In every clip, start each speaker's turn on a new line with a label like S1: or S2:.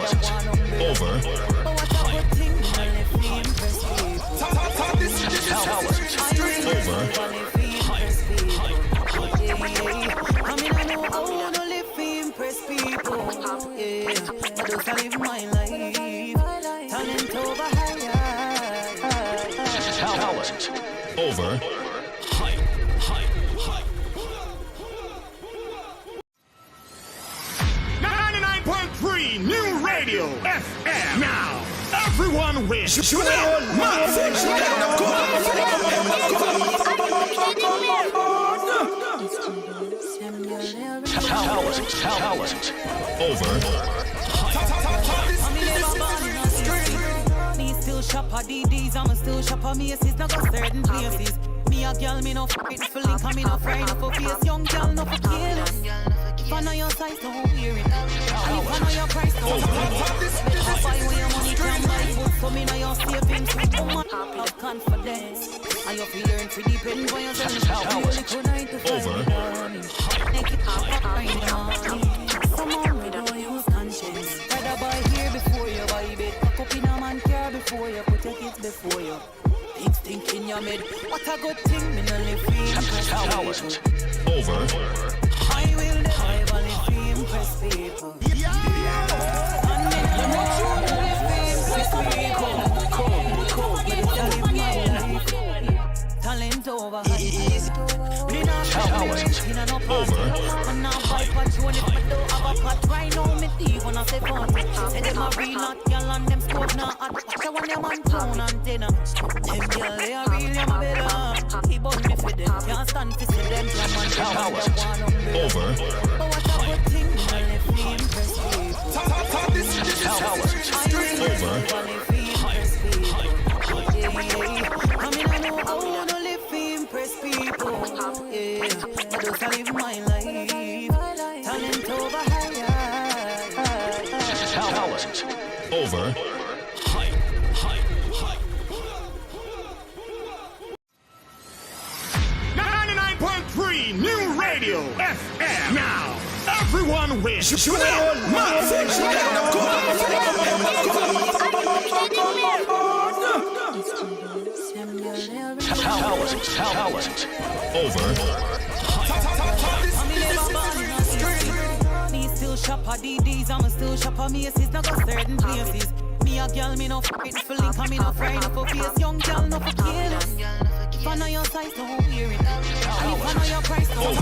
S1: talent over
S2: I mean, I know I wanna live for impress people. Yeah, I just live my life. Talent over higher.
S1: talent over
S3: 99.3 New Radio FM. Now, everyone wins.
S1: talent over
S2: Me still shop at DDs, I'ma still shop at Macy's, not got certain places. Me a girl, me no f***ing for link, and me no fry, no for face. Young girl, no for careless. If I know your size, don't wear it. And if I know your price, don't wear it. I buy when your money can buy food, so me know your savings. Woman, have confidence. And you feel learn to depend on yourself. You only could 9 to 5. Make it up, right now. Someone we don't use conscience. Rather buy here before you buy it. Pack up in a man car before you put your kids before you. It's thinking your mid. What a good thing, me no live free.
S1: talent over
S2: I will never live free, impress people. And me no live free, impress people. Talent over talent over and now buy patrol if I don't have a pot right now me thief when I say fun. Say them a real not girl and them scope now hot. So when them on tone and dinner, them girl they are real them better. He bought me for them, can't stand to see them jam and
S1: talent over
S2: but what a good thing, I live free impress people.
S1: talent over
S2: I mean I know I wanna live for impress people. Yeah, I just live my life. Talent over higher.
S1: talent over
S3: 99.3 New Radio FM. Now, everyone wins.
S1: talent over
S2: Me still shop at DDs, I'ma still shop at Macy's, not got certain places. Me a girl, me no f***ing for link, and me no fry, no for face. Young girl, no for careless. If I know your size, don't wear it. And if I know your price, don't wear it.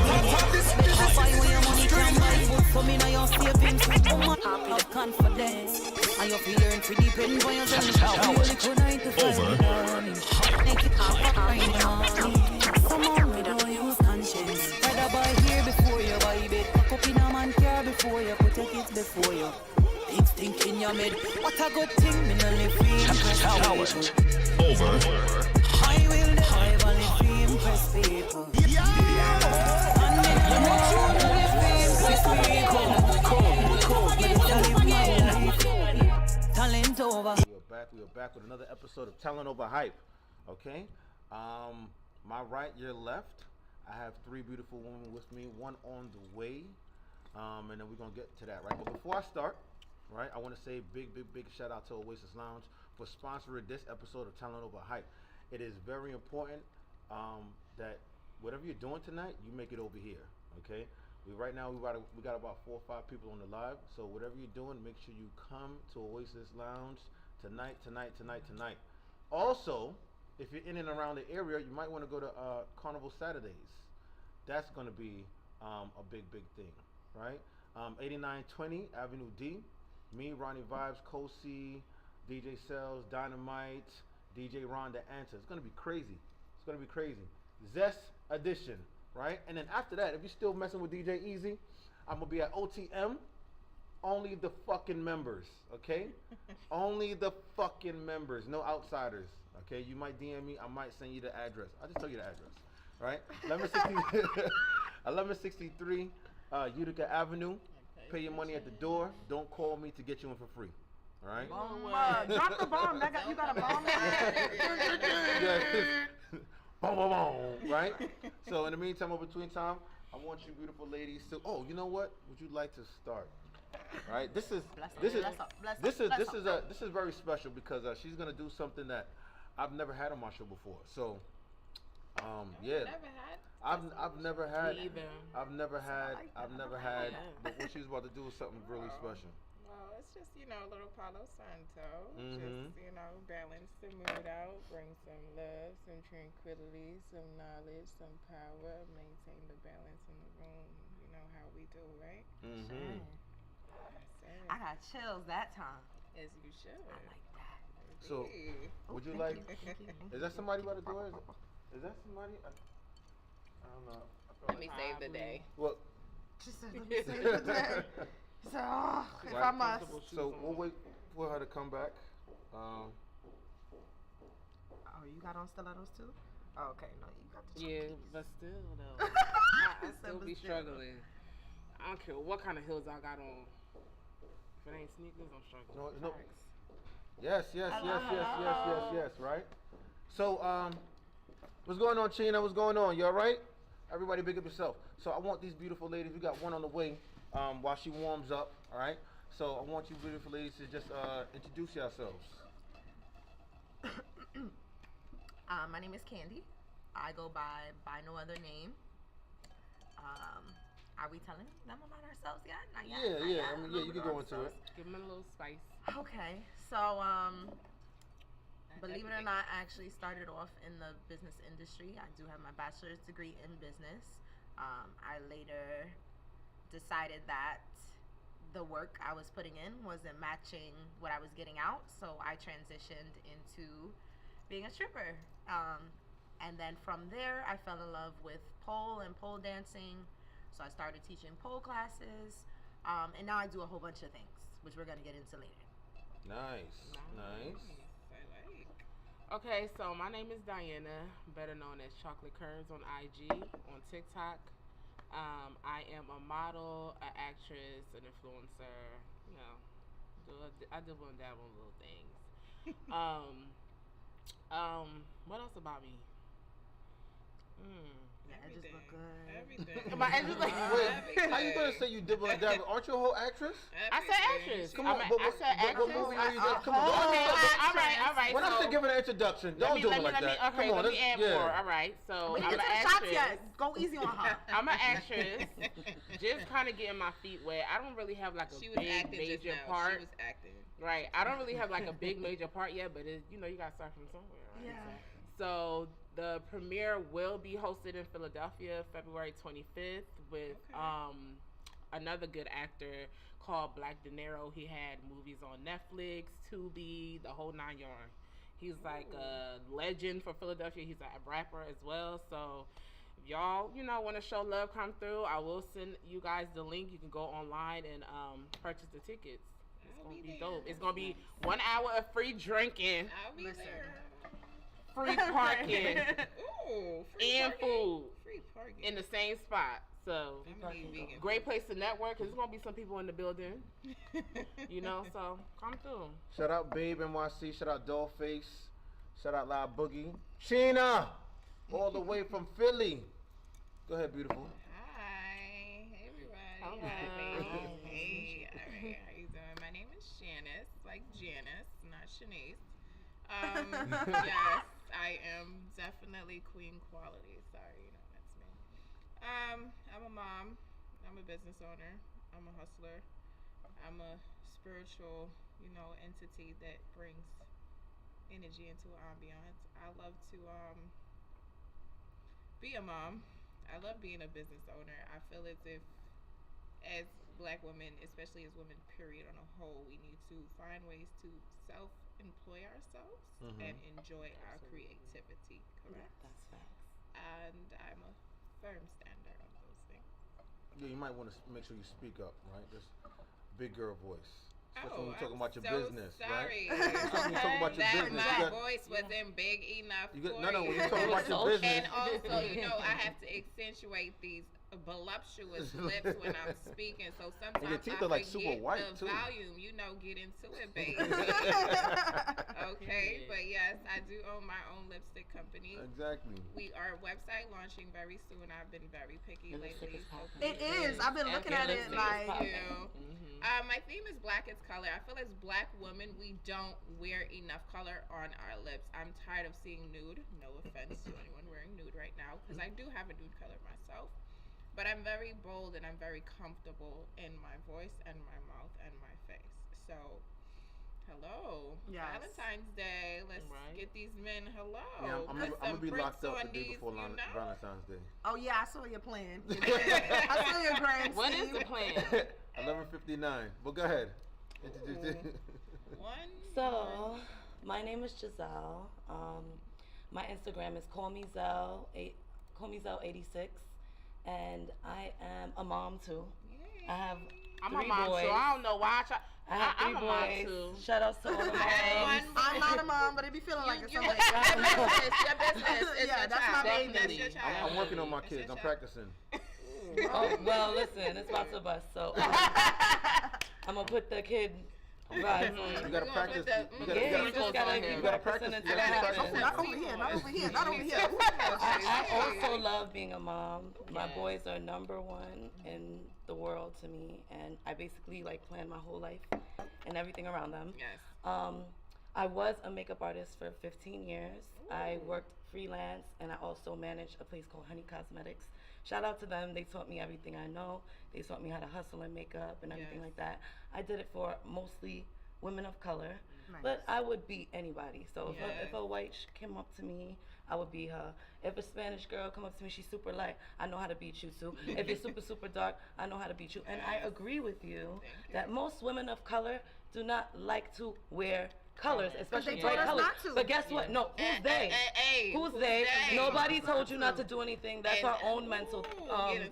S2: I buy when your money can buy food, so me know your savings. Woman, have confidence. And you feel learn to depend on yourself. You only could 9 to 5. Make it up, right now. Someone we don't use conscience. Rather buy here before you buy it. Pack up in a man car before you put your kids before you. Big thinking your mid. What a good thing, me no live free.
S1: talent over
S2: I will never live free, impress people. And me no live free, impress people. Talent over.
S4: We are back with another episode of Talent Over Hype. Okay? My right, your left. I have 3 beautiful women with me, one on the way. And then we're gonna get to that, right? But before I start, right, I want to say big shout out to Oasis Lounge for sponsoring this episode of Talent Over Hype. It is very important that whatever you're doing tonight, you make it over here. Okay? Right now we got about 4 or 5 people on the live. So whatever you're doing, make sure you come to Oasis Lounge tonight. Also, if you're in and around the area, you might want to go to Carnival Saturdays. That's going to be a big thing, right? 8920 Avenue D. Me, Ronnie Vibes, Kosi, DJ Cells, Dynamite, DJ Ron, the Answer. It's going to be crazy. Zest Edition, right? And then after that, if you're still messing with DJ Easy, I'm going to be at OTM. Only the fucking members, okay? Only the fucking members, no outsiders, okay? You might DM me, I might send you the address. I'll just tell you the address, right? 1163 Utica Avenue. Pay your money at the door. Don't call me to get you in for free, all right?
S5: Drop the bomb. You got a bomb there?
S4: Boom, right? So in the meantime, or between time, I want you beautiful ladies to, oh, you know what? Would you like to start? Right? This is
S5: Bless up,
S4: this is
S5: bless up, bless up,
S4: this is
S5: bless
S4: this
S5: up.
S4: is this is very special because she's gonna do something that I've never had on my show before. So, yeah.
S6: Never had.
S4: I've never had.
S6: Me either.
S4: I've never had.
S5: like
S4: I've
S5: that.
S4: never had. But what she's about to do is something really special.
S6: Well, it's just, a little Palo Santo.
S4: Mhm.
S6: Just, balance the mood out, bring some love, some tranquility, some knowledge, some power, maintain the balance in the room. You know how we do, right?
S4: Mhm.
S5: I got chills that time.
S6: As you should.
S5: I like that.
S4: So, would you like? Is that somebody about to do it? Is that somebody? I don't know.
S6: Let me save the day.
S4: Well,
S5: She said, let me save the day. So, if
S4: Right.
S5: I must.
S4: so we'll wait for her to come back.
S5: Oh, you got on stilettos too? Oh, okay, no, you got the
S6: Yeah,
S5: chunkies.
S6: but still, though. I still
S5: But
S6: be
S5: still.
S6: struggling. I don't care what kind of heels I got on. If it ain't sneakers, I'm struggling.
S4: No. Yes. Right. So, what's going on, China? What's going on? You all right? Everybody, big up yourself. So, I want these beautiful ladies. We got one on the way. While she warms up. All right. So, I want you beautiful ladies to just introduce yourselves.
S5: My name is Candy. I go by no other name. Are we telling them about ourselves yet? Not yet.
S4: Yeah,
S5: not
S4: yeah.
S5: yet.
S4: I mean, yeah. You can go into it.
S6: Give them a little spice.
S5: Okay, so believe it or not, I actually started off in the business industry. I do have my bachelor's degree in business. I later decided that the work I was putting in wasn't matching what I was getting out, so I transitioned into being a stripper. And then from there, I fell in love with pole and pole dancing. So I started teaching pole classes, and now I do a whole bunch of things, which we're gonna get into later.
S4: Nice.
S6: I like. Okay, so my name is Diana, better known as Chocolate Curves on IG, on TikTok. I am a model, an actress, an influencer. I dabble and dabble in little things. What else about me?
S5: Yeah, it just look good.
S6: Everything. My edges like
S4: Wait, how you gonna say you dibble and dabble? Aren't you a whole actress?
S6: I said actress.
S4: Come on,
S6: I said actress.
S4: What movie are you doing? Come on.
S6: Okay,
S4: don't-
S6: all right.
S4: When I say give an introduction, don't do it like that.
S6: Okay,
S4: Come on,
S6: let me add
S4: yeah.
S6: more. All right, so
S5: We
S6: I'm
S5: get
S6: an
S5: to the shots
S6: actress.
S5: yet. Go easy on her.
S6: I'm an actress. Just kind of getting my feet wet. I don't really have like a
S7: She was
S6: big
S7: acting just
S6: major
S7: now.
S6: part.
S7: She was acting.
S6: Right. I don't really have like a big major part yet, but you gotta start from somewhere, right?
S5: Yeah.
S6: So the premiere will be hosted in Philadelphia, February 25th, with another good actor called Black De Niro. He had movies on Netflix, Tubi, the whole 9 yards. He's like a legend for Philadelphia. He's a rapper as well. So if y'all, want to show love, come through. I will send you guys the link. You can go online and purchase the tickets. It's
S7: I'll
S6: gonna
S7: be
S6: be
S7: there.
S6: dope. It's gonna be 1 hour of free drinking,
S7: I'll be
S5: Listen.
S7: there.
S6: free parking,
S7: Ooh, free
S6: and
S7: parking.
S6: food
S7: Free parking.
S6: in the same spot. So
S7: I'm gonna be vegan.
S6: great place to network because there's gonna be some people in the building. So come through.
S4: Shout out Babe NYC. Shout out Dollface. Shout out Loud Boogie. Sheena, all the way from Philly. Go ahead, beautiful.
S7: Hi, hey everybody.
S6: Hello.
S7: Hey, all right, how you doing? My name is Shanice, like Janice, not Shanice. Yes, I am definitely queen quality. Sorry, that's me. I'm a mom. I'm a business owner. I'm a hustler. I'm a spiritual, entity that brings energy into an ambiance. I love to be a mom. I love being a business owner. I feel as if, as Black women, especially as women, period, on a whole, we need to find ways to self-employ ourselves and enjoy our creativity. Correct.
S6: That's facts.
S7: And I'm a firm stander of those things.
S4: Yeah, you might want to make sure you speak up, right? This big girl voice. Especially when
S7: Oh,
S4: we're talking
S7: I'm
S4: about your
S7: so
S4: business,
S7: sorry.
S4: right? Especially when we're talking about your
S7: That
S4: business.
S7: my
S4: You got-
S7: voice wasn't big enough
S4: You got,
S7: for
S4: no, when
S7: you.
S4: you're talking about your business.
S7: And also, I have to accentuate these voluptuous lips when I'm speaking, so sometimes
S4: And your teeth
S7: I
S4: are like
S7: forget
S4: super white
S7: the
S4: too.
S7: volume. You know, get into it, baby. Okay, but yes, I do own my own lipstick company.
S4: Exactly.
S7: We are website launching very soon. I've been very picky lately. So
S5: It is. I've been looking at it like.
S7: Thank you. My theme is black is color. I feel as black women, we don't wear enough color on our lips. I'm tired of seeing nude. No offense to anyone wearing nude right now, because I do have a nude color myself. But I'm very bold and I'm very comfortable in my voice and my mouth and my face. So, hello.
S5: Yes.
S7: Valentine's Day. Let's get these men hello.
S4: Yeah, I'm gonna be locked up the day before Valentine's Day.
S5: Oh yeah, I saw your plan. I saw your grand.
S6: What is the plan?
S4: 11:59. Well, go ahead. Introduce it.
S8: So, my name is Giselle. My Instagram is callmezelle86, and I am a mom too. I have
S6: I'm
S8: three
S6: a mom
S8: boys.
S6: too. I don't know why
S8: I have
S6: I'm
S8: three
S6: a mom
S8: boys.
S6: too.
S8: Shout outs to all the moms.
S5: I'm not a mom, but it be feeling like it's
S7: Your
S5: something.
S7: business. It's
S5: Yeah,
S7: your
S5: that's
S7: child.
S5: my baby.
S7: That's your child.
S4: I'm working on my kids. I'm practicing.
S8: Oh, well, listen, it's about to bust, so I'm gonna put the kid right.
S4: You gotta practice. You
S8: You gotta practice
S4: practice.
S8: until it happens.
S5: Not over here. Not over here. Not over here.
S8: I also love being a mom. My boys are number one in the world to me, and I basically like plan my whole life and everything around them.
S7: Yes.
S8: I was a makeup artist for 15 years. I worked freelance, and I also managed a place called Honey Cosmetics. Shout out to them. They taught me everything I know. They taught me how to hustle in makeup and everything like that. I did it for mostly women of color, but I would beat anybody. So if a white came up to me, I would beat her. If a Spanish girl come up to me, she's super light, I know how to beat you too. If you're super, super dark, I know how to beat you. And I agree with you that most women of color do not like to wear colors, especially bright colors. But guess what? No, who's they? Who's they? Nobody told you not to do anything. That's our own mental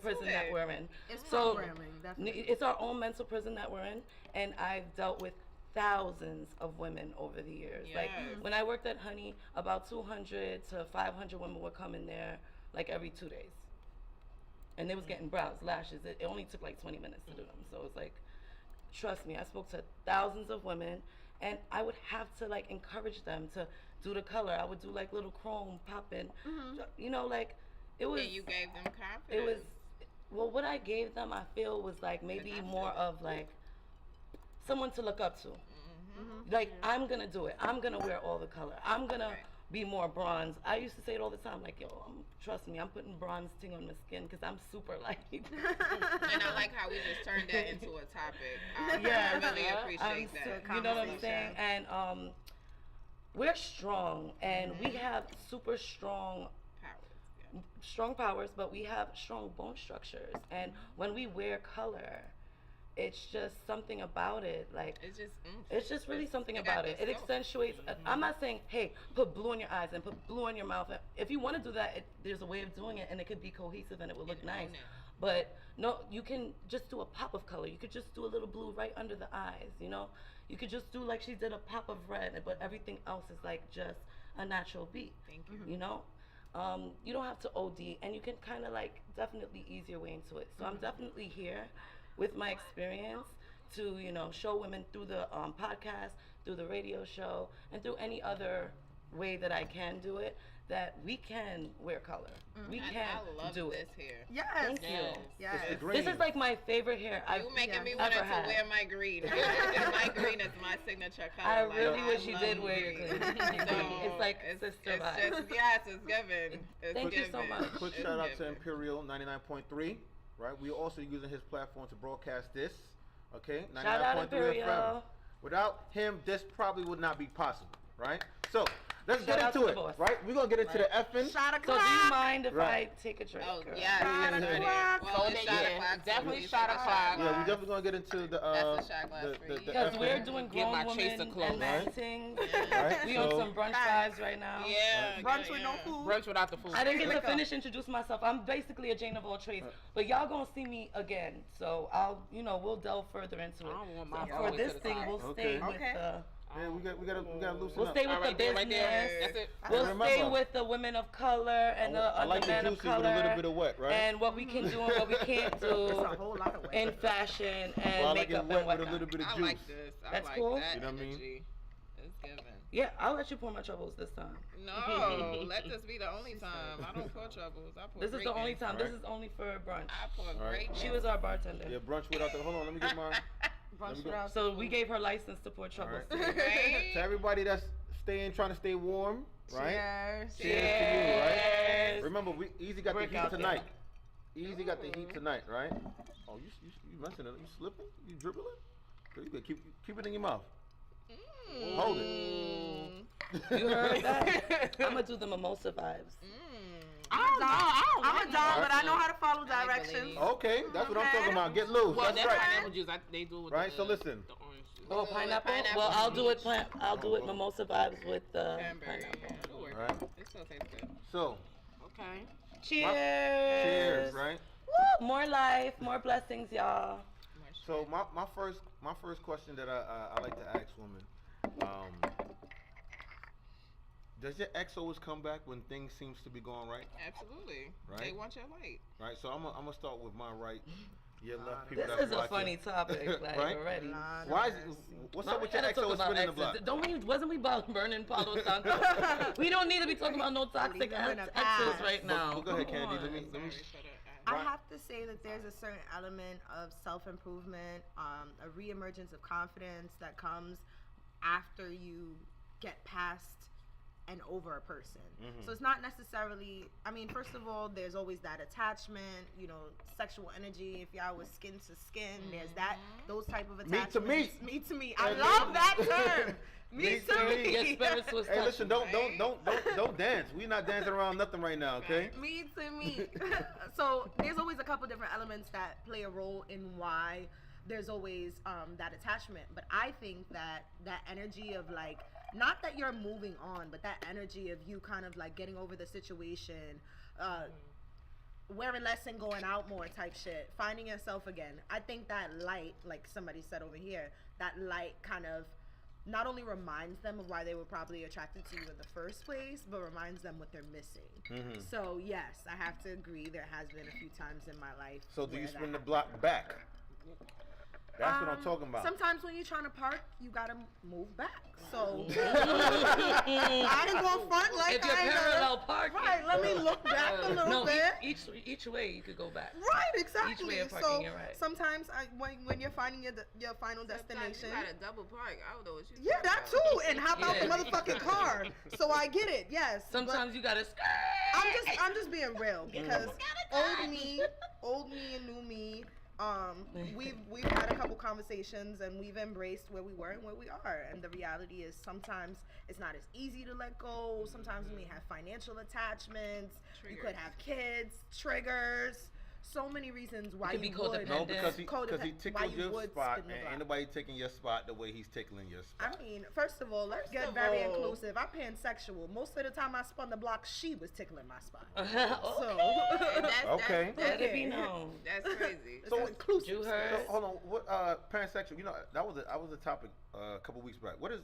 S8: prison that we're in.
S5: It's
S8: so
S5: programming, definitely.
S8: it's our own mental prison that we're in, and I've dealt with thousands of women over the years. Like when I worked at Honey, about 200 to 500 women would come in there like every 2 days, and they was getting brows, lashes. It only took like 20 minutes to do them. So it's like, trust me, I spoke to thousands of women, and I would have to like encourage them to do the color. I would do like little chrome popping, you know, like it was.
S7: And you gave them confidence.
S8: It was, well, what I gave them, I feel was like maybe more of like someone to look up to. Like, I'm gonna do it. I'm gonna wear all the color. I'm gonna be more bronze. I used to say it all the time, like, yo, trust me, I'm putting bronze thing on my skin because I'm super light.
S7: And I like how we just turned that into a topic. I really appreciate that.
S8: You know what I'm saying? And we're strong, and we have super strong powers, but we have strong bone structures. And when we wear color, it's just something about it. Like it's just really something about it. It accentuates. I'm not saying, hey, put blue in your eyes and put blue in your mouth. If you want to do that, there's a way of doing it, and it could be cohesive and it will look nice. But no, you can just do a pop of color. You could just do a little blue right under the eyes. You know, you could just do like she did a pop of red, but everything else is like just a natural beat.
S7: Thank you.
S8: You know. You don't have to OD, and you can kind of like definitely ease your way into it. So I'm definitely here with my experience to, you know, show women through the podcast, through the radio show, and through any other way that I can do it, that we can wear color. We can do it.
S7: This hair.
S5: Yes.
S8: Thank you.
S5: Yes.
S8: This is like my favorite hair I've
S7: You making me
S8: ever
S7: want to
S8: had.
S7: wear my green. My green is my signature color.
S8: I really wish you
S7: love
S8: did wear your green. It's like sister vibes.
S7: Yes, it's given.
S8: Thank you so much.
S4: Quick shout out to Imperial 99.3. Right, we're also using his platform to broadcast this. Okay, 99.3 FM. Without him, this probably would not be possible. Right. So let's get into it. Right, we're gonna get into the effing.
S5: Shot
S8: So do you mind if I take a drink?
S7: Oh,
S8: girl?
S7: yeah.
S6: Well, it's shot o'clock. Definitely shot o'clock.
S4: Yeah, we're definitely gonna get into the
S7: That's a shot glass for you.
S8: Because we're doing
S6: Get my
S8: grown
S6: chaser
S8: women
S6: close.
S8: and men things.
S4: Right,
S8: We on some brunch vibes right now.
S7: Yeah.
S5: Brunch with no food.
S6: Brunch without the food.
S8: I didn't get to finish introduce myself. I'm basically a Jane of all trades, but y'all gonna see me again. So I'll, you know, we'll delve further into it.
S6: I don't want my
S8: So
S6: phone
S8: for
S6: to
S8: this
S6: the
S8: thing,
S6: top.
S8: we'll stay with the
S4: Yeah, we gotta loosen
S8: We'll
S4: up.
S8: stay with
S6: All
S8: the
S6: right there,
S8: business.
S6: right there. That's it.
S8: We'll
S4: Remember,
S8: stay with the women of color and
S4: I
S8: the
S4: like the
S8: men of
S4: juicy with
S8: color.
S4: a little bit of wet, right?
S8: And what we can do and what we can't
S5: It's
S8: do
S5: a whole lot of
S8: in
S5: weight.
S8: fashion and
S4: Well, I like
S8: makeup
S4: it wet
S8: and
S4: with a
S8: whatnot.
S4: little bit of
S7: I
S4: juice.
S7: like this. I
S8: That's
S7: like
S8: cool.
S7: that
S4: You know what I mean?
S7: energy. It's given.
S8: Yeah, I'll let you pour my troubles this time.
S7: No, let this be the only time. I don't pour troubles. I pour
S8: This is the only
S7: greatness.
S8: time.
S4: Right.
S8: This is only for brunch.
S7: I pour
S4: Right.
S7: greatness.
S8: She was our bartender.
S4: Yeah, brunch without the. Hold on, let me get mine. Let me go.
S8: So we gave her license to pour troubles.
S4: All
S8: too.
S7: Right?
S4: To everybody that's trying to stay warm, right?
S5: Cheers.
S4: Cheers to you, right?
S8: Cheers.
S4: Remember, we Easy got
S8: Brick
S4: the heat
S8: out there.
S4: tonight. Easy got the heat tonight, right? Oh, you messing it? You slipping? You dribbling? So you gotta keep it in your mouth. Hold it.
S8: You heard that? I'm gonna do the mimosa vibes.
S5: I'm a dog, but I know how to follow
S7: I
S5: directions.
S7: believe.
S4: Okay, that's what I'm talking about. Get loose.
S6: Well,
S4: That's
S6: that's
S4: right.
S6: pineapple juice. They do it with
S4: Right,
S6: the,
S4: so listen.
S6: the orange juice.
S8: Oh, pineapple?
S7: pineapple
S8: Well, I'll do it.
S7: juice.
S8: I'll do it mimosa vibes with
S7: Cranberry.
S8: pineapple.
S7: It'll work.
S4: Right.
S7: It still tastes good.
S4: So,
S6: Okay.
S8: Cheers.
S4: cheers, right?
S8: Woo, more life, more blessings, y'all.
S4: So my first question that I like to ask women, does your ex always come back when things seems to be going right?
S7: Absolutely.
S4: Right.
S7: They want your light.
S4: Right. So I'm gonna start with my right, your left. People
S8: This
S4: that's
S8: is a
S4: watching.
S8: funny topic, like
S4: Right?
S8: already.
S4: Why is what's
S8: No,
S4: up
S8: we
S4: with your
S8: gotta
S4: ex
S8: talk
S4: always
S8: about
S4: spinning the block?
S8: exes. Don't we? Wasn't we about burning Palo Santo? We don't need to be talking about no toxic
S5: Leave them in the
S8: exes
S5: past.
S8: right now.
S4: But go ahead,
S8: Come
S4: Candy.
S8: on.
S4: Let me.
S7: Sorry for the
S5: I
S4: Right.
S5: have to say that there's a certain element of self-improvement, a reemergence of confidence that comes after you get past and over a person. So it's not necessarily, I mean, first of all, there's always that attachment, you know, sexual energy. If y'all was skin to skin, there's that, those type of
S4: Meat
S5: attachments.
S4: to meat.
S5: Meat to meat. I
S4: Hey,
S5: love
S4: meat-
S5: that term. Meat
S4: Meat
S5: to
S4: to meat.
S5: meat.
S8: Your spirits was
S4: Hey, listen,
S8: touching.
S4: don't dance. We not dancing around nothing right now, okay?
S5: Me to me. So there's always a couple different elements that play a role in why there's always that attachment. But I think that that energy of like, not that you're moving on, but that energy of you kind of like getting over the situation, wearing less and going out more type shit, finding yourself again. I think that light, like somebody said over here, that light kind of not only reminds them of why they were probably attracted to you in the first place, but reminds them what they're missing. So yes, I have to agree. There has been a few times in my life.
S4: So do you
S5: where
S4: spin
S5: that
S4: the block back? That's what I'm talking about.
S5: Sometimes when you're trying to park, you gotta move back. So I ain't gonna front like
S8: If you're
S5: I ain't
S8: parallel
S5: gonna.
S8: parking.
S5: Right, let me look back a little
S8: No,
S5: bit.
S8: each way you could go back.
S5: Right, exactly.
S8: Each way of
S5: So
S8: parking, you're right.
S5: sometimes when you're finding your final destination.
S7: You got a double park. I don't know what you.
S5: Yeah, that too. And hop out the
S8: Yeah.
S5: motherfucking car. So I get it. Yes. but
S8: Sometimes you gotta.
S5: I'm just being real because old me and new me. We've had a couple conversations and we've embraced where we were and where we are. And the reality is sometimes it's not as easy to let go. Sometimes we may have financial attachments. You could have kids, triggers. So many reasons why
S8: could be
S5: you would.
S4: No, because he
S5: why
S4: tickled
S5: you
S4: your
S5: would
S4: spot,
S5: spin the
S4: and
S5: block.
S4: ain't nobody taking your spot the way he's tickling your spot.
S5: I mean, first of all, let's get
S7: of
S5: very
S7: all-
S5: inclusive. I'm pansexual. Most of the time I spun the block, she was tickling my spot.
S4: Okay.
S8: Let it be
S5: Okay.
S8: known.
S7: That's crazy.
S4: So
S5: It's inclusive.
S8: You
S4: So,
S8: heard?
S4: hold on, what pansexual? You know, that was a topic a couple weeks back. What is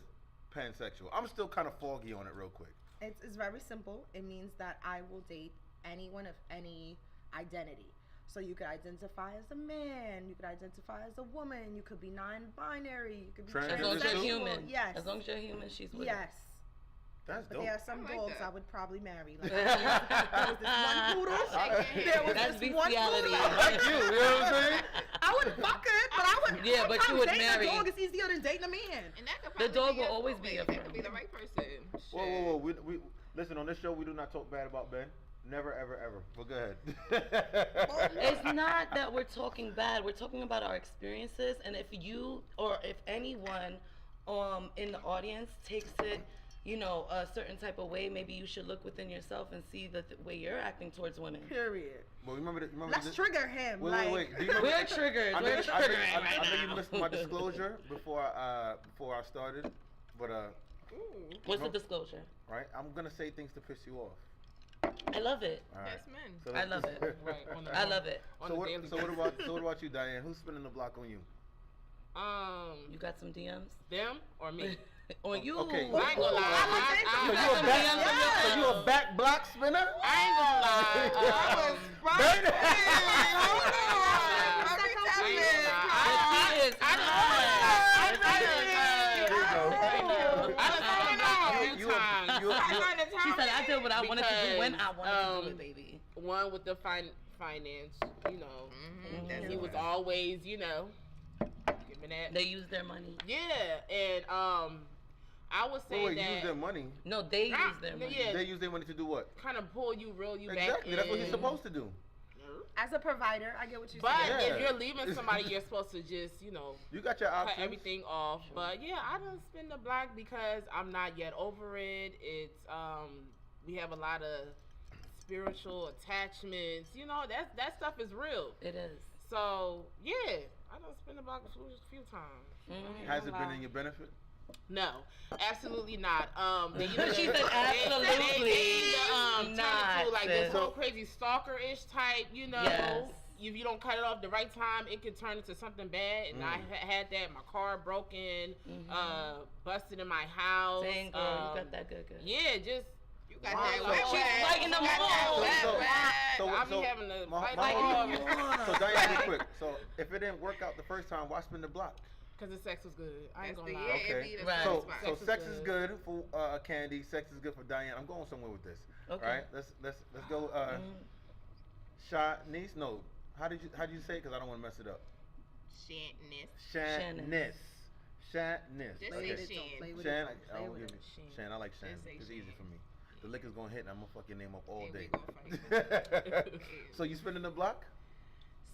S4: pansexual? I'm still kind of foggy on it, real quick.
S5: It's very simple. It means that I will date anyone of any identity. So you could identify as a man, you could identify as a woman, you could be non-binary, you could be
S4: Trans-
S8: As long as you're
S5: transsexual.
S8: human.
S5: Yes.
S8: As long as you're human, she's with
S5: Yes.
S4: That's
S5: But
S4: dope.
S5: there are some
S7: I like
S5: dogs
S7: that.
S5: I would probably marry. Like, there was this one poodle. There was
S8: That's
S5: this one
S8: bestiality.
S5: poodle.
S4: Like you know what I'm saying?
S5: I would fuck it, but I would.
S8: Yeah, but you
S5: sometimes
S8: would
S5: dating
S8: marry.
S5: a dog is easier than dating a man.
S7: And that could
S8: The
S7: probably
S8: dog
S7: be
S8: will
S7: your
S8: always be
S7: soulmate.
S8: your
S7: That could
S8: friend.
S7: be the right person.
S4: Whoa. We listen, on this show we do not talk bad about Ben. Never, ever, ever. But go ahead.
S8: It's not that we're talking bad. We're talking about our experiences, and if you or if anyone in the audience takes it, you know, a certain type of way, maybe you should look within yourself and see the way you're acting towards women.
S5: Period.
S4: Well, remember
S5: Let's trigger him.
S4: Wait. Do you know,
S8: We're triggered.
S4: I know,
S8: We're
S4: I know,
S8: triggering
S4: I
S8: right
S4: know you
S8: now.
S4: missed my disclosure before I started, but
S8: What's the disclosure?
S4: right, I'm gonna say things to piss you off.
S8: I love it.
S4: All right.
S7: That's men.
S4: So
S8: I love it.
S6: Right. On the,
S8: I love it.
S6: On
S4: So
S6: the
S4: what,
S6: daily
S4: so what
S6: basis.
S4: about you, Diane? Who's spinning the block on you?
S8: You got some DMs?
S6: Them or me?
S8: On you.
S4: Okay.
S6: I ain't gonna lie.
S4: So you a back block spinner?
S6: I ain't gonna
S8: She said I did what I wanted to do when I wanted to do it, baby.
S6: One with the finance, you know, he was always, you know, giving that.
S8: They use their money.
S6: Yeah, and I would say that
S4: use their money.
S8: No, they use their money.
S6: Yeah,
S4: They use their money to do what?
S6: kind of pull you, reel you back.
S4: Exactly. That's what he's supposed to do.
S5: As a provider, I get what you're
S6: But
S5: saying.
S6: if you're leaving somebody, you're supposed to just, you know,
S4: You got your
S6: cut
S4: options.
S6: everything off. But yeah, I don't spin the block because I'm not yet over it. It's we have a lot of spiritual attachments. You know, that stuff is real.
S8: It is.
S6: So yeah, I don't spin the block a few times.
S8: Mm-hmm.
S4: Has it been in your benefit?
S6: No, absolutely not. They
S8: She said absolutely
S6: turn it
S8: not.
S6: to like this whole crazy stalker-ish type, you know.
S8: Yes.
S6: If you don't cut it off the right time, it can turn into something bad. And I had that. My car broken, busted in my house.
S8: Dang, girl, you got that good.
S6: Yeah, just
S7: You got that
S8: She's fighting them all.
S6: I'll be having to fight
S4: So Diane, real quick. So if it didn't work out the first time, why spin the block?
S6: because the sex was good. I ain't
S7: That's
S6: gonna
S7: the-
S6: lie.
S7: yeah.
S4: Okay.
S7: It'd be the
S8: Right.
S4: So
S6: Sex is
S4: sex is
S6: good.
S4: good for Candy. Sex is good for Diane. I'm going somewhere with this.
S8: Okay.
S4: All right. Let's go. Shanice. No. How did you say it? Because I don't want to mess it up.
S7: Shantness.
S4: Shannis. Shannis.
S7: Just
S4: Okay.
S7: say Shan.
S4: Shan. I will give you
S6: Shan.
S4: Shan. I like Shan.
S7: Just say
S4: It's easy
S7: Shan.
S4: for me. The liquor's gonna hit and I'm gonna fuck your name up all
S7: And we
S4: day.
S7: gonna fight.
S4: So you spinning the block?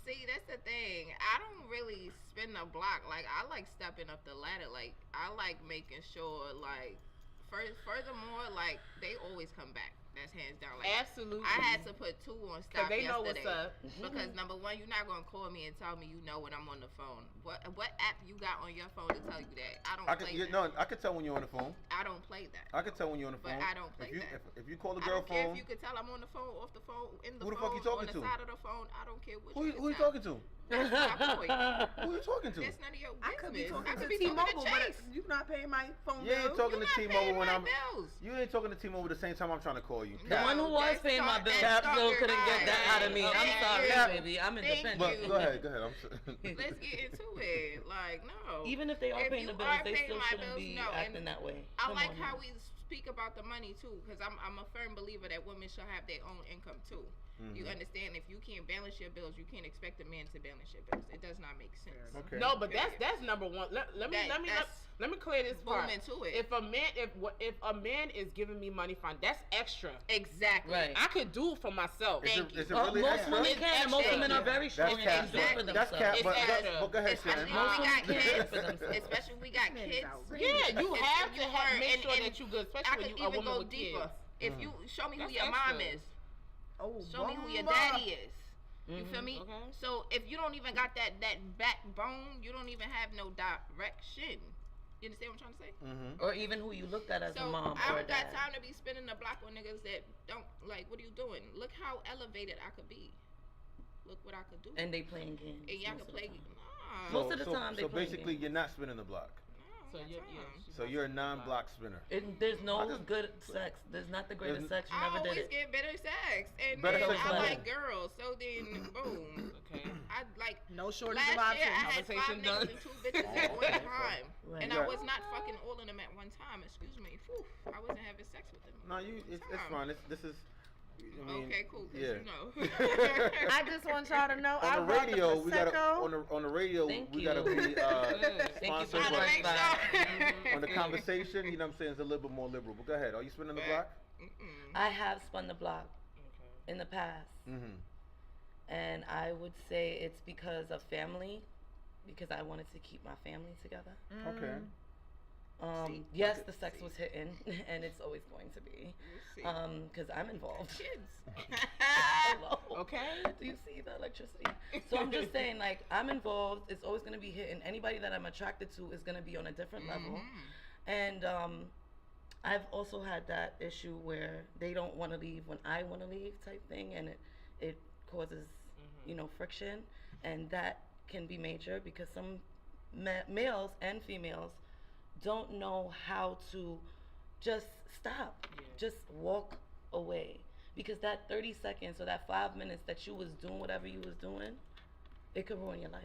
S7: See, that's the thing. I don't really spin the block. Like, I like stepping up the ladder. Like, I like making sure, like, furthermore, like, they always come back. That's hands down. Like,
S6: Absolutely.
S7: I had to put 2 on stop
S6: they know
S7: yesterday.
S6: what's up.
S7: Because number one, you're not gonna call me and tell me you know when I'm on the phone. What app you got on your phone to tell you that? I don't play that.
S4: No, I could tell when you're on the phone.
S7: I don't play that.
S4: I could tell when you're on the
S7: But
S4: phone.
S7: I don't play
S4: if you,
S7: that.
S4: If you call the
S7: I
S4: girl
S7: don't care
S4: phone,
S7: if you could tell I'm on the phone, off the phone, in the
S4: Who the
S7: phone,
S4: fuck you talking
S7: on the
S4: to?
S7: side of the phone. I don't care what
S4: who
S7: you
S4: you
S7: tell.
S4: talking to?
S7: That's my point.
S4: Who you talking to?
S7: That's none of your business.
S9: I could be talking
S7: I could
S9: to
S7: be
S9: T-Mobile,
S7: talking to
S9: but
S7: Chase.
S9: you're not paying my phone
S4: You ain't
S9: bill.
S4: talking to
S7: You're not
S4: T-Mobile
S7: paying
S4: when
S7: my
S4: I'm.
S7: bills.
S4: You ain't talking to T-Mobile the same time I'm trying to call you.
S8: The one who was
S7: that's
S8: paying my bill,
S7: that's
S8: Cap still
S7: stalker
S8: couldn't get that out of me. I'm
S7: Thank
S8: sorry,
S7: you.
S8: baby. I'm
S7: Thank
S8: independent.
S4: But go ahead. I'm sorry.
S7: Let's get into it. Like, no.
S8: Even if they are
S7: If
S8: paying
S7: you
S8: the bills,
S7: are
S8: they
S7: paying
S8: still
S7: my
S8: shouldn't
S7: bills,
S8: be
S7: no, and
S8: acting that way.
S7: I
S8: Come
S7: like
S8: on
S7: how
S8: now.
S7: we speak about the money too, because I'm a firm believer that women should have their own income too. You understand? If you can't balance your bills, you can't expect a man to balance your bills. It does not make sense.
S4: Okay.
S6: No, but that's number one. Let me clear this part.
S7: Boom into it.
S6: If a man is giving me money, fine. That's extra.
S7: Exactly.
S8: Right.
S6: I could do for myself.
S4: Is
S7: Thank
S4: it
S7: you.
S4: really
S8: Most
S4: extra?
S8: women
S7: It's
S8: can, and most
S7: extra.
S8: women are very strong
S4: That's
S8: and
S4: cap.
S8: they do it for
S4: That's
S8: themselves.
S4: cap.
S6: It's
S4: But
S6: extra.
S4: go ahead,
S7: Especially
S4: Shannon.
S7: when we got
S8: Most women
S7: kids.
S8: for themselves.
S7: Especially when we got kids.
S6: Yeah, you have to
S7: you
S6: have
S7: were-
S6: make
S7: and-
S6: sure
S7: and
S6: that you good,
S7: I
S6: especially
S7: could
S6: when you a
S7: even
S6: woman
S7: go
S6: with
S7: deeper.
S6: kids.
S7: If you show me who
S6: That's
S7: your mom
S6: extra.
S7: is,
S9: Oh,
S7: show me who your
S9: Bumba.
S7: daddy is. You feel me?
S6: Okay.
S7: So if you don't even got that backbone, you don't even have no direction. You understand what I'm trying to say?
S8: Or even who you looked at as
S7: So
S8: a mom
S7: I
S8: or a
S7: don't got
S8: dad.
S7: time to be spinning the block on niggas that don't like. What are you doing? Look how elevated I could be. Look what I could do.
S8: And they playing games.
S7: And y'all
S8: most
S7: can
S8: of the
S7: play.
S8: time.
S7: Nah.
S8: Most of the time they
S4: So
S8: play
S4: basically,
S8: games.
S4: you're not spinning the block.
S6: So
S7: no,
S6: you're,
S7: time.
S6: yeah,
S4: So you're a non-block spinner.
S8: There's no
S4: I just-
S8: good sex. There's not the greatest
S4: There's-
S8: sex. You
S7: I
S8: never
S7: always
S8: did it.
S7: get better sex, and
S4: Better
S7: then
S4: sex
S7: I
S4: is
S7: like
S4: better.
S7: girls. So then, boom.
S6: Okay.
S7: I like.
S9: No shortage
S7: Last
S9: of
S7: year, I
S9: options.
S7: had 5
S6: Conversation
S7: niggas
S6: done.
S7: and 2 bitches at one time,
S8: Right.
S7: and
S4: Yeah.
S7: I was not fucking all of them at one time. Excuse me. Whew, I wasn't having sex with them.
S4: No, it's fine. This is. I mean,
S7: Okay, cool. 'Cause
S4: yeah.
S7: you know.
S9: I just want y'all to know I
S4: On the
S9: brought
S4: radio,
S9: the
S4: we gotta
S9: Prosecco.
S4: on the radio
S8: Thank
S4: we
S8: you.
S4: gotta be
S8: Thank you
S4: sponsored
S8: for
S7: Gotta
S8: the
S7: make sure.
S4: on the conversation. You know what I'm saying? It's a little bit more liberal. But go ahead. Are you spinning the block?
S8: I have spun the block in the past. And I would say it's because of family, because I wanted to keep my family together.
S4: Okay.
S8: Yes, the sex was hitting, and it's always going to be, because I'm involved.
S7: Kids.
S8: Hello.
S6: Okay.
S8: Do you see the electricity? So I'm just saying, like, I'm involved. It's always going to be hitting. Anybody that I'm attracted to is going to be on a different level. And I've also had that issue where they don't want to leave when I want to leave type thing, and it causes, friction. And that can be major because some males and females don't know how to just stop, just walk away. Because that 30 seconds or that 5 minutes that you was doing whatever you was doing, it could ruin your life.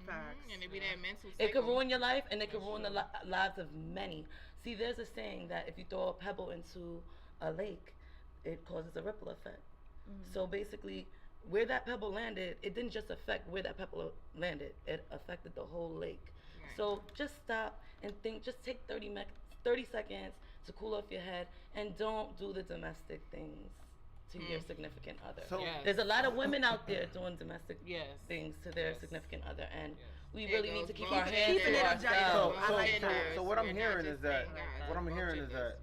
S7: Facts. And it be that mental
S8: It could
S7: cycle.
S8: ruin your life, and it could ruin the lives of many. See, there's a saying that if you throw a pebble into a lake, it causes a ripple effect. So basically, where that pebble landed, it didn't just affect where that pebble landed. It affected the whole lake.
S7: Right.
S8: So just stop and think. Just take 30 seconds to cool off your head, and don't do the domestic things to your significant other.
S4: So-
S8: There's a lot of women out there doing domestic
S6: Yes.
S8: things to their significant other, and we
S7: There
S8: really need
S7: goes
S8: to keep
S7: both
S8: our
S7: of
S8: hands
S7: them.
S8: to
S7: Keeping it
S8: ourselves.
S7: objective. I like that.
S4: So what I'm
S7: We're not
S4: hearing
S7: just
S4: is that
S7: saying guys.
S4: what I'm hearing is
S7: Both
S4: that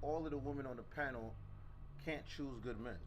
S4: all of the women on the panel can't choose good men.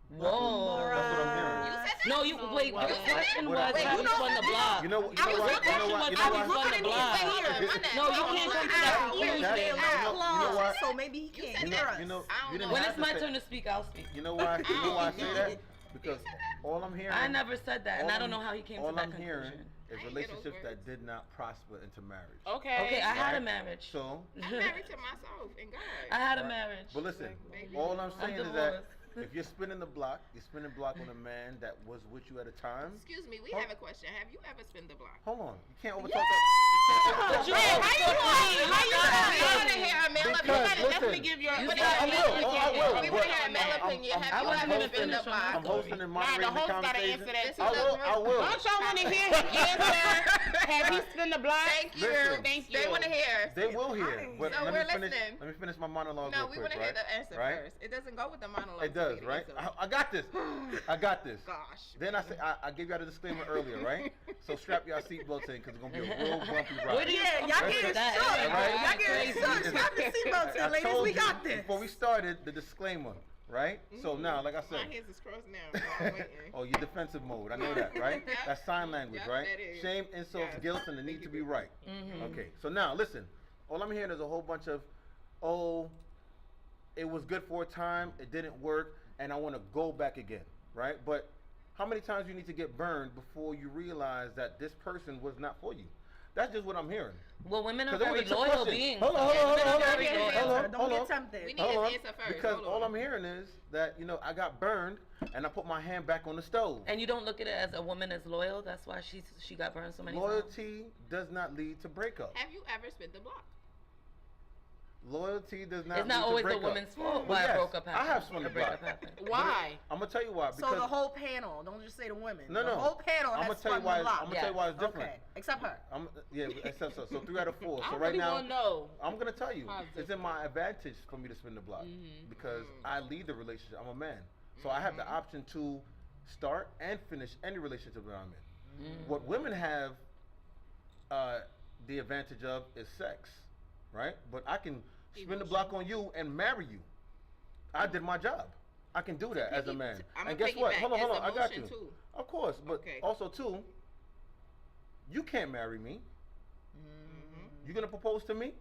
S8: Whoa.
S4: That's what I'm hearing.
S7: You said that?
S8: No, you wait. The question
S4: What
S8: was,
S4: I-
S8: have you spun the block?
S4: You know what?
S7: I was
S4: what?
S7: looking-
S4: You know what?
S8: I
S4: You
S8: was
S4: know what?
S8: looking
S7: in
S8: the block.
S7: here.
S8: No, you can't come to that conclusion.
S4: You know what?
S9: So maybe he can't
S7: said
S9: hear
S7: that.
S9: us.
S4: You know,
S7: I don't
S4: you didn't
S8: When
S4: have
S8: it's
S4: to
S8: my
S4: say-
S8: turn to speak, I'll speak.
S4: You know why? You know why I say that? Because all I'm hearing.
S8: I never said that, and I don't know how he came to
S4: all
S8: that
S4: I'm hearing
S8: conclusion.
S4: is
S7: I ain't hear those
S4: relationships that
S7: words.
S4: did not prosper into marriage.
S6: Okay.
S8: Okay, I had a
S4: Right.
S8: marriage.
S4: So,
S7: I'm married to myself and God.
S8: I had a marriage.
S4: but listen,
S7: Baby.
S4: all I'm saying is that
S8: divorced.
S4: if you're spinning the block, you're spinning the block on a man that was with you at a time.
S7: Excuse me, we
S4: Hold-
S7: have a question. Have you ever spun the block?
S4: Hold on, you can't overtalk
S8: But you
S4: that.
S8: know,
S7: How you
S8: Because-
S7: want to hear a male
S4: Because,
S7: opinion?
S4: listen,
S6: Definitely give your.
S8: You
S6: but
S8: got-
S6: that-
S8: I
S4: will. Oh, I will.
S7: We
S4: But
S7: want to hear a male
S4: I'm-
S7: opinion.
S4: I'm-
S7: Have
S8: I
S7: you
S8: wasn't
S7: ever
S8: gonna
S7: spun the
S8: finish on
S7: block?
S8: my
S4: I'm hosting and
S6: Nah, the
S4: moderating the
S6: host gotta
S4: conversation.
S6: answer that
S7: This
S6: too.
S4: I will. I will.
S6: Don't y'all want to hear his answer? Have he spun the block?
S7: Thank you.
S4: Listen.
S6: Thank you.
S7: They want to hear.
S4: They will hear. But
S7: So
S4: let
S7: we're
S4: me finish.
S7: listening.
S4: Let me finish my monologue
S7: No,
S4: real
S7: we
S4: quick,
S7: want to hear
S4: right?
S7: the answer
S4: Right?
S7: first. It doesn't go with the monologue.
S4: It does,
S7: to me,
S4: right?
S7: so-
S4: I got this. I got this.
S7: Gosh.
S4: Then I gave y'all the disclaimer earlier, right? So strap y'all seatbelts in because it's gonna be a real bumpy
S8: Where
S4: ride.
S8: do you
S9: Yeah,
S8: come
S9: y'all
S8: from
S9: getting
S8: with that?
S9: shook.
S4: Right?
S9: Y'all getting
S8: Crazy.
S9: shook. Strap your seatbelts
S4: I
S9: in, ladies.
S4: told
S9: We
S4: you
S9: got this.
S4: before we started the disclaimer, right? So now, like I
S7: My
S4: said,
S7: hands is crossed now. So I'm waiting.
S4: oh, you're defensive mode. I know that, right?
S7: Yep.
S4: That's sign language,
S7: Yep,
S4: right?
S7: that is.
S4: Shame, insults,
S7: Yes.
S4: guilt, and the need
S7: Thank
S4: to
S7: you.
S4: be right. Okay, so now listen. All I'm hearing is a whole bunch of, oh, it was good for a time, it didn't work, and I want to go back again, right? But how many times you need to get burned before you realize that this person was not for you? That's just what I'm hearing.
S8: Well, women are
S4: 'Cause it was
S8: very
S4: a trick
S8: loyal
S4: question.
S8: beings.
S4: Hold on, hold on, hold on, hold on,
S8: Very
S4: hold on,
S8: loyal.
S4: hold on,
S9: Don't
S4: hold
S9: get
S4: on.
S9: tempted.
S7: We need
S4: Hold
S7: his
S4: on,
S7: answer first.
S4: because
S7: Hold
S4: all
S7: on.
S4: I'm hearing is that, I got burned and I put my hand back on the stove.
S8: And you don't look at it as a woman is loyal. That's why she got burned so many times.
S4: Loyalty does not lead to breakup.
S7: Have you ever spun the block?
S4: Loyalty does not
S8: It's
S4: lead
S8: not
S4: to
S8: always the
S4: breakup.
S8: woman's fault
S4: But
S8: why
S4: yes,
S8: a breakup happened.
S4: I have spun the
S8: A breakup
S4: block.
S8: happened.
S6: Why?
S4: I'm gonna tell you why.
S9: So
S4: Because
S9: the whole panel, don't just say the women.
S4: No,
S9: the
S4: no.
S9: whole panel
S4: I'm
S9: has
S4: gonna tell you
S9: spun
S4: why.
S9: the block.
S4: I'm gonna tell you why it's different.
S9: Okay, except her.
S4: Yeah, except so 3 out of 4.
S6: I
S4: So right
S6: really
S4: now,
S6: wanna know.
S4: I'm gonna tell you,
S6: How's
S4: it's
S6: it?
S4: in my advantage for me to spin the block because I lead the relationship. I'm a man, so I have the option to start and finish any relationship that I'm in. What women have the advantage of is sex, right? But I can spin the block on you and marry you. I did my job. I can do that as a man.
S7: I'm
S4: And
S7: a
S4: guess what?
S7: piggyback.
S4: Hold on,
S7: It's
S4: I got you.
S7: emotion too.
S4: Of course, but
S7: Okay.
S4: also too, you can't marry me. You gonna propose to me?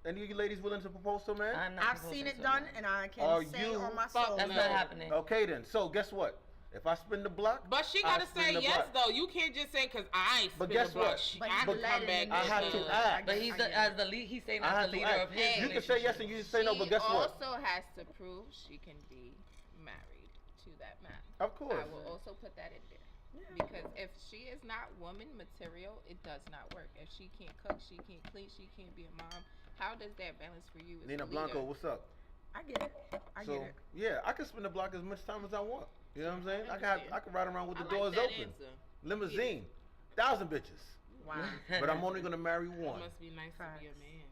S4: Any of you ladies willing to propose to a man?
S8: I'm not
S9: I've
S8: proposing
S9: seen it
S8: to a
S9: done,
S8: man.
S9: and I can
S4: Are
S9: say
S4: you-
S9: on my
S6: Fuck
S9: soul.
S8: That's
S6: no.
S8: not happening.
S4: Okay then. So guess what? If I spin the block,
S6: But she
S4: I
S6: gotta
S4: spin
S6: say
S4: the
S6: yes
S4: block.
S6: though. You can't just say because I
S4: But
S6: spin
S4: guess
S6: the block.
S4: what?
S6: She,
S9: But
S6: I
S9: you
S6: can
S9: let
S6: come
S9: it
S6: back.
S9: in
S4: I have to act.
S8: But he's as the lead. He's saying
S4: I
S8: as
S4: have
S8: the
S4: to
S8: leader
S4: act.
S8: of his
S4: You can say yes and you can say no, but guess what?
S7: She also has to prove she can be married to that man.
S4: Of course.
S7: I will also put that in there. Because if she is not woman material, it does not work. If she can't cook, she can't clean, she can't be a mom, how does that balance for you as
S4: Nina
S7: a leader?
S4: Blanco, what's up?
S9: I get it. I
S4: So
S9: get it.
S4: yeah, I can spin the block as much time as I want. You know what I'm saying? I can ride around with the
S7: I like
S4: doors
S7: that
S4: open.
S7: answer.
S4: Limousine, 1,000 bitches.
S9: Wow.
S4: But I'm only gonna marry
S6: It
S4: one.
S6: must be nice to be a
S9: Facts.
S6: man.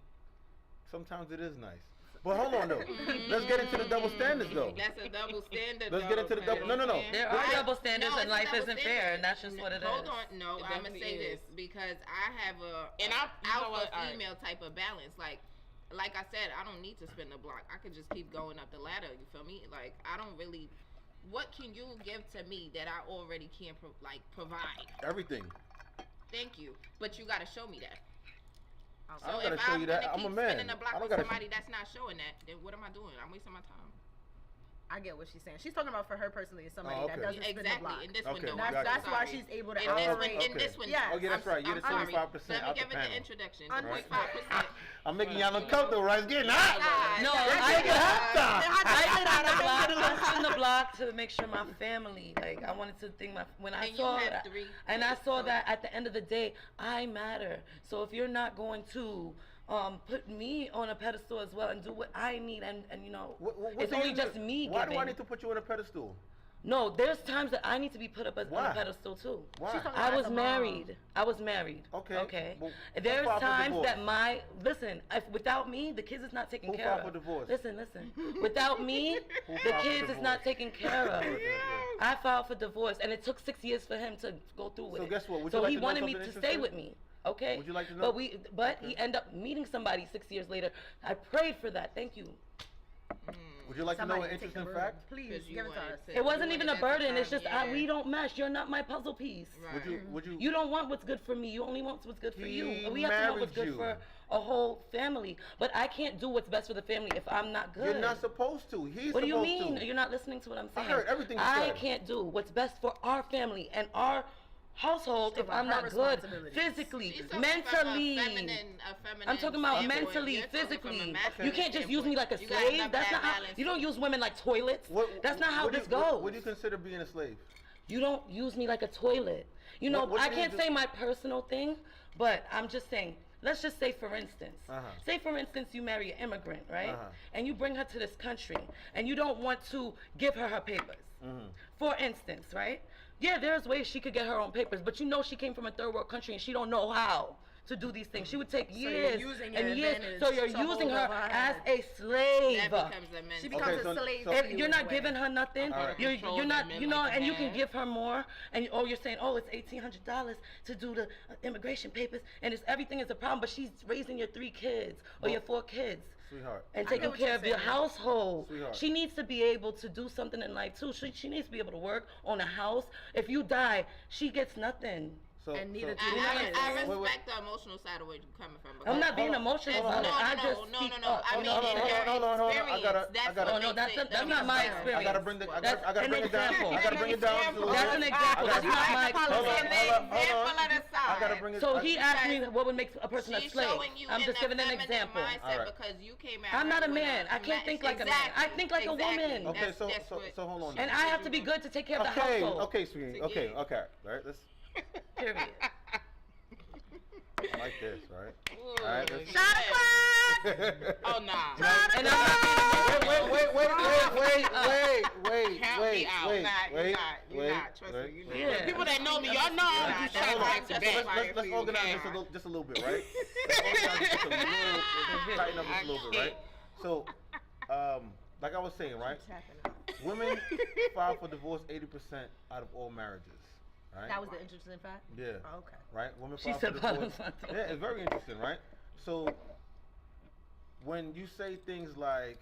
S4: Sometimes it is nice. But hold on though. Let's get into the double standards though.
S7: That's a double standard.
S4: Let's get into the double. No, no, no.
S8: There
S7: Right.
S8: are double standards,
S7: No,
S8: and
S7: it's a
S8: life
S7: double
S8: isn't
S7: standard.
S8: fair, and that's just what it is.
S7: Hold on, no,
S6: It
S7: I'm gonna
S6: definitely
S7: say
S6: is.
S7: this because I have a
S6: And I- you know
S7: alpha
S6: what? All right.
S7: female type of balance. Like I said, I don't need to spin the block. I could just keep going up the ladder. You feel me? Like I don't really. What can you give to me that I already can't provide?
S4: Everything.
S7: Thank you, but you gotta show me that.
S4: I
S7: So
S4: don't gotta
S7: if
S4: show
S7: I'm
S4: you that.
S7: gonna
S4: I'm a
S7: keep
S4: man.
S7: spinning the block
S4: I don't
S7: with
S4: gotta
S7: somebody that's not showing that, then what am I doing? I'm wasting my time.
S9: I get what she's saying. She's talking about for her personally as somebody
S4: Oh,
S9: that
S4: okay.
S9: doesn't spin the
S6: Exactly.
S9: block.
S6: In this
S4: Okay,
S6: window.
S4: gotcha.
S9: That's why
S6: Sorry.
S9: she's able to
S6: In this one,
S9: operate.
S6: in this one.
S9: Yes.
S4: Oh, yeah, that's right. You're the
S9: I'm sorry.
S4: 25%
S6: Let me
S4: out
S6: give
S4: the
S6: it the
S4: panel.
S6: introduction.
S9: Right.
S6: 25%.
S4: I'm making y'all uncomfortable, right? It's getting hot.
S8: No,
S4: I get hot
S8: I did on the block to make sure my family, like, I wanted to think when I
S6: And you
S8: saw
S6: had
S8: that,
S6: 3
S8: and I
S6: kids,
S8: saw
S6: so-
S8: that at the end of the day, I matter. So if you're not going to put me on a pedestal as well and do what I need, and you know, it's
S4: do
S8: only
S4: you
S8: just
S4: do?
S8: me
S4: Why
S8: giving.
S4: do I need to put you on a pedestal?
S8: No, there's times that I need to be put up on
S4: Why?
S8: a pedestal too.
S4: Why?
S9: She's talking
S8: I
S9: about
S8: was
S9: as a
S8: married. I was married.
S4: Okay.
S8: Okay.
S4: Well,
S8: There's
S4: who filed for
S8: times
S4: divorce?
S8: that listen, if without me, the kids is not taken
S4: Who
S8: care
S4: filed
S8: of.
S4: for divorce?
S8: Listen. Without me,
S4: Who
S8: the
S4: filed for
S8: kids is
S4: divorce?
S8: not taken care of.
S4: Yeah.
S8: I filed for divorce, and it took 6 years for him to go through with
S4: So
S8: it.
S4: guess what? Would
S8: So
S4: you like
S8: he
S4: to know
S8: wanted me
S4: something
S8: to stay
S4: interesting?
S8: with me. Okay.
S4: Would you like to know?
S8: But he ended up meeting somebody 6 years later. I prayed for that. Thank you.
S4: Would you like to know
S9: Somebody
S4: an
S9: take the
S4: interesting
S9: burden.
S4: fact?
S9: Please
S6: Because you
S9: give it to
S6: wanted
S9: us.
S6: to-
S8: It wasn't
S6: you
S8: even a
S6: wanted at the
S8: burden. It's
S6: time,
S8: just
S6: yeah.
S8: we don't mesh. You're not my puzzle piece.
S6: Right.
S4: Would you?
S8: You don't want what's good for me. You only want what's good for
S4: He
S8: you. We have to know what's
S4: married
S8: good
S4: you.
S8: for a whole family. But I can't do what's best for the family if I'm not good.
S4: You're not supposed to. He's
S8: What do you
S4: supposed
S8: mean?
S4: to.
S8: You're not listening to what I'm saying.
S4: heard everything you
S8: I
S4: said.
S8: can't do what's best for our family and our household if
S9: about
S8: I'm
S9: her
S8: not good
S9: responsibilities.
S8: physically,
S6: She's talking
S8: mentally.
S6: From a feminine
S8: I'm talking about
S6: standpoint.
S8: mentally,
S6: You're talking from a
S8: physically.
S6: masculine
S8: You can't just use me like a
S6: standpoint. You gotta
S8: slave.
S6: remember
S8: That's
S6: that
S8: not how.
S6: balance.
S8: You don't use women like toilets. That's not how this goes.
S4: What do you consider being a slave?
S8: You don't use me like a toilet. You know,
S4: What
S8: I
S4: do you
S8: can't
S4: do?
S8: say my personal thing, but I'm just saying, let's just say for instance, say for instance you marry an immigrant, right? And you bring her to this country and you don't want to give her papers. For instance, right? Yeah, there's ways she could get her own papers, but you know she came from a third world country and she don't know how to do these things. She would take
S9: you're
S8: years
S9: using your
S8: and years.
S9: advantage
S8: So you're
S9: to
S8: using
S9: hold
S8: her
S9: over her
S8: as
S9: head.
S8: a slave.
S6: That becomes a mental.
S9: She becomes
S4: Okay,
S9: a
S4: so-
S9: slave.
S4: so-
S9: to
S8: If
S9: you
S8: you're
S9: in
S8: not
S9: a way.
S8: giving her nothing,
S4: Alright.
S8: you're
S6: Control
S8: not,
S6: that
S8: you
S6: men
S8: know,
S6: like
S8: and
S6: to
S8: you can
S6: have.
S8: give her more, and you're saying, oh, it's $1,800 to do the immigration papers, and it's everything is a problem, but she's raising your 3 kids or your 4 kids.
S4: Sweetheart.
S8: And
S9: I
S8: taking
S9: get what
S8: care
S9: you're
S8: of your
S9: saying.
S8: household.
S4: Sweetheart.
S8: She needs to be able to do something in life too. She needs to be able to work on a house. If you die, she gets nothing.
S4: So,
S9: And neither
S4: so,
S9: do
S6: I
S8: Wait,
S6: respect the emotional side of where you're coming from.
S8: I'm not
S6: because-
S8: being emotional
S6: No,
S8: about it. I just
S6: no.
S8: speak
S6: I
S8: up.
S6: mean,
S4: hold on,
S6: in
S4: hold
S6: her
S4: on, hold on, hold on. I
S6: experience,
S4: gotta-
S6: that's
S4: I gotta-
S6: what
S8: Oh, no,
S6: makes
S8: that's
S6: it-
S8: not my
S6: that's
S8: experience.
S4: I gotta bring the. I
S8: That's
S4: gotta
S8: an
S4: bring it down.
S8: example.
S4: I gotta bring it down. to the-
S8: That's an example. That's not my
S4: Hold on,
S8: experience.
S4: hold on. I gotta bring it.
S8: So he asked me what would make a person a
S6: She's
S8: slave.
S6: showing you
S8: I'm
S6: in
S8: just
S6: the
S8: giving an
S6: feminine
S8: example.
S6: mindset
S4: Alright.
S6: because you came at
S8: I'm
S6: her
S8: not a
S6: with
S8: man. I can't think like a man. I think like a woman.
S4: Okay,
S6: That's-
S4: so
S6: that's
S4: so
S6: what-
S4: so hold on.
S8: And I have to be good to take care of the
S4: Okay,
S8: household.
S4: okay, sweetie. Okay, okay. All right, let's.
S8: Period.
S4: I like this, right?
S6: Ooh,
S4: All right, let's.
S6: shot o'clock! Oh, nah.
S8: And I'm not being
S4: Wait, wait, wait,
S6: Count me out.
S4: wait,
S6: You're
S4: wait,
S6: not. Trust
S4: wait.
S6: me, you know.
S8: Yeah.
S6: The people that know me, y'all know I don't do
S4: Hold
S6: shot
S4: on.
S6: back to
S4: So
S6: back.
S4: let's organize this just a little bit, right? Let's organize this just a little, tighten up just a little bit, right? So, like I was saying, right? Women file for divorce 80% out of all marriages, right?
S9: That was the interesting fact?
S4: Yeah.
S9: Oh, okay.
S4: Right? Women
S8: She
S4: file
S8: said
S4: for divorce.
S8: something.
S4: Yeah, it's very interesting, right? So, when you say things like,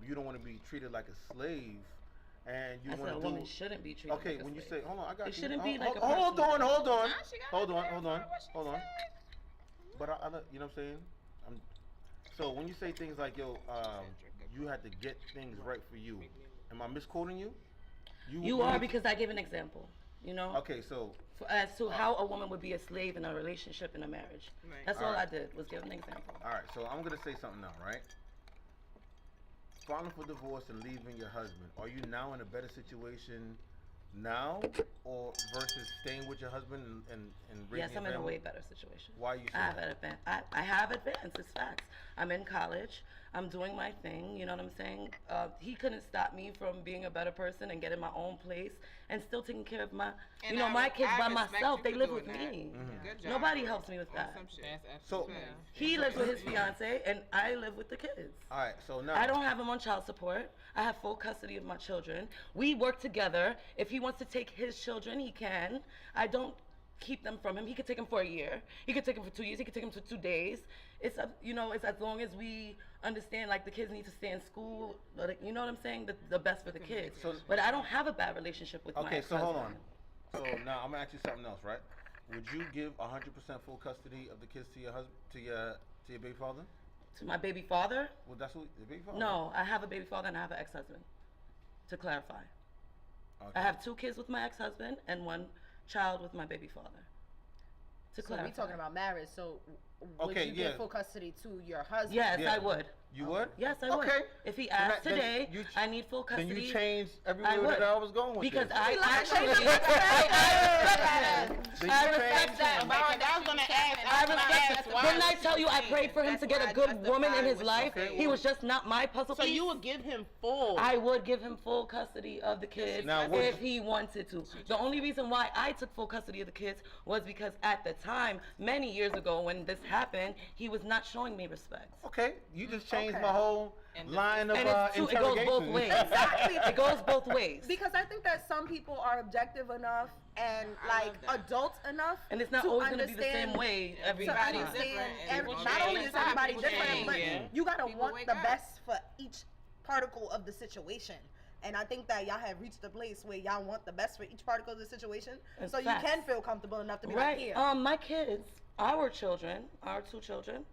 S4: you don't want to be treated like a slave, and you
S8: I said
S4: want
S8: a
S4: to
S8: woman
S4: do.
S8: shouldn't be treated
S4: Okay,
S8: like a
S4: when you
S8: slave.
S4: say, hold on, I got
S8: It
S4: you.
S8: shouldn't be like a
S4: hold
S8: person.
S4: on, hold on,
S6: Nah, she got
S4: hold
S6: it
S4: on,
S6: there.
S4: hold on,
S6: What she
S4: hold on.
S6: said.
S4: But you know what I'm saying? So when you say things like, yo, you had to get things right for you, am I misquoting you?
S8: You are, because I gave an example. You know?
S4: Okay, so
S8: As to how a woman would be a slave in a relationship, in a marriage.
S6: Right.
S8: That's all
S4: Alright.
S8: I did, was give an example.
S4: all right, so I'm gonna say something now, right? Filing for divorce and leaving your husband. Are you now in a better situation now, or versus staying with your husband and raising
S8: Yes,
S4: your
S8: I'm in a
S4: family?
S8: way better situation.
S4: Why you say
S8: I have
S4: that?
S8: I have advanced, it's facts. I'm in college. I'm doing my thing, you know what I'm saying? He couldn't stop me from being a better person and getting my own place and still taking care of my,
S6: And
S8: my kids
S6: I
S8: by
S6: respect
S8: myself.
S6: you
S8: They
S6: for
S8: live
S6: doing
S8: with
S6: that.
S8: me.
S6: Good job.
S8: Nobody helps me with
S6: On
S8: that.
S6: some shit.
S4: So,
S8: He lives with his fiance and I live with the kids.
S4: all right, so now
S8: I don't have him on child support. I have full custody of my children. We work together. If he wants to take his children, he can. I don't keep them from him. He could take them for a year. He could take them for 2 years. He could take them for 2 days. It's it's as long as we understand, like, the kids need to stay in school. Like, you know what I'm saying? The best for the kids.
S4: So-
S8: But I don't have a bad relationship with my
S4: Okay, so hold on.
S8: ex-husband.
S4: So now I'm gonna ask you something else, right? Would you give 100% full custody of the kids to your husband, to your baby father?
S8: To my baby father?
S4: Well, that's what your baby father.
S8: No, I have a baby father and I have an ex-husband. to clarify.
S4: Okay.
S8: I have 2 kids with my ex-husband and 1 child with my baby father. To
S9: So
S8: clarify.
S9: we talking about marriage. So would
S4: Okay,
S9: you
S4: yeah.
S9: give full custody to your husband?
S8: Yes,
S4: Yeah.
S8: I would.
S4: You would?
S8: Yes, I would.
S4: Okay.
S8: If he
S4: Then
S8: asked
S4: that- then
S8: today,
S4: you
S8: I need full custody.
S4: Then you changed
S8: I
S4: everywhere
S8: would.
S4: that I was going with
S8: Because
S4: this.
S8: I
S4: Then
S8: actually,
S4: you
S8: I respect
S4: changed
S8: that.
S6: I was gonna ask.
S8: I respect that. Didn't I tell you I prayed for him to get a good woman in his life?
S4: Okay,
S8: He was just not my puzzle
S6: So
S8: piece.
S6: you would give him full.
S8: I would give him full custody of the kids
S4: Now, what-
S8: if he wanted to. The only reason why I took full custody of the kids was because at the time, many years ago when this happened, he was not showing me respect.
S4: Okay, you just changed
S9: Okay.
S4: my whole line of
S8: And it's it goes both
S4: interrogation.
S8: ways.
S9: Exactly.
S8: It goes both ways.
S9: Because I think that some people are objective enough and like adults enough
S8: And it's not
S9: to
S8: always going to be the same
S9: understand-
S8: way
S9: to
S8: everybody.
S9: understand
S6: People
S9: not
S6: change.
S9: only is everybody
S6: People
S9: different,
S6: change,
S9: but
S6: yeah.
S9: you gotta
S6: People
S9: want
S6: wake
S9: the
S6: up.
S9: best for each particle of the situation. And I think that y'all have reached a place where y'all want the best for each particle of the situation,
S8: It's
S9: so
S8: facts.
S9: you can feel comfortable enough to be
S8: Right.
S9: like, here.
S8: My kids, our children, our 2 children,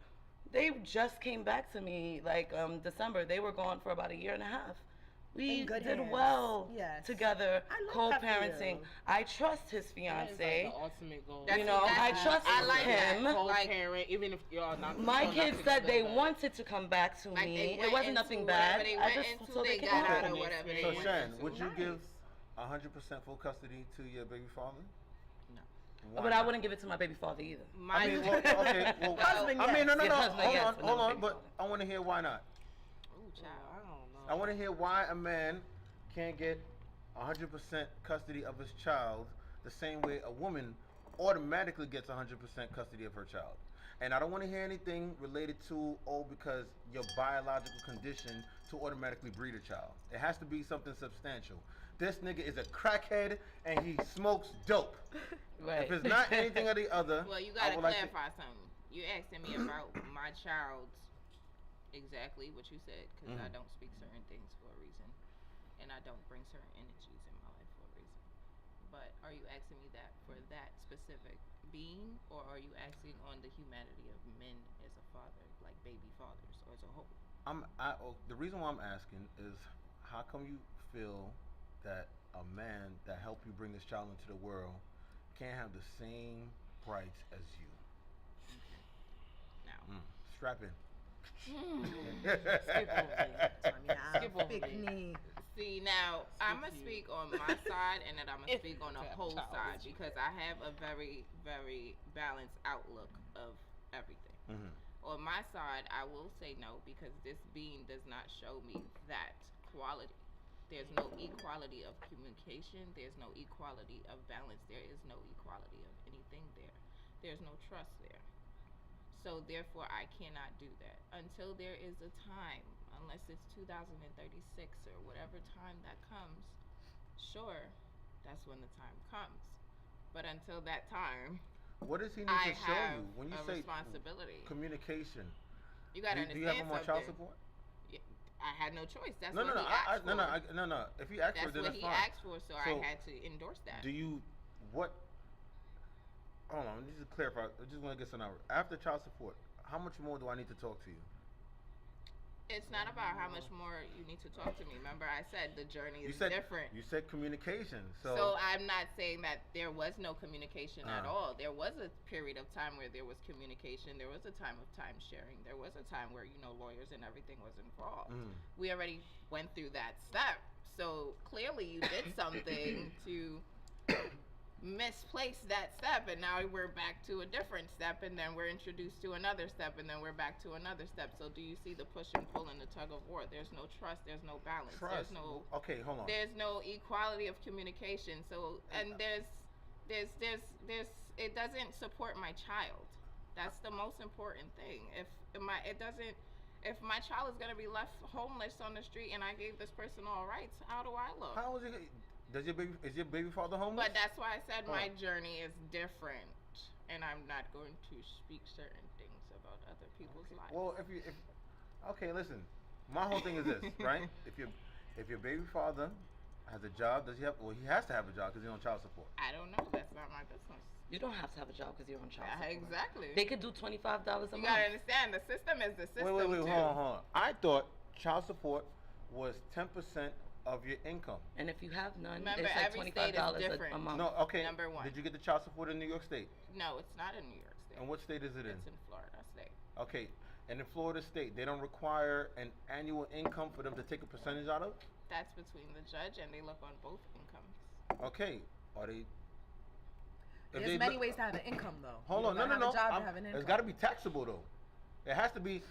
S8: they just came back to me like December. They were gone for about a year and a half. We
S9: In good
S8: did
S9: hands.
S8: well
S9: Yes.
S8: together,
S9: I like that for
S8: co-parenting.
S9: you.
S8: I trust his
S6: That is, like,
S8: fiance.
S6: the ultimate goal.
S8: You know, I trust
S6: I like
S8: him.
S6: that. Co-parent, even if y'all not.
S8: My
S6: y'all not
S8: kids said they
S6: together,
S8: wanted to come back to
S5: Like,
S8: me.
S5: they
S8: It
S5: went
S8: wasn't
S5: into
S8: nothing bad.
S5: whatever they
S8: I
S5: went
S8: just
S5: into,
S8: so
S5: they
S8: they
S5: got
S8: came
S5: out
S8: back.
S5: or whatever they
S4: So
S5: went
S4: Shan,
S5: into.
S4: would you give 100% full custody to your baby father?
S5: No.
S4: Why
S8: But I
S4: not?
S8: wouldn't give it to my baby father either.
S4: I mean, well, okay, well,
S9: Husband,
S4: I mean, no,
S8: yes. Husband,
S4: hold
S8: yes,
S4: on,
S8: but
S4: hold
S8: not
S4: on,
S8: baby
S4: but
S8: father.
S4: I want to hear why not.
S5: Ooh, child.
S6: I don't know.
S4: I want to hear why a man can't get 100% custody of his child the same way a woman automatically gets 100% custody of her child. And I don't want to hear anything related to, because your biological condition to automatically breed a child. It has to be something substantial. This nigga is a crackhead and he smokes dope.
S8: Right.
S4: If it's not anything or the other,
S5: Well, you
S4: I
S5: gotta
S4: would like to-
S5: clarify something. You asking me about my child's exactly what you said, because I don't speak certain things for a reason, and I don't bring certain energies in my life for a reason. But are you asking me that for that specific being, or are you asking on the humanity of men as a father, like baby fathers, or as a whole?
S4: The reason why I'm asking is, how come you feel that a man that helped you bring this child into the world can't have the same rights as you?
S5: Now,
S4: Strap in.
S6: Skip over me. Skip over
S9: Big
S6: me.
S9: knee.
S5: see, now I'm gonna
S6: you.
S5: speak on my side, and then I'm gonna speak on the
S6: To have a
S5: whole
S6: child
S5: side,
S6: with you.
S5: because I have a very, very balanced outlook of everything. On my side, I will say no, because this being does not show me that quality. There's no equality of communication. There's no equality of balance. There is no equality of anything there. There's no trust there. So therefore, I cannot do that until there is a time, unless it's 2036 or whatever time that comes. Sure, that's when the time comes. But until that time,
S4: What does he need
S5: I
S4: to show
S5: have
S4: you when you
S5: a
S4: say
S5: responsibility.
S4: communication?
S5: You gotta
S4: Do you
S5: understand
S4: have him on
S5: something.
S4: child support?
S5: I had no choice. That's
S4: No,
S5: what
S4: no, no,
S5: he asked for.
S4: no. If he asked for it,
S5: That's
S4: then
S5: what
S4: that's
S5: he
S4: fine.
S5: asked for, so I
S4: So,
S5: had to endorse that.
S4: Do you what? Hold on, just to clarify. I just want to get some number. After child support, how much more do I need to talk to you?
S5: It's not about how much more you need to talk to me. Remember, I said the journey
S4: You
S5: is
S4: said
S5: different.
S4: You said communication.
S5: So I'm not saying that there was no communication at
S4: Uh.
S5: all. There was a period of time where there was communication. There was a time of time sharing. There was a time where, lawyers and everything was involved. We already went through that step. So clearly you did something to misplace that step, and now we're back to a different step, and then we're introduced to another step, and then we're back to another step. So do you see the push and pull and the tug of war? There's no trust. There's no balance.
S4: trust.
S5: There's no
S4: Okay, hold on.
S5: there's no equality of communication. So, and there's it doesn't support my child. That's the most important thing. If my child is gonna be left homeless on the street and I gave this person all rights, how do I look?
S4: How is it? Is your baby father homeless?
S5: But that's why I said my
S4: Oh.
S5: journey is different, and I'm not going to speak certain things about other people's lives.
S4: Well, okay, listen. My whole thing is this, right? If your baby father has a job, does he have? Well, he has to have a job because he's on child support.
S5: I don't know. That's not my business.
S8: You don't have to have a job because you're on child support.
S5: Exactly.
S8: They could do $25 a
S5: You
S8: month.
S5: gotta understand, the system is the system
S4: Wait,
S5: too.
S4: hold on. I thought child support was 10% of your income.
S8: And if you have none,
S5: Remember,
S8: it's like
S5: every state is
S8: $25
S5: different.
S8: a month.
S4: No, okay.
S5: Number one.
S4: Did you get the child support in New York State?
S5: No, it's not in New York State.
S4: And what state is it in?
S5: It's in Florida State.
S4: Okay. And in Florida State, they don't require an annual income for them to take a percentage out of?
S5: That's between the judge, and they look on both incomes.
S4: Okay. Are they?
S9: There's many ways to have an income, though.
S4: Hold
S9: You
S4: on,
S9: don't
S4: no.
S9: have a job to have an
S4: It's
S9: income.
S4: got to be taxable though. It has to be.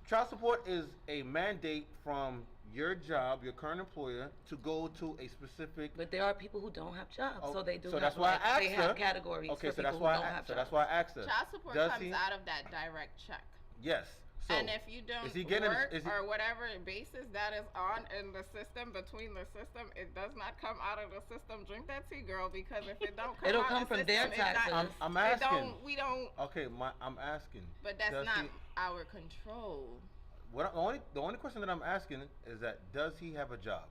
S4: Child support is a mandate from your job, your current employer, to go to a specific.
S8: But there are people who don't have jobs, so they do.
S4: So
S8: have,
S4: that's why
S8: like,
S4: I asked
S8: they
S4: her.
S8: have categories
S4: Okay,
S8: for
S4: so that's
S8: people
S4: why
S8: who don't
S4: I,
S8: have
S4: so
S8: jobs.
S4: that's why I asked her.
S5: Child support
S4: Does
S5: comes
S4: he?
S5: out of that direct check.
S4: Yes. So
S5: And if you don't
S4: is he getting?
S5: work
S4: Is he,
S5: or whatever basis that is on in the system, between the system, it does not come out of the system. Drink that tea, girl, because if it don't come
S8: It'll
S5: out
S8: come
S5: of the
S8: from their
S5: system, it's
S8: taxes.
S5: not-
S4: I'm
S5: it
S4: asking.
S5: we don't,
S4: Okay, I'm asking.
S5: but that's
S4: Does
S5: not
S4: he-
S5: our control.
S4: the only question that I'm asking is that does he have a job?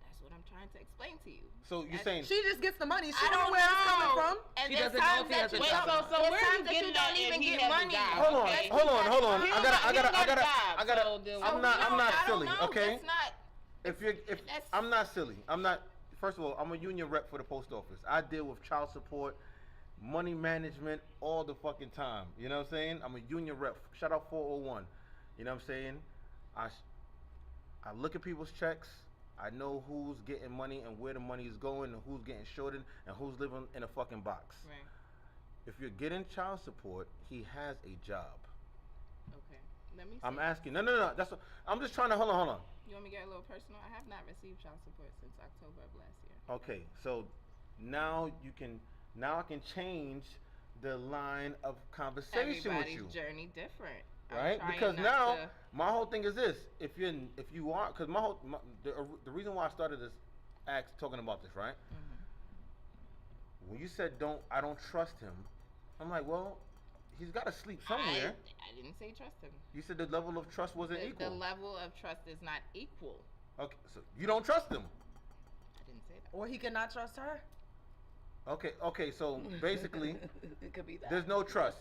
S5: That's what I'm trying to explain to you.
S4: So you're
S5: That's-
S4: saying
S9: She just gets the money. She
S5: I
S9: don't know where it's coming from.
S5: And
S8: She
S5: there's
S8: doesn't know
S5: times
S8: if he
S5: that
S8: has a
S5: you
S8: job.
S5: don't-
S6: So
S5: there's
S6: where are
S5: times
S6: you
S5: that
S6: getting
S5: don't
S6: at
S5: even
S6: and he
S5: get
S6: has a
S5: money.
S6: job?
S4: hold on,
S6: Okay.
S4: hold on.
S6: He don't got a job,
S4: I
S6: so then
S4: not
S5: I
S4: silly,
S5: don't know.
S4: okay?
S5: That's not.
S4: If
S5: That's-
S4: I'm not silly, I'm not. First of all, I'm a union rep for the post office. I deal with child support, money management all the fucking time. You know what I'm saying? I'm a union rep. Shout out 401. You know what I'm saying? I look at people's checks. I know who's getting money and where the money is going and who's getting shorted and who's living in a fucking box.
S5: Right.
S4: If you're getting child support, he has a job.
S5: Okay. Let me see.
S4: I'm asking. No. That's what, I'm just trying to hold on.
S5: You want me to get a little personal? I have not received child support since October of last year.
S4: Okay, so now I can change the line of conversation with you,
S5: Everybody's journey different. I'm
S4: right?
S5: trying
S4: Because
S5: not
S4: now
S5: to-
S4: my whole thing is this: if you are, because the reason why I started this talking about this, right?
S5: Mm-hmm.
S4: When you said I don't trust him, I'm like, well, he's got to sleep somewhere.
S5: I didn't say trust him.
S4: You said the level of trust wasn't equal.
S5: The level of trust is not equal.
S4: Okay, so you don't trust him.
S5: I didn't say that.
S9: Or he cannot trust her.
S4: Okay, so basically,
S8: It could be that.
S4: there's no trust.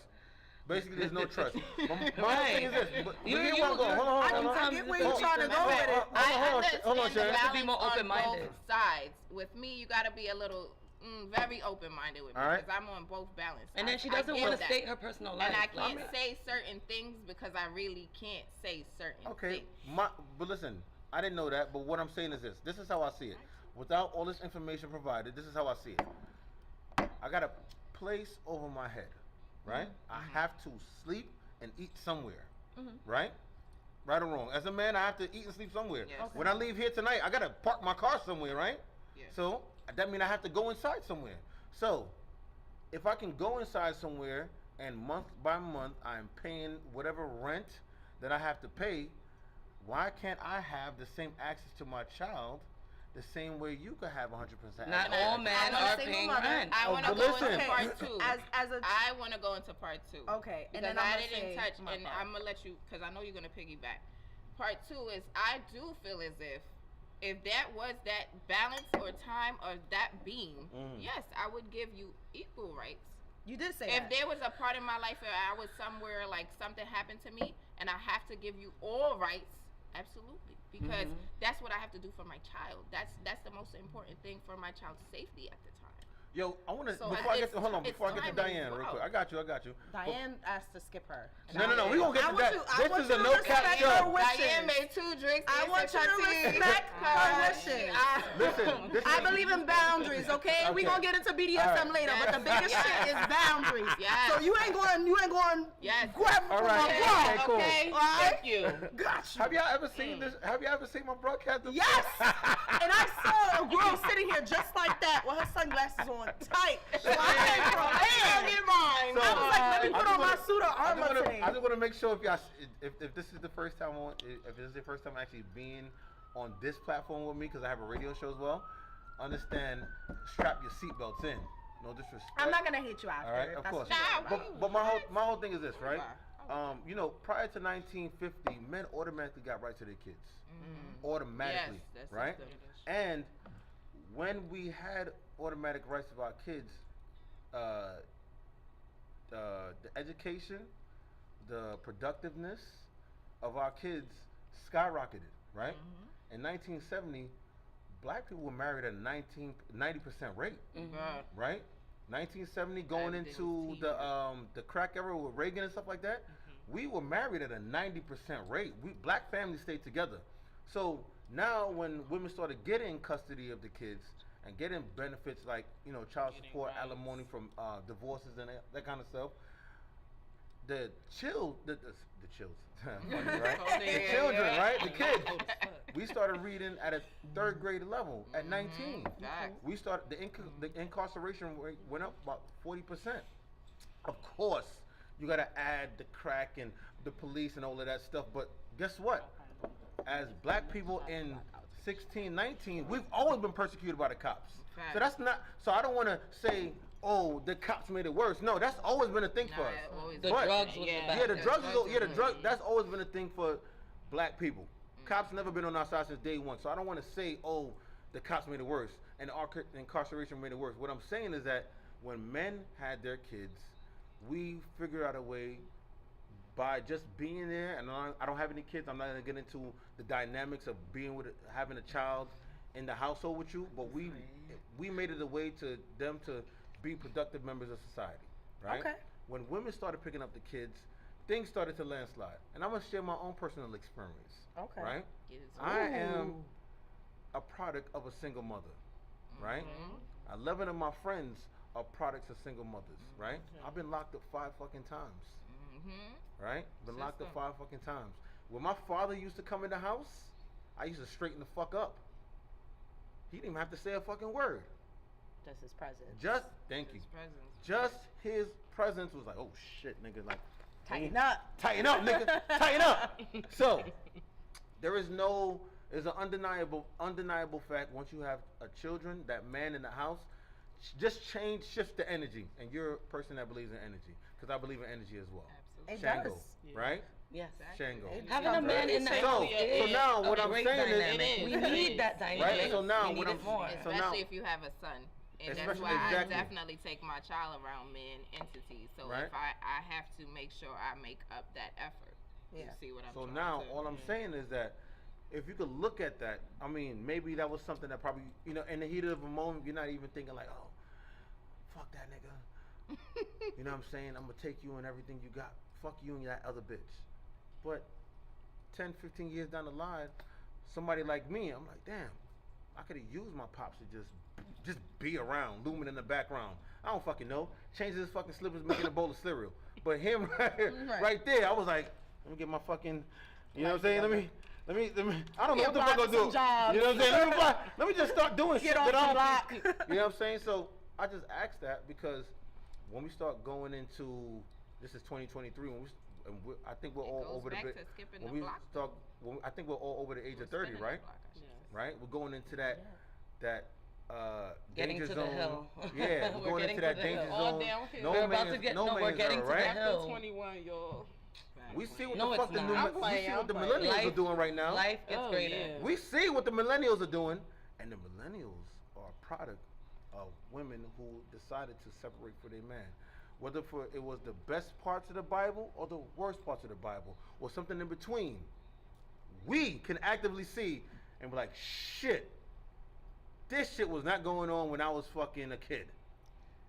S4: Basically, there's no trust. My whole
S8: Right.
S4: thing is this. But
S8: You-
S4: here
S8: you-
S4: I go. Hold on.
S9: I get where you're trying to go with it.
S5: I
S4: Hold on,
S5: understand
S4: Sharon.
S5: the
S8: You have to be
S5: balance
S8: more
S5: on
S8: open-minded.
S5: both sides. With me, you got to be a little, very open-minded with me,
S4: All right.
S5: because I'm on both balance.
S8: And then she
S5: I
S8: doesn't
S5: get
S8: want to
S5: that.
S8: state her personal life.
S5: And I
S8: Like,
S5: can't say certain things because I really can't say certain
S4: Okay,
S5: things.
S4: but listen, I didn't know that. But what I'm saying is this. This is how I see it. Without all this information provided, this is how I see it. I got a place over my head, right? I have to sleep and eat somewhere, right? Right or wrong. As a man, I have to eat and sleep somewhere.
S5: Yes. Okay.
S4: When I leave here tonight, I gotta park my car somewhere, right?
S5: Yeah.
S4: So that means I have to go inside somewhere. So if I can go inside somewhere and month by month I'm paying whatever rent that I have to pay, why can't I have the same access to my child the same way you could have 100%
S8: Not
S4: access?
S8: all men
S9: I'm a
S8: are
S9: single
S8: paying
S9: mother.
S8: rent.
S5: I
S4: Oh,
S5: want to
S4: but
S5: go
S4: listen.
S5: into part
S9: Okay.
S5: two.
S9: As a
S5: I want to go into part two.
S9: Okay, and
S5: Because
S9: then
S5: I
S9: I'ma
S5: didn't
S9: say
S5: touch,
S9: my
S5: and
S9: part.
S5: I'm gonna let you, because I know you're gonna piggyback. Part two is I do feel as if that was that balance or time or that being, yes, I would give you equal rights.
S9: You did say
S5: If
S9: that.
S5: there was a part in my life where I was somewhere like something happened to me and I have to give you all rights, absolutely, because that's what I have to do for my child. That's the most important thing for my child's safety at the time.
S4: Yo, I want to
S5: So
S4: before I get
S5: it's-
S4: to hold on
S5: it's
S4: before I get to
S5: timing
S4: Diane
S5: as
S4: real
S5: well.
S4: quick. I got you.
S9: Diane asked to skip her.
S4: No, we gonna get
S9: I
S4: to
S9: want
S4: that.
S9: you- I
S4: This
S9: want
S4: is
S9: you
S4: a
S9: to
S4: no cap
S9: respect
S4: show.
S9: her wishes.
S5: Diane made 2 drinks.
S9: I
S5: and
S9: want you
S5: sipped
S9: to
S5: her tea.
S9: respect her wishes.
S4: Listen, this
S9: I
S4: is-
S9: believe in boundaries, okay? We
S4: Okay.
S9: gonna get into BDSM
S4: All right.
S9: later, but the biggest
S5: Yes.
S9: shit is boundaries.
S5: Yes.
S9: So you ain't going
S5: Yes.
S9: grab
S4: All
S9: from
S4: right.
S9: my
S4: Okay,
S9: bra.
S4: cool.
S5: Okay.
S9: All right?
S5: Thank you.
S9: Got you.
S4: Have y'all ever seen this? Have y'all ever seen my broadcast?
S9: Yes! And I saw a girl sitting here just like that with her sunglasses on tight. So I came prepared. I was like, let me put on my suit of armor today.
S4: I just want to make sure if this is the first time if this is the first time actually being on this platform with me, because I have a radio show as well, understand, strap your seatbelts in. No disrespect.
S9: I'm not gonna hit you after.
S4: All right,
S9: if
S4: of
S9: that's
S4: course.
S9: what you're
S4: But my whole thing is this, right? You know, prior to 1950, men automatically got right to their kids, automatically,
S5: Yes, that's
S4: right?
S5: system.
S4: And when we had automatic rights of our kids, the education, the productiveness of our kids skyrocketed, right? In 1970, black people were married at 90% rate, right? 1970 going into the crack era with Reagan and stuff like that. We were married at a 90% rate. Black families stayed together. So now when women started getting custody of the kids and getting benefits like, you know, child support, alimony from divorces and that kind of stuff, the chills, funny, right? The children, right? The kids. We started reading at a third grade level at 19. We started the incarceration rate went up about 40%. Of course, you got to add the crack and the police and all of that stuff. But guess what? As black people in 16, 19, we've always been persecuted by the cops. So that's not. So I don't want to say, oh, the cops made it worse. No, that's always been a thing for us.
S8: The drugs was
S4: the drug. That's always been a thing for black people. Cops never been on our side since day one. So I don't want to say, oh, the cops made it worse and incarceration made it worse. What I'm saying is that when men had their kids, we figured out a way by just being there. And I don't have any kids. I'm not gonna get into the dynamics of having a child in the household with you. But we made it a way to them to be productive members of society, right?
S9: Okay.
S4: When women started picking up the kids, things started to landslide. And I'm gonna share my own personal experience.
S9: Okay.
S4: Right? I am a product of a single mother, right? 11 of my friends are products of single mothers, right? I've been locked up 5 fucking times, right? Been locked up 5 fucking times. When my father used to come in the house, I used to straighten the fuck up. He didn't even have to say a fucking word.
S9: Just his presence.
S4: Thank you. Just his presence was like, oh shit, nigga, like,
S9: Tighten up,
S4: nigga, tighten up. So there's an undeniable fact. Once you have children, that man in the house, just shifts the energy, and you're a person that believes in energy, because I believe in energy as well.
S9: It
S4: Shango,
S9: does.
S4: right?
S8: Yes.
S4: Shango.
S8: Having a man in the house
S4: so now what I'm saying
S8: is we need that dynamic.
S4: Right? So now
S8: we
S4: what
S8: need
S4: I'm
S8: it more.
S5: Especially if you have a son. And that's
S4: Especially-
S5: why I
S4: exactly.
S5: definitely take my child around men entities. So
S4: Right.
S5: if I have to make sure I make up that effort. You see what I'm
S4: So
S5: trying
S4: now
S5: to
S4: all I'm saying is that if you could look at that, I mean, maybe that was something that probably, you know, in the heat of a moment, you're not even thinking like, oh, fuck that nigga. You know what I'm saying? I'm gonna take you and everything you got. Fuck you and that other bitch. But 10, 15 years down the line, somebody like me, I'm like, damn, I could have used my pops to just be around, looming in the background. I don't fucking know. Changes his fucking slippers, making a bowl of cereal. But him right there, I was like, let me get my fucking, you know what I'm saying? Let me. I don't know what the fuck I'm doing. You know what I'm saying? Let me just start doing shit that I don't. You know what I'm saying? So I just asked that because when we start going into, this is 2023, I think we're all over the bit. When we start, I think we're all over the age of 30, right? Right? We're going into that
S8: Getting
S4: danger
S8: to the
S4: zone.
S8: hill.
S4: Yeah, we're going into that danger zone.
S8: We're getting to the hill.
S6: 21, y'all.
S4: We see what
S8: No,
S4: the fuck
S8: it's
S4: the
S8: not.
S4: we see what the millennials are doing right now.
S8: Life gets greater.
S6: Yeah.
S4: We see what the millennials are doing, and the millennials are a product of women who decided to separate for their man. Whether it was the best parts of the Bible or the worst parts of the Bible or something in between, we can actively see and be like, shit, this shit was not going on when I was fucking a kid.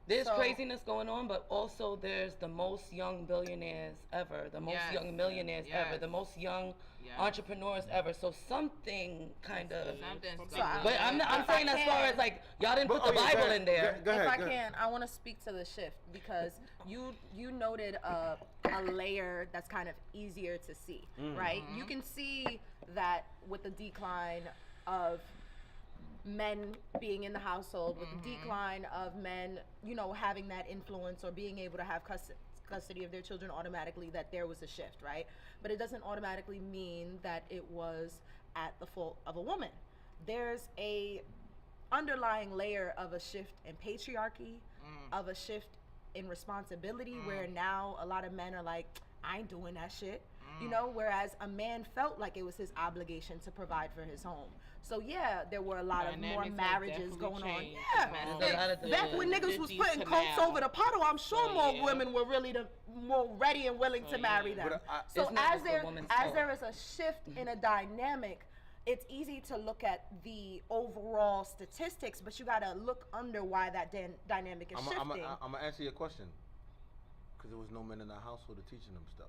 S8: There's craziness going on, but also there's the most young billionaires ever, the most young millionaires ever, the most young entrepreneurs ever. So something kind of. But I'm saying as far as like y'all didn't put the Bible in there.
S4: Go ahead,
S9: If I can, I want to speak to the shift because you noted a layer that's kind of easier to see, right? You can see that with the decline of men being in the household, with the decline of men, you know, having that influence or being able to have custody of their children automatically, that there was a shift, right? But it doesn't automatically mean that it was at the fault of a woman. There's a underlying layer of a shift in patriarchy, of a shift in responsibility, where now a lot of men are like, I ain't doing that shit. You know, whereas a man felt like it was his obligation to provide for his home. So yeah, there were a lot of more marriages going on. Yeah, back when niggas was putting coats over the puddle, I'm sure more women were really more ready and willing to marry them. So as there is a shift in a dynamic, it's easy to look at the overall statistics, but you gotta look under why that dynamic is shifting.
S4: I'm gonna answer your question. Because there was no men in the household teaching them stuff.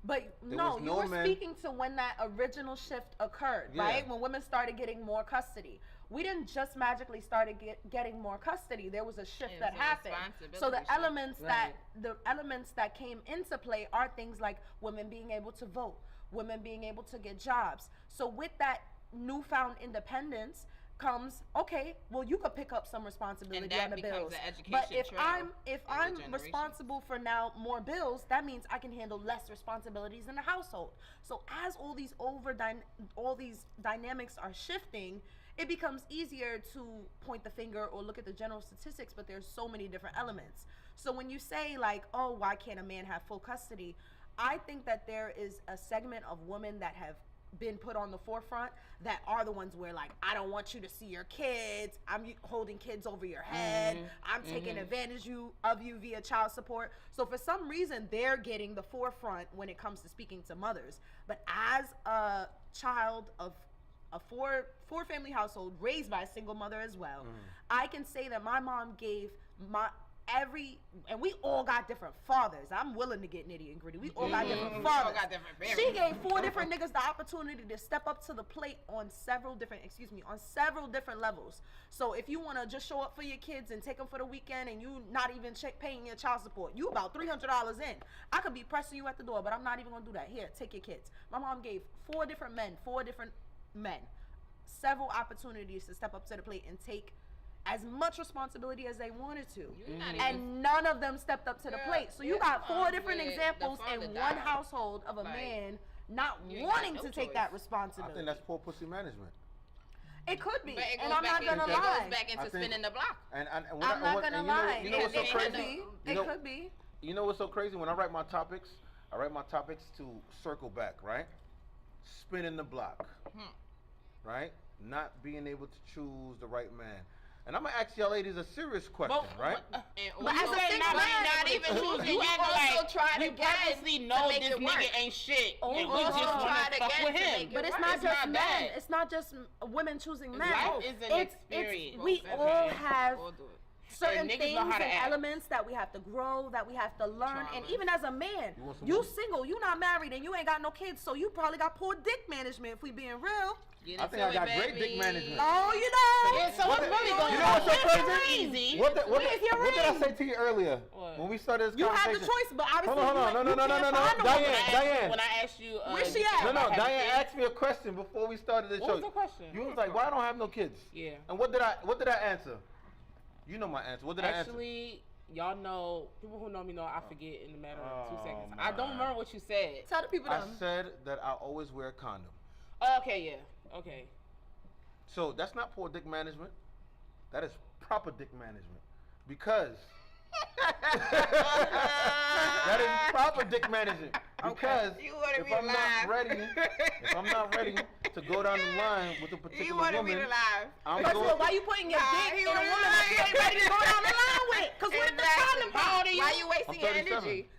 S9: But no, you were speaking to when that original shift occurred, right? When women started getting more custody. We didn't just magically started getting more custody. There was a shift that happened. So the elements that came into play are things like women being able to vote, women being able to get jobs. So with that newfound independence comes, okay, well, you could pick up some responsibility on the bills. But if I'm responsible for now more bills, that means I can handle less responsibilities in the household. So as all these dynamics are shifting, it becomes easier to point the finger or look at the general statistics, but there's so many different elements. So when you say like, oh, why can't a man have full custody? I think that there is a segment of women that have been put on the forefront that are the ones where like, I don't want you to see your kids, I'm holding kids over your head, I'm taking advantage of you via child support. So for some reason they're getting the forefront when it comes to speaking to mothers. But as a child of a four family household raised by a single mother as well, I can say that my mom gave and we all got different fathers. I'm willing to get nitty and gritty. We all got different fathers. She gave 4 different niggas the opportunity to step up to the plate on several different levels. So if you want to just show up for your kids and take them for the weekend and you not even paying your child support, you about $300 in. I could be pressing you at the door, but I'm not even gonna do that. Here, take your kids. My mom gave 4 different men, several opportunities to step up to the plate and take as much responsibility as they wanted to, and none of them stepped up to the plate. So you got 4 different examples in one household of a man not wanting to take that responsibility.
S4: I think that's poor pussy management.
S9: It could be, and I'm not gonna lie.
S5: It goes back into spinning the block.
S9: I'm not gonna lie.
S4: You know what's so crazy?
S9: It could be.
S4: You know what's so crazy? When I write my topics to circle back, right? Spinning the block, right? Not being able to choose the right man. And I'm gonna ask y'all ladies a serious question, right?
S5: But as a single man, not even choosing, you also try to get
S6: obviously know this nigga ain't shit. And we just
S5: try to
S6: fuck
S5: get
S6: with him.
S9: But it's not just men. It's not just women choosing men.
S6: Life is an experience.
S9: We all have certain things and elements that we have to grow, that we have to learn. And even as a man, you single, you not married, and you ain't got no kids, so you probably got poor dick management if we being real.
S4: I think I got great dick management.
S9: Oh, you know.
S6: Yeah, so what's really going on?
S4: You know what's so crazy? What did
S9: I
S4: say to you earlier? When we started this conversation?
S9: You had the choice, but obviously
S4: Hold on. No. Diane.
S6: When I asked you.
S9: Where's she at?
S4: No, Diane asked me a question before we started the show.
S6: What was the question?
S4: You was like, why I don't have no kids?
S6: Yeah.
S4: And what did I answer? You know my answer. What did I answer?
S6: Actually, y'all know, people who know me know I forget in a matter of 2 seconds. I don't remember what you said.
S9: Tell the people
S4: I said that I always wear a condom.
S6: Okay, yeah. Okay.
S4: So that's not poor dick management. That is proper dick management. Because that is proper dick management. Because if I'm not ready to go down the line with a particular woman, I'm going.
S9: Why you putting your dick in a woman that you ain't ready to go down the line with? Because what if the problem?
S5: Why you wasting your energy?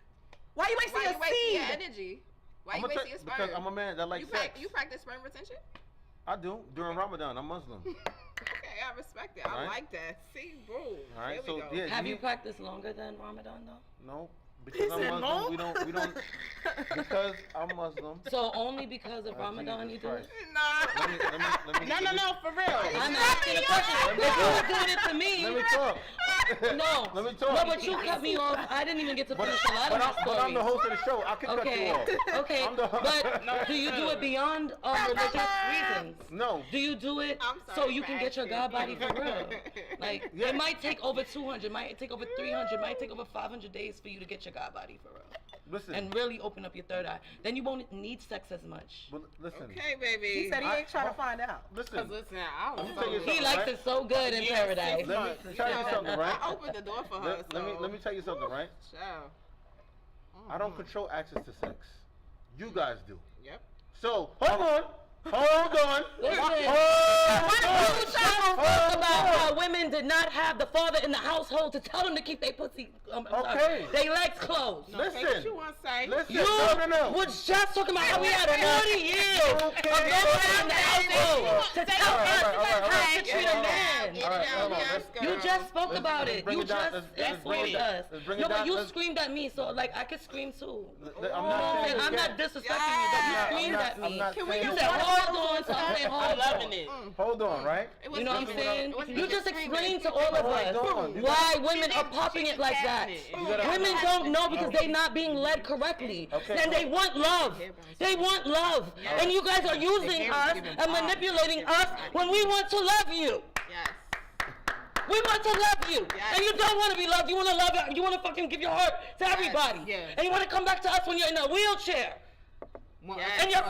S9: Why you wasting your seed?
S5: Your energy? Why you wasting your sperm?
S4: Because I'm a man that likes sex.
S5: You practice sperm retention?
S4: I do during Ramadan. I'm Muslim.
S5: Okay, I respect it. I like that. See, bro.
S4: All right, so yeah.
S8: Have you practiced longer than Ramadan though?
S4: No, because I'm Muslim. We don't. Because I'm Muslim.
S8: So only because of Ramadan you do it?
S4: Let me
S6: No, for real.
S8: I'm asking a question. You're doing it to me.
S4: Let me talk.
S8: No.
S4: Let me talk.
S8: No, but you cut me off. I didn't even get to finish a lot of my stories.
S4: But I'm the host of the show. I can cut you off.
S8: Okay. But do you do it beyond religious reasons?
S4: No.
S8: Do you do it so you can get your God body for real? Like, it might take over 200, might take over 300, might take over 500 days for you to get your God body for real.
S4: Listen.
S8: And really open up your third eye. Then you won't need sex as much.
S4: But listen.
S5: Okay, baby.
S9: He said he ain't trying to find out.
S4: Listen.
S6: I don't
S4: know.
S8: He likes it so good in paradise.
S4: Let me tell you something, right?
S5: I opened the door for her.
S4: Let me tell you something, right?
S5: Sure.
S4: I don't control access to sex. You guys do.
S5: Yep.
S4: So hold on. Hold on.
S8: You just spoke about how women did not have the father in the household to tell them to keep their pussy, they legs closed.
S6: Say what you want to say.
S4: Listen.
S8: You
S4: No.
S8: was just talking about how we had 40 years of nobody in the household to tell us how to treat a man.
S4: All right, hold on.
S8: You just spoke about it. You just
S4: explained
S8: exposed us. No, but you
S4: let's-
S8: screamed at me, so like I could scream too.
S4: I'm
S8: not disrespecting you, but you screamed at me. You said hold on, so I'm saying
S6: I'm
S8: hold
S6: loving
S8: on.
S6: it.
S4: Hold on, right?
S8: You know what I'm saying? You just explained to all of us why women are popping it like that. Women don't know because they're not being led correctly. And they want love. They want love. And you guys are using us and manipulating us when we want to love you.
S6: Yes.
S8: We want to love you. And you don't want to be loved. You want to love it. You want to fucking give your heart to everybody.
S6: Yes.
S8: And you want to come back to us when you're in a wheelchair. And your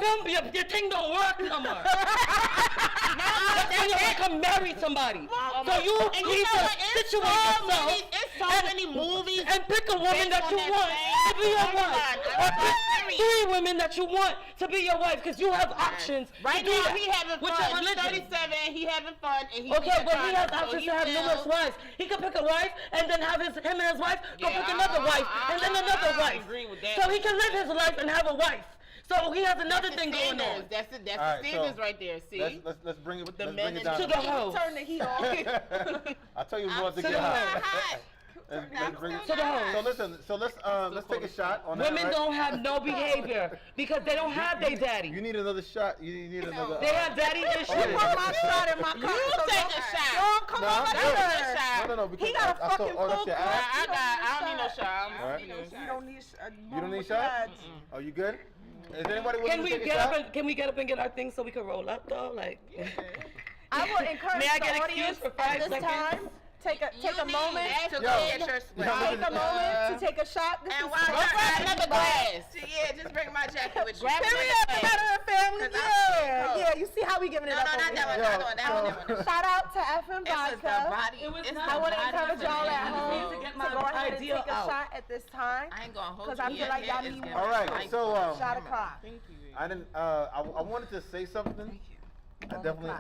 S8: thing don't work no more. That's when you want to come marry somebody. So you need to situate yourself and pick a woman that you want to be your wife. Or pick 3 women that you want to be your wife because you have options.
S6: Right
S8: to do
S6: now,
S8: that.
S6: he having
S8: With
S6: fun.
S8: your
S6: He's
S8: religion.
S6: 37. He having fun, and he.
S8: Okay, but he has options to have numerous wives. He could pick a wife and then have him and his wife go pick another wife and then another wife.
S6: agree with that.
S8: So he can live his life and have a wife. So he has another thing going on.
S6: That's it. That's
S4: All
S6: the
S4: right,
S6: standards
S4: so
S6: right there. See.
S4: Let's bring it.
S6: With the
S4: Let's
S6: men
S4: bring it
S6: and
S4: down.
S8: To the host.
S9: Turn the heat off.
S4: I tell you what to
S8: To
S4: get
S8: the
S4: hot.
S6: hot.
S4: Let's bring it
S8: To the host.
S4: So let's take a shot on that.
S8: Women
S4: right?
S8: don't have no behavior because they don't have their daddy.
S4: You need another shot. You need another.
S8: They have daddy issues.
S9: Put my shot in my cup.
S6: You
S9: so
S6: take
S9: don't-
S6: a shot.
S9: Don't come
S4: No,
S9: on
S4: I'm
S9: my
S4: good.
S9: shirt.
S4: No, because
S9: He got a
S4: I saw
S9: fucking
S4: all that
S9: full
S4: shit.
S9: cup.
S6: I don't need no shot.
S4: All right.
S9: You don't need
S4: You don't need shot? Oh, you good? Is anybody willing
S8: Can
S4: to
S8: we
S4: take a
S8: get
S4: shot?
S8: up and can we get up and get our things so we can roll up though? Like,
S9: I will encourage
S8: may I
S9: the
S8: get
S9: audience
S8: excused for
S9: at
S8: 5
S9: this
S8: seconds?
S9: time. Take a moment.
S6: to
S4: Yo.
S6: get your
S9: Take a moment to take a shot. This
S6: And
S9: is
S6: while
S9: so
S6: you're
S9: fun.
S6: at another glass. Yeah, just bring my jacket with you.
S9: Period. Better family.
S6: 'Cause I'm
S9: Yeah.
S6: cold.
S9: Yeah. You see how we giving it
S6: No,
S9: up
S6: not
S9: over
S6: that one.
S9: here.
S6: Not that one.
S9: Shout out to FM
S6: This is the
S9: Vodka.
S6: body.
S8: was
S6: It's
S8: not-
S6: the
S9: I want to
S6: body
S9: encourage
S6: for
S9: y'all
S6: me.
S9: at home
S8: to
S9: to
S8: get my
S9: go ahead and
S8: idea
S9: take a
S8: out.
S9: shot at this time.
S6: I ain't gonna hold
S9: Because
S6: you.
S9: I feel like y'all need more.
S4: All right, so
S9: Shot o'clock.
S6: Thank you.
S4: I didn't. I wanted to say something. I definitely.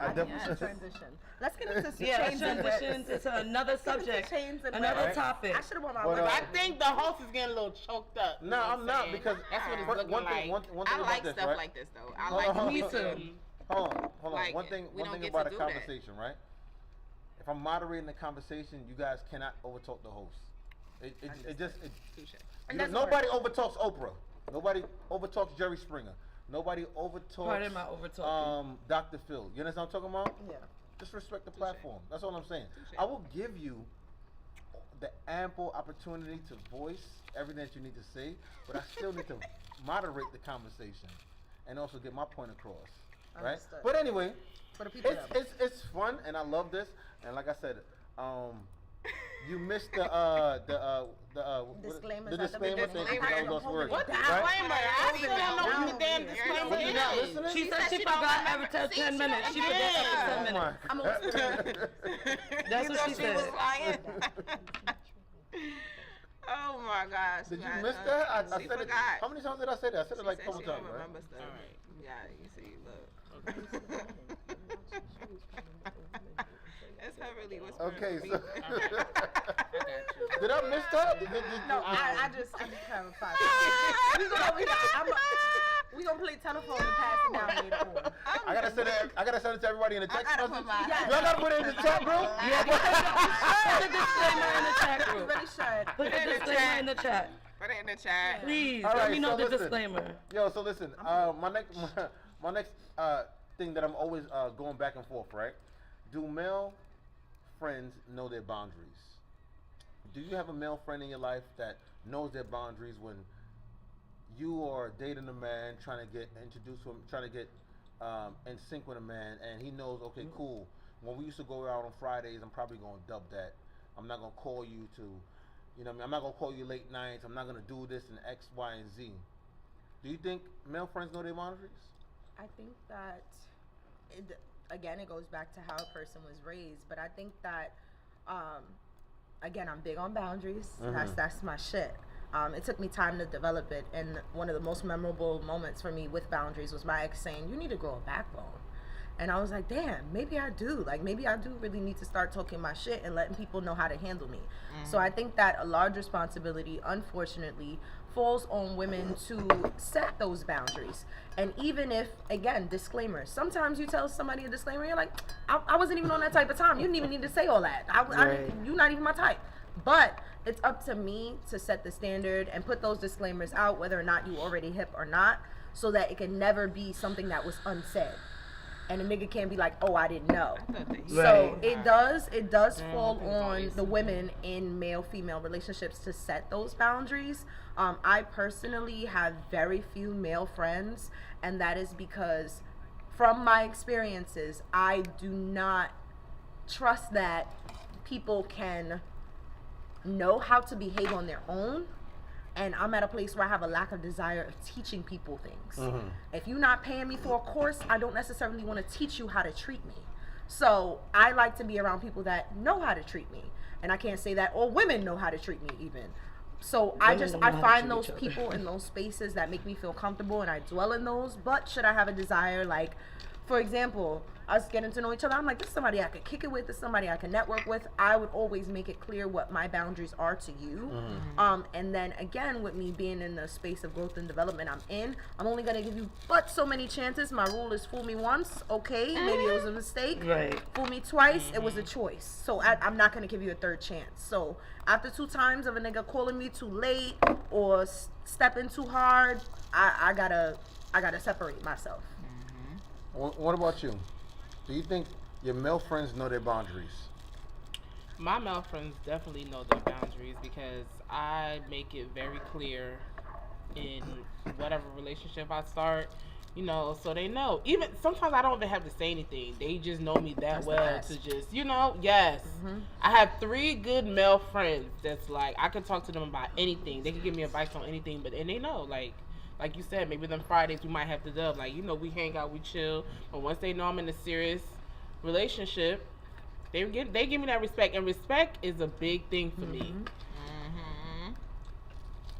S9: Transition. Let's get into some
S8: Yeah, let's
S9: chains and
S8: transition
S9: whips.
S8: to another subject,
S9: Chains and
S8: another
S9: whips.
S8: topic.
S9: I should have worn my
S4: But,
S9: whip.
S6: I think the host is getting a little choked up.
S4: No,
S6: you know
S4: I'm
S6: what
S4: not
S6: saying?
S4: because
S6: That's what it's
S4: one
S6: looking
S4: thing-
S6: like.
S4: one thing
S6: I
S4: about
S6: like
S4: this,
S6: stuff
S4: right?
S6: like this though. I
S4: Hold
S6: like
S4: on,
S8: Me
S6: when
S8: too.
S6: we-
S4: Hold on.
S6: Like
S4: One
S6: it.
S4: thing.
S6: We
S4: One
S6: don't
S4: thing
S6: get
S4: about
S6: to
S4: a
S6: do that.
S4: conversation, right? If I'm moderating the conversation, you guys cannot overtalk the host. It just. Nobody overtalks Oprah. Nobody overtalks Jerry Springer. Nobody overtalks.
S8: Pardon my overtalking.
S4: Dr. Phil. You understand what I'm talking about?
S9: Yeah.
S4: Just respect the platform. That's all I'm saying. I will give you the ample opportunity to voice everything that you need to say, but I still need to moderate the conversation and also get my point across. Right?
S9: Understood.
S4: But anyway,
S9: For the people.
S4: it's fun and I love this. And like I said, you missed the
S9: Disclaimers
S4: the
S9: at the
S4: disclaimer.
S9: beginning.
S4: Thank you for those words.
S6: What
S4: Right?
S6: disclaimer? I still don't know what the damn
S9: You're
S6: disclaimer
S4: Were you not
S6: is.
S4: listening?
S8: She said she forgot every 10 minutes. She forgot every 10
S4: Oh
S8: minutes.
S4: my
S9: I'm gonna
S8: That's what she
S6: She was
S8: said.
S6: lying. Oh my gosh.
S4: Did you
S6: man.
S4: miss that? I
S6: She
S4: said it.
S6: forgot.
S4: How many times did I say that? I said it like a
S6: She
S4: couple
S6: said she
S4: times,
S6: don't
S4: right?
S6: remember stuff. Yeah, you see, look. That's her really whispering.
S4: Okay,
S6: to
S4: so
S6: me.
S4: did I miss that?
S9: No, I just clarified. We gonna play telephone and pass it down later on.
S4: I gotta send it to everybody in the text
S6: gotta
S4: message.
S6: put my-
S4: Y'all gotta put it in the chat, bro.
S8: Put the disclaimer in the chat
S9: You
S8: group.
S9: really should.
S8: Put the disclaimer in the chat.
S6: Put it in the chat.
S8: Please,
S4: All
S8: let
S4: right,
S8: me know
S4: so
S8: the
S4: listen.
S8: disclaimer.
S4: Yo, so listen. My next thing that I'm always going back and forth, right? Do male friends know their boundaries? Do you have a male friend in your life that knows their boundaries when you are dating a man, trying to get introduced to him, trying to get in sync with a man, and he knows, okay, cool. When we used to go out on Fridays, I'm probably going to dub that. I'm not going to call you to, you know what I mean? I'm not going to call you late nights. I'm not going to do this and X, Y, and Z. Do you think male friends know their boundaries?
S5: I think that, again, it goes back to how a person was raised. But I think that, again, I'm big on boundaries. That's my shit.
S9: It took me time to develop it, and one of the most memorable moments for me with boundaries was my ex saying, "You need to grow a backbone." And I was like, damn, maybe I do. Like, maybe I do really need to start talking my shit and letting people know how to handle me. So I think that a large responsibility, unfortunately, falls on women to set those boundaries. And even if, again, disclaimers. Sometimes you tell somebody a disclaimer, you're like, I wasn't even on that type of time. You didn't even need to say all that. You're not even my type. But it's up to me to set the standard and put those disclaimers out, whether or not you already hip or not, so that it can never be something that was unsaid. And a nigga can't be like, oh, I didn't know. So it does fall on the women in male-female relationships to set those boundaries. I personally have very few male friends, and that is because from my experiences, I do not trust that people can know how to behave on their own. And I'm at a place where I have a lack of desire of teaching people things. If you're not paying me for a course, I don't necessarily want to teach you how to treat me. So I like to be around people that know how to treat me. And I can't say that all women know how to treat me even. So I find those people in those spaces that make me feel comfortable, and I dwell in those. But should I have a desire, like, for example, us getting to know each other, I'm like, this is somebody I could kick it with, this is somebody I can network with. I would always make it clear what my boundaries are to you. And then again, with me being in the space of growth and development I'm only gonna give you but so many chances. My rule is fool me once, okay, maybe it was a mistake. Fool me twice, it was a choice. So I'm not gonna give you a third chance. So after 2 times of a nigga calling me too late or stepping too hard, I gotta separate myself.
S10: What about you? Do you think your male friends know their boundaries?
S6: My male friends definitely know their boundaries because I make it very clear in whatever relationship I start, you know, so they know. Even sometimes I don't even have to say anything. They just know me that well to just, you know, yes. I have 3 good male friends that's like, I can talk to them about anything. They can give me advice on anything, and they know, like you said, maybe them Fridays we might have to dub. Like, you know, we hang out, we chill. But once they know I'm in a serious relationship, they give me that respect. And respect is a big thing for me.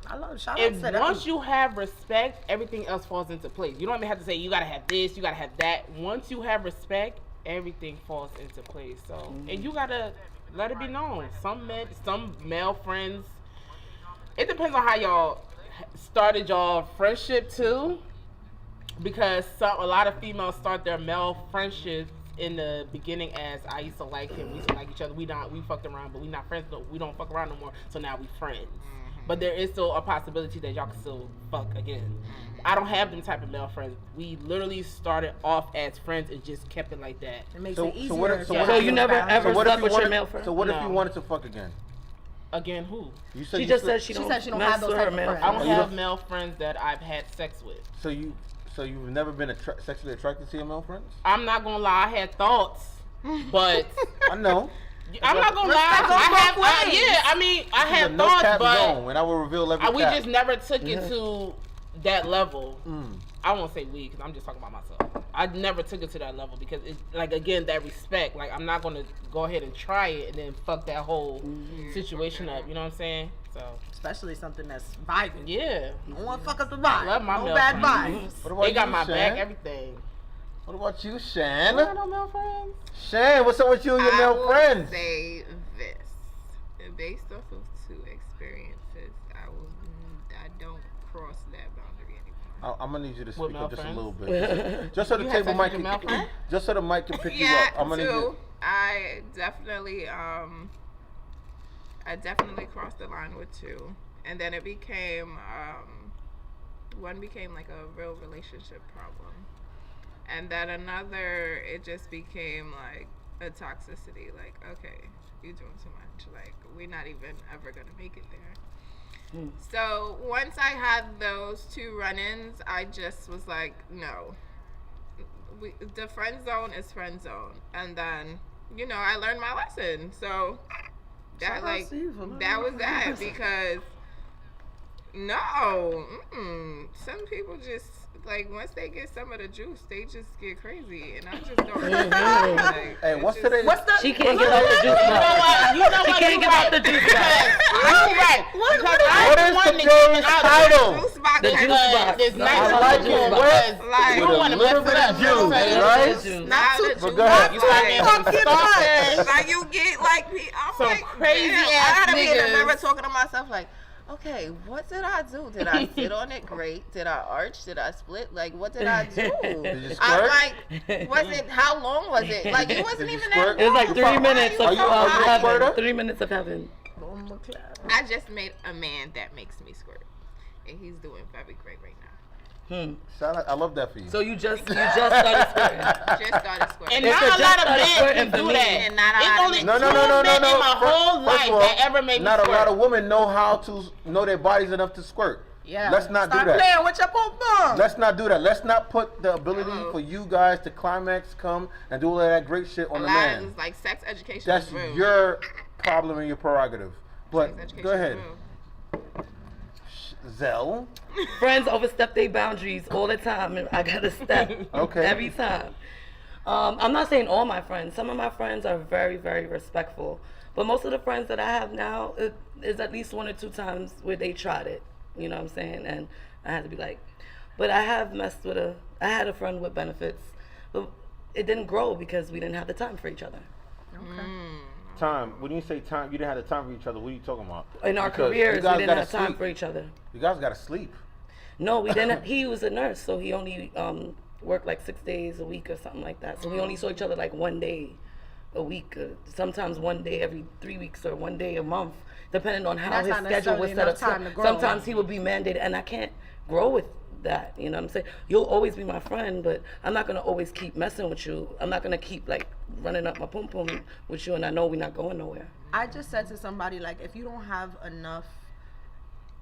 S9: I love shout out to that.
S6: Once you have respect, everything else falls into place. You don't even have to say you gotta have this, you gotta have that. Once you have respect, everything falls into place. So and you gotta let it be known. Some male friends, it depends on how y'all started y'all friendship too, because a lot of females start their male friendships in the beginning as I used to like him, we used to like each other, we fucked around, but we not friends, we don't fuck around no more, so now we friends. But there is still a possibility that y'all can still fuck again. I don't have them type of male friends. We literally started off as friends and just kept it like that.
S9: It makes it easier.
S8: So you never ever slept with your male friend?
S10: So what if you wanted to fuck again?
S6: Again, who?
S8: She just said she don't have those type of friends.
S6: I don't have male friends that I've had sex with.
S10: So you've never been sexually attracted to your male friends?
S6: I'm not gonna lie, I had thoughts, but
S10: I know.
S6: I'm not gonna lie. I had thoughts,
S10: no
S6: but
S10: zone, and I will reveal every
S6: we just never took it to that level. I won't say we, because I'm just talking about myself. I never took it to that level because it's like, again, that respect. Like, I'm not gonna go ahead and try it and then fuck that whole situation up. You know what I'm saying? So
S9: especially something that's vibing.
S6: Yeah.
S9: I don't want to fuck up the vibe.
S6: I love my
S9: no bad vibes.
S6: They got my back, everything.
S10: What about you, Shan?
S6: I got no male friends.
S10: Shan, what's up with you and your male friends?
S7: I will say this. Based off of 2 experiences, I don't cross that boundary anymore.
S10: I'm gonna need you to speak up just a little bit, just so the table mic can, just so the mic can pick you up. I'm gonna need you.
S7: I definitely crossed the line with 2, and then it became one became like a real relationship problem, and then another, it just became like a toxicity. Like, okay, you're doing too much. Like, we're not even ever gonna make it there. So once I had those 2 run-ins, I just was like, no. The friend zone is friend zone, and then, you know, I learned my lesson. So that that was that, because no, some people just like once they get some of the juice, they just get crazy, and I just don't. Like,
S10: Hey, what's today?
S8: She can't give out the juice box.
S6: You know what?
S8: She can't give out the juice box.
S6: You're right.
S10: What is today's title?
S7: Juice box.
S8: The juice box.
S6: It's nice
S10: I
S6: to
S10: like
S6: do
S10: it
S6: it,
S10: wet
S7: Like,
S6: you don't want to
S10: with a
S6: mess
S10: little
S6: it up.
S10: bit of juice, right?
S7: not too
S10: But go ahead.
S6: You start getting some sauce.
S7: Like you get like I'm
S6: Some
S7: like
S6: crazy
S7: damn,
S6: ass
S7: I gotta be in the
S6: niggas.
S7: mirror talking to myself like, okay, what did I do? Did I sit on it great? Did I arch? Did I split? Like what did I do?
S10: Did you
S7: I'm
S10: squirt?
S7: like, was it? How long was it? Like it wasn't
S10: Did you
S7: even
S10: squirt?
S7: that
S8: It was
S7: long.
S8: like 3 minutes
S10: Are
S8: of
S10: you a
S8: heaven.
S10: squirter?
S8: 3 minutes of heaven.
S7: I just made a man that makes me squirt, and he's doing very great right now.
S10: Shout out, I love that for you.
S8: So you just started squirting.
S7: Just started squirting.
S6: And
S8: It's
S6: not a lot of men
S8: squirting
S6: can
S8: for
S6: do
S8: me.
S6: that.
S7: And not a
S6: It's
S7: lot of
S6: only
S7: men.
S6: two men in my whole
S10: First
S6: life
S10: of all,
S6: that ever made me
S10: not
S6: squirt.
S10: a lot of women know how to know their bodies enough to squirt.
S9: Yeah.
S10: Let's not
S9: Start
S10: do that.
S9: playing with your pom pom.
S10: Let's not do that. Let's not put the ability for you guys to climax, come, and do all of that great shit on
S7: A
S10: the
S7: lot
S10: man.
S7: of it's like sex education.
S10: That's
S7: is real.
S10: your problem and your prerogative. But
S7: Sex education
S10: go
S7: is
S10: ahead.
S7: real.
S10: Zell.
S8: Friends overstep their boundaries all the time, and I gotta step
S10: Okay.
S8: every time. I'm not saying all my friends. Some of my friends are very, very respectful, but most of the friends that I have now is at least 1 or 2 times where they tried it. You know what I'm saying? And I had to be like, but I have messed with I had a friend with benefits, but it didn't grow because we didn't have the time for each other.
S10: Time. When you say time, you didn't have the time for each other. What are you talking about?
S8: In our
S10: Because
S8: careers,
S10: you guys
S8: we didn't
S10: gotta
S8: have time
S10: sleep.
S8: for each other.
S10: You guys gotta sleep.
S8: No, we didn't. He was a nurse, so he only worked like 6 days a week or something like that. So we only saw each other like 1 day a week, sometimes 1 day every 3 weeks or 1 day a month, depending on how
S9: That's
S8: his
S9: not
S8: schedule was
S9: necessarily
S8: set
S9: enough
S8: up.
S9: time to grow.
S8: Sometimes he would be mandated, and I can't grow with that. You know what I'm saying? You'll always be my friend, but I'm not gonna always keep messing with you. I'm not gonna keep like running up my pum pum with you, and I know we're not going nowhere.
S9: I just said to somebody, like, if you don't have enough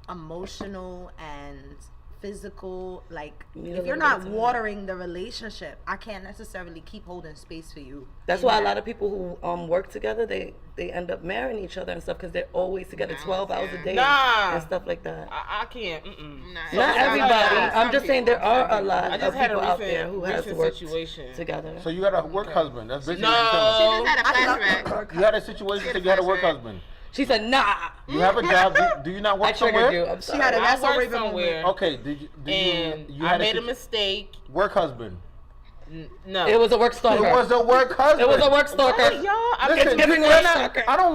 S9: emotional and physical, like,
S8: You need a
S9: if you're
S8: little
S9: not
S8: bit of time.
S9: watering the relationship, I can't necessarily keep holding space for you.
S8: That's
S9: in
S8: why a
S9: that.
S8: lot of people who work together, they end up marrying each other and stuff because they're always together 12 hours a day
S6: Nah.
S8: and stuff like that.
S6: I can't.
S7: Nah,
S8: Not everybody.
S6: Some
S8: I'm just saying there are a lot
S6: I
S8: of
S6: just had a
S8: people out there
S6: recent,
S8: who has
S6: recent
S8: worked
S6: situation.
S8: together.
S10: So you got a work husband. That's basically
S6: No.
S10: what you're
S7: She just had a flashback.
S10: telling me. You had a situation so you had a work husband.
S8: She said, "Nah."
S10: You have a job. Do you not
S8: I
S10: work
S8: triggered
S10: somewhere?
S8: you. I'm
S9: She
S8: sorry.
S9: had a
S6: I
S9: that's
S6: worked
S9: already
S6: somewhere,
S10: Okay. Did you
S6: and
S10: you
S6: I
S10: had
S6: made a
S10: situ-
S6: mistake.
S10: work husband?
S8: No. It was a work stalker.
S10: It was a work husband.
S8: It was a work stalker.
S6: Oh, y'all, I
S10: Listen,
S8: It's giving
S10: you
S8: work
S10: cannot-
S8: stalker.
S10: I don't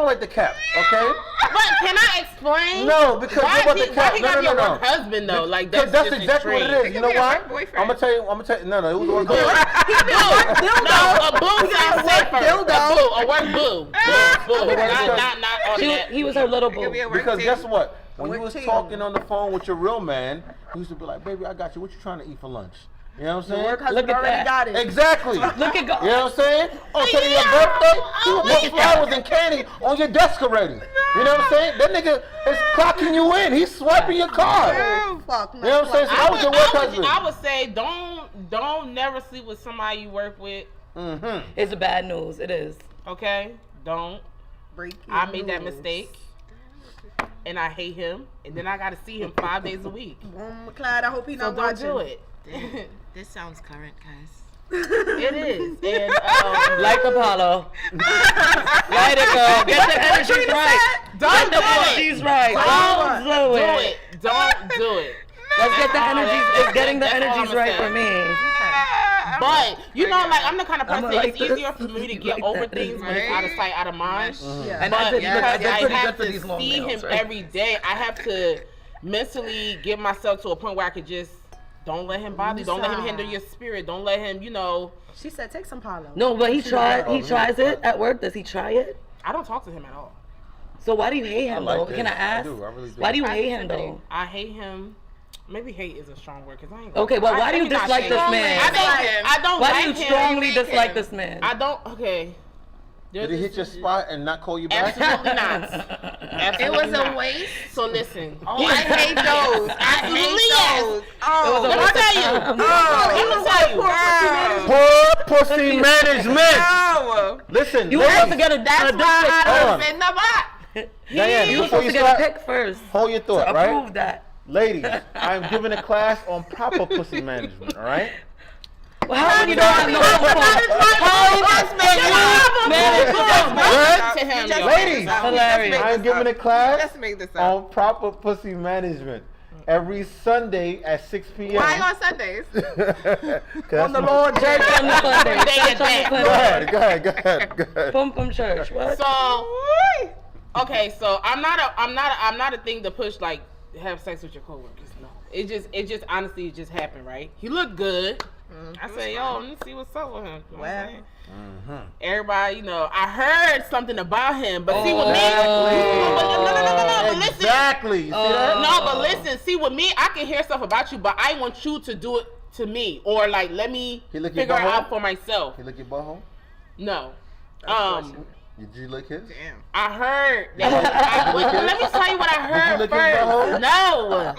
S10: like the cap. Okay.
S6: But can I explain?
S10: No, because
S6: why
S10: you want
S6: he,
S10: the cap.
S6: why he
S10: No,
S6: gotta
S10: no,
S6: be a
S10: no,
S6: work
S10: no.
S6: husband though? Like
S10: Because
S6: that's
S10: that's
S6: just
S10: exactly what it
S6: extreme.
S10: is. You know
S7: be a
S10: why?
S7: work boyfriend.
S10: I'm gonna tell you. No, it was a work
S6: Boo.
S10: husband.
S6: No, a boo sounds safer. A work boo. Boo. Not on that.
S8: He was her little
S7: It
S8: boo.
S7: could be a work
S10: Because
S7: team.
S10: guess what? When you was
S9: team.
S10: talking on the phone with your real man, he used to be like, "Baby, I got you. What you trying to eat for lunch?" You know what I'm saying?
S9: Work husband
S8: Look at
S9: already
S8: that.
S9: got it.
S10: Exactly.
S8: Look at God.
S10: You know what I'm saying? Oh, so your birthday, you put flowers and candy on your desk already. You know what I'm saying? That nigga is clocking you in. He's swiping your card.
S9: Oh, fuck.
S10: You know what I'm saying? So that was your work husband.
S6: I would say don't never sleep with somebody you work with.
S10: Mm-hmm.
S8: It's bad news. It is.
S6: Okay? Don't.
S9: Break
S6: I
S9: your
S6: made that
S9: rules.
S6: mistake. And I hate him. And then I gotta see him 5 days a week.
S9: Clyde, I hope he's
S6: So
S9: not
S6: don't
S9: watching.
S6: do it.
S7: This sounds current, guys.
S6: It is. And
S8: Like Apollo. Light it, girl. Get the energies right.
S6: don't do
S8: Get the
S6: it.
S8: energies right.
S6: Don't
S8: Don't do
S6: do
S8: it.
S6: it. Don't do it.
S8: Let's get the
S6: That's all
S8: energies.
S6: that-
S8: It's getting the
S6: that's all
S8: energies
S6: I'ma
S8: right
S6: say.
S8: for me.
S6: But you know, like I'm the kind of
S8: I'ma
S6: person.
S8: like
S6: It's
S8: this.
S6: easier for me to get
S8: Like
S6: over
S8: that.
S6: things when it's out of sight, out of mind.
S9: Yeah.
S8: And I
S6: But
S8: did,
S6: because
S8: I did
S6: I
S8: pretty
S6: have
S8: good for
S6: to
S8: these long
S6: see
S8: nails,
S6: him
S8: right?
S6: every day, I have to mentally get myself to a point where I could just don't let him bother you. Don't let him hinder your spirit. Don't let him, you know.
S9: She said, take some Palo.
S8: No, but he tries it at work. Does he try it?
S6: I don't talk to him at all.
S8: So why do you hate him,
S10: like
S8: though?
S10: this.
S8: Can I ask?
S10: I do. I really do.
S8: Why do you hate him, though?
S6: I hate him. Maybe hate is a strong word because I ain't.
S8: Okay, well, why do you
S6: maybe not
S8: dislike
S6: hate.
S8: this man?
S6: I don't
S8: Why
S6: like
S8: do you
S6: him.
S8: strongly
S7: him.
S8: dislike this man?
S6: I don't. Okay.
S10: Did he hit your spot and not call you back?
S6: Absolutely not.
S7: It
S6: Absolutely
S7: was a
S6: not.
S7: waste.
S6: So listen.
S7: Oh, I hate those. I
S6: Absolutely
S7: hate
S6: yes.
S7: those.
S8: It was a
S6: Let me
S8: waste of
S6: tell you.
S8: time.
S6: Let me tell you.
S10: Poor pussy management.
S7: No.
S10: Listen,
S8: You were supposed to get a
S7: That's
S8: dick
S7: why
S10: Hold
S7: I
S10: on.
S7: don't spend the box.
S10: Diane,
S8: You were
S10: before
S8: supposed
S10: you
S8: to get a
S10: start,
S8: pick first.
S10: hold your
S8: To
S10: thought, right?
S8: approve that.
S4: Ladies, I'm giving a class on proper pussy management, all right?
S8: Well, how would you know I know
S6: To him, yo.
S4: Ladies,
S8: Hilarious.
S4: I'm giving a class
S7: Let's make this up.
S4: on proper pussy management every Sunday at 6 p.m.
S7: Why on Sundays?
S8: On the Lord church on the Sunday.
S4: Go ahead.
S8: Pum Pum Church. What?
S6: So, okay, so I'm not a thing to push like have sex with your coworkers. No, it just honestly it just happened, right? He looked good. I say, yo, let me see what's up with him. You know what I'm saying? Everybody, you know, I heard something about him, but see with me, no, but listen.
S4: Exactly. You see that?
S6: No, but listen, see with me, I can hear stuff about you, but I want you to do it to me, or like let me figure it out for myself.
S4: He lick your butthole?
S6: No.
S4: Did you lick his?
S7: Damn.
S6: I heard that. Let me tell you what I heard
S4: lick his butthole?
S6: first. No.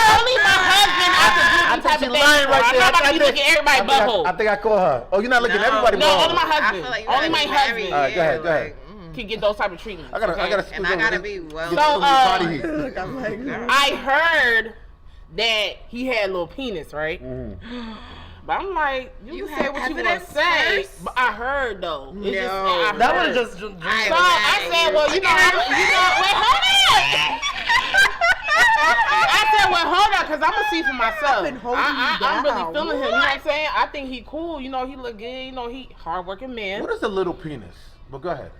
S6: Only my husband I can do this type of thing. I'm not about to be licking everybody's butthole.
S4: I think I caught her. Oh, you're not licking everybody's
S6: No,
S4: butthole.
S6: only my husband.
S7: I feel like
S6: Only my husband.
S4: All right, go ahead.
S6: Can get those type of treatments.
S4: I gotta
S7: And I gotta be well.
S6: So,
S4: body heat.
S6: I heard that he had a little penis, right? But I'm like, you can say
S7: had
S6: what you want to
S7: evidence
S6: say,
S7: first?
S6: but I heard though. It's just,
S7: No.
S6: I heard.
S8: That was just.
S6: So I said, well, you know, wait, hold on. I said, well, hold on, because I'm going to see for myself. I'm really feeling him, you know what I'm saying? I think he cool, you know, he look good, you know, he hard-working man.
S4: What is a little penis? But go ahead.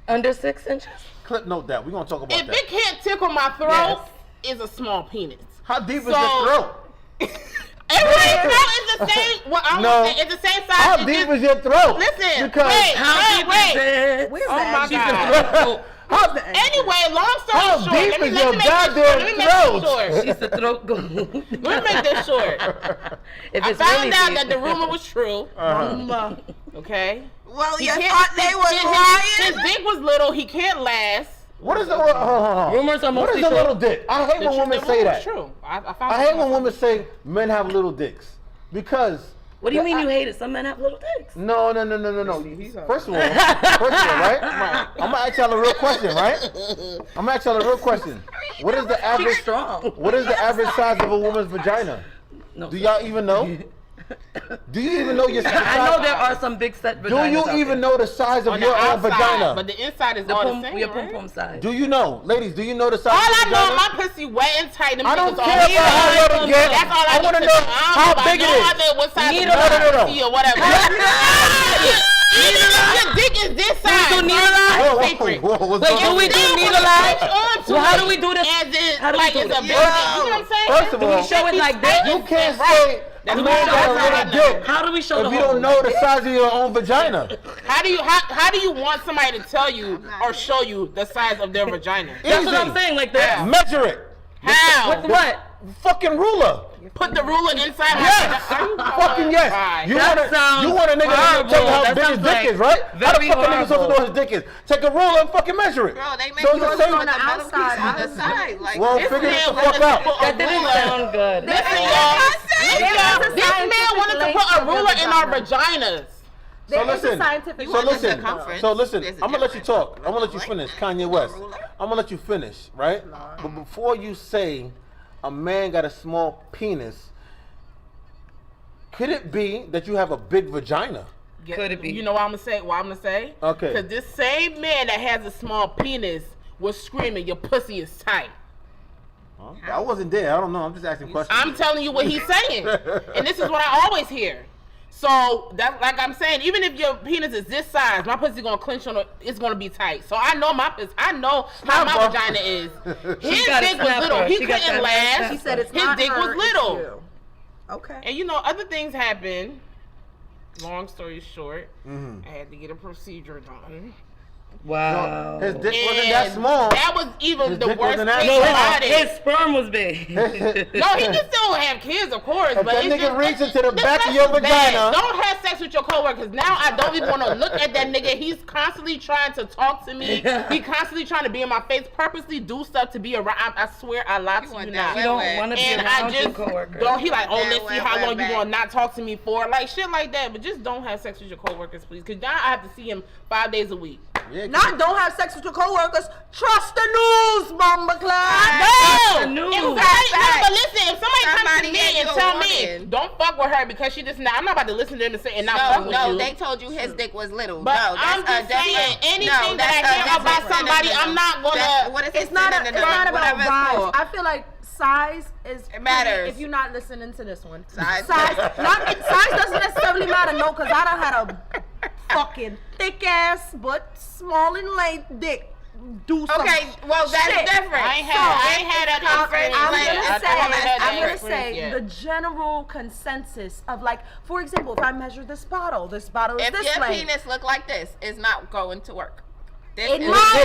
S8: Under 6 inches?
S4: Clip note that. We're going to talk about
S6: If
S4: that.
S6: it can't tickle my throat, it's a small penis.
S4: How deep is your throat?
S6: Everybody's throat is the same. Well, I'm gonna say it's the same size.
S4: How deep is your throat?
S6: Listen,
S4: Because
S6: wait.
S8: Where's
S6: Oh my
S8: God.
S6: God. Anyway, long story
S4: How
S6: short,
S4: deep
S6: let me
S4: is
S6: make
S4: your
S6: this
S4: goddamn
S6: short.
S4: throat?
S8: She's the throat goon.
S6: Let me make this short.
S8: If
S6: I
S8: it's
S6: found
S8: really
S6: out
S8: deep.
S6: that the rumor was true. Okay.
S7: Well,
S6: He
S7: you
S6: can't-
S7: thought they was
S6: his
S7: lying?
S6: dick was little. He can't last.
S4: What is a
S8: Rumors are
S4: What
S8: mostly
S4: is a
S8: true.
S4: little dick? I hate when women say that.
S6: True. I found
S4: I hate when women say men have little dicks because.
S8: What do you mean you hate it? Some men have little dicks.
S4: No. First of all, right? I'm gonna ask y'all a real question, right? I'm gonna ask y'all a real question. What is the average?
S8: Strong.
S4: What is the average size of a woman's vagina?
S8: No.
S4: Do y'all even know? Do you even know your size?
S8: I know there are some big set vaginas.
S4: Do you
S8: out
S4: even
S8: there.
S4: know the size of
S6: On the
S4: your own
S6: outside,
S4: vagina?
S6: but the inside is
S8: The
S6: all
S8: pum,
S6: the same.
S8: your
S6: right?
S8: pum pum size?
S4: Do you know, ladies? Do you know the size
S6: All
S4: of
S6: I
S4: your
S6: know,
S4: vagina?
S6: my pussy wet and tight. Them
S4: I don't
S6: niggas all
S4: care about how
S6: even.
S4: little it gets.
S6: That's all
S4: I want to
S6: need
S4: know
S6: I don't
S4: how
S6: about
S4: big it
S6: no
S4: is.
S6: other what size
S8: Needle.
S6: of
S4: No.
S6: pussy or whatever. Even if your dick is this size.
S8: do needle eye?
S6: Secret.
S4: What's
S8: Wait,
S4: going
S8: do we
S4: on?
S8: do needle eye? Well, how do we do this?
S6: As in,
S8: How do we
S6: like
S8: do
S6: it's a
S8: this?
S6: big, you know what I'm saying?
S4: First of
S8: Do
S4: all,
S8: we show it like this?
S4: you can't say a man got a little dick
S8: How do we show the
S4: if you
S8: hole?
S4: don't know the size of your own vagina.
S6: How do you want somebody to tell you or show you the size of their vagina?
S8: That's what
S4: Easy.
S8: I'm saying, like this.
S6: Yeah.
S4: Measure it.
S6: How?
S8: With what?
S4: Fucking ruler.
S6: Put the ruler inside
S4: Yes. Fucking yes. You
S8: That
S4: want
S8: sounds
S4: a nigga to tell you how
S8: horrible.
S4: big his
S8: That
S4: dick
S8: sounds
S4: is, right? How the
S8: very
S4: fuck a nigga supposed to know
S8: horrible.
S4: his dick is? Take a ruler and fucking measure it.
S7: Bro, they make
S4: So
S7: you
S4: it's the same-
S7: on the outside, on the side. Like,
S4: Well,
S7: this
S4: figure
S7: man
S4: this the
S7: wanted
S4: fuck
S7: to
S4: out.
S7: put a
S8: That didn't
S7: ruler-
S8: sound good.
S6: Listen, y'all.
S9: There's a
S6: This man
S9: scientific
S6: wanted to
S9: link
S6: put a
S9: of your
S6: ruler in our
S9: vagina.
S6: vaginas.
S4: So
S9: There is a
S4: listen.
S9: scientific
S7: You
S4: So
S7: want the
S4: listen.
S7: circumference.
S4: So listen.
S7: There's a
S4: I'm gonna let you
S7: difference.
S4: talk. I'm gonna let you finish. Kanye West.
S7: ruler?
S4: I'm gonna let you finish, right? But before you say a man got a small penis, could it be that you have a big vagina?
S8: Could it be?
S6: You know what I'm gonna say? What I'm gonna say?
S4: Okay.
S6: Because this same man that has a small penis was screaming, "Your pussy is tight."
S4: I wasn't there. I don't know. I'm just asking questions.
S6: I'm telling you what he's saying, and this is what I always hear. So that's like I'm saying, even if your penis is this size, my pussy gonna clench on it. It's gonna be tight. So I know my pussy. I know how my
S4: Snapper.
S6: vagina is. His
S8: got a
S6: dick was
S8: snapper.
S6: little. He
S8: She got
S6: couldn't
S8: that
S6: last.
S9: She said it's
S6: his
S9: not
S6: dick
S9: her,
S6: was
S9: it's
S6: little.
S9: you. Okay.
S6: And you know, other things happen. Long story short,
S4: Mm-hmm.
S6: I had to get a procedure done.
S8: Wow.
S4: His dick wasn't that
S6: And
S4: small.
S6: That was even
S4: His
S6: the
S4: dick
S6: worst
S4: wasn't that
S6: thing
S4: small.
S6: about
S8: His
S6: it.
S8: sperm was big.
S6: No, he can still have kids, of course.
S4: If
S6: but
S4: that
S6: it's
S4: nigga
S6: just,
S4: reaches into the
S6: this
S4: back of
S6: sex
S4: your
S6: is bad.
S4: vagina-
S6: Don't have sex with your coworkers. Now I don't even want to look at that nigga. He's constantly trying to talk to me. He constantly trying to be in my face, purposely do stuff to be around. I swear I lie to you
S7: want
S6: now.
S7: that
S8: You don't want to be
S6: And I
S8: around your
S6: just
S8: coworkers.
S6: don't. He like, oh,
S7: That
S6: let's see
S7: wet,
S6: how
S7: wet
S6: long you
S7: back.
S6: gonna not talk to me for, like shit like that. But just don't have sex with your coworkers, please, because now I have to see him 5 days a week.
S10: Yeah,
S9: Not don't have sex with your coworkers. Trust the news, Bomba Class.
S6: No, but listen, if somebody comes to me and tell me, don't fuck with her because she just not, I'm not about to listen to them and say and not fuck with you.
S11: No, they told you his dick was little.
S6: But
S11: no,
S6: I'm just saying, anything that I hear about somebody, I'm not gonna.
S9: It's not about vibes. I feel like size is
S11: it matters
S9: if you're not listening to this one.
S11: Size
S9: doesn't necessarily matter, no, because I done had a fucking thick ass but small and light dick. Do something.
S11: Okay, well that's different.
S6: I ain't had a conference.
S9: I'm gonna say the general consensus of like, for example, if I measure this bottle is
S11: if
S9: this
S11: your
S9: length.
S11: penis look like this, it's not going to work. This
S9: It
S11: is
S9: might.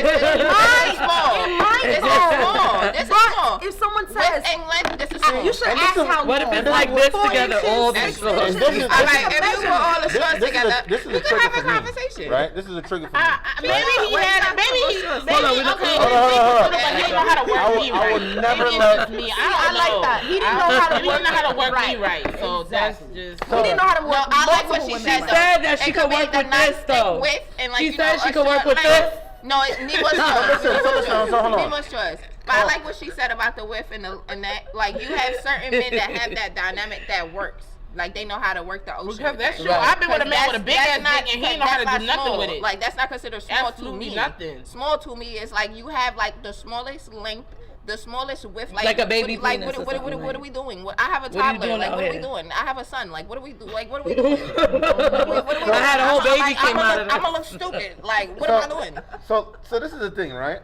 S11: small. This is small. This is small.
S9: If someone
S11: Width
S9: says,
S11: and length, this is small.
S9: you should ask how
S12: What if
S9: long.
S12: it's like this
S9: 4
S12: together,
S9: inches,
S12: all
S9: 6
S12: these straws?
S9: inches.
S10: This is-
S11: All right, if you put all the straws together,
S10: This is
S11: we
S10: a
S11: can
S10: trigger
S11: have a
S10: for me,
S11: conversation.
S10: right? This is a trigger for me.
S6: Maybe he had, maybe he,
S12: Hold on, we don't-
S6: okay,
S10: Hold on.
S6: but he didn't know how to work me
S10: I
S6: right.
S10: would never
S6: Maybe
S10: let-
S6: it's just me.
S9: I like that. He didn't know how to
S6: He didn't know how to work me
S9: right.
S6: right. So that's just.
S9: He didn't know how to
S11: No,
S9: work.
S11: I like what she
S9: multiple
S11: said.
S9: women
S11: though.
S12: said that she
S11: It
S12: could
S11: be
S12: work
S11: the
S12: with this,
S11: nice
S12: though.
S11: thick width and like,
S12: She
S11: you know,
S12: said she
S11: a
S12: could work
S11: short
S12: with
S11: length.
S12: this.
S11: No, it need was
S10: So hold on.
S11: Need was choice. But I like what she said about the width and that. Like you have certain men that have that dynamic that works. Like they know how to work the ocean.
S6: Because that's
S11: thing.
S6: true. I've been with a man
S11: That's-
S6: with a big
S11: that's
S6: ass
S11: not-
S6: dick and he didn't know how to
S11: that's
S6: do
S11: not
S6: nothing
S11: small.
S6: with it.
S11: Like that's not considered small
S6: Absolutely
S11: to me.
S6: nothing.
S11: Small to me is like you have like the smallest length, the smallest width.
S12: Like a baby
S11: Like
S12: penis or
S11: what
S12: something
S11: are we doing? I have a
S12: What are you
S11: toddler.
S12: doing
S11: Like
S12: out
S11: what are we
S12: here?
S11: doing? I have a son. Like what do we do? Like what are we doing? What are we
S12: I had a whole
S11: doing?
S12: baby came out of
S11: I'm gonna
S12: this.
S11: look stupid. Like what am I doing?
S10: So this is the thing, right?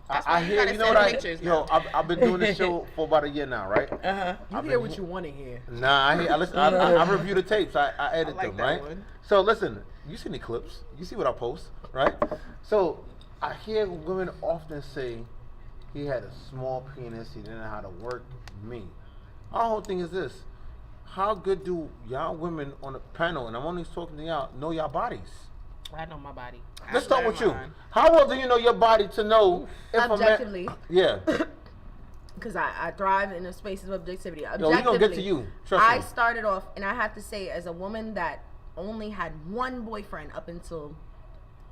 S11: That's
S10: I
S11: why you
S10: hear,
S11: gotta
S10: you know
S11: send
S10: what I,
S11: pictures
S10: yo, I've been doing this show for about a year now, right?
S9: You hear what you want to hear.
S10: Nah, I review the tapes. I edit
S11: like
S10: them,
S11: that
S10: right?
S11: one.
S10: So listen, you see the clips. You see what I post, right? So I hear women often say he had a small penis. He didn't know how to work me. Our whole thing is this: how good do y'all women on the panel, and I'm only talking to y'all, know y'all bodies?
S6: I know my body.
S10: Let's start with you. How well do you know your body to know if
S9: Objectively.
S10: a man? Yeah.
S9: Because I thrive in a space of objectivity.
S10: Yo, we gonna get to you. Trust
S9: I
S10: me.
S9: started off, and I have to say, as a woman that only had one boyfriend up until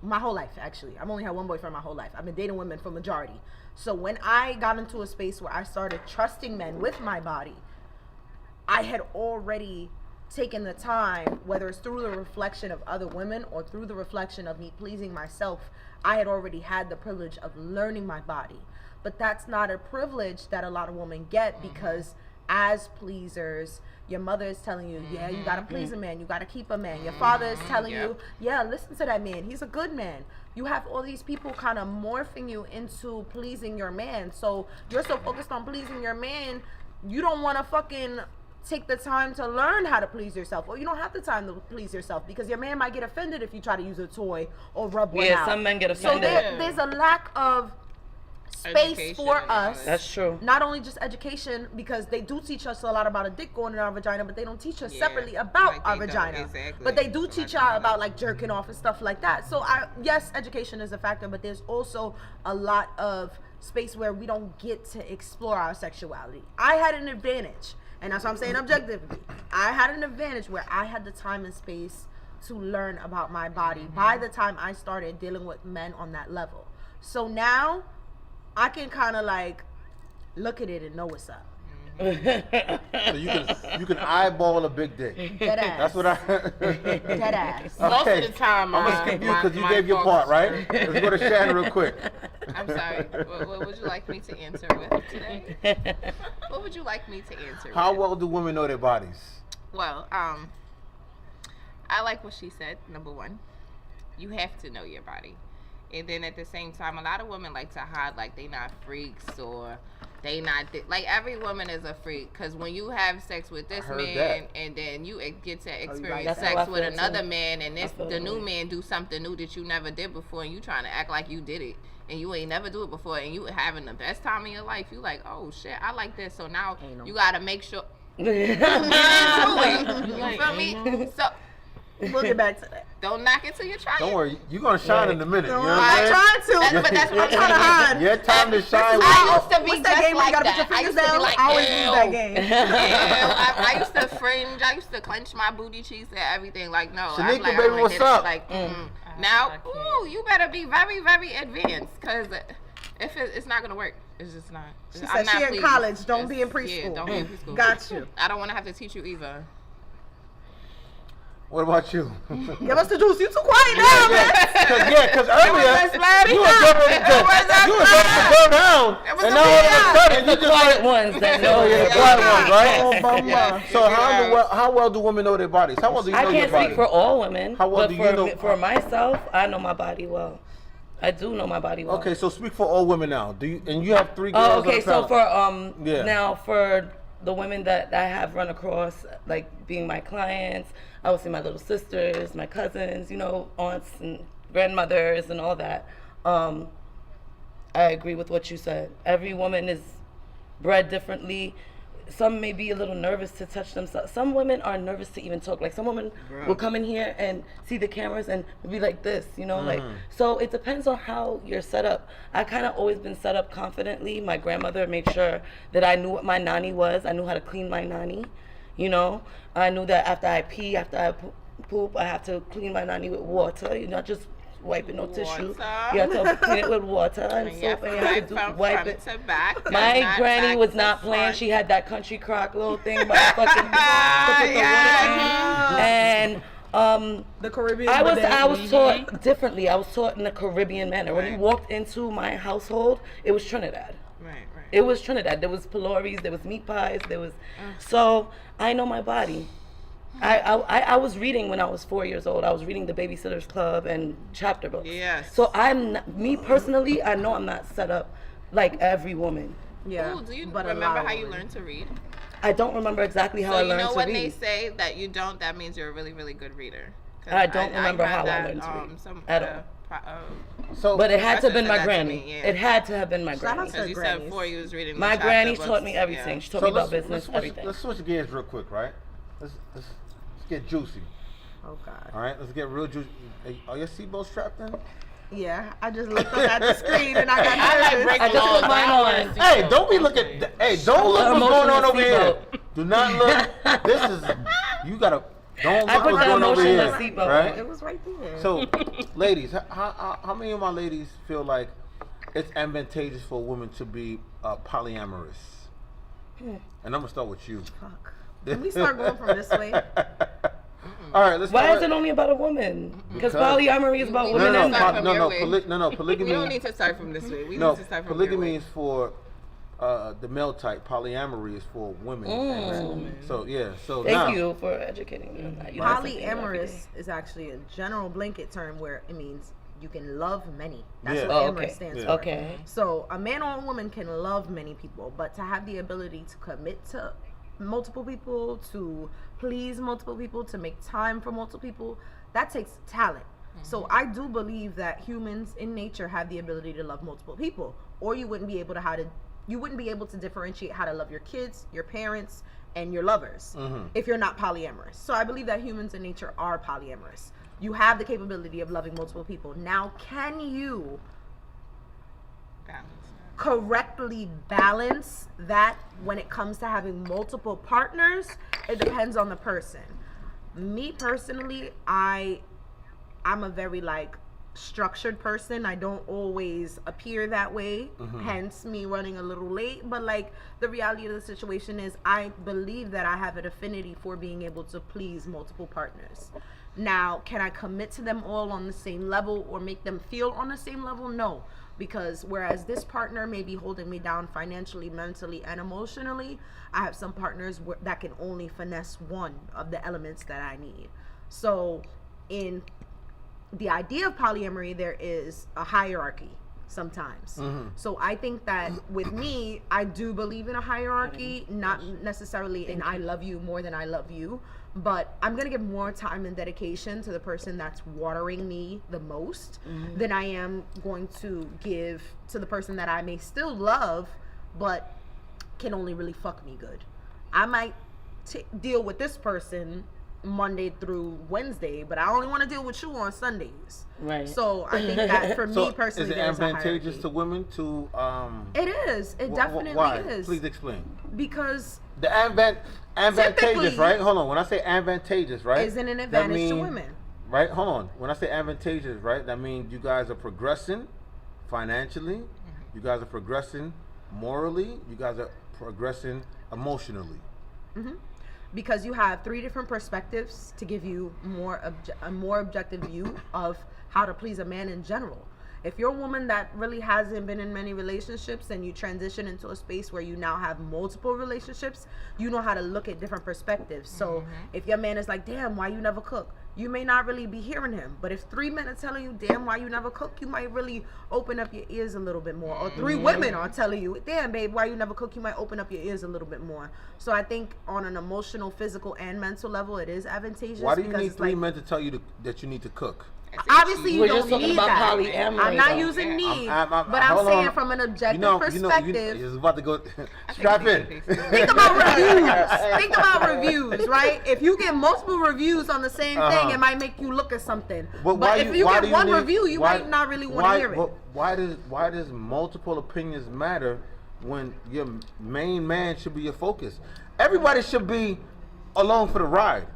S9: my whole life, actually. I've only had one boyfriend my whole life. I've been dating women for majority. So when I got into a space where I started trusting men with my body, I had already taken the time, whether it's through the reflection of other women or through the reflection of me pleasing myself, I had already had the privilege of learning my body. But that's not a privilege that a lot of women get because as pleasers, your mother is telling you, yeah, you gotta please a man, you gotta keep a man. Your father is telling you, yeah, listen to that man, he's a good man. You have all these people kind of morphing you into pleasing your man. So you're so focused on pleasing your man, you don't want to fucking take the time to learn how to please yourself, or you don't have the time to please yourself because your man might get offended if you try to use a toy or rub one out.
S12: Yeah, some men get offended.
S9: So there's a lack of space
S11: Education
S9: for
S11: and
S9: us.
S12: That's true.
S9: Not only just education, because they do teach us a lot about a dick going in our vagina, but they don't teach us separately about
S11: like
S9: our
S11: they don't,
S9: vagina.
S11: exactly.
S9: But they do teach y'all about like jerking off and stuff like that. So yes, education is a factor, but there's also a lot of space where we don't get to explore our sexuality. I had an advantage, and that's what I'm saying objectively. I had an advantage where I had the time and space to learn about my body by the time I started dealing with men on that level. So now I can kind of like look at it and know what's up.
S10: So you can eyeball a big dick.
S9: Dead ass.
S10: That's what I.
S9: Dead ass.
S6: Most of the time,
S10: I'm gonna skip you because you gave your part, right? Let's go to Shannon real quick.
S11: I'm sorry. What would you like me to answer with today? What would you like me to answer
S10: How
S11: with?
S10: well do women know their bodies?
S11: Well, I like what she said. Number one, you have to know your body. And then at the same time, a lot of women like to hide like they not freaks or they not like every woman is a freak because when you have sex with this man
S10: that.
S11: and then you get to experience
S12: That's how I
S11: sex with
S12: feel,
S11: another
S12: too.
S11: man and the new man do something new that you never did before and you trying to act like you did it and you ain't never do it before and you having the best time of your life, you like, oh shit, I like this. So now you gotta make sure get into it. You feel me? So
S9: We'll get back to that.
S11: don't knock it till you try it.
S10: Don't worry, you're gonna shine in a minute. You know what
S9: I'm
S10: I'm saying?
S9: trying to.
S11: But that's what I'm
S9: trying to hide.
S10: Your time to shine.
S11: I used to be
S9: What's that
S11: just
S9: game where you
S11: like
S9: gotta put
S11: that.
S9: your
S11: I
S9: fingers
S11: used to
S9: down?
S11: be like,
S9: I always use that
S11: ew.
S9: game.
S11: I used to fringe. I used to clench my booty cheeks and everything. Like, no. I'm
S10: Shanika,
S11: like,
S10: baby,
S11: I
S10: what's
S11: did it.
S10: up?
S11: Like, Now,
S6: I can't.
S11: ooh, you better be very, very advanced, because if it's not gonna work, it's just not.
S9: She
S11: I'm
S9: said
S11: not
S9: she in
S11: pleased.
S9: college. Don't be in
S11: Yeah,
S9: preschool.
S11: don't be in preschool.
S9: Got you.
S11: I don't want to have to teach you either.
S10: What about you?
S9: Give us the juice. You too quiet now, man.
S10: Because earlier you were jumping to go down, and now all of a sudden you just
S8: Quiet ones that know.
S10: the quiet ones, right?
S11: Yeah.
S10: So how well do women know their bodies? How well do you know
S8: I
S10: your
S8: can't
S10: body?
S8: speak for all women,
S10: How well
S8: but
S10: do you know?
S8: for myself, I know my body well. I do know my body well.
S10: Okay, so speak for all women now. Do you? And you have 3 girls.
S8: Oh, okay.
S10: on the
S8: So
S10: panel.
S8: for now for the women that I have run across, like being my clients, I would say my little sisters, my cousins, you know, aunts and grandmothers and all that. I agree with what you said. Every woman is bred differently. Some may be a little nervous to touch themselves. Some women are nervous to even talk. Like some women will come in here and see the cameras and be like this, you know, like, so it depends on how you're set up. I kind of always been set up confidently. My grandmother made sure that I knew what my nani was. I knew how to clean my nani, you know. I knew that after I pee, after I poop, I have to clean my nani with water, you know, not just wipe it, no tissue. You have to clean it with water and soap, and you have to wipe it. My granny was not playing. She had that country crock little thing, but fucking and
S9: The Caribbean.
S8: I was taught differently. I was taught in a Caribbean manner. When you walked into my household, it was Trinidad.
S11: Right.
S8: It was Trinidad. There was piloris, there was meat pies, there was. So I know my body. I was reading when I was 4 years old. I was reading the Babysitter's Club and chapter books.
S11: Yes.
S8: So me personally, I know I'm not set up like every woman.
S9: Yeah.
S11: Ooh, do you
S9: but a
S11: remember
S9: lot
S11: how
S9: of
S11: you
S9: women.
S11: learned to read?
S8: I don't remember exactly how I learned to read.
S11: So you know when they say that you don't, that means you're a really, really good reader. 'Cause
S8: I don't remember
S11: had
S8: how
S11: that,
S8: I learned to read at all.
S10: So,
S8: but it had to have been my
S11: said that to
S8: granny.
S11: me, yeah.
S8: It had to have been my
S9: Shout
S8: granny.
S9: out to
S11: Because you
S9: grannies.
S11: said before you was reading
S8: My
S11: the chapter
S8: granny
S11: books.
S8: taught me everything. She taught me about business, everything.
S10: Let's switch gears real quick, right? Let's get juicy.
S9: Oh God.
S10: All right, let's get real juicy. Are your seatbelts strapped in?
S9: Yeah, I just looked up at the screen and I got nervous.
S8: I just put mine on.
S10: Hey, don't be looking. Hey, don't look what's going on over here. Do not look. This is. You gotta. Don't
S8: I
S10: look
S8: put
S10: what's
S8: the
S10: going over
S8: emotional
S10: here.
S8: seatbelt.
S10: Right?
S9: It was right there.
S10: So, ladies, how many of my ladies feel like it's advantageous for a woman to be polyamorous? And I'm gonna start with you.
S9: Fuck. Can we start going from this way?
S10: All right, let's.
S8: Why is it only about a woman? Because polyamory is about women and men.
S10: No, polygamy.
S11: We don't need to start from this way. We
S10: No,
S11: need to start from
S10: polygamy
S11: your
S10: is for the male type. Polyamory is for women. and men. So yeah, so now.
S8: Thank you for educating me on that. You learn something new every day.
S9: Polyamorous is actually a general blanket term where it means you can love many. That's
S10: Yeah.
S9: what
S8: Oh,
S9: amorous
S8: okay.
S9: stands
S10: Yeah.
S9: for.
S8: Okay.
S9: So a man or a woman can love many people, but to have the ability to commit to multiple people, to please multiple people, to make time for multiple people, that takes talent. So I do believe that humans in nature have the ability to love multiple people, or you wouldn't be able to differentiate how to love your kids, your parents, and your lovers if you're not polyamorous. So I believe that humans in nature are polyamorous. You have the capability of loving multiple people. Now, can you correctly balance that when it comes to having multiple partners? It depends on the person. Me personally, I'm a very structured person. I don't always appear that way, hence me running a little late. But the reality of the situation is I believe that I have an affinity for being able to please multiple partners. Now, can I commit to them all on the same level or make them feel on the same level? No. Because whereas this partner may be holding me down financially, mentally, and emotionally, I have some partners that can only finesse one of the elements that I need. So in the idea of polyamory, there is a hierarchy sometimes. So I think that with me, I do believe in a hierarchy, not necessarily in I love you more than I love you, but I'm going to give more time and dedication to the person that's watering me the most than I am going to give to the person that I may still love, but can only really fuck me good. I might deal with this person Monday through Wednesday, but I only want to deal with you on Sundays.
S8: Right.
S9: So I think that for me personally,
S10: is it
S9: there's a
S10: advantageous
S9: hierarchy.
S10: to women to?
S9: It is. It definitely
S10: why?
S9: is.
S10: Please explain.
S9: Because
S10: The advantageous,
S9: Typically,
S10: right? Hold on. When I say advantageous, right?
S9: isn't an
S10: that
S9: advantage to
S10: mean-
S9: women.
S10: right? Hold on. When I say advantageous, right, that means you guys are progressing financially. You guys are progressing morally. You guys are progressing emotionally.
S9: Because you have 3 different perspectives to give you a more objective view of how to please a man in general. If you're a woman that really hasn't been in many relationships and you transition into a space where you now have multiple relationships, you know how to look at different perspectives. So if your man is like, damn, why you never cook? You may not really be hearing him. But if 3 men are telling you, damn, why you never cook? You might really open up your ears a little bit more. Or 3 women are telling you, damn, babe, why you never cook? You might open up your ears a little bit more. So I think on an emotional, physical, and mental level, it is advantageous.
S10: Why do you need
S9: it's
S10: 3 men to tell you that you need to cook?
S9: Obviously, you
S8: We're
S9: don't
S8: just talking
S9: need
S8: about
S9: that.
S8: polyamory,
S9: I'm not
S8: though.
S9: using need,
S10: I'm-
S9: but I'm
S10: hold
S9: saying
S10: on.
S9: from an objective
S10: You
S9: perspective.
S10: it's about to go. Strap in.
S9: Think about reviews. Think about reviews, right? If you get multiple reviews on the same thing, it might make you look at something. But if you get one review, you might not really want to hear it.
S10: Why does multiple opinions matter when your main man should be your focus? Everybody should be along for the ride.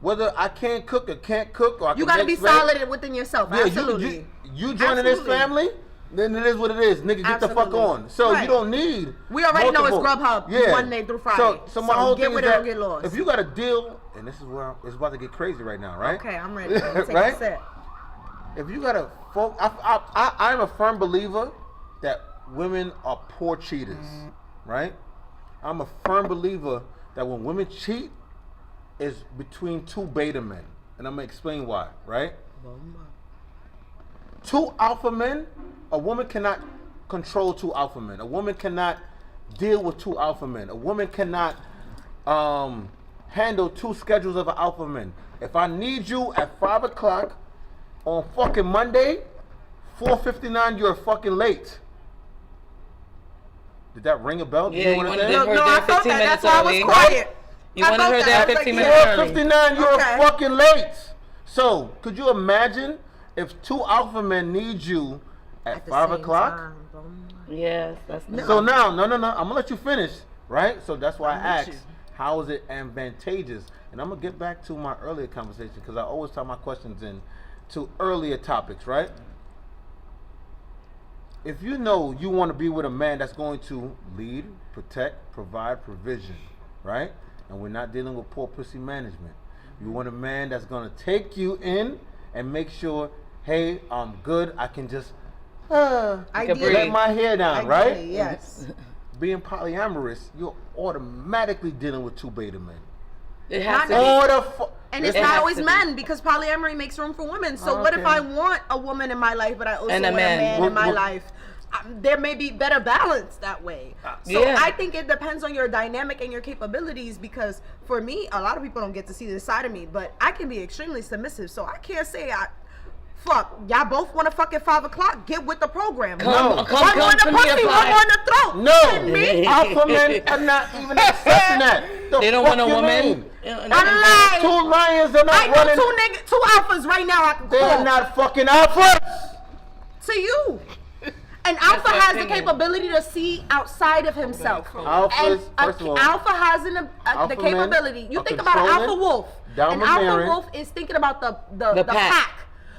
S10: Whether I can't cook or can't cook, or I
S9: You
S10: can
S9: gotta be
S10: make space.
S9: solid within yourself.
S10: Yeah,
S9: Absolutely.
S10: you joining this
S9: Absolutely.
S10: family, then it is what it is. Nigga, get the fuck
S9: Absolutely.
S10: on. So
S9: Right.
S10: you don't need.
S9: We already know it's
S10: multiple-
S9: Grubhub Monday through Friday.
S10: So my whole
S9: get
S10: thing is
S9: with it or
S10: that
S9: get lost.
S10: if you got a deal, and this is where it's about to get crazy right now, right?
S9: Okay, I'm ready. Let me take
S10: Right?
S9: a sip.
S10: If you got a I'm a firm believer that women are poor cheaters, right? I'm a firm believer that when women cheat, it's between 2 beta men. And I'm going to explain why, right? 2 alpha men, a woman cannot control 2 alpha men. A woman cannot deal with 2 alpha men. A woman cannot handle 2 schedules of an alpha man. If I need you at 5 o'clock on fucking Monday, 4:59, you're fucking late. Did that ring a bell?
S8: Yeah, you wanted
S10: say?
S8: her
S9: No,
S8: there
S9: I felt
S8: 15
S9: that.
S8: minutes
S9: That's why I was
S8: early.
S9: quiet.
S8: You
S9: I
S8: wanted
S9: felt
S8: her
S9: that.
S8: there
S9: I was like,
S8: 15
S9: yeah.
S8: minutes early.
S10: 4:59, you're
S9: Okay.
S10: fucking late. So, could you imagine if 2 alpha men need you at
S9: the
S10: 5
S9: same
S10: o'clock?
S9: time, boom.
S8: Yes, that's
S10: So now, no, I'm gonna let you finish, right? So that's why I
S9: with
S10: asked,
S9: you.
S10: how is it advantageous? And I'm gonna get back to my earlier conversation because I always tie my questions in to earlier topics, right? If you know you want to be with a man that's going to lead, protect, provide provision, right? And we're not dealing with poor pussy management. You want a man that's going to take you in and make sure, hey, I'm good. I can just
S9: Ideally.
S10: let my hair down, right?
S9: Ideally, yes.
S10: Being polyamorous, you're automatically dealing with 2 beta men.
S8: It has to
S10: All
S8: be.
S10: the
S9: And it's
S8: It
S9: not
S8: has
S9: always
S8: to be.
S9: men because polyamory makes room for women. So what if
S10: Okay.
S9: I want a woman in my life, but I also
S8: And a
S9: want a
S8: man.
S9: man in my
S10: What-
S9: life? There may be better balance that way. So
S8: Yeah.
S9: I think it depends on your dynamic and your capabilities because for me, a lot of people don't get to see this side of me, but I can be extremely submissive. So I can't say fuck, y'all both want to fuck at 5 o'clock. Get with the program.
S8: Come
S9: one more in the
S8: to me
S9: pussy,
S8: at
S9: one
S8: five.
S9: more in the throat.
S10: No,
S9: Me?
S10: alpha men are not even accepting that. The
S8: They don't
S10: fuck
S8: want a
S10: you
S8: woman.
S10: mean?
S9: I'm lying.
S10: 2 lions are
S9: I
S10: not
S9: know
S10: running.
S9: two alphas right now I can
S10: They
S9: call
S10: are not fucking alphas.
S9: to you. An alpha
S8: my
S9: has the
S8: opinion.
S9: capability to see outside of himself.
S10: Alphas,
S9: And
S10: first of all,
S9: alpha has the
S10: alpha
S9: capability.
S10: men
S9: You
S10: are
S9: think about an alpha
S10: controlling,
S9: wolf. An alpha
S10: domineering.
S9: wolf is thinking about the
S8: pack.
S9: pack.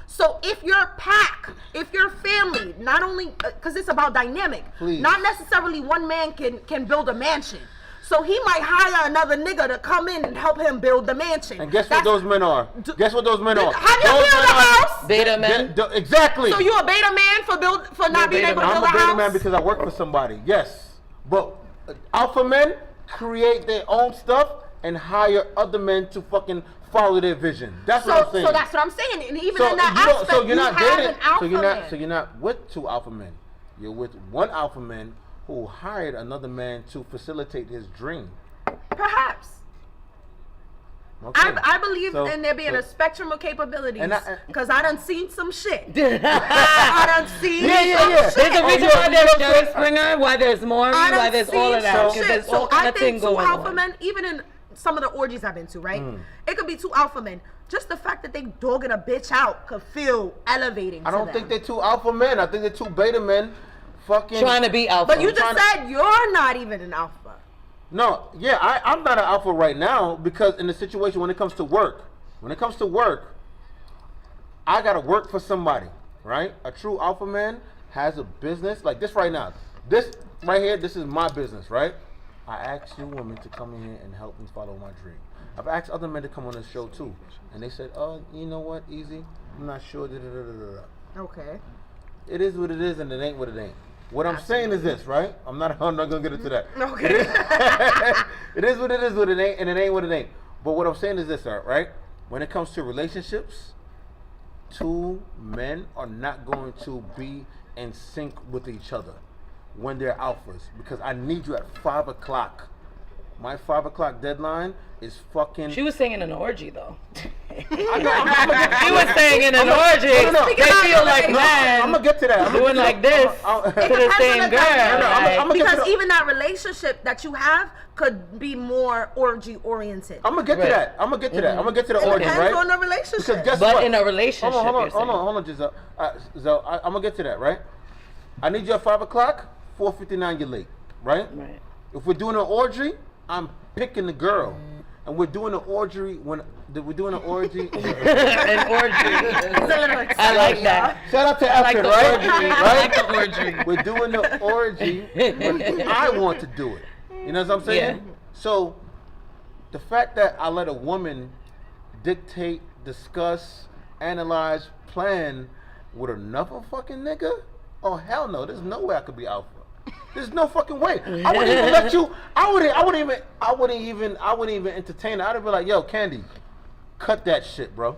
S9: So if your pack, if your family, not only because it's about dynamic,
S10: Please.
S9: not necessarily one man can build a mansion. So he might hire another nigga to come in and help him build the mansion.
S10: And guess what those men are? Guess what those men are?
S9: Have you
S10: Those
S9: built a
S10: men are-
S9: house?
S8: Beta men.
S10: Exactly.
S9: So you a beta man for not being
S8: beta
S9: able to
S8: man.
S9: build
S10: I'm a
S9: a
S10: beta
S9: house?
S10: man because I work for somebody. Yes, but alpha men create their own stuff and hire other men to fucking follow their vision. That's what I'm saying.
S9: So that's what I'm saying. And even
S10: So
S9: in that
S10: you don't-
S9: aspect,
S10: so you're not
S9: you have
S10: dating.
S9: an alpha
S10: So you're
S9: man.
S10: not. So you're not with 2 alpha men. You're with 1 alpha man who hired another man to facilitate his dream.
S9: Perhaps.
S10: Okay.
S9: I believe
S10: So-
S9: in there being
S10: so-
S9: a spectrum of capabilities.
S10: And I-
S9: Because I done seen some shit. I done seen
S10: Yeah.
S9: some
S10: There's
S9: shit.
S8: There's a reason why there's Jerry Springer, why there's Maury,
S9: I done
S8: why there's all of
S9: seen
S8: that.
S9: some
S8: 'Cause
S9: shit.
S8: there's
S9: So
S8: all kind
S9: I
S8: of thing
S9: think 2
S8: going
S9: alpha
S8: on.
S9: men, even in some of the orgies I've been to, right? It could be 2 alpha men. Just the fact that they dogging a bitch out could feel elevating
S10: I
S9: to
S10: don't
S9: them.
S10: think they're 2 alpha men. I think they're 2 beta men. Fucking
S8: Trying to be alpha.
S9: But you just
S10: trying to-
S9: said you're not even an alpha.
S10: No, yeah, I'm not an alpha right now because in the situation when it comes to work, I gotta work for somebody, right? A true alpha man has a business like this right now. This right here, this is my business, right? I asked you women to come in here and help me follow my dream. I've asked other men to come on this show too, and they said, "Oh, you know what, Easy? I'm not sure."
S5: Okay.
S10: It is what it is, and it ain't what it ain't. What I'm saying is this, right? I'm not gonna get into that.
S5: Okay.
S10: It is what it is, what it ain't, and it ain't what it ain't. But what I'm saying is this, right? When it comes to relationships, two men are not going to be in sync with each other when they're alphas, because I need you at 5 o'clock. My 5 o'clock deadline is fucking.
S8: She was saying in an orgy though.
S10: She was
S8: saying in an orgy. They feel like man.
S10: I'm gonna get to that. I'm
S8: doing like this to the same girl.
S9: Because even that relationship that you have could be more orgy oriented.
S10: I'm gonna get to that. I'm gonna get to that. I'm gonna get to the orgy, right?
S9: Depends on the relationship.
S10: Because guess
S8: but
S10: what?
S8: in a relationship,
S10: hold on, Giselle. Giselle, I'm gonna get to that, right? I need you at 5 o'clock. 4:59, you're late, right?
S8: Right.
S10: If we're doing an orgy, I'm picking the girl, and we're doing an orgy when we're doing an orgy.
S8: An orgy. I like that.
S10: Shout out to
S8: I like
S10: Effort,
S8: the
S10: right?
S8: orgy.
S10: Right?
S8: I like the orgy.
S10: We're doing the orgy when I want to do it. You know what I'm saying?
S8: Yeah.
S10: So the fact that I let a woman dictate, discuss, analyze, plan with another fucking nigga, oh hell no! There's no way I could be alpha. There's no fucking way. I wouldn't even let you. I wouldn't even entertain it. I'd be like, yo, Candy, cut that shit, bro.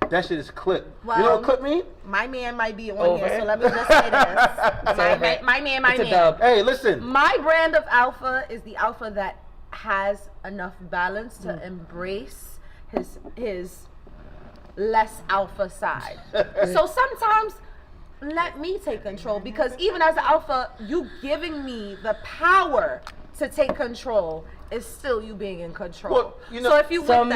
S10: That shit is clip.
S9: Well,
S10: you know what clip mean?
S9: My man might be on here, so let me just say this. my man.
S10: Hey, listen.
S9: My brand of alpha is the alpha that has enough balance to embrace his less alpha side. So sometimes let me take control, because even as an alpha, you giving me the power to take control is still you being in control.
S10: Well, you know,
S9: so if you
S8: some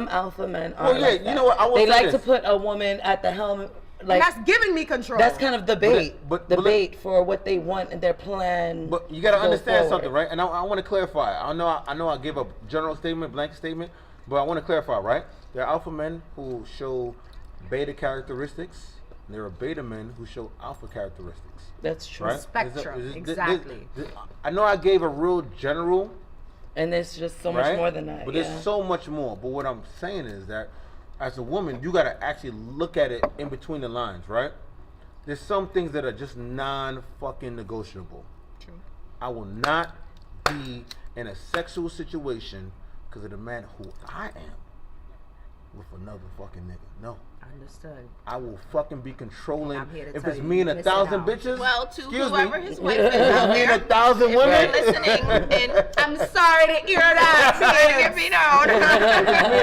S9: alpha
S8: men are
S10: like that. You know what? I will
S8: they
S10: say
S8: like
S10: this.
S8: to put a woman at the helm. Like,
S9: and that's giving me control.
S8: That's kind of the bait,
S10: but
S8: for what they want and their plan.
S10: But you got to understand
S8: forward.
S10: something, right? And I want to clarify. I know I gave a general statement, blanket statement, but I want to clarify, right? There are alpha men who show beta characteristics. There are beta men who show alpha characteristics.
S8: That's true.
S10: Right?
S9: Spectrum, exactly.
S10: I know I gave a real general.
S8: And there's just so much more than that.
S10: But there's so much more. But what I'm saying is that as a woman, you got to actually look at it in between the lines, right? There's some things that are just non-fucking negotiable.
S7: True.
S10: I will not be in a sexual situation because of the man who I am with another fucking nigga. No.
S9: Understood.
S10: I will fucking be controlling.
S9: I'm here to
S10: If
S9: tell
S10: it's
S9: you,
S10: me and
S9: you
S10: 1,000
S9: missing
S10: bitches.
S11: Well, to
S10: excuse
S11: whoever
S10: me,
S11: his wife is out
S10: me and
S11: there,
S10: 1,000
S11: if
S10: women.
S11: you're listening, and I'm sorry to hear that. Let me
S10: If it's me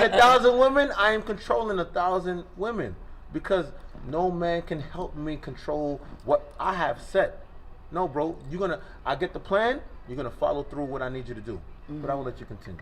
S10: and
S11: know.
S10: 1,000 women, I am controlling 1,000 women because no man can help me control what I have set. No, bro, I get the plan. You're gonna follow through what I need you to do. But I will let you continue.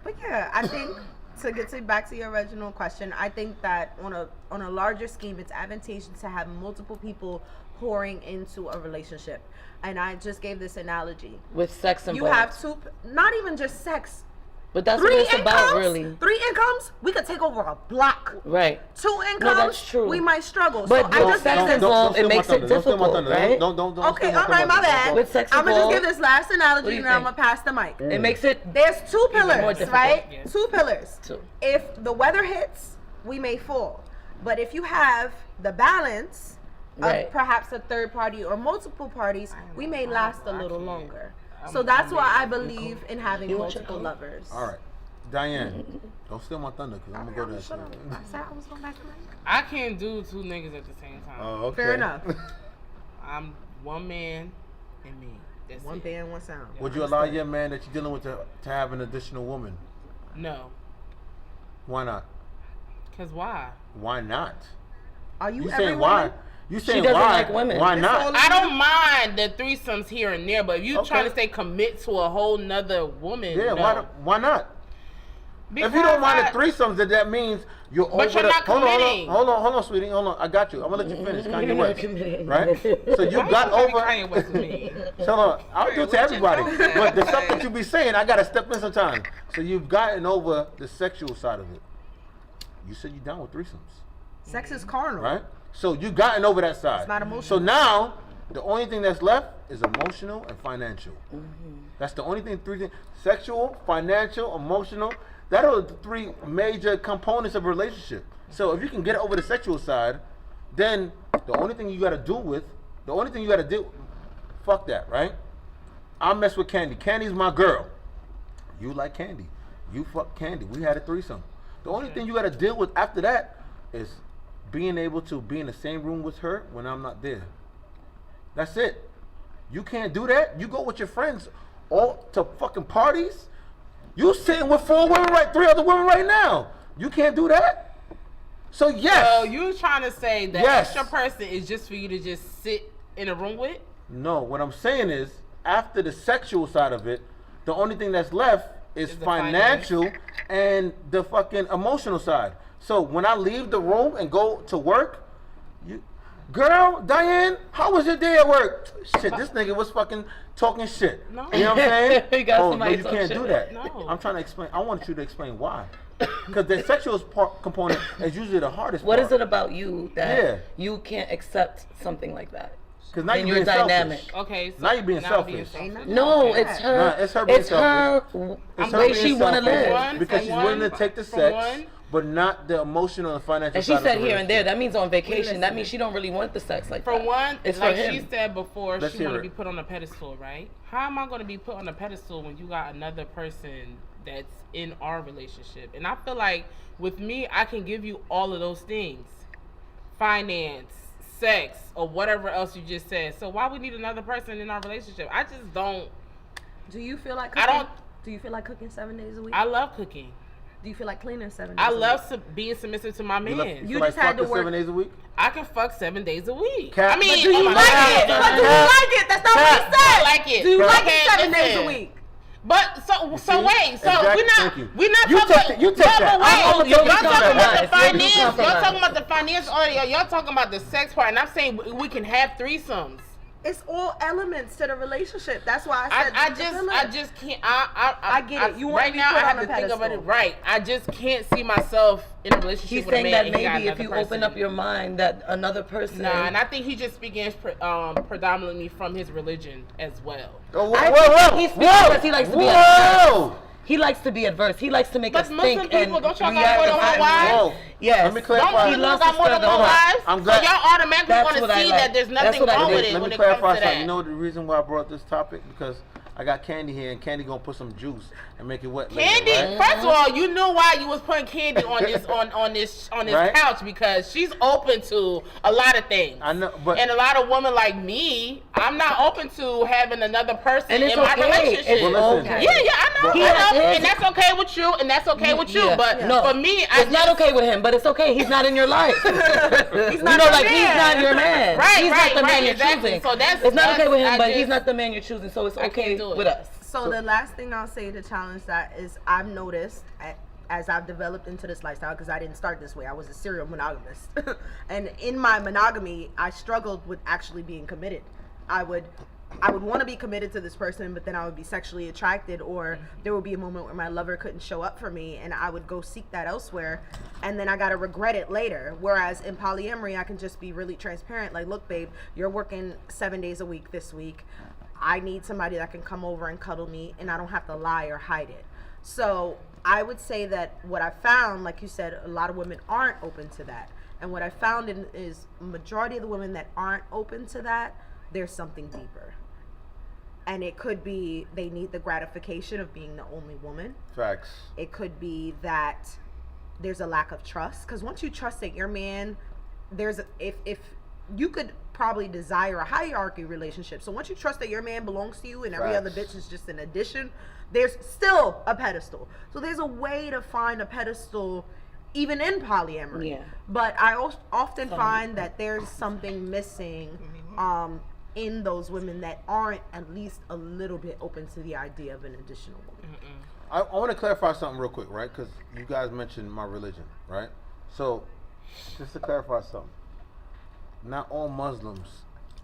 S9: But yeah, I think to get back to your original question, I think that on a larger scheme, it's advantageous to have multiple people pouring into a relationship. And I just gave this analogy.
S8: With sex involved.
S9: You have two, not even just sex.
S8: But that's what it's about, really.
S9: 3 incomes, we could take over a block.
S8: Right.
S9: 2 incomes,
S8: No, that's true.
S9: we might struggle.
S8: But
S9: so I just
S8: sex
S9: gave this.
S8: involved, it makes it difficult, right?
S10: Don't
S9: Okay, all right, my bad.
S8: With sex
S9: I'm gonna just
S8: involved,
S9: give this last
S8: what
S9: analogy,
S8: do you
S9: and then I'm
S8: think?
S9: gonna pass the mic.
S8: It makes it
S9: There's 2
S8: more
S9: pillars,
S8: difficult,
S9: right?
S8: yeah.
S9: 2 pillars.
S8: 2.
S9: If the weather hits, we may fall. But if you have the balance
S8: Right.
S9: of perhaps a third party or multiple parties, we may last a little longer. So that's why I believe in having
S8: You want your
S9: multiple
S8: own?
S9: lovers.
S10: All right, Diane, don't steal my thunder because I'm gonna go there.
S9: I said I was going back to my
S6: I can't do 2 niggas at the same time.
S10: Oh, okay.
S9: Fair enough.
S6: I'm one man and me. That's
S9: One
S6: it.
S9: band, one sound.
S10: Would you allow your man that you're dealing with to have an additional woman?
S6: No.
S10: Why not?
S6: Cause why?
S10: Why not?
S9: Are you
S10: You
S9: every
S10: saying why?
S9: woman?
S10: You saying
S8: doesn't
S10: why?
S8: like women.
S10: Why
S9: It's
S10: not?
S9: all-
S6: I don't mind the threesomes here and there, but if you
S10: Okay.
S6: trying to say commit to a whole nother woman,
S10: Yeah,
S6: no.
S10: why not?
S6: Because
S10: if you don't mind
S6: I-
S10: the threesomes, then that means you're over
S6: you're
S10: the.
S6: not committing.
S10: Hold on, sweetie. Hold on. I got you. I'm gonna let you finish. Kanye
S8: You're
S10: West,
S8: not committing.
S10: right? So you
S6: Why
S10: got
S6: you
S10: over.
S6: Kanye West with me?
S10: Hold on. I'll do it to
S11: Let your
S10: everybody.
S11: tongue down.
S10: But the stuff that you be saying, I gotta step in sometimes. So you've gotten over the sexual side of it. You said you down with threesomes.
S9: Sex is carnal.
S10: Right? So you gotten over that side.
S9: It's not emotional.
S10: So now the only thing that's left is emotional and financial. That's the only thing. Three things: sexual, financial, emotional. That are the three major components of a relationship. So if you can get over the sexual side, then the only thing you got to do, fuck that, right? I mess with Candy. Candy's my girl. You like Candy. You fuck Candy. We had a threesome. The only thing you got to deal with after that is being able to be in the same room with her when I'm not there. That's it. You can't do that. You go with your friends all to fucking parties. You sitting with 4 women, right? 3 other women right now. You can't do that. So yes.
S6: So you trying to say that
S10: Yes.
S6: extra person is just for you to just sit in a room with?
S10: No, what I'm saying is, after the sexual side of it, the only thing that's left is
S6: Is the
S10: financial and the fucking emotional side. So when I leave the room and go to work, girl, Diane, how was your day at work? Shit, this nigga was fucking talking shit.
S6: No.
S10: You know what I'm saying?
S8: He got
S10: Oh, no,
S8: somebody
S10: you
S8: talk
S10: can't
S8: shit.
S10: do that.
S6: No.
S10: I'm trying to explain. I want you to explain why. Because the sexual component is usually the hardest
S8: What
S10: part.
S8: is it about you that
S10: Yeah.
S8: you can't accept something like that?
S10: Because now
S8: in
S10: you're
S8: your
S10: being
S8: dynamic?
S10: selfish.
S6: Okay. So
S10: Now you're being
S6: now
S10: selfish.
S8: No, it's her.
S10: Nah, it's her being
S8: It's her
S10: It's
S8: way
S10: her
S8: she
S10: being
S8: want to
S10: selfish
S8: live.
S10: because she's willing to take the
S6: from
S10: sex,
S6: one.
S10: but not the emotional and financial.
S8: And she
S10: side of
S8: said
S10: the
S8: here and there.
S10: relationship.
S8: That means on vacation. That means she don't really want the sex like
S6: For
S8: that.
S6: one,
S8: It's
S6: like
S8: for him.
S6: she said before,
S10: Let's
S6: she
S10: hear
S6: want to
S10: it.
S6: be put on a pedestal, right? How am I going to be put on a pedestal when you got another person that's in our relationship? And I feel like with me, I can give you all of those things. Finance, sex, or whatever else you just said. So why we need another person in our relationship? I just don't.
S9: Do you feel like
S6: I
S9: cooking?
S6: don't-
S9: Do you feel like cooking 7 days a week?
S6: I love cooking.
S9: Do you feel like cleaning 7 days
S6: I
S9: a week?
S6: love being submissive to my
S10: You,
S6: man.
S10: you
S9: just
S10: like
S9: had to
S10: fucking
S9: work-
S10: 7 days a week?
S6: I can fuck 7 days a week.
S10: Cap-
S6: I mean,
S10: But do you
S6: oh my
S10: like
S6: God.
S10: it?
S9: But do you like it? That's not what he said.
S6: I like it.
S9: Do you like
S6: Okay,
S9: it 7 days a
S6: listen.
S9: week?
S6: But so
S10: see?
S6: wait, so
S10: Exactly.
S6: we're not
S10: Thank you.
S6: talking.
S10: You take that.
S6: No, but
S10: I'm
S6: wait,
S10: gonna take
S6: y'all
S10: the
S6: talking about the
S8: compromise. Yeah, you
S6: finance. Y'all
S8: compromise.
S6: talking about the finance audio. Y'all talking about the sex part, and I'm saying we can have threesomes.
S9: It's all elements to the relationship. That's why I said
S6: I just can't. I
S9: get it. You want
S6: right
S9: to be
S6: now.
S9: put
S6: I have
S9: on
S6: to
S9: a
S6: think about it.
S9: pedestal.
S6: Right. I just can't see myself in a relationship
S8: He's
S6: with a
S8: saying
S6: man.
S8: that
S6: and he got
S8: maybe if
S6: another
S8: you
S6: person.
S8: open up your mind, that another person.
S6: Nah, and I think he's just speaking predominantly from his religion as well.
S10: Oh,
S8: I think he speaks because he likes to be adverse. He likes to be adverse. He likes to make
S6: But
S8: us
S6: Muslim
S8: think
S6: people,
S8: and
S6: don't y'all got
S8: react
S6: more than
S8: in
S6: one
S8: certain
S6: wife?
S8: ways.
S10: Whoa.
S8: Yes.
S10: Let me clarify.
S6: Don't
S8: He
S6: Muslims
S8: loves
S6: got
S8: to
S6: more than
S8: spread
S6: one
S8: the word.
S6: wives?
S10: I'm
S6: So
S10: glad-
S6: y'all automatically
S8: That's
S6: want to
S8: what I
S6: see
S8: like.
S6: that there's
S8: That's
S6: nothing
S8: what I
S6: wrong
S8: like.
S6: with it
S10: Let
S6: when
S10: me
S6: it comes
S10: clarify
S6: to
S10: something.
S6: that.
S10: You know the reason why I brought this topic? Because I got Candy here, and Candy gonna put some juice and make it wet.
S6: Candy,
S10: later, right?
S6: first of all, you knew why you was putting Candy on this
S10: Right?
S6: couch because she's open to a lot of things.
S10: I know, but
S6: And a lot of women like me, I'm not open to having another person
S8: And it's
S6: in my
S8: okay.
S6: relationship.
S8: It's
S10: Well, listen.
S8: okay.
S6: Yeah, I know,
S10: But-
S8: He
S6: I
S8: has
S6: know,
S8: his-
S6: and that's okay with you, and that's okay with you.
S8: Yeah.
S6: But
S8: No,
S6: for me, I
S8: it's not okay with him, but it's okay. He's not in your life. He's
S9: not your
S8: like he's
S9: man.
S8: not your man.
S6: Right,
S8: he's
S6: right,
S8: not the man
S6: right,
S8: you're
S6: exactly.
S8: choosing.
S6: So that's-
S8: it's not okay with him,
S6: I
S8: but
S6: just-
S8: he's not the man you're choosing. So it's
S6: I can't
S8: okay
S6: do it.
S8: with us.
S9: So the last thing I'll say to challenge that is I've noticed as I've developed into this lifestyle, because I didn't start this way. I was a serial monogamist. And in my monogamy, I struggled with actually being committed. I would want to be committed to this person, but then I would be sexually attracted, or there would be a moment where my lover couldn't show up for me and I would go seek that elsewhere, and then I got to regret it later. Whereas in polyamory, I can just be really transparent. Like, look, babe, you're working 7 days a week this week. I need somebody that can come over and cuddle me, and I don't have to lie or hide it. So I would say that what I found, like you said, a lot of women aren't open to that. And what I found is majority of the women that aren't open to that, there's something deeper. And it could be they need the gratification of being the only woman.
S10: facts.
S9: It could be that there's a lack of trust. Because once you trust that your man, if you could probably desire a hierarchy relationship. So once you trust that your man belongs to you and every other
S10: Facts.
S9: bitch is just an addition, there's still a pedestal. So there's a way to find a pedestal even in polyamory.
S8: Yeah.
S9: But I often find that there's something missing in those women that aren't at least a little bit open to the idea of an additional woman.
S10: I want to clarify something real quick, right? Because you guys mentioned my religion, right? So, just to clarify something, not all Muslims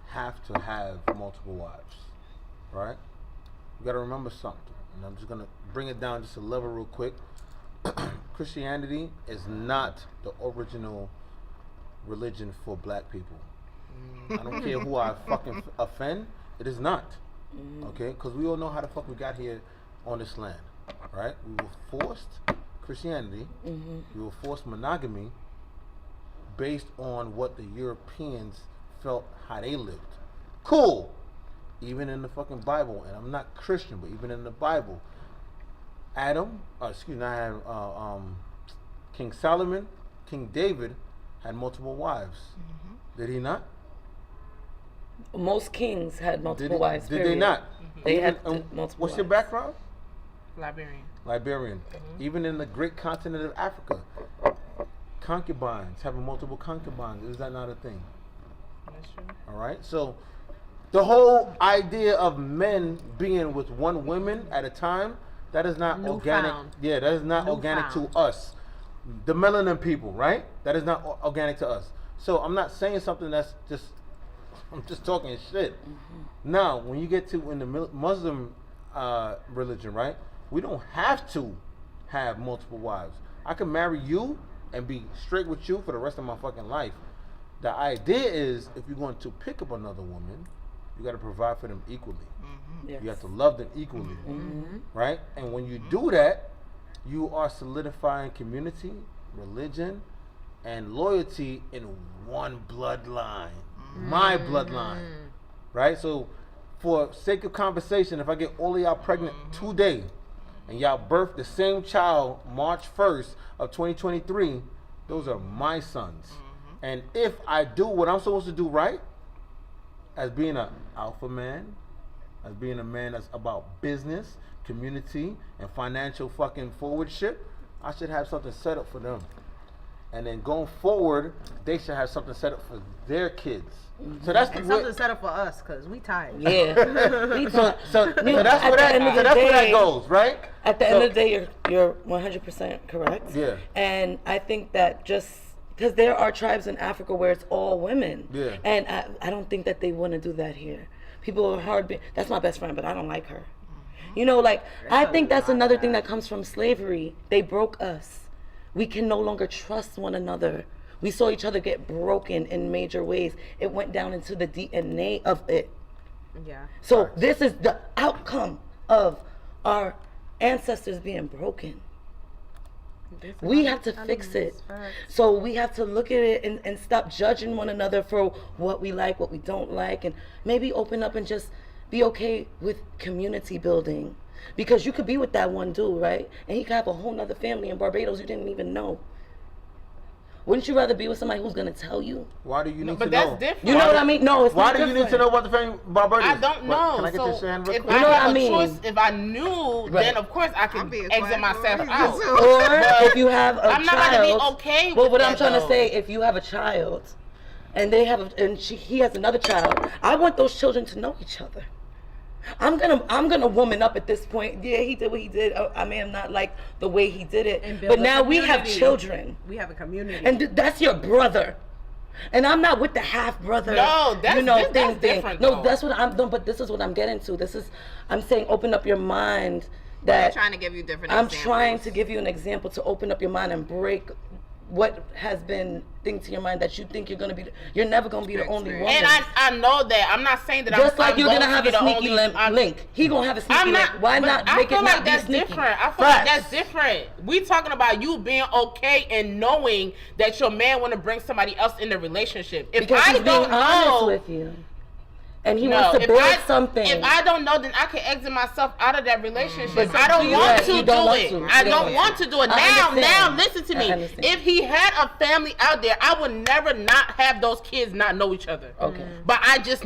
S10: have to have multiple wives, right? You got to remember something, and I'm just gonna bring it down just a level real quick. Christianity is not the original religion for black people. I don't care who I fucking offend. It is not. Okay? Because we all know how the fuck we got here on this land. Right? We were forced Christianity. We were forced monogamy based on what the Europeans felt how they lived. Cool. Even in the fucking Bible, and I'm not Christian, but even in the Bible, King Solomon, King David had multiple wives. Did he not?
S8: Most kings had multiple wives.
S10: Did they not?
S8: They
S10: Even,
S8: had multiple
S10: what's
S8: wives.
S10: your background?
S6: Liberian.
S10: Even in the great continent of Africa, concubines, having multiple concubines, is that not a thing?
S6: That's true.
S10: All right. So the whole idea of men being with one woman at a time, that is not organic. Yeah, that is not organic to us. The melanin people, right? That is not organic to us. So I'm not saying something that's just, I'm just talking shit. Now, when you get to in the Muslim religion, right? We don't have to have multiple wives. I can marry you and be straight with you for the rest of my fucking life. The idea is, if you're going to pick up another woman, you got to provide for them equally.
S8: Yes.
S10: You have to love them equally, right? And when you do that, you are solidifying community, religion, and loyalty in one bloodline. My bloodline, right? So, for sake of conversation, if I get all of y'all pregnant today, and y'all birth the same child March 1st of 2023, those are my sons. And if I do what I'm supposed to do right, as being an alpha man, as being a man that's about business, community, and financial fucking forwardship, I should have something set up for them. And then going forward, they should have something set up for their kids. So that's
S9: And something set up for us, because we tired.
S8: Yeah.
S10: so that's where that goes, right?
S8: At the end of the day, you're 100% correct.
S10: Yeah.
S8: And I think that just because there are tribes in Africa where it's all women.
S10: Yeah.
S8: And I don't think that they want to do that here. People are hard. That's my best friend, but I don't like her. You know, like, I think that's another thing that comes from slavery. They broke us. We can no longer trust one another. We saw each other get broken in major ways. It went down into the DNA of it.
S9: Yeah.
S8: So this is the outcome of our ancestors being broken. We have to fix it. So we have to look at it and stop judging one another for what we like, what we don't like, and maybe open up and just be okay with community building. Because you could be with that one dude, right? And he could have a whole nother family in Barbados you didn't even know. Wouldn't you rather be with somebody who's gonna tell you?
S10: Why do you need to know?
S6: But that's different.
S8: You know what I mean? No, it's
S10: Why
S8: not
S10: do you need to know about the family Barbados?
S6: I don't know.
S10: Can I get
S6: So
S10: this hand real
S6: if
S10: quick?
S6: I
S8: You know
S6: have
S8: what I
S6: a
S8: mean?
S6: choice, if I knew, then of course I can exit myself out.
S8: Or if you have a
S6: I'm
S8: child.
S6: not gonna be okay
S8: But
S6: with
S8: what
S6: that,
S8: I'm trying to
S6: though.
S8: say, if you have a child, and they have, he has another child, I want those children to know each other. I'm gonna woman up at this point. Yeah, he did what he did. I may have not liked the way he did it, but now we have children.
S9: We have a community.
S8: And that's your brother. And I'm not with the half brother.
S6: No, that's
S8: thing.
S6: different.
S8: No,
S6: though.
S8: that's what I'm doing. But this is what I'm getting to. I'm saying open up your mind.
S11: They're trying to give you different
S8: I'm
S11: examples.
S8: trying to give you an example to open up your mind and break what has been things to your mind that you think you're never gonna be the only woman.
S6: And I know that. I'm not saying that
S8: Just
S6: I'm
S8: like you're
S6: going
S8: gonna have
S6: to be
S8: a
S6: the
S8: sneaky
S6: only,
S8: link. He gonna have a sneaky
S6: I'm not.
S8: link. Why
S6: but
S8: not
S6: I
S8: make
S6: feel
S8: it
S6: like
S8: not be
S6: that's
S8: sneaky?
S6: different. I feel like that's different. We talking about you being okay and knowing that your man want to bring somebody else in the relationship. If
S8: Because
S6: I
S8: he's being
S6: don't
S8: honest
S6: know,
S8: with you. And he wants to
S6: if
S8: build something.
S6: If I don't know, then I can exit myself out of that relationship.
S8: But
S6: I don't want to
S8: you
S6: do
S8: don't want
S6: it.
S8: to.
S6: I
S8: You
S6: don't want to do it. Now, listen to
S8: I
S6: me.
S8: understand.
S6: If he had a family out there, I would never not have those kids not know each other.
S8: Okay.
S6: But I just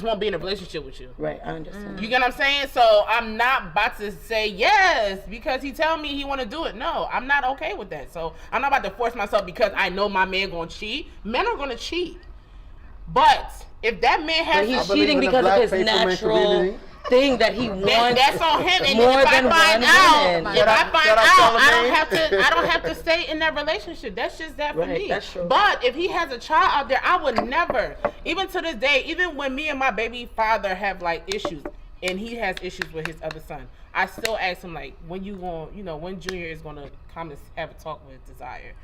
S6: won't be in a relationship with you.
S8: Right, I understand.
S6: You get what I'm saying? So I'm not about to say yes because he tell me he want to do it. No, I'm not okay with that. So I'm not about to force myself because I know my man gonna cheat. Men are gonna cheat. But if that man has,
S8: But he's cheating because of his natural thing that he wants.
S6: That's on him. And
S8: more
S6: if I
S8: than
S6: find
S8: one
S6: out,
S8: woman.
S6: if I find
S10: shout out
S6: out,
S10: Charlamagne.
S6: I don't have to stay in that relationship. That's just that for
S8: Right,
S6: me.
S8: that's true.
S6: But if he has a child out there, I would never, even to this day, even when me and my baby father have like issues, and he has issues with his other son, I still ask him like, when you going, when Junior is gonna come and have a talk with Desire.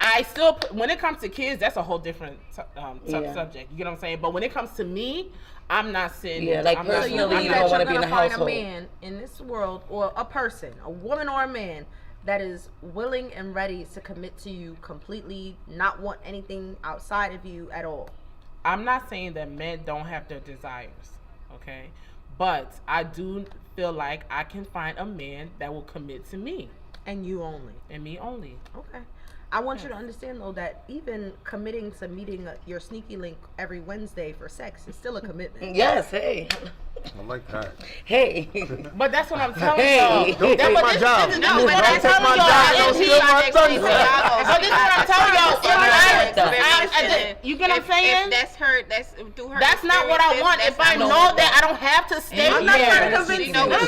S6: I still, when it comes to kids, that's a whole different subject. You get what I'm saying? But when it comes to me, I'm not sitting.
S8: Yeah, like
S6: I'm
S8: personally,
S6: not,
S8: you don't want to be in the
S9: find
S8: household.
S9: a man in this world, or a person, a woman or a man, that is willing and ready to commit to you completely, not want anything outside of you at all.
S6: I'm not saying that men don't have their desires, okay? But I do feel like I can find a man that will commit to me.
S9: And you only.
S6: And me only.
S9: Okay. I want you to understand, though, that even committing to meeting your sneaky link every Wednesday for sex is still a commitment.
S8: Yes, hey.
S10: I like that.
S8: Hey.
S6: But that's what I'm telling
S8: Hey.
S6: y'all.
S10: Don't take my job.
S11: No, but
S10: Don't take my job. Don't steal my thunder.
S6: So this is what I'm telling y'all. You get what I'm saying?
S11: If that's her, that's through her.
S6: That's not what I want. If I know that I don't have to stay
S9: I'm not
S6: here.
S9: trying to convince you.
S6: No, I know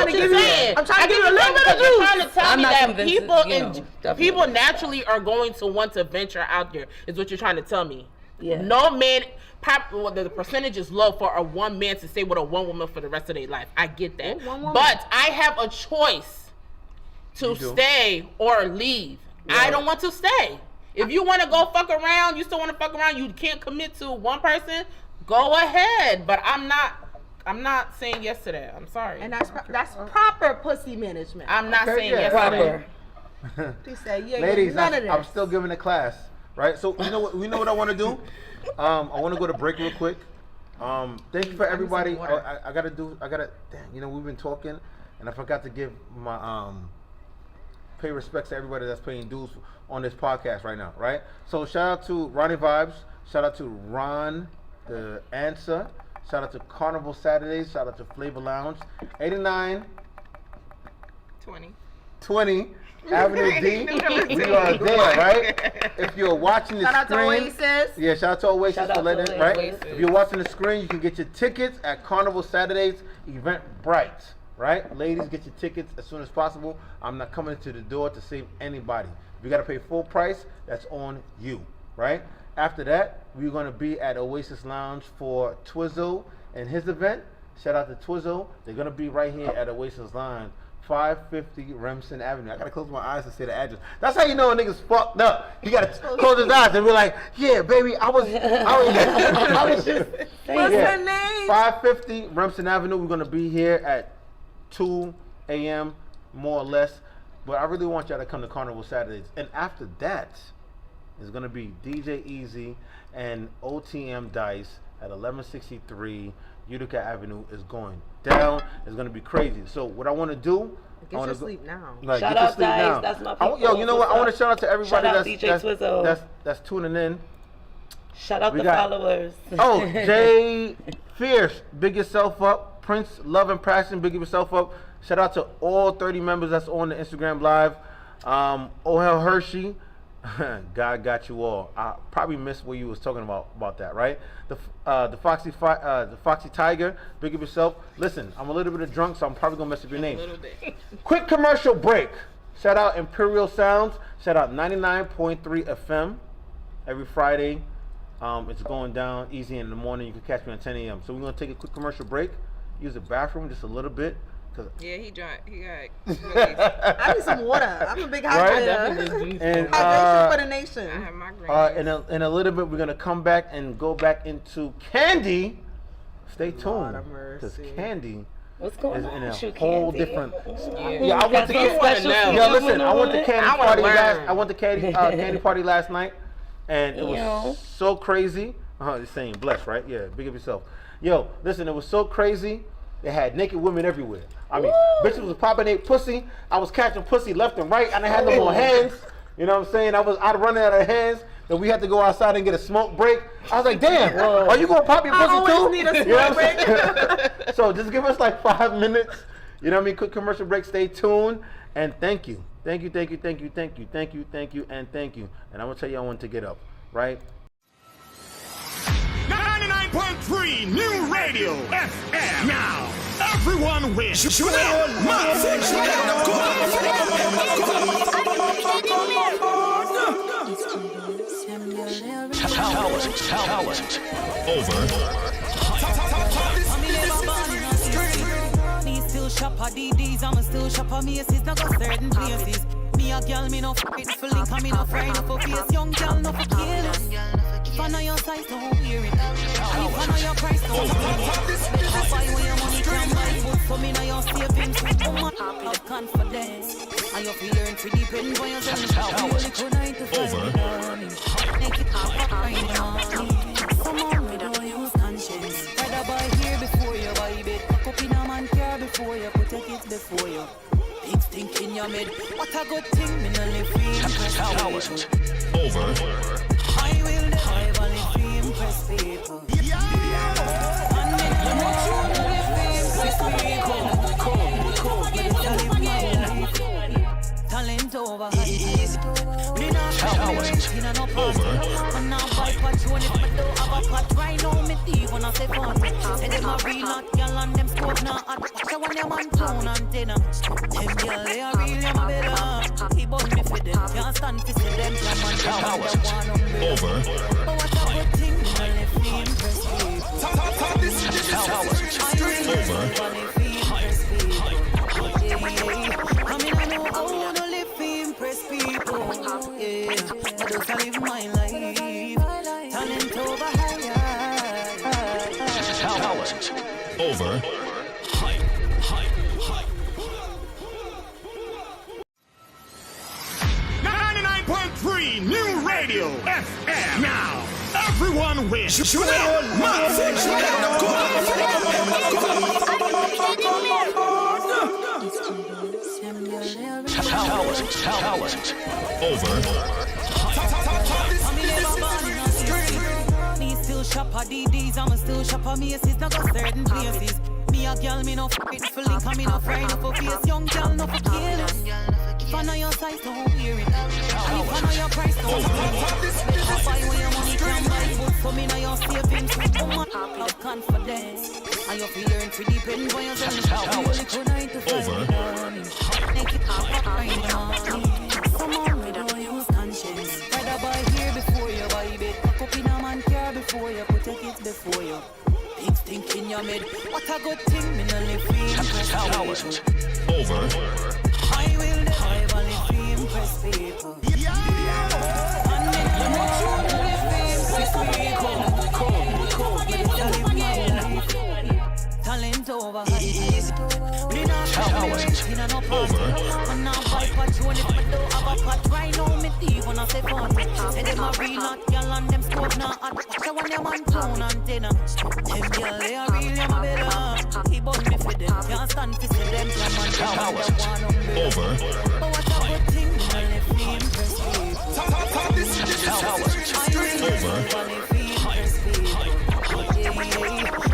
S6: what you're saying.
S9: I'm trying to give you a little bit of
S6: You're
S9: juice.
S6: trying to tell
S8: I'm
S6: me
S8: not
S6: that
S8: convinced,
S6: people
S8: you know, definitely.
S6: people naturally are going to want to venture out there. Is what you're trying to tell me?
S8: Yeah.
S6: No man. The percentage is low for a one man to stay with a one woman for the rest of their life. I get that, but I have a choice to stay or leave. Yeah. I don't want to stay. If you want to go fuck around, you still want to fuck around. You can't commit to one person. Go ahead, but I'm not saying yes to that. I'm sorry.
S9: And that's proper pussy management.
S6: I'm not saying yes
S8: Proper.
S6: to that.
S9: She said, yeah,
S10: Ladies,
S9: none of this.
S10: I'm still giving a class, right? So you know what I want to do? I want to go to break real quick. Thank you for everybody. I gotta. Damn, you know we've been talking, and I forgot to give my pay respects to everybody that's paying dues on this podcast right now, right? So shout out to Ronnie Vibes. Shout out to Ron, the Answer. Shout out to Carnival Saturdays. Shout out to Flavor Lounge. 89 20 Avenue D. We are there, right? If you're watching the
S9: Shout
S10: screen,
S9: out to Oasis.
S10: yeah, shout out to Oasis
S8: Shout
S10: for
S8: out
S10: letting
S8: to
S10: it, right?
S8: Oasis.
S10: If you're watching the screen, you can get your tickets at Carnival Saturdays Eventbrite, right? Ladies, get your tickets as soon as possible. I'm not coming to the door to save anybody. If you got to pay full price, that's on you, right? After that, we're going to be at Oasis Lounge for Twizzo and his event. Shout out to Twizzo. They're going to be right here at Oasis Lounge, 550 Remsen Avenue. I got to close my eyes to say the address. That's how you know a nigga's fucked up. You got to close his eyes and be like, yeah, baby, I was just
S9: What's her name?
S10: 550 Remsen Avenue. We're going to be here at 2 a.m. more or less. But I really want y'all to come to Carnival Saturdays. And after that, it's going to be DJ Easy and OTM Dice at 1163 Utica Avenue. Is going down. It's going to be crazy. So what I want to do,
S9: Get your sleep now.
S10: like,
S8: Shout
S10: get your
S8: out
S10: sleep
S8: Dice.
S10: now.
S8: That's my people.
S10: Yo, you know what? I want to shout out to everybody
S8: Shout out DJ Twizzo.
S10: that's tuning in.
S8: Shout out
S10: We
S8: the
S10: got-
S8: followers.
S10: Oh, Jay Fierce, big yourself up. Prince Love and Passion, big yourself up. Shout out to all 30 members that's on the Instagram Live. Oh Hell Hershey, God got you all. I probably missed what you was talking about that, right? The Foxy Tiger, big up yourself. Listen, I'm a little bit drunk, so I'm probably gonna mess up your name.
S11: A little bit.
S10: Quick commercial break. Shout out Imperial Sounds. Shout out 99.3 FM every Friday. It's going down easy in the morning. You can catch me at 10 a.m. So we're gonna take a quick commercial break. Use the bathroom just a little bit.
S11: Yeah, he drank. He got.
S9: I need some water. I'm a big
S10: Right?
S9: hydrator.
S10: And
S9: Hydration for the nation.
S11: I have my grandkids.
S10: in a little bit, we're gonna come back and go back into Candy. Stay tuned,
S9: Lord of
S10: because
S9: mercy.
S10: Candy
S8: What's going
S10: is
S8: on?
S10: in a
S8: Shoot,
S10: whole
S8: Candy.
S10: different.
S8: Yeah,
S10: I went to
S8: got some special
S10: Yo, listen,
S8: food
S10: I went to
S8: on
S10: Candy
S6: I wanna
S10: party
S6: learn.
S10: I went to Candy party last night, and it was so crazy. You're saying blessed, right? Yeah, big up yourself. Yo, listen, it was so crazy. They had naked women everywhere. I mean, bitches was popping their pussy. I was catching pussy left and right, and I had them on hands. You know what I'm saying? I was running out of hands. Then we had to go outside and get a smoke break. I was like, damn, are you gonna pop your pussy
S9: I
S10: too?
S9: always need a
S10: You know
S9: smoke
S10: what I'm saying? So just give us like 5 minutes. You know what I mean? Quick commercial break. Stay tuned, and thank you, thank you, thank you, thank you, thank you, thank you, thank you, and thank you. And I'm gonna tell y'all when to get up, right?
S3: 99.3 New Radio FM. Now, everyone wins.
S1: Talent. Over.
S2: Me still shop at DDs, I'ma still shop at Macy's, not got certain places. Me Me a girl, me no fit for link, and me no friend for face. Young girl, no for kill it. If I know your size, don't hear it. And if I know your price, don't hear it. Better buy when your money can buy. Put some in your savings. Woman, have confidence. And you feel learn to depend on yourself. You only could 9 to 5. Make it up right now. Come on, we don't use conscience. Rather buy here before you buy bed. Pack up in a man car before you put your kids before you. Big stink in your mid. What a good thing, me no live free.
S1: Talent. Over.
S2: I will never live free, impress people. And me no live free, impress people. Get to live my life. Talent over. Me not talent over. And now buy patron if I don't have a pot. Right now me thief when I say fun. Say them a real hot girl and them scope now hot. Watch out when them on town antenna. Them girl they are real them better. He bought me for them. Can't stand to see them come and come and the one
S1: over.
S2: But what a good thing me no live free impress people.
S1: Talent. Over.
S2: I mean I know how to live free impress people. Yeah, I just live my life. Talent over higher.
S1: Talent. Over.
S3: 99.3 New Radio FM. Now, everyone wins.
S1: Talent. Over.
S2: Me still shop at DDs, I'm still shop at Macy's, not go certain places. Me a girl, me no fit for link, and me no friend for face. Young girl, no for kill it. If I know your size, don't hear it. And if I know your price, don't hear it. Better buy when your money can buy. Put some in your savings. Woman, have confidence. And you feel learn to depend on yourself. You only could 9 to 5. Make it up right now. Come on, we don't use conscience. Rather buy here before you buy bed. Pack up in a man car before you put your kids before you. Big stink in your mid. What a good thing, me no live free.
S1: Talent. Over.
S2: I will never live free, impress people. And me no live free, impress people. Get to live my life. Talent over. Me not talent in no pot. And now buy patron if I don't have a pot. Right now me thief when I say fun. Say them a real hot girl and them scope now hot. Watch out when them on town antenna. Them girl they are real them better. He bought me for them. Can't stand to see them come and come and the one
S1: Over.
S2: But what a good thing, me no live free impress people.
S1: Talent. Over.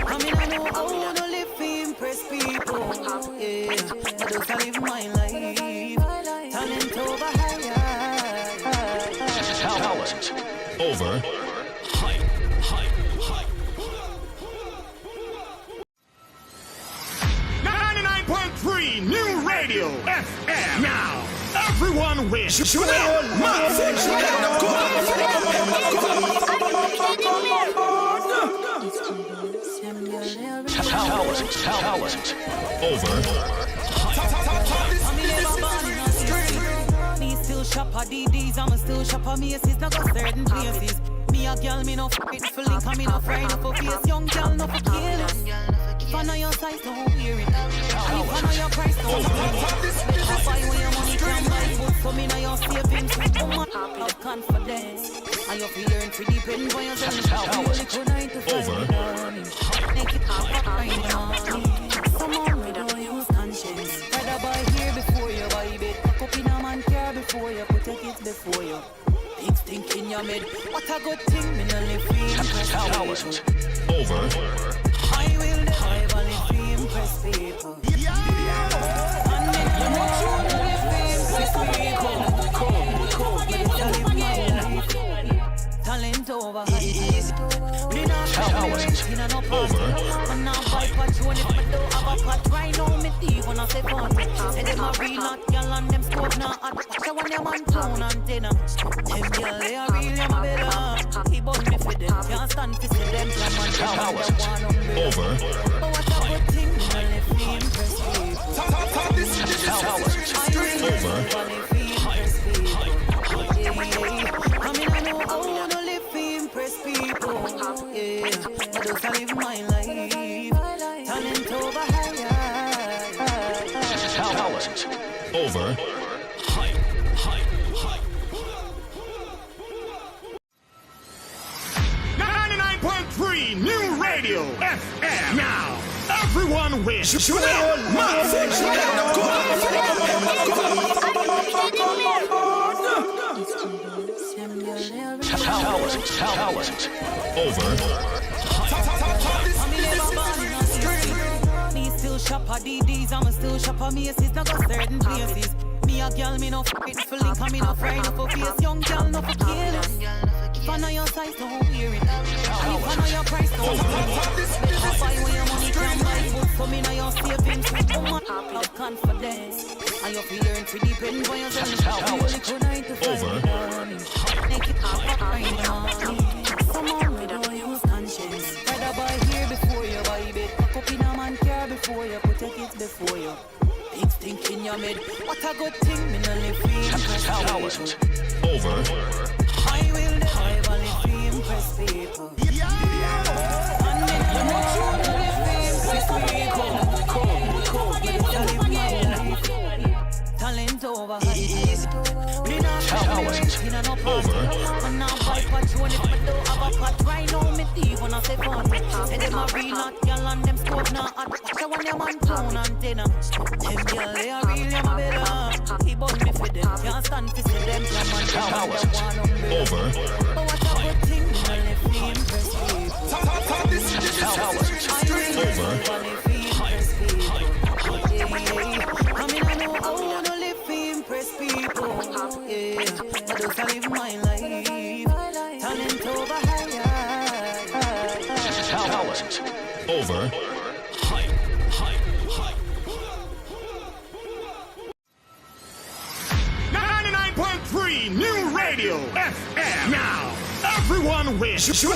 S2: I mean I know how to live free impress people. Yeah, I just live my life. Talent over higher.
S1: Talent. Over.
S3: 99.3 New Radio FM. Now, everyone wins.
S1: Talent. Over.
S2: Me still shop at DDs, I'm still shop at Macy's, not go certain places. Me a girl, me no fit for link, and me no friend for face. Young girl, no for kill it. If I know your size, don't hear it. And if I know your price, don't hear it. Better buy when your money can buy. Put some in your savings. Woman, have confidence. And you feel learn to depend on yourself. You only could 9 to 5. Make it up right now. Come on, we don't use conscience. Rather buy here before you buy bed. Pack up in a man car before you put your kids before you. Big stink in your mid. What a good thing, me no live free.
S1: Talent. Over.
S2: I will never live free, impress people. And me no live free, impress people. Get to live my life. Talent over. Me not talent in no pot. And now buy patron if I don't have a pot. Right now me thief when I say fun. Say them a real hot girl and them scope now hot. Watch out when them on town antenna. Them girl they are real them better. He bought me for them. Can't stand to see them come and come and the one
S1: Over.
S2: But what a good thing, me no live free impress people.
S1: Talent. Over.
S2: I will never live free impress
S3: New Radio FM. Now, everyone wins.
S1: Talent. Over.
S2: Me still shop at DDs, I'm still shop at Macy's, not got certain places. Me a girl, me no f***ing for link, and me no friend, no for face. Young girl, no for careless. If I know your size, don't wear it. And if I know your price, don't wear it. Better buy when your money can buy food for me, now you're savings. Woman, have confidence. And you're feeling to depend on yourself. You only could 9 to 5. Make it up, right now. Come on, we don't use conscience. Rather buy here before you buy it. Pack up in a man car before you put your kids before you. Big stink in your mid. What a good thing, me no live free.
S1: Talent. Over.
S2: I will never live free, impress people. And me no live free, impress people. Talent over. Me not
S1: Talent.
S2: in a no party. And now buy patron if I don't have a pot. Right now me thief when I say fun. Say them a real not girl and them scope now hot. So when them on phone antenna. Them girl they are real, them a better. He bought me for them. Can't stand to see them come and come and them one umbrella.
S1: Over.
S2: But what a good thing, me no live free, impress people.
S1: Talent.
S2: I will
S1: Over.
S2: never live free, impress people. Yeah. I mean I know how to live free, impress people. Yeah. I just live my life. Talent over higher.
S1: Talent. Over.
S3: 99.3 New Radio FM. Now, everyone wins.
S1: Talent.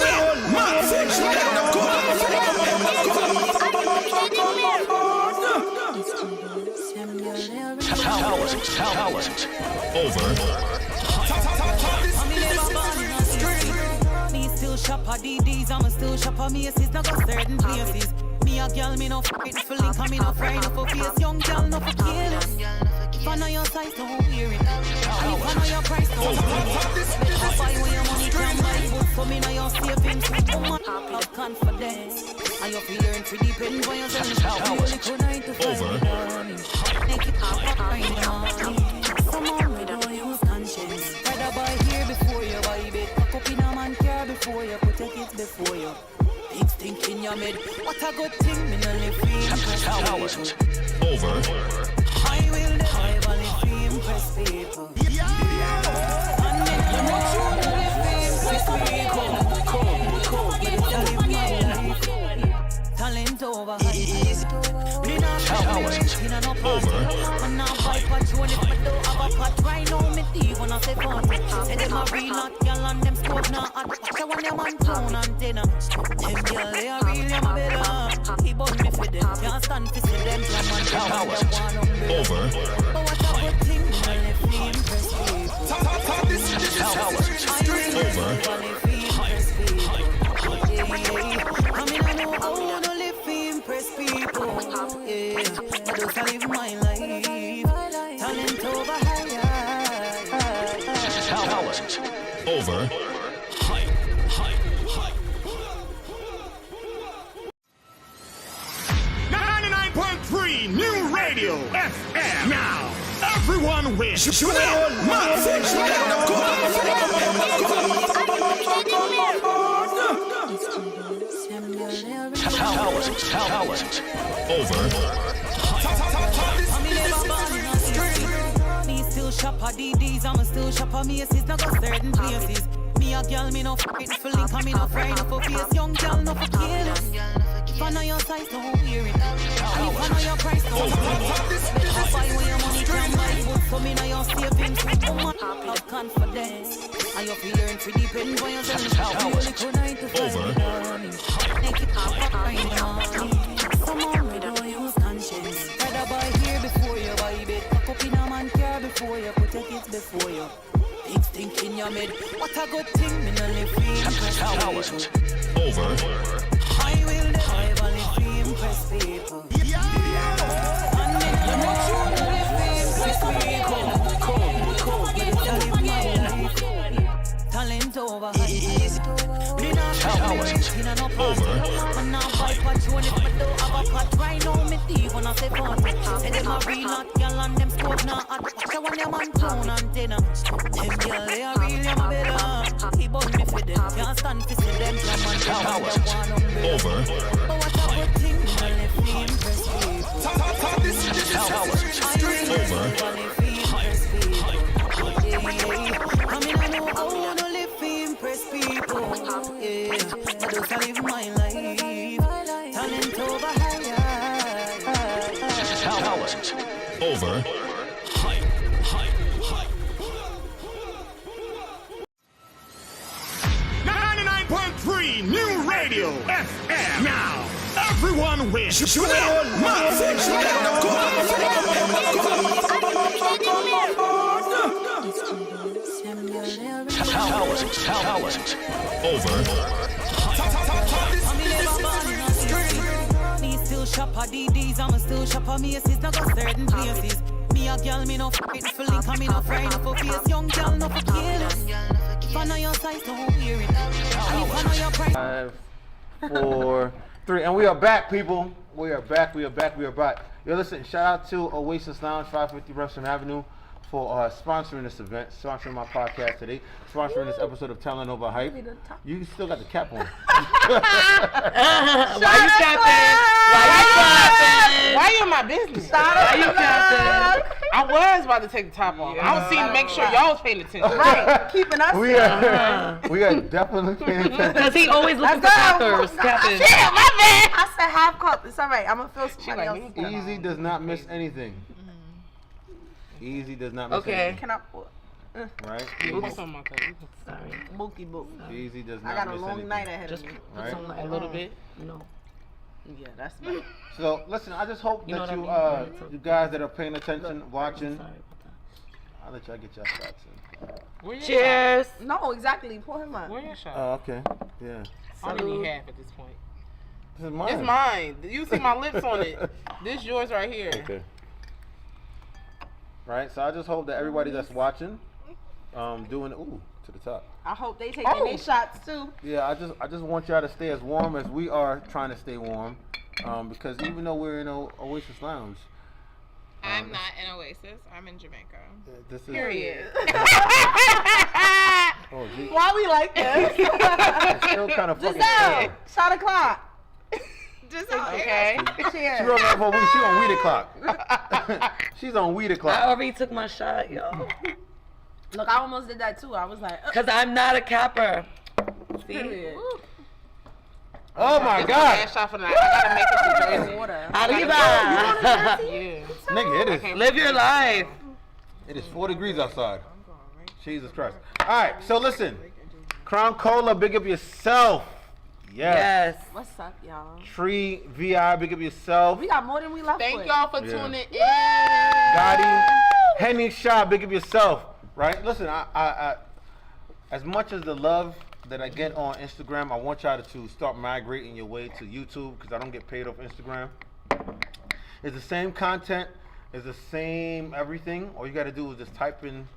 S1: Over.
S2: Me still shop at DDs, I'm still shop at Macy's, not got certain places. Me a girl, me no f***ing for link, and me no friend, no for face. Young girl, no for careless. If I know your size, don't wear it. And if I know your price, don't wear it. Better buy when your money can buy food for me, now you're savings. Woman, have confidence. And you're feeling to depend on yourself. You only could 9 to 5.
S1: Over.
S2: Make it up, right now. Come on, we don't use conscience. Rather buy here before you buy it. Pack up in a man car before you put your kids before you. Big stink in your mid. What a good thing, me no live free.
S1: Talent. Over.
S2: I will never live free, impress people. And me no live free, impress people. Talent over. Me not
S1: Talent.
S2: in a no party.
S1: Over.
S2: And now buy patron if I don't have a pot. Right now me thief when I say fun. Say them a real not girl and them scope now hot. So when them on phone antenna. Them girl they are real, them a better. He bought me for them. Can't stand to see them come and come and them one umbrella.
S1: Over.
S2: But what a good thing, me no live free, impress people.
S1: Talent. Over.
S2: I mean I know how to live free, impress people. Yeah, I just live my life. Talent over higher.
S1: Talent. Over.
S3: 99.3 New Radio FM. Now, everyone wins.
S1: Talent. Over.
S2: Me still shop at DDs, I'm still shop at Macy's, not got certain places. Me a girl, me no f***ing for link, and me no friend, no for face. Young girl, no for careless. If I know your size, don't wear it. And if I know your price, don't wear it. Better buy when your money can buy food for me, now you're savings. Woman, have confidence. And you're feeling to depend on yourself. You only could 9 to 5. Make it up, right now. Come on, we don't use conscience. Rather buy here before you buy it. Pack up in a man car before you put your kids before you. Big stink in your mid. What a good thing, me no live free.
S1: Talent. Over.
S2: I will never live free, impress people. And me no live free, impress people. Talent over. Me not
S1: talent. Over.
S2: And now buy patrol if I don't have a pot. Right now me thief when I say fun. And them a real hot girl and them scope now hot. So when them on clown antenna, them girl they a real them a better. He bought me for them, can't stand for see them come and them and them one on me.
S1: Over.
S2: But what a good thing, I left me impress people.
S1: Talent. Over.
S2: I mean I know how to live to impress people. Yeah, I just live my life. Talent over higher.
S1: Talent. Over. Hype.
S3: 99.3 New Radio FM. Now, everyone wins.
S1: Talent. Over.
S2: Me still shop at DDs, I'm still shop at Macy's, not got certain places. Me a girl, me no f***ing for link, and me no friend for face. Young girl, no for careless. If I know your size, don't wear it. And if I know your price.
S10: 5, 4, 3, and we are back, people. We are back. Yo, listen, shout out to Oasis Lounge, 550 Rushland Avenue, for sponsoring this event, sponsoring my podcast today, sponsoring this episode of Talent Over Hype. You still got the cap on.
S6: Why you capping? Why you in my business? Why you capping? I was about to take the top off. I was seeing to make sure y'all was paying attention.
S9: Right, keeping us.
S10: We are definitely paying attention.
S8: Because he always looking for cappers. Capping.
S9: Shit, my bad. I said half cup. It's all right. I'm going to feel somebody else.
S10: Easy does not miss anything. Easy does not miss anything.
S9: Can I...
S10: Right?
S9: Sorry. Bookie book.
S10: Easy does not miss anything.
S9: I got a long night ahead of me.
S10: Right?
S6: A little bit.
S8: No.
S9: Yeah, that's me.
S10: So, listen, I just hope that you guys that are paying attention, watching, I'll let y'all get your shots in.
S8: Cheers.
S9: No, exactly. Pour him up.
S6: Where your shot?
S10: Oh, okay. Yeah.
S6: I don't need half at this point.
S10: This is mine.
S6: It's mine. You see my lips on it. This yours right here.
S10: Okay. Right, so I just hope that everybody that's watching, doing to the top.
S9: I hope they taking their shots too.
S10: Yeah, I just want y'all to stay as warm as we are trying to stay warm, because even though we're in Oasis Lounge,
S11: I'm not in Oasis. I'm in Jamaica.
S10: This is
S11: Period.
S10: Oh, gee.
S9: Why we like this?
S10: It's still kind of fucking cold.
S9: Shot o'clock.
S11: Just
S6: okay.
S9: Cheers.
S10: She on weed o'clock. She's on weed o'clock.
S8: I already took my shot, yo.
S9: Look, I almost did that too. I was like,
S8: Because I'm not a capper. See?
S10: Oh my God.
S6: Shot for the night. I gotta make it to Jersey.
S9: water.
S8: Arriba.
S6: Yeah.
S10: Nigga, it is.
S8: Live your life.
S10: It is 4 degrees outside. Jesus Christ. All right, so listen. Crown Cola, big up yourself. Yes.
S9: What's up, y'all?
S10: Tree VI, big up yourself.
S9: We got more than we left
S6: Thank
S9: with.
S6: y'all for tuning in.
S10: Gotti, Henny Shaw, big up yourself. Right? Listen, I as much as the love that I get on Instagram, I want y'all to start migrating your way to YouTube, because I don't get paid off Instagram. It's the same content, it's the same everything. All you got to do is just type in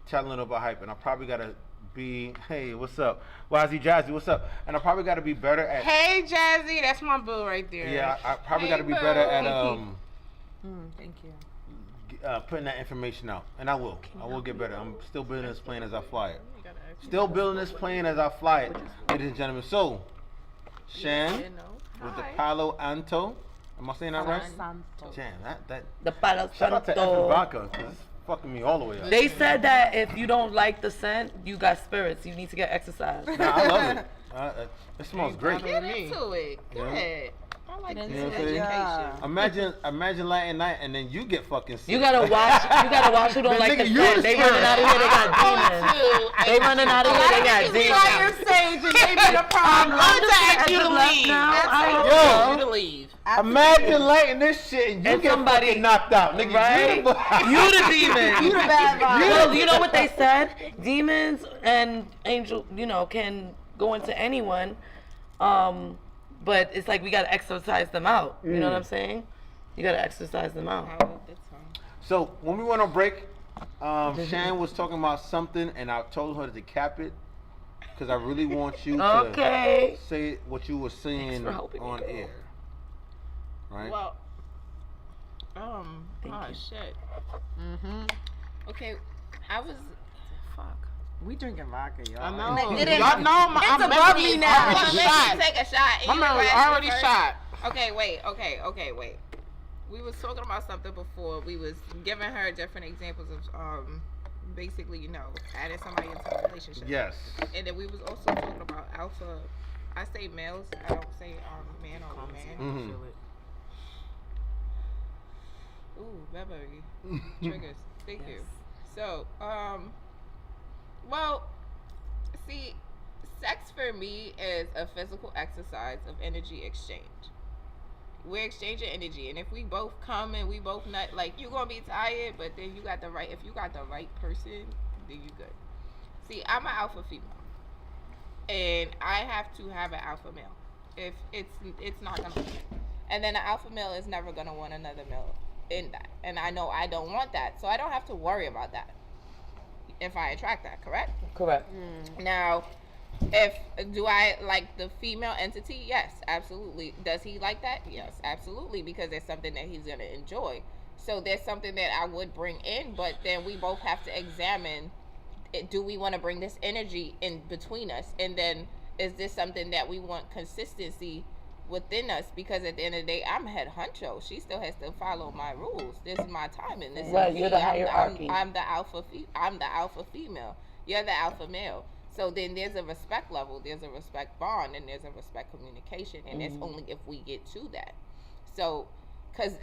S10: Talent Over Hype, and I probably got to be, hey, what's up? Wazzy Jazzy, what's up? And I probably got to be better at.
S6: Hey Jazzy, that's my boo right there.
S10: Yeah, I probably got to be better at
S9: Thank you.
S10: putting that information out, and I will get better. I'm still building this plane as I fly it. Still building this plane as I fly it, ladies and gentlemen. So, Shan with the Palo Alto. Am I saying that right? Shan, that.
S8: The Palo
S10: Shout out to Evan
S8: Santo.
S10: Vodka, because it's fucking me all the way up.
S8: They said that if you don't like the scent, you got spirits. You need to get exercise.
S10: Nah, I love it. It smells great.
S11: Get into it. Good. I like
S10: You know
S11: this
S10: what I'm saying?
S11: education.
S10: Imagine Latin night, and then you get fucking sick.
S8: You gotta watch who don't like the scent. They running out of here, they got demons. They running out of here, they got demons.
S9: Stage and gave me the problem.
S6: I'm going to ask you to leave.
S10: Yo,
S6: You to leave.
S10: imagine lighting this shit and you
S8: And
S10: get
S8: somebody-
S10: fucking knocked out, nigga.
S8: Right?
S10: You the-
S8: You the demon.
S9: You the bad vibe.
S8: Well, you know what they said? Demons and angel, can go into anyone. But it's like we gotta exorcise them out. You know what I'm saying? You gotta exorcise them out.
S10: So when we went on break, Shan was talking about something, and I told her to cap it, because I really want you to
S8: Okay.
S10: say what you were saying
S8: Thanks for helping me,
S10: on
S8: girl.
S10: air. Right?
S11: Well,
S8: Thank you.
S11: shit. Okay, I was. Fuck.
S12: We drinking vodka, y'all.
S6: I know.
S11: It is-
S6: Y'all know I'm
S11: It's
S6: above
S11: above
S6: me
S11: me
S6: now.
S11: now.
S6: Already
S11: Let
S6: shot.
S11: me take a shot. and
S6: My
S11: you
S6: man was
S11: go ask me
S6: already
S11: first.
S6: shot.
S11: Okay, wait. We was talking about something before. We was giving her different examples of basically, adding somebody into a relationship.
S10: Yes.
S11: And then we was also talking about alpha. I say males. I don't say man or woman.
S10: Mm-hmm.
S11: Ooh, Beverly. Triggers. Thank you. So, well, see, sex for me is a physical exercise of energy exchange. We're exchanging energy, and if we both come and we both nut, like, you're gonna be tired, but then if you got the right person, then you good. See, I'm an alpha female, and I have to have an alpha male. If it's not gonna be, and then an alpha male is never gonna want another male in that, and I know I don't want that, so I don't have to worry about that if I attract that. Correct?
S8: Correct.
S11: Now, do I like the female entity? Yes, absolutely. Does he like that? Yes, absolutely, because it's something that he's gonna enjoy. So there's something that I would bring in, but then we both have to examine, do we want to bring this energy in between us? And then is this something that we want consistency within us? Because at the end of the day, I'm head honcho. She still has to follow my rules. This is my timing. This
S8: Right,
S11: is me.
S8: you're the hierarchy.
S11: I'm the alpha. I'm the alpha female. You're the alpha male. So then there's a respect level, there's a respect bond, and there's a respect communication, and it's only if we get to that. So, because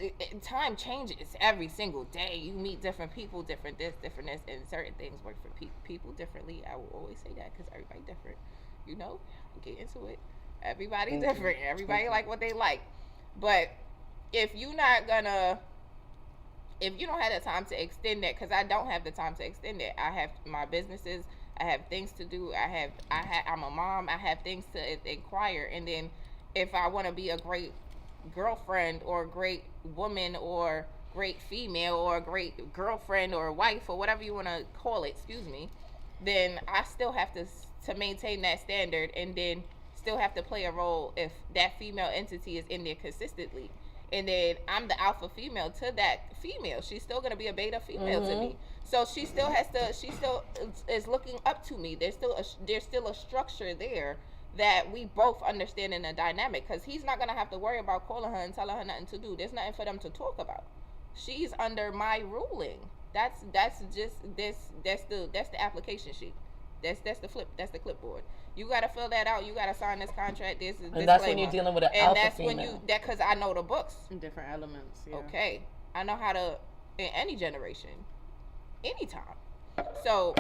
S11: time changes every single day. You meet different people, different this, and certain things work for people differently. I will always say that because everybody different. We'll get into it. Everybody different. Everybody like what they like. But if you don't have the time to extend that, because I don't have the time to extend it. I have my businesses. I have things to do. I'm a mom. I have things to inquire. And then if I want to be a great girlfriend or a great woman or great female or a great girlfriend or wife or whatever you want to call it, then I still have to maintain that standard, and then still have to play a role if that female entity is in there consistently. And then I'm the alpha female to that female. She's still going to be a beta female to me. So she still is looking up to me. There's still a structure there that we both understand in a dynamic, because he's not going to have to worry about calling her and telling her nothing to do. There's nothing for them to talk about. She's under my ruling. That's the application sheet. That's the clipboard. You gotta fill that out. You gotta sign this contract. This is,
S8: and that's when you're dealing with an alpha
S11: that's
S8: female.
S11: Because I know the books.
S12: Different elements. Yeah.
S11: Okay, I know how to, in any generation, anytime. So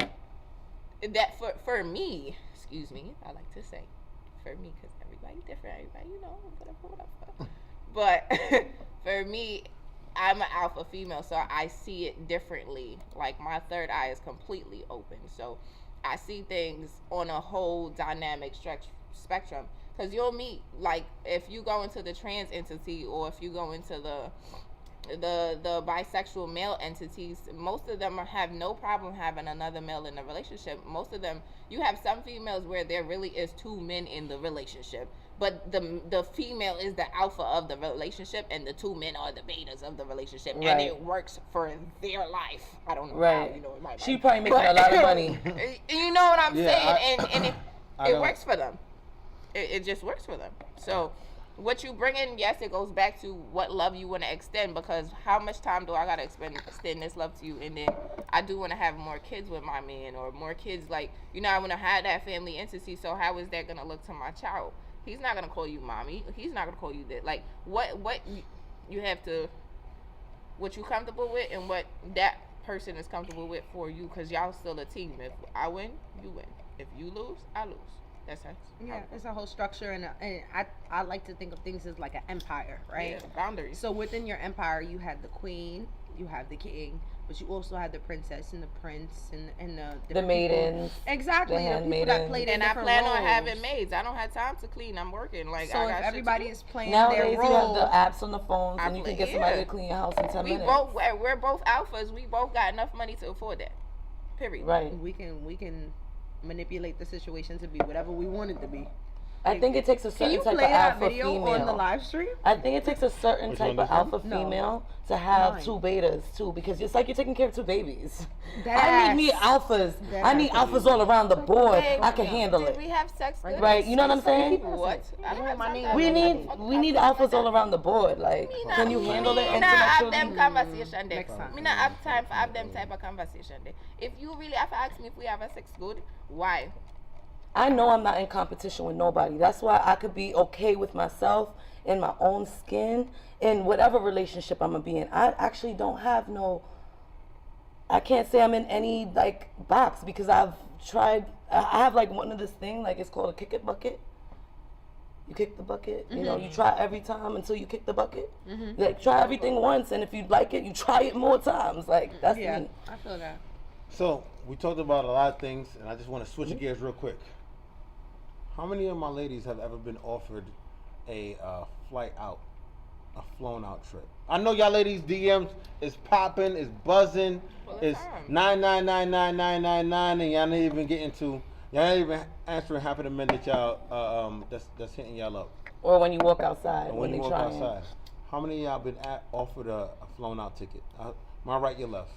S11: that for me, I like to say, for me, because everybody different. Everybody, whatever. But for me, I'm an alpha female, so I see it differently. Like, my third eye is completely open. So I see things on a whole dynamic spectrum. Because you'll meet, like, if you go into the trans entity, or if you go into the bisexual male entities, most of them have no problem having another male in a relationship. Most of them, you have some females where there really is two men in the relationship, but the female is the alpha of the relationship, and the two men are the betas of the relationship,
S8: Right.
S11: and it works for their life. I don't know
S8: Right.
S11: how, it might
S8: She
S11: not.
S8: probably making a lot of money.
S11: You know what I'm saying? And
S10: I
S11: it
S10: don't-
S11: works for them. It just works for them. So what you bring in, yes, it goes back to what love you want to extend, because how much time do I got to extend this love to you? And then I do want to have more kids with my man, or more kids, like, I want to have that family entity. So how is that going to look to my child? He's not going to call you mommy. He's not going to call you that. Like, what you have to, what you comfortable with, and what that person is comfortable with for you, because y'all still a team. If I win, you win. If you lose, I lose. That's it.
S12: Yeah, it's a whole structure, and I like to think of things as like an empire, right?
S11: Yeah, boundaries.
S12: So within your empire, you have the queen, you have the king, but you also have the princess and the prince and the different
S8: maidens,
S12: people. Exactly,
S8: the
S12: the people that
S8: handmaidens.
S12: played
S11: And
S12: in
S11: I
S12: different
S11: plan
S12: roles.
S11: on having maids. I don't have time to clean. I'm working. Like,
S12: So
S11: I
S12: if
S11: got
S12: everybody
S11: shit to
S12: is playing
S8: Nowadays,
S12: their
S8: you
S12: role,
S8: have the apps on the phones, and you can get somebody
S11: yeah.
S8: to clean your house in 10
S11: do.
S8: minutes.
S11: We're both alphas. We both got enough money to afford that. Period.
S8: Right.
S12: we can manipulate the situation to be whatever we want it to be.
S8: I think it takes a certain type of alpha female.
S12: On the live stream?
S8: I think it takes a certain
S10: Which
S8: type
S10: one
S8: of
S10: is that?
S8: alpha
S12: No.
S8: female to have
S12: Mine.
S8: 2 betas too, because it's like you're taking care of 2 babies.
S12: That
S8: I need
S12: ass.
S8: alphas.
S12: That
S8: I need
S12: ass.
S8: alphas all around the board.
S11: Hey,
S8: I can handle
S11: did
S8: it.
S11: we have sex good?
S8: Right? You know what I'm saying?
S11: What? I don't have my name.
S8: We need alphas all around the board. Like, can you handle it
S11: Me not have them
S8: intellectually?
S11: conversation there.
S12: Next time.
S11: Me not have time for have them type of conversation there. If you really have to ask me if we have a sex good, why?
S8: I know I'm not in competition with nobody. That's why I could be okay with myself in my own skin in whatever relationship I'm gonna be in. I actually don't have no. I can't say I'm in any like box because I've tried. I have like one of this thing like it's called a kick it bucket. You kick the bucket. You know, you try every time until you kick the bucket. Like try everything once, and if you like it, you try it more times. Like that's
S12: Yeah,
S8: me.
S12: I feel that.
S10: So we talked about a lot of things, and I just want to switch gears real quick. How many of my ladies have ever been offered a flight out, a flown out trip? I know y'all ladies DMs is popping, is buzzing, it's 9999999, and y'all not even getting to, y'all not even answering half of the men that y'all that's hitting y'all up.
S8: Or when you walk outside,
S10: And when
S8: they
S10: you walk
S8: try
S10: outside, how many of y'all been offered a flown out ticket? My right, your left.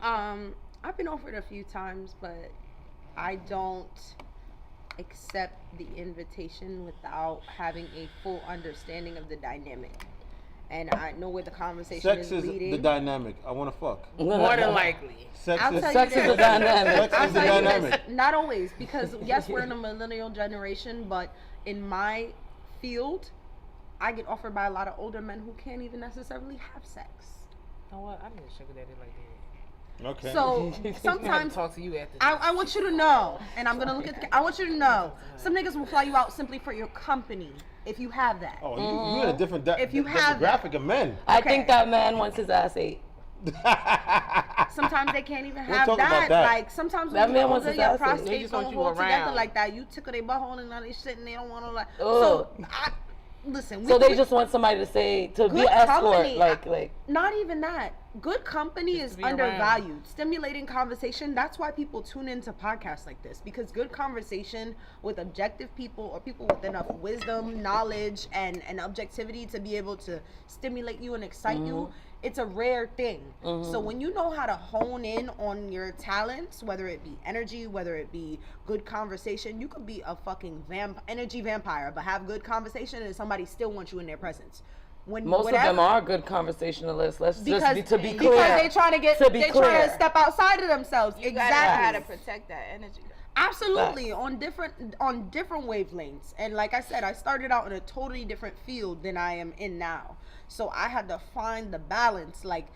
S12: I've been offered a few times, but I don't accept the invitation without having a full understanding of the dynamic. And I know where the conversation
S10: Sex
S12: is
S10: is
S12: leading.
S10: the dynamic. I want to fuck.
S6: More than likely.
S10: Sex
S12: I'll
S10: is
S12: tell you
S8: Sex is
S12: this.
S8: the dynamic.
S10: Sex
S12: I'll
S10: is the
S12: tell you this,
S10: dynamic.
S12: not always, because yes, we're in a millennial generation, but in my field, I get offered by a lot of older men who can't even necessarily have sex.
S6: You know what? I didn't sugar daddy like that.
S10: Okay.
S12: So
S6: I had
S12: sometimes
S6: to talk to you after.
S12: I want you to know, and I'm gonna look at. I want you to know, some niggas will fly you out simply for your company if you have that.
S10: Oh, you in a different
S12: If you have
S10: demographic of men.
S8: I
S12: Okay.
S8: think that man wants his ass ate.
S12: Sometimes they can't even
S10: We'll
S12: have
S10: talk about
S12: that.
S10: that.
S12: Like sometimes
S8: That
S12: when
S8: man
S12: you're
S8: wants
S12: older,
S8: his
S12: your
S8: ass ate.
S6: They
S12: prostate
S6: just
S12: don't
S6: want you
S12: hold together
S6: around.
S12: like that. You tickle their butthole and now they shit and they don't want to like.
S8: Ugh.
S12: So listen.
S8: So they just want somebody to say to be
S12: Good
S8: an escort,
S12: company.
S8: like.
S12: Not even that. Good company is
S6: to be around.
S12: undervalued. Stimulating conversation. That's why people tune into podcasts like this, because good conversation with objective people or people with enough wisdom, knowledge, and objectivity to be able to stimulate you and excite you. It's a rare thing. So when you know how to hone in on your talents, whether it be energy, whether it be good conversation, you could be a fucking energy vampire, but have good conversation and somebody still wants you in their presence. When
S8: Most of them are good conversationalists. Let's
S12: because
S8: just to be clear.
S12: because they trying to get
S8: To be
S12: they
S8: clear.
S12: trying to step outside of themselves.
S11: You gotta know how to
S12: Exactly.
S11: protect that energy.
S12: Absolutely, on different wavelengths. And like I said, I started out in a totally different field than I am in now. So I had to find the balance. Like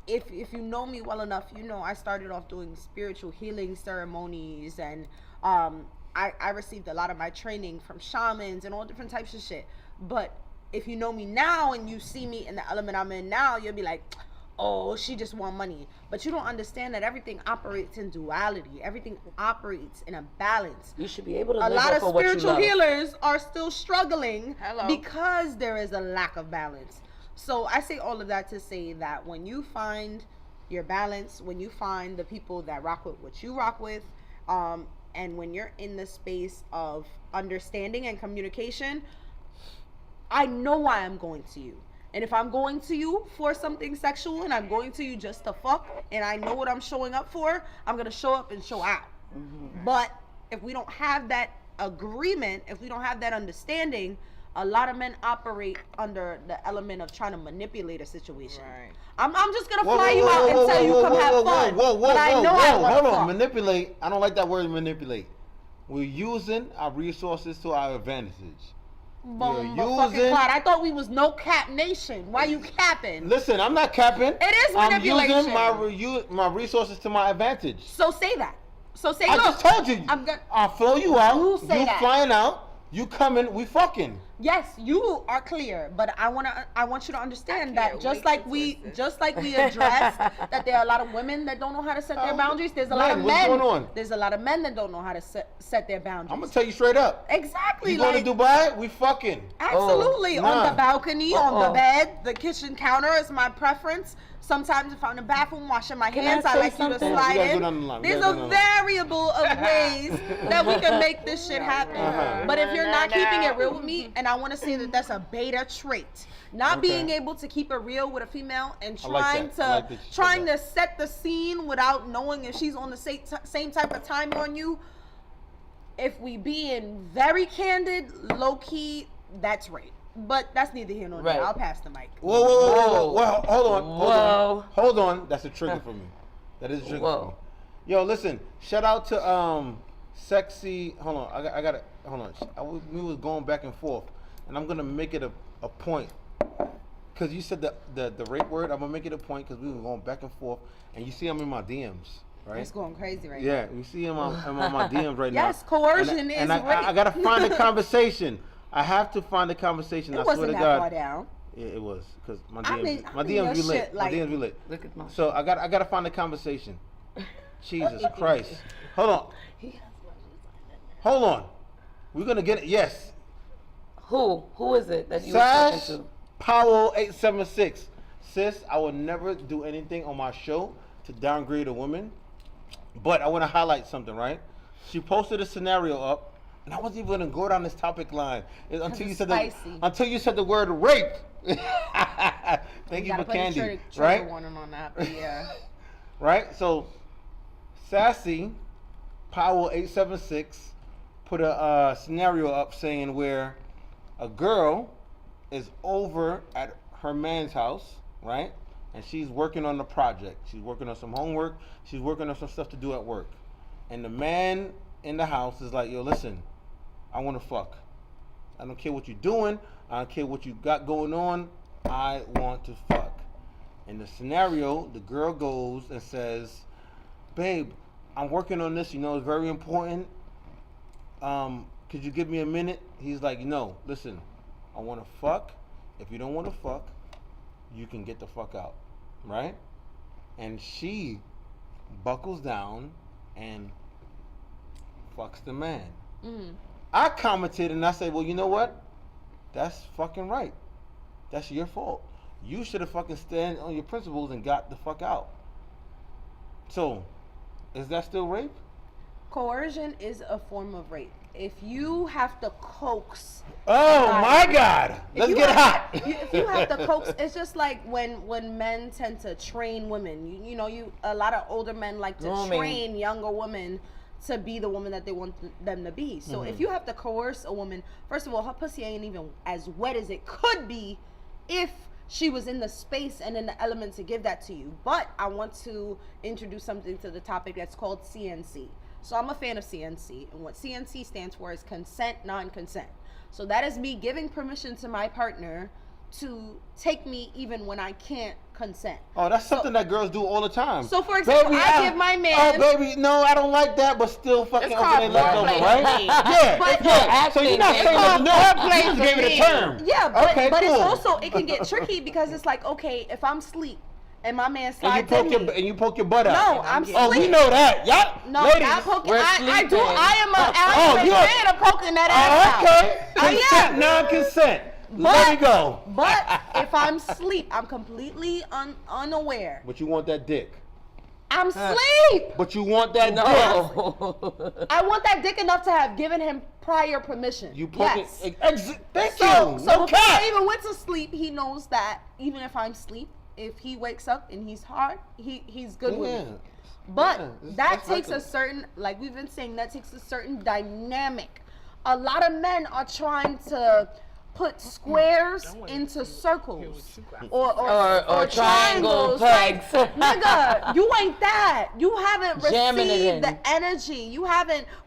S12: if you know me well enough, you know I started off doing spiritual healing ceremonies, and I received a lot of my training from shamans and all different types of shit. But if you know me now and you see me in the element I'm in now, you'll be like, oh, she just want money. But you don't understand that everything operates in duality. Everything operates in a balance.
S8: You should be able to
S12: A
S8: live
S12: lot
S8: off
S12: of
S8: of what you
S12: spiritual
S8: love.
S12: healers are still struggling
S11: Hello.
S12: because there is a lack of balance. So I say all of that to say that when you find your balance, when you find the people that rock with what you rock with, and when you're in the space of understanding and communication, I know why I'm going to you. And if I'm going to you for something sexual and I'm going to you just to fuck and I know what I'm showing up for, I'm going to show up and show out. But if we don't have that agreement, if we don't have that understanding, a lot of men operate under the element of trying to manipulate a situation.
S11: Right.
S12: I'm just going to fly you out and tell you come have fun. But I know I want
S10: Hold
S12: to
S10: on,
S12: fuck.
S10: manipulate. I don't like that word, manipulate. We're using our resources to our advantage.
S12: Boom,
S10: You're
S12: fucking
S10: using-
S12: cloud. I thought we was no cap nation. Why you capping?
S10: Listen, I'm not capping.
S12: It is manipulation.
S10: I'm using my resources to my advantage.
S12: So say that. So say,
S10: I
S12: look,
S10: just told you.
S12: I'm good.
S10: I'll flow you out.
S12: You say that.
S10: flying out. You coming. We fucking.
S12: Yes, you are clear, but I want you to understand that just like we addressed that there are a lot of women that don't know how to set their boundaries. There's a lot of
S10: what's
S12: men.
S10: going on?
S12: There's a lot of men that don't know how to set their boundaries.
S10: I'm gonna tell you straight up.
S12: Exactly.
S10: You going to Dubai? We fucking.
S12: Absolutely.
S10: Oh,
S12: on
S10: nah.
S12: the balcony, on the bed, the kitchen counter is my preference. Sometimes if I'm in the bathroom washing my hands, I like you to slide in. There's a variable of ways that we can make this shit happen. But if you're not keeping it real with me, and I want to say that that's a beta trait, not being able to keep it real with a female and trying to set the scene without knowing if she's on the same type of time on you. If we being very candid, low key, that's rape. But that's neither here nor there. I'll pass the mic.
S10: Whoa. Well, hold on. That's a trigger for me. That is a trigger for me. Yo, listen. Shout out to Sexy. Hold on. I got it. Hold on. We was going back and forth, and I'm gonna make it a point. Cause you said the rape word. I'm gonna make it a point because we were going back and forth, and you see I'm in my DMs. Right?
S12: It's going crazy right now.
S10: Yeah, you see him on my DMs right now.
S12: Yes, coercion is rape.
S10: I gotta find the conversation. I have to find the conversation. I swear to God. It wasn't that far down. Yeah, it was because my DMs be lit. My DMs be lit.
S8: Look at my
S10: so I gotta find the conversation. Jesus Christ! Hold on. We're gonna get it. Yes.
S8: Who is it that you were
S10: Sash
S8: talking to?
S10: Powell 876. Sis, I will never do anything on my show to downgrade a woman, but I want to highlight something. Right? She posted a scenario up. And I wasn't even gonna go down this topic line until you said the word rape. Thank you for candy, right?
S12: On that, yeah.
S10: Right. So, Sassy Powell 876 put a scenario up saying where a girl is over at her man's house, right? And she's working on the project. She's working on some homework. She's working on some stuff to do at work. And the man in the house is like, yo, listen. I want to fuck. I don't care what you're doing. I don't care what you got going on. I want to fuck. In the scenario, the girl goes and says, babe, I'm working on this. You know, it's very important. Could you give me a minute? He's like, no, listen, I want to fuck. If you don't want to fuck, you can get the fuck out. Right? And she buckles down and fucks the man. Mm-hmm. I commented and I said, well, you know what? That's fucking right. That's your fault. You should have fucking stand on your principles and got the fuck out. So, is that still rape?
S12: Coercion is a form of rape. If you have to coax.
S10: Oh my God! Let's get hot.
S12: If you have to coax, it's just like when men tend to train women. You know, a lot of older men like to train younger women to be the woman that they want them to be. So if you have to coerce a woman, first of all, her pussy ain't even as wet as it could be if she was in the space and in the element to give that to you. But I want to introduce something to the topic that's called CNC. So I'm a fan of CNC, and what CNC stands for is consent, non-consent. So that is me giving permission to my partner to take me even when I can't consent.
S10: Oh, that's something that girls do all the time.
S12: So for example, baby, I give my man.
S10: Oh, baby, no, I don't like that, but still fucking open their legs over, right? Yeah. So you're not saying no. You just gave it a term.
S12: Yeah, but it's also, it can get tricky because it's like, okay, if I'm asleep and my man slides in me.
S10: And you poke your butt out.
S12: No, I'm sleeping.
S10: Oh, we know that. Yep.
S12: No,
S10: ladies,
S12: I'm poking. I do. I am an avid fan of poking that ass
S10: out. Okay. Consent, non-consent. Let me go.
S12: But if I'm asleep, I'm completely unaware.
S10: But you want that dick.
S12: I'm asleep.
S10: But you want that dick.
S12: I want that dick enough to have given him prior permission.
S10: You poke it. Thank you.
S12: So before I even went to sleep, he knows that even if I'm asleep, if he wakes up and he's hard, he's good with me. But that takes a certain, like we've been saying, that takes a certain dynamic. A lot of men are trying to put squares into circles or triangles. Like, nigga, you ain't that. You haven't received the energy.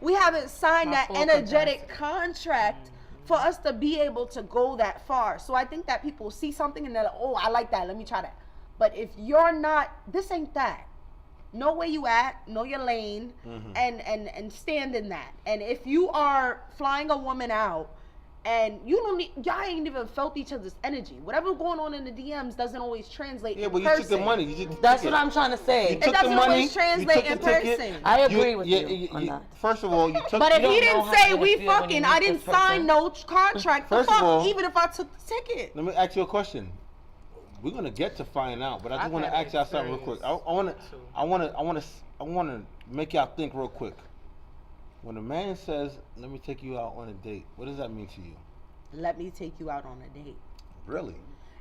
S12: We haven't signed that energetic contract for us to be able to go that far. So I think that people see something and they're like, oh, I like that. Let me try that. But if you're not, this ain't that. Know where you at, know your lane, and stand in that. And if you are flying a woman out And you don't need, y'all ain't even felt each other's energy. Whatever going on in the DMs doesn't always translate in
S10: but
S12: person.
S10: you took the money. You took the
S8: That's
S10: ticket.
S8: what I'm trying to say.
S12: It doesn't always translate in person.
S8: I agree with you on that.
S10: First of all, you took.
S12: But if
S10: you
S12: he
S10: don't know
S12: didn't
S10: how
S12: say
S10: you're
S12: we
S10: gonna feel when
S12: fucking,
S10: you
S12: I
S10: meet
S12: didn't
S10: this
S12: sign
S10: person.
S12: no contract.
S10: First
S12: the
S10: of
S12: fuck,
S10: all-
S12: even if I took the ticket.
S10: Let me ask you a question. We're gonna get to find out, but I just want to ask y'all something real quick. I want to make y'all think real quick. When a man says, "Let me take you out on a date," what does that mean to you?
S12: Let me take you out on a date.
S10: Really?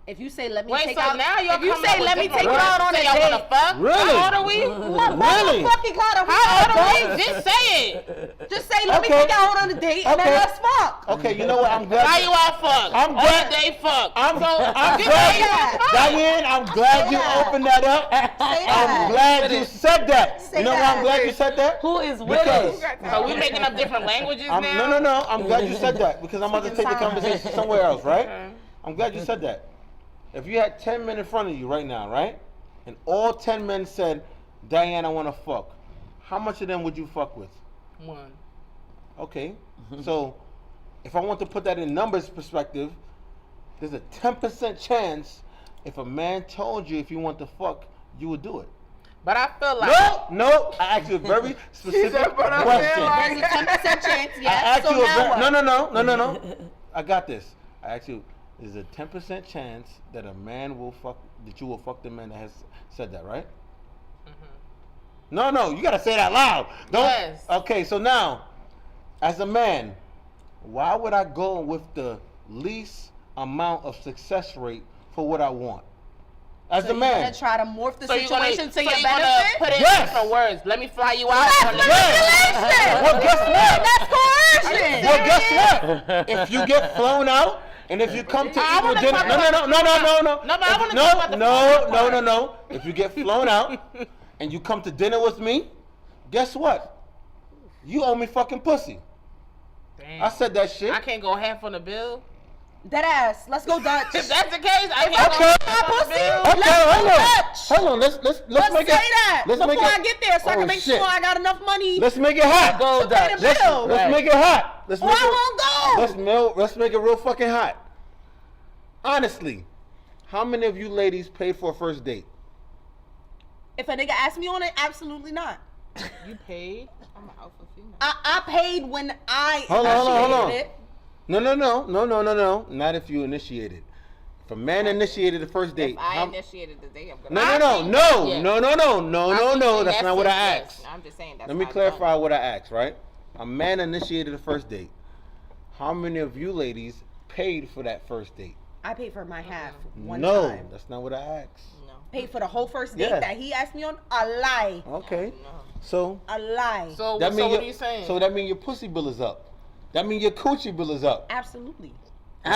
S12: If you say let me
S11: Wait,
S12: take
S11: so
S12: out,
S11: now you're
S12: if you
S11: coming
S12: say
S11: up
S12: let
S11: with
S12: me take you
S11: different
S12: out on a
S11: words. Say y'all wanna
S12: date,
S11: fuck?
S10: Really?
S11: How old are we?
S10: Really?
S12: fucking kind of
S11: How old are we? Just say it.
S12: Just say let me take you out on a date and then let's fuck.
S10: Okay, you know what? I'm glad.
S11: Why you out fuck?
S10: I'm glad
S11: they fuck.
S10: I'm
S11: just say
S10: glad.
S11: that.
S10: Diane, I'm glad you opened that up. I'm glad you said that.
S12: Say
S10: You know why I'm
S12: that.
S10: glad you said that?
S8: Who is with
S10: Because
S8: it?
S11: So we making up different languages now?
S10: No. I'm glad you said that because I'm about to take the conversation somewhere else, right? I'm glad you said that. If you had 10 men in front of you right now, right? And all 10 men said, Diane, I want to fuck. How much of them would you fuck with?
S6: One.
S10: Okay. So if I want to put that in numbers perspective, there's a 10% chance if a man told you if you want to fuck, you would do it.
S11: But I feel like
S10: No. I asked you a very specific question.
S12: There's a 10% chance,
S10: I
S12: yes.
S10: asked
S12: So
S10: you a
S12: now what?
S10: no. I got this. I asked you, there's a 10% chance that a man will fuck, that you will fuck the man that has said that, right? No, you gotta say that loud. Don't.
S11: Yes.
S10: Okay, so now, as a man, why would I go with the least amount of success rate for what I want? As
S12: So
S10: a
S12: you're
S10: man.
S12: gonna try to morph the
S11: so you're gonna,
S12: situation to
S11: so
S12: your
S11: you're gonna
S12: benefit?
S11: put it in
S10: Yes.
S11: different words. Let me fly you out.
S12: That's manipulation.
S10: Well, guess what?
S12: That's coercion.
S10: Well, guess what? If you get flown out, and if you come to
S11: I
S10: eat
S11: wanna
S10: with dinner,
S11: talk about-
S10: no.
S11: No, but I wanna talk about the flown part.
S10: No. If you get flown out, and you come to dinner with me, guess what? You owe me fucking pussy.
S11: Damn.
S10: I said that shit.
S11: I can't go half on the bill.
S12: Dead ass. Let's go Dutch.
S11: If that's the case, I can't
S10: Okay.
S11: go half on the bill.
S10: Okay, hold on. Let's
S12: Let's
S10: make
S12: say
S10: it.
S12: that
S10: Let's
S12: before
S10: make it.
S12: I get there, so I
S10: Oh,
S12: can make
S10: shit.
S12: sure I got enough money.
S10: Let's make it hot.
S8: Go
S12: to pay the
S8: Dutch.
S12: bill.
S10: Let's make it hot. Let's
S12: Or
S10: make
S12: I
S10: it.
S12: won't go.
S10: Let's make it real fucking hot. Honestly, how many of you ladies paid for a first date?
S12: If a nigga asked me on it, absolutely not.
S11: You paid? I'm an alpha female.
S12: I paid when I
S10: Hold on.
S12: initiated it.
S10: No. Not if you initiated. If a man initiated the first date.
S11: If I initiated the date, I'm gonna.
S10: No. That's not what I asked.
S11: I'm just saying that's
S10: Let me
S11: how I
S10: clarify
S11: done
S10: what I asked, right? A man initiated the first date. How many of you ladies paid for that first date?
S12: I paid for my half one
S10: No,
S12: time.
S10: that's not what I asked.
S11: No.
S12: Paid for the whole first date
S10: Yeah.
S12: that he asked me on. A lie.
S10: Okay.
S11: No.
S10: So
S12: A lie.
S11: So,
S10: that
S11: so
S10: means
S11: what are you saying?
S10: So that means your pussy bill is up. That means your coochie bill is up.
S12: Absolutely.
S8: She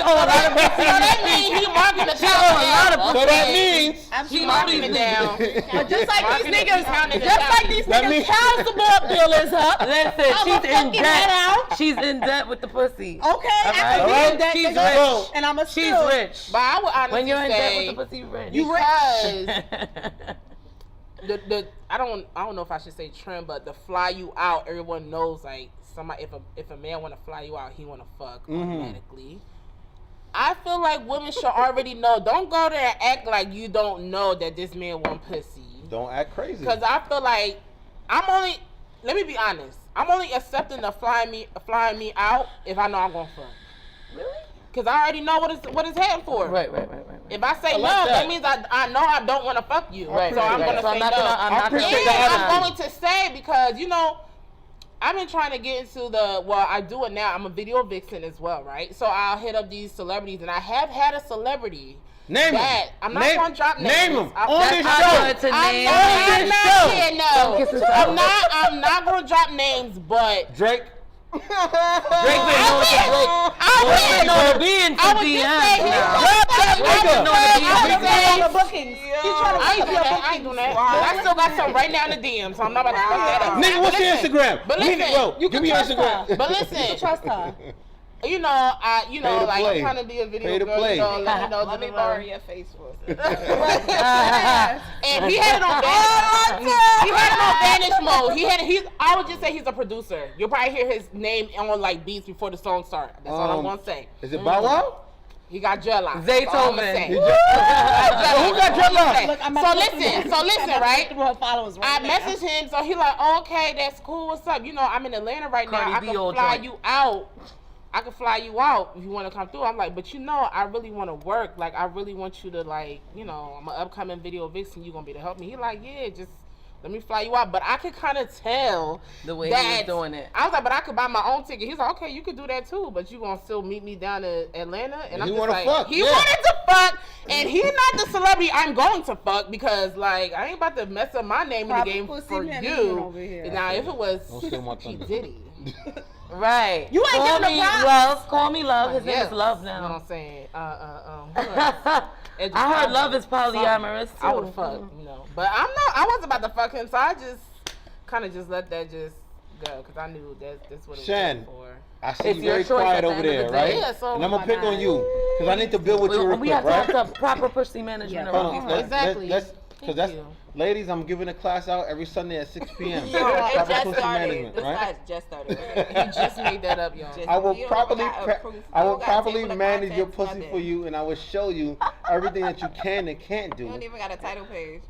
S8: owed a lot of
S11: so that means he marking the
S8: She owed a lot of
S10: So that means
S11: She marking it down.
S12: But just like
S11: Marking
S12: these
S11: it,
S12: niggas,
S11: counting it
S12: just
S11: down.
S12: like these
S10: That
S12: niggas'
S10: means-
S12: child support bill is up.
S8: Listen,
S12: I'ma
S8: she's in
S12: fucking head
S8: debt.
S12: out.
S8: She's in debt with the pussy.
S12: Okay,
S8: Alright.
S12: I can be
S10: Alright.
S12: in debt,
S8: She's
S12: nigga,
S8: rich.
S12: and I'm a
S8: She's
S12: still.
S8: rich.
S11: But I would honestly
S8: When you're in debt
S11: say
S8: with the pussy, you rich.
S12: You
S11: because the I don't know if I should say trend, but the fly you out, everyone knows like somebody if a man want to fly you out, he want to fuck automatically. I feel like women should already know. Don't go there and act like you don't know that this man want pussy.
S10: don't act crazy.
S11: Because I feel like let me be honest. I'm only accepting the flying me out if I know I'm gonna fuck.
S8: Really?
S11: Because I already know what it's heading for.
S8: Right.
S11: If I say
S10: I
S11: no,
S10: like
S11: that
S10: that.
S11: means I know I don't want to fuck you.
S8: Right,
S11: so I'm
S8: right.
S11: gonna
S8: So
S11: say
S8: I'm not
S11: no.
S8: gonna- I'm not
S10: appreciate
S8: gonna-
S10: that
S11: And I'm
S10: honesty.
S11: going to say because I've been trying to get into I do it now. I'm a video vixen as well, right? So I'll hit up these celebrities, and I have had a celebrity.
S10: Name
S11: that
S10: them.
S11: I'm not going to drop names.
S10: Name them
S11: I'm
S10: on
S11: not-
S10: this
S8: I'm
S10: show.
S8: going to name
S11: I'm not
S10: show.
S11: saying
S8: Don't kiss
S11: no.
S8: us out.
S11: I'm not going to drop names, but
S10: Drake.
S8: Drake been known to Drake. Drake been known to be in some DMs now.
S12: the bookings. He's trying to
S11: I ain't
S12: keep
S11: doing
S12: your
S11: that. I ain't doing that. I still got some right now in the DM, so I'm not about to fuck that up.
S10: Nigga, what's your
S11: Listen,
S10: Instagram?
S11: But
S10: We need-
S11: listen,
S10: yo, give me your Instagram.
S11: But listen,
S12: Trust her.
S6: You know,
S10: Pay to
S6: like
S10: play.
S6: I'm trying to be a video
S10: Pay to
S6: girl.
S10: play.
S6: You know, let me know.
S11: Let me borrow your face for a second.
S6: And he had it on vanish. He had it on vanish mode. I would just say he's a producer. You'll probably hear his name on like beats before the song starts. That's all I'm gonna say.
S10: Is it Bow Wow?
S6: He got dreadlocks.
S8: Zaytoven.
S10: Who got dreadlocks?
S6: Look, so listen, right? I messaged him, so he like, okay, that's cool. What's up? You know, I'm in Atlanta right now. I can fly you out. I can fly you out if you want to come through. I'm like, but you know, I really want to work. Like, I really want you to, like, you know, I'm an upcoming video vixen. You gonna be to help me? He like, yeah, just let me fly you out. But I could kind of tell
S8: the way he was doing it.
S6: I was like, but I could buy my own ticket. He's like, okay, you could do that too, but you gonna still meet me down in Atlanta? And I'm just like, he wanted to fuck, and he's not the celebrity I'm going to fuck because, like, I ain't about to mess up my name in the game for you. Now, if it was P. Diddy.
S8: Right.
S12: You ain't
S8: call
S12: getting
S8: me
S12: the props.
S8: Love. Call me Love. His name
S6: Yes.
S8: is Love now.
S6: You know what I'm saying?
S8: I heard Love is polyamorous too.
S6: I would fuck, you know. But I wasn't about to fuck him, so I just kind of just let that just go because I knew that's what it
S10: Shan,
S6: was for.
S10: I see you very quiet over there, right?
S6: Yeah, so
S10: and I'm gonna pick on you because I need to build with you real
S8: we
S10: quick,
S8: have to
S10: right?
S8: have proper pussy management around here.
S6: Exactly.
S10: Because ladies, I'm giving a class out every Sunday at 6 p.m.
S11: It
S10: Proper
S11: just
S10: pussy
S11: started.
S10: management,
S11: This
S10: right?
S11: class just started.
S6: He just made that up, y'all.
S10: I will properly manage your pussy for you, and I will show you everything that you can and can't do.
S11: You don't even got a title page.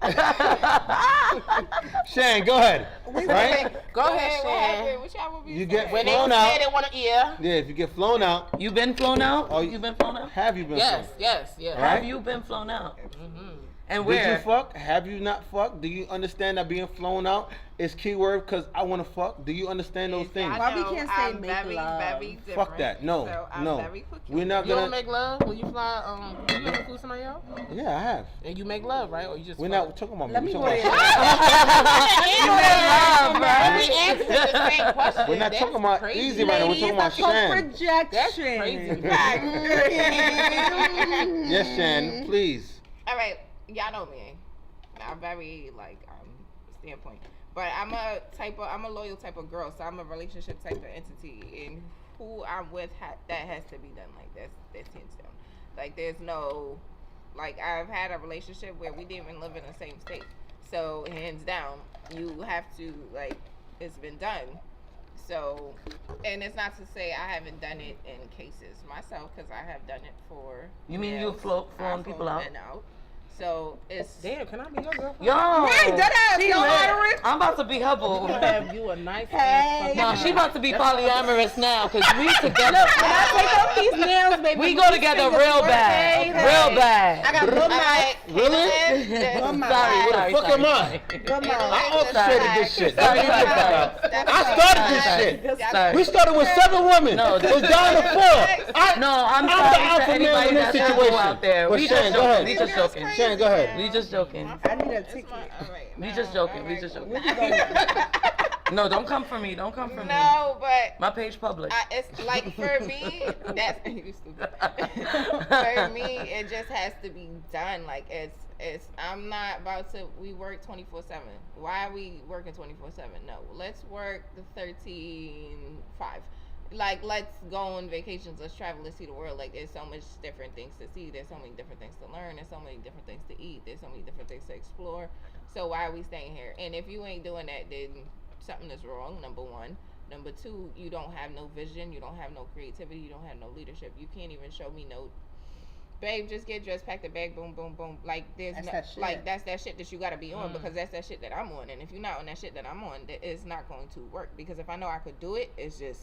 S10: Shan, go ahead. Right?
S6: Go ahead, Shan.
S11: What y'all would be
S10: You get
S6: when
S10: flown
S6: they
S10: out.
S6: say they want to ear.
S10: Yeah, if you get flown out.
S8: You been flown out?
S10: Oh,
S8: you been flown out?
S10: Have you been flown out?
S6: Yes.
S10: Right?
S8: Have you been flown out? And where?
S10: Did you fuck? Have you not fucked? Do you understand that being flown out is keyword because I want to fuck? Do you understand those things?
S12: Why we can't say
S11: I'm
S12: make
S11: very,
S12: love?
S11: very different.
S10: Fuck that. No.
S11: So I'm
S10: no.
S11: very peculiar.
S10: We're not
S6: You
S10: gonna
S6: don't make love when you fly. You ever flew somebody out?
S10: Yeah, I have.
S6: And you make love, right? Or you just?
S10: We're not talking about me.
S12: Let
S10: We're
S12: me
S10: talking
S12: go
S10: about
S12: ahead.
S6: We answered the same question.
S10: We're not talking about easy right now. We're talking about Shan.
S6: That's crazy.
S10: Yes, Shan. Please.
S11: All right, y'all know me. I'm very standpoint, but I'm a loyal type of girl. So I'm a relationship type of entity, and who I'm with that has to be done. Like that's hands down. Like there's no, like I've had a relationship where we didn't even live in the same state. So hands down, you have to it's been done. So, and it's not to say I haven't done it in cases myself because I have done it for.
S8: You mean you've flown people out?
S11: So it's
S6: damn. Can I be your girlfriend?
S8: Yo, I'm about to be her boo.
S6: Have you a nice
S12: Hey.
S8: No, she about to be polyamorous now because we together.
S12: Look, when I take off these nails, baby,
S8: we go together real bad, real bad.
S11: I got good mouth.
S10: Really?
S8: Sorry,
S10: What the fuck am I?
S12: Good
S10: I
S12: mouth.
S10: orchestrated this shit.
S8: Sorry,
S10: I started this shit.
S8: Sorry.
S10: We started with 7 women.
S8: No,
S10: it was down to 4.
S8: No, I'm
S10: the
S8: sorry
S10: alpha
S8: to
S10: male in
S8: anybody
S10: this
S8: that's
S10: situation.
S8: out there.
S10: But
S8: We
S10: Shan,
S8: just
S10: go ahead.
S8: joking. We just joking.
S10: Shan, go ahead.
S8: We just joking.
S12: I need a ticket.
S8: We just joking. We just joking. No, don't come for me. Don't come for me.
S11: No, but
S8: my page public.
S11: It's like for me, that's you stupid. For me, it just has to be done. Like it's. I'm not about to. We work 24/7. Why are we working 24/7? No, let's work the 13/5. Like let's go on vacations. Let's travel. Let's see the world. Like there's so much different things to see. There's so many different things to learn. There's so many different things to eat. There's so many different things to explore. So why are we staying here? And if you ain't doing that, then something is wrong, number one. Number two, you don't have no vision, you don't have no creativity, you don't have no leadership. You can't even show me no, babe, just get dressed, pack the bag, boom, boom, boom. Like there's that's that shit that you gotta be on because that's that shit that I'm on. And if you're not on that shit that I'm on, it's not going to work. Because if I know I could do it, it's just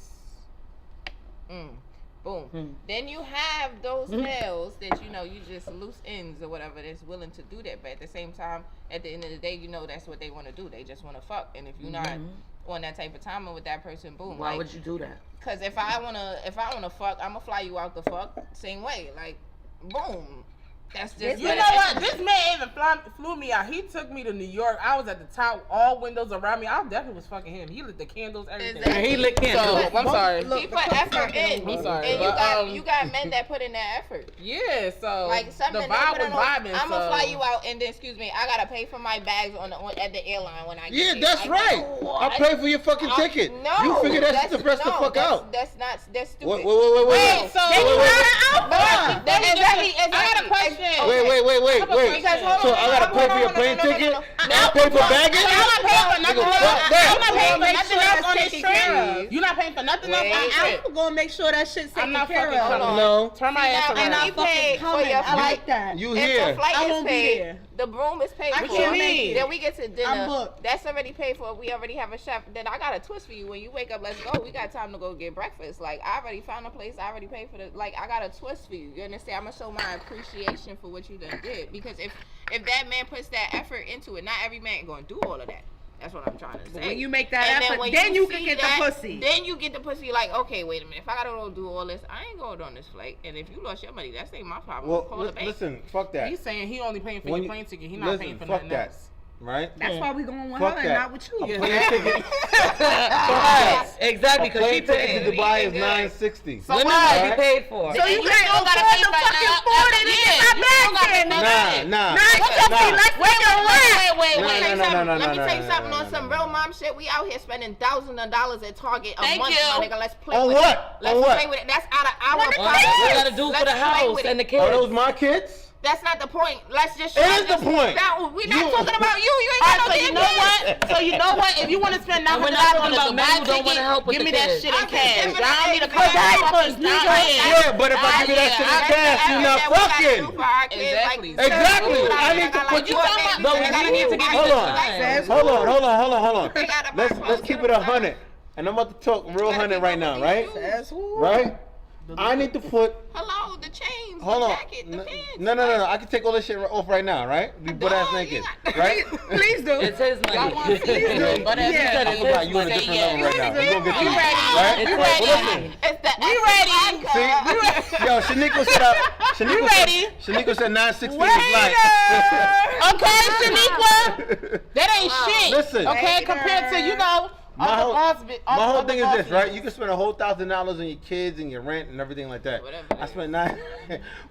S11: boom. Then you have those males that you just loose ends or whatever that's willing to do that, but at the same time, at the end of the day, that's what they want to do. They just want to fuck, and if you're not on that type of timing with that person, boom.
S8: Why would you do that?
S11: Because if I wanna fuck, I'ma fly you out the fuck same way. Like, boom. That's just
S6: You know what? This man even flew me out. He took me to New York. I was at the top, all windows around me. I definitely was fucking him. He lit the candles, everything.
S11: Exactly.
S13: And he lit candles.
S6: So, I'm sorry.
S11: He put effort in.
S6: I'm sorry.
S11: And you got men that put in that effort.
S6: Yeah, so
S11: Like some
S6: the
S11: men
S6: vibe
S11: put
S6: was
S11: in
S6: vibing.
S11: I'm gonna fly you out, and then excuse me, I gotta pay for my bags at the airline when I get
S10: Yeah,
S11: there.
S10: that's right. I'll pay for your fucking ticket. You figure that's the rest the fuck out.
S11: That's stupid.
S10: Wait.
S6: So
S11: Exactly.
S6: I got a question.
S10: Wait.
S11: Because hold
S10: So
S11: on,
S10: I gotta pay for your plane ticket? I pay for baggage?
S6: I'm not paying for nothing else. I'm not paying for
S12: Make
S6: nothing
S12: sure
S6: else
S12: that's
S6: on this
S12: taken care
S6: trip. You're not paying for nothing else on this trip.
S12: I'm gonna make sure that shit's taken
S6: I'm not
S12: care
S6: fucking
S12: of.
S6: coming.
S10: No.
S6: Turn my ass
S11: And
S6: around.
S11: I paid for your
S12: I
S11: flight.
S12: like that.
S10: You
S11: If
S10: here.
S11: the flight
S12: I
S11: is
S12: won't be
S11: paid,
S12: there.
S11: the room is paid
S12: I
S11: for.
S12: can't make it.
S11: Then we get to dinner.
S12: I'm booked.
S11: That's already paid for. We already have a chef. Then I got a twist for you. When you wake up, let's go. We got time to go get breakfast. Like I already found a place. I already paid for the. Like I got a twist for you. You understand? I'm gonna show my appreciation for what you done did. Because if that man puts that effort into it, not every man gonna do all of that. That's what I'm trying to say.
S12: When you make that
S11: And
S12: effort,
S11: when
S12: then you can
S11: see
S12: get
S11: that,
S12: the pussy.
S11: Then you get the pussy. Like, okay, wait a minute. If I gotta go do all this, I ain't going on this flight. And if you lost your money, that's ain't my problem.
S10: Well,
S11: Call the bank.
S10: listen, fuck that.
S6: He's saying he only paying for
S10: When
S6: your
S10: you-
S6: plane ticket. He not paying for nothing
S10: that.
S6: else.
S10: Right?
S12: That's why we going with
S10: Fuck
S12: her and
S10: that.
S12: not with you.
S10: A plane ticket.
S13: Exactly,
S10: A
S13: because she
S10: plane ticket to
S13: paid.
S10: Dubai is $960.
S13: So what did you paid for?
S12: So you can't afford the fucking food and get my bag then.
S10: Nah.
S11: Wait.
S10: No,
S11: Let me
S10: no,
S11: tell you
S10: no,
S11: something
S10: no,
S11: on
S10: no,
S11: some
S10: no.
S11: real mom shit. We out here spending thousands of dollars at Target a
S6: Thank
S11: month,
S6: you.
S11: my nigga. Let's play
S10: On
S11: with
S10: what?
S11: it. Let's
S10: On what?
S11: play with it. That's out of our
S13: What
S11: pocket.
S13: you gotta do for
S11: Let's
S13: the
S11: play
S13: house
S11: with
S13: and the
S11: it.
S13: kids?
S10: Are those my kids?
S11: That's not the point. Let's just.
S10: It is the point.
S11: We're not talking about you. You ain't
S6: All
S11: got no
S6: right, so you
S11: damn
S6: know
S11: kids.
S6: what? So you know what? If you want to spend
S13: And we're
S6: $900
S13: not
S6: on
S13: talking
S6: a
S13: about men who
S6: Dubai
S13: don't wanna help
S6: ticket,
S13: with
S6: give
S13: the
S6: me that
S13: kids.
S6: shit in cash.
S11: giving
S6: I don't need a
S11: for diapers,
S10: Yeah, but if I give you that shit in cash, you're not fucking.
S6: Exactly.
S10: Exactly. I need to put you
S13: No, you need to give me
S10: Hold
S13: the
S10: on.
S13: time.
S10: Hold on. Let's keep it 100. And I'm about to talk real 100 right now, right? Right? I need to put.
S11: Hello, the chains,
S10: Hold
S11: the
S10: on.
S11: jacket, the pants.
S10: No. I can take all this shit off right now, right? Be butt ass naked, right?
S12: Please do.
S13: It's his money.
S6: But as you said,
S10: I
S6: it's
S10: forgot
S6: his
S10: you on a
S6: money.
S10: different level right now. We gonna get to
S6: You
S10: you,
S6: ready?
S10: right?
S13: It's
S10: Well,
S13: his
S10: listen.
S13: money.
S11: It's the
S6: We ready?
S10: See? Yo, Shaniqua said
S6: You ready?
S10: Shaniqua said 960 was like.
S6: Okay, Shaniqua. That ain't shit.
S10: Listen.
S6: Okay, compared to, you know,
S10: My whole thing is this, right?
S6: You
S10: You can spend a whole $1,000 on your kids and your rent and everything like that.
S11: Whatever
S10: I spent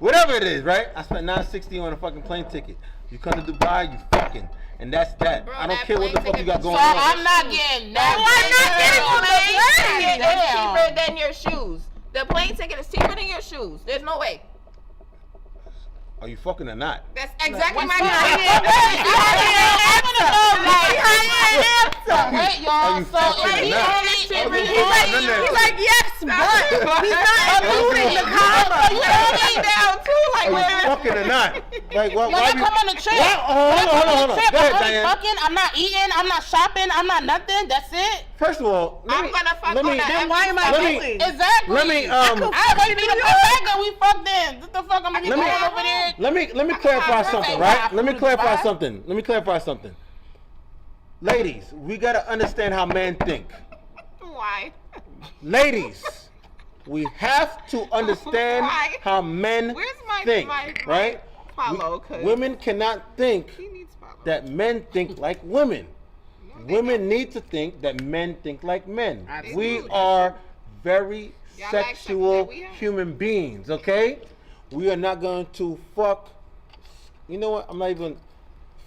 S10: whatever it is, right? I spent $960 on a fucking plane ticket. You come to Dubai, you fucking, and that's that.
S11: Bro,
S10: I don't
S11: that
S10: care what the
S11: plane
S10: fuck you got
S11: ticket
S10: going
S6: So
S10: on.
S6: I'm not getting that.
S11: It's cheaper than your shoes. The plane ticket is cheaper than your shoes. There's no way.
S10: Are you fucking or not?
S11: That's exactly my
S6: Wait, y'all.
S10: Are you
S6: So
S10: fucking
S6: if he
S10: or not?
S6: only cheaper,
S12: He's like, yes, but he's not including the comma.
S10: Are you fucking or not? Like, why
S6: When I
S10: you-
S6: come on the trip,
S10: Hold on. Go ahead,
S6: I'm
S10: Diane.
S6: fucking, I'm not eating, I'm not shopping, I'm not nothing. That's it.
S10: First of all,
S11: I'm gonna fuck on that.
S12: Then why am I
S10: let me-
S12: going?
S6: Exactly.
S10: let me
S6: I already need to come back and we fucked in. What the fuck I'm gonna be
S10: Let me-
S6: going over there?
S10: Let me clarify something, right? Let me clarify something. Ladies, we gotta understand how men think.
S11: Why?
S10: Ladies, we have to understand
S11: Why?
S10: how men
S11: Where's my-
S10: think,
S11: my
S10: right?
S11: Follow, 'cause
S10: Women cannot think
S11: he needs follow.
S10: that men think like women. Women need to think that men think like men. We are very
S11: Y'all like
S10: sexual
S11: something that we have?
S10: human beings, okay? We are not going to fuck. You know what? I'm not even.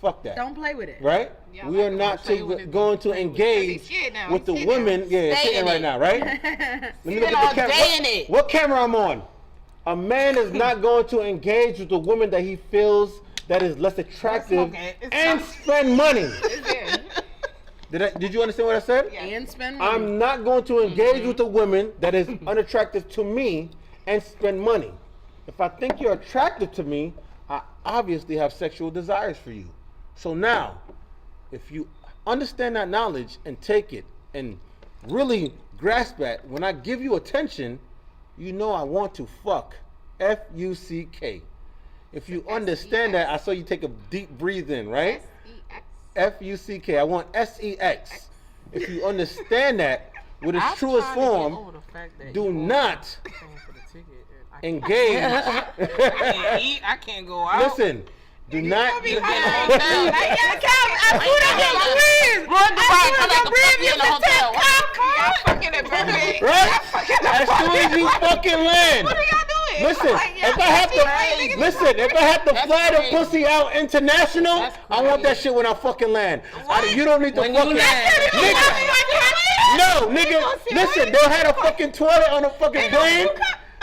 S10: Fuck that.
S12: Don't play with it.
S10: Right?
S11: Yeah,
S10: We are
S11: like
S10: not
S6: play with it.
S10: going to engage
S11: scared now.
S10: with the
S11: I'm scared
S10: women.
S11: now.
S10: Yeah, it's
S6: Stay
S10: sitting
S6: in
S10: right
S6: it.
S10: now, right? Let me look
S6: Spend
S10: at
S6: all
S10: the camera.
S6: day in it.
S10: What camera I'm on? A man is not going to engage with a woman that he feels that is less attractive
S6: okay. It's
S10: and
S6: not-
S10: spend money.
S11: It's there.
S10: Did you understand what I said?
S12: And spend money.
S10: I'm not going to engage with a woman that is unattractive to me and spend money. If I think you're attractive to me, I obviously have sexual desires for you. So now, if you understand that knowledge and take it and really grasp that, when I give you attention, you know I want to fuck. F-U-C-K. If you understand that, I saw you take a deep breathe in, right? F-U-C-K. I want S-E-X. If you understand that with its truest form, do not engage.
S6: I can't eat. I can't go out.
S10: Listen, do not. Right? As soon as you fucking land.
S11: What are y'all doing?
S10: Listen, if I have to fly the pussy out international, I want that shit when I fucking land. You don't need to fucking No, nigga. Listen, they had a fucking toilet on the fucking plane.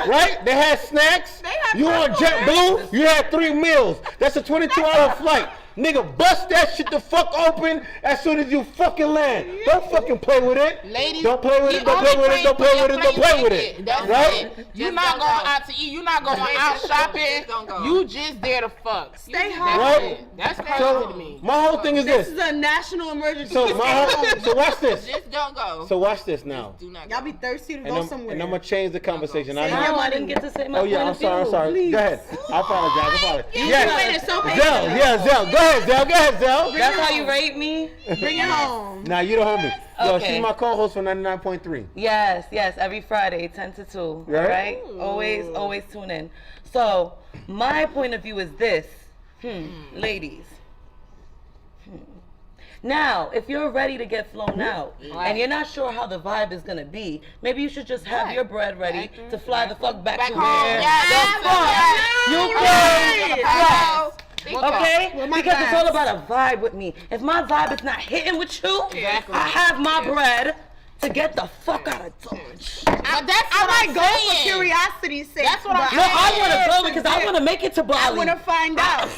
S10: Right? They had snacks. You on JetBlue? You had 3 meals. That's a 22-hour flight. Nigga, bust that shit the fuck open as soon as you fucking land. Don't fucking play with it.
S6: Ladies,
S10: don't play with it. Don't play with it. Don't play with it. Don't play with it.
S6: That's
S10: right?
S6: You're not going out to eat. You're not going out shopping. You just there to fuck.
S12: Stay home.
S10: Right?
S6: That's crazy to me.
S10: My whole thing is this.
S12: This is a national emergency.
S10: So watch this.
S11: Just don't go.
S10: So watch this now.
S12: Y'all be thirsty to go somewhere.
S10: And I'm gonna change the conversation.
S8: I didn't get to say my
S10: Oh yeah,
S8: point
S10: I'm
S8: of view.
S10: sorry.
S8: Please.
S10: Go ahead. I apologize.
S12: Yes.
S10: Zell. Go ahead, Zell.
S8: That's how you rate me?
S12: Bring it home.
S10: Nah, you don't heard me. Yo,
S8: Okay.
S10: she's my co-host for 99.3.
S8: Yes, every Friday, 10 to 2.
S10: Right?
S8: All right? Always tune in. So, my point of view is this. Ladies. Now, if you're ready to get flown out and you're not sure how the vibe is going to be, maybe you should just have your bread ready to fly the fuck back to where you can. Okay? Because it's all about a vibe with me. If my vibe is not hitting with you, I have my bread to get the fuck out of Dodge.
S6: But that's
S12: I
S6: what
S12: might
S6: I'm
S12: go
S6: saying.
S12: for curiosity's sake.
S6: That's what I'm
S8: No, I want to go because I want to make it to Bali.
S12: I want to find out.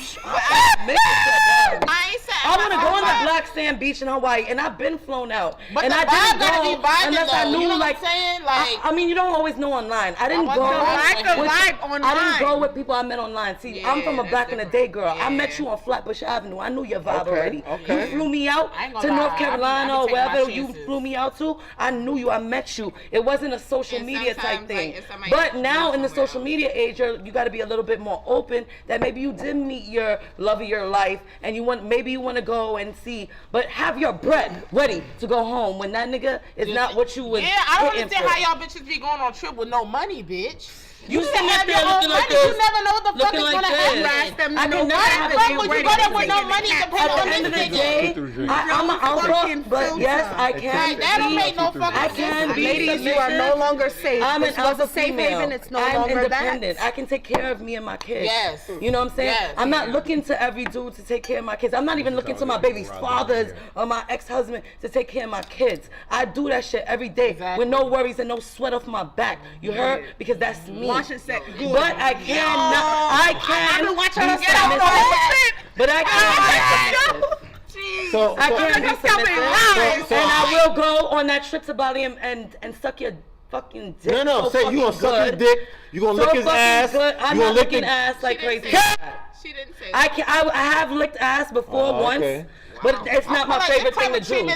S8: Make it to Bali.
S11: I ain't saying.
S8: I want to go on the black sand beach in Hawaii, and I've been flown out.
S6: But
S8: and
S6: the
S8: I
S6: vibe
S8: didn't
S6: gotta
S8: go
S6: be vibing
S8: unless I
S6: though.
S8: knew,
S6: You know
S8: like,
S6: what I'm saying? Like,
S8: I mean, you don't always know online. I didn't
S6: I
S8: go.
S6: like the
S8: with-
S12: vibe online.
S8: I didn't go with people I met online. See, I'm from a
S11: that's
S8: back in the day girl. I met
S11: Yeah.
S8: you on Flatbush Avenue. I knew your vibe
S10: Okay,
S8: already.
S10: okay.
S8: You flew me out
S6: I ain't gonna
S8: to
S6: lie.
S8: North Carolina or
S6: I be taking my
S8: wherever you
S6: chances.
S8: flew me out to. I knew you. I met you. It wasn't a social
S11: And
S8: media type
S11: sometimes,
S8: thing.
S11: like, if somebody
S8: But
S11: asks you
S8: now in the
S11: somewhere
S8: social
S11: else.
S8: media age, you got to be a little bit more open. That maybe you did meet your love of your life, and maybe you want to go and see, but have your bread ready to go home when that nigga is not what you was.
S6: yeah, I don't
S8: hitting
S6: understand
S8: for.
S6: how y'all bitches be going on trip with no money, bitch.
S8: You
S6: should
S8: sitting
S6: have
S8: there
S6: your own
S8: looking like
S6: money.
S8: this.
S6: You never know what the fuck
S8: Looking
S6: is
S8: like
S6: gonna
S8: this.
S6: happen.
S8: I can never
S6: Why
S8: have
S6: the
S8: it
S6: fuck
S8: be
S6: would you
S8: ready
S6: go there
S8: to
S6: with
S8: take
S6: no
S8: it.
S6: money to pay
S8: At
S6: for
S8: the end of the
S6: this
S8: day,
S6: nigga?
S8: I'm
S12: fucking
S8: yes, I can.
S6: Like, that don't
S8: be-
S6: make no fucking
S8: I can
S6: sense.
S8: be
S12: Ladies, you are no
S8: submissive.
S12: longer safe.
S8: I'm
S12: This
S8: an
S12: was a
S8: alpha
S12: safe
S8: female.
S12: haven. It's no
S8: I'm
S12: longer
S8: independent.
S12: that.
S8: I can take care of me and my kids.
S6: Yes.
S8: You know what I'm saying?
S6: Yes.
S8: I'm not looking to every dude to take care of my kids. I'm not even looking to my baby's fathers or my ex-husband to take care of my kids. I do that shit every day with no worries and no sweat off my back. You heard? Because that's me.
S12: Washing set good.
S8: But I cannot. I can.
S12: I've been watching her
S8: be
S12: get out the whole
S8: submissive. But I can't be submissive.
S10: So
S8: I can't be submissive.
S10: so-
S8: And I will go on that trip to Bali and suck your fucking dick.
S10: No,
S8: so
S10: say you gonna
S8: fucking
S10: suck his
S8: good.
S10: dick. You gonna lick
S8: So
S10: his
S8: fucking
S10: ass.
S8: good. I'm
S10: You
S8: not
S10: gonna lick
S8: licking
S10: his
S8: ass like
S11: She didn't
S8: crazy.
S11: say that. She didn't say
S8: I
S11: that.
S8: can. I have licked ass before once,
S10: okay.
S8: but it's not my favorite thing to do.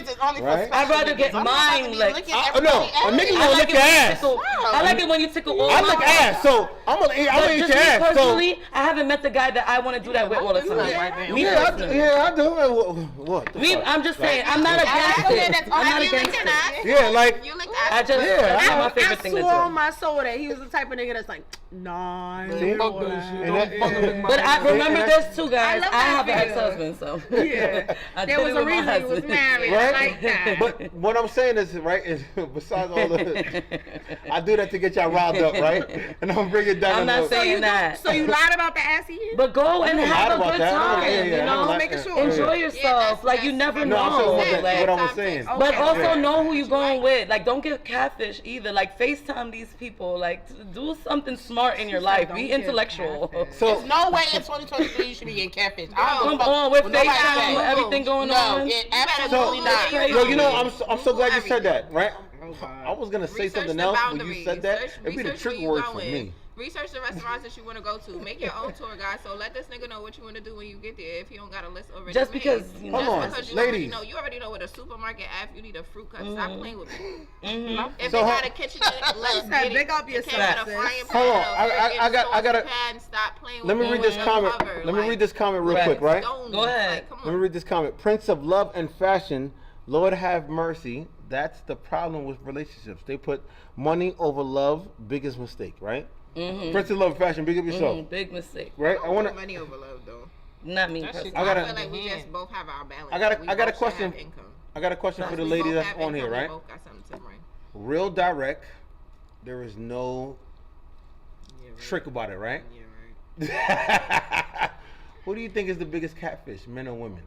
S10: Right?
S8: I'd rather get mine licked.
S10: No, a nigga
S8: I
S10: gonna
S8: like
S10: lick
S8: it
S10: your
S8: when you
S10: ass.
S8: tickle. I like it when you tickle all
S10: I
S8: my
S10: lick
S8: parts.
S10: ass, so I'm gonna
S8: But
S10: eat
S8: just
S10: your
S8: me
S10: ass. So
S8: personally, I haven't met the guy that I want to do that with all the time. Me personally.
S10: I do. What? the
S8: Me,
S10: fuck?
S8: I'm just saying, I'm not against it. I'm not against it.
S10: Yeah, like
S11: You lick
S8: I just, that's not my favorite
S12: I
S8: thing to
S12: swore on
S8: do.
S12: my soul that he was the type of nigga that's like, nah.
S10: See?
S8: But I remember this too, guys. I have an ex-husband, so
S12: Yeah.
S8: I
S12: There
S8: did
S12: was
S8: it
S12: a
S8: with my
S12: reason he was
S8: husband.
S12: married. I
S10: Right?
S12: like that.
S10: But what I'm saying is, right, is besides all the, I do that to get y'all riled up, right? And I'm gonna bring it down.
S8: I'm not
S10: a
S8: saying that.
S12: So you lied about the ass eating?
S8: But go and
S10: lied
S8: have a
S10: about
S8: good
S10: that.
S8: time,
S10: Yeah,
S8: you
S10: I
S8: know?
S10: don't
S12: making
S10: like-
S12: sure.
S8: Enjoy yourself. Like, you never
S10: No, I'm saying
S8: know.
S10: what
S8: Like,
S10: I was saying.
S8: but also
S10: Yeah.
S8: know who you're going with. Like, don't get catfish either. Like, FaceTime these people. Like, do something smart in your life. Be intellectual.
S10: So
S6: There's no way in 2023 you should be getting catfish. I don't
S8: Come
S6: give a fuck
S8: on, with
S6: what nobody
S8: FaceTime,
S6: say.
S8: with everything going on.
S6: No, it
S10: So,
S6: absolutely not.
S10: yo, you know, I'm so glad you said that, right? I was gonna say
S11: Research
S10: something
S11: the
S10: else, but you
S11: boundaries.
S10: said that.
S11: Research-
S10: It'd be the
S11: research
S10: trick
S11: where you
S10: word for
S11: going.
S10: me.
S11: Research the restaurants that you want to go to. Make your own tour guide. So let this nigga know what you want to do when you get there. If you don't got a list already
S8: Just
S11: made.
S8: because, you know,
S10: Hold on,
S11: because you
S10: ladies.
S11: already know what a supermarket app. You need a fruit cut. Stop playing with me. If
S10: So
S11: they
S10: how-
S11: got a kitchen, let's
S12: Said,
S11: get it.
S12: big up
S11: You
S12: yourself,
S11: can't with a
S12: sis.
S11: frying pan.
S10: Hold on,
S11: I
S10: gotta-
S11: pan. Stop playing with
S10: Let me
S11: me
S10: read this
S11: with
S10: comment.
S11: the cover.
S10: Let me read this comment real
S8: Right.
S10: quick, right?
S11: Stones.
S8: Go ahead.
S11: Like, come
S10: Let me
S11: on.
S10: read this comment. Prince of Love and Fashion, Lord have mercy. That's the problem with relationships. They put money over love, biggest mistake, right? Princess Love Fashion, big up yourself.
S8: Big mistake.
S10: Right? I want to.
S11: Money over love, though.
S8: Not me
S11: That
S8: personally.
S11: shit- I feel like we just both have our balance.
S10: I got
S11: We
S10: a
S11: both should
S10: question.
S11: have income.
S10: I got a question for the
S11: We
S10: lady
S11: both
S10: that's
S11: have
S10: on here,
S11: income, we
S10: right?
S11: both got something to bring.
S10: Real direct. There is no trick about it, right?
S11: Yeah, right.
S10: Who do you think is the biggest catfish, men or women?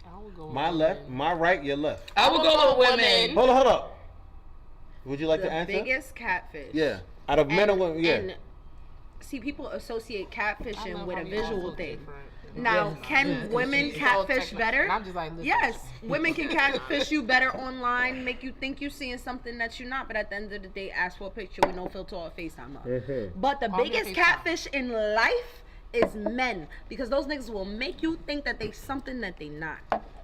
S6: I would go
S10: My
S6: with
S10: left,
S6: women.
S10: my right, your left.
S8: I would go with women.
S10: Hold up. Would you like to
S12: The
S10: answer?
S12: biggest catfish.
S10: Yeah. Out of men or women, yeah.
S12: And see, people associate catfishing
S6: love
S12: with
S6: how
S12: a
S6: we
S12: visual
S6: all so
S12: thing.
S6: different.
S12: Now,
S6: Yes.
S12: can
S6: Yes.
S12: women
S6: She's so
S12: catfish
S6: technical.
S12: better?
S6: And I'm just like, listen.
S12: Yes, women can catfish you better online, make you think you're seeing something that you're not, but at the end of the day, ask for a picture with no filter or FaceTime up. But the
S6: Call me
S12: biggest
S6: FaceTime.
S12: catfish in life is men, because those niggas will make you think that they something that they not.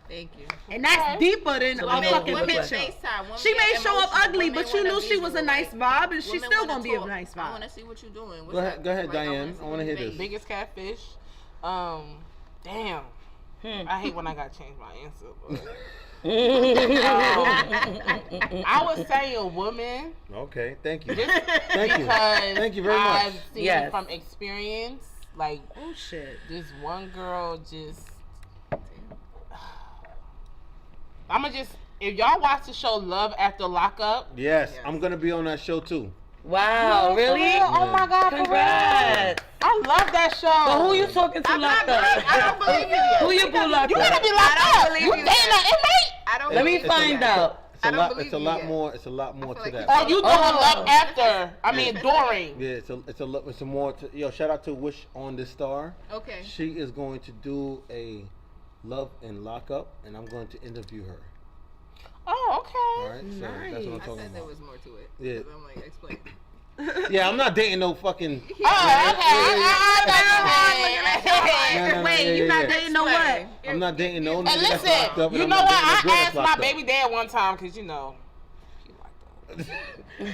S11: Thank you.
S12: And that's deeper than
S8: So
S12: a
S8: we know
S12: fucking
S8: women
S12: picture.
S11: FaceTime. Women
S12: She may
S11: get
S12: show up
S11: emotional.
S12: ugly,
S11: Women
S12: but you
S11: want
S12: knew she was a
S11: visual,
S12: nice
S11: like,
S12: vibe, and she's
S11: women
S12: still
S11: wanna
S12: gonna be a
S11: talk.
S12: nice
S11: I
S12: vibe.
S11: want to see what you're doing.
S10: Go ahead,
S11: Like,
S10: Diane.
S11: see
S10: I want to hear
S11: what you
S10: this.
S6: Biggest catfish. Damn. I hate when I got to change my answer. But, I would say a woman.
S10: Okay, thank you.
S6: Just
S10: Thank you.
S6: because
S10: Thank you very much.
S6: I've seen
S8: Yes.
S6: from experience, like,
S12: Oh shit.
S6: this one girl just. I'ma just, if y'all watch the show Love After Lockup.
S10: Yes, I'm gonna be on that show too.
S8: Wow, really?
S6: Oh my God, for real.
S8: Congrats.
S6: I love that show.
S8: But who you talking to locked up?
S11: I don't believe you yet.
S8: Who you boo locked
S6: You
S8: up?
S6: gotta be locked
S11: I don't
S6: up.
S11: believe
S6: You
S11: you
S6: dating
S11: yet.
S6: an inmate?
S11: I don't
S8: Let me
S11: believe you
S8: find
S11: yet.
S8: out.
S10: It's a
S11: I don't
S10: lot.
S11: believe
S10: It's a
S11: you
S10: lot
S11: yet.
S10: more. It's a lot more
S11: feel
S10: to
S11: like
S10: that.
S6: Oh, you doing love after? I mean, during.
S10: Yeah, it's a more. Yo, shout out to Wish on the Star.
S11: Okay.
S10: She is going to do a Love and Lockup, and I'm going to interview her.
S6: Oh, okay.
S10: All right, so that's what I'm
S11: I
S10: talking
S11: said there
S10: about.
S11: was more to it.
S10: Yeah.
S11: 'Cause I'm like, explain.
S10: Yeah, I'm not dating no fucking.
S6: Oh, okay.
S12: Wait, you not dating no what?
S10: I'm not dating no.
S6: And
S10: nigga that's locked up,
S6: listen,
S10: and
S6: you
S10: I'm
S6: know
S10: not
S6: what?
S10: dating no
S6: I
S10: girl that's
S6: asked my
S10: locked up.
S6: baby dad one time, cause you know.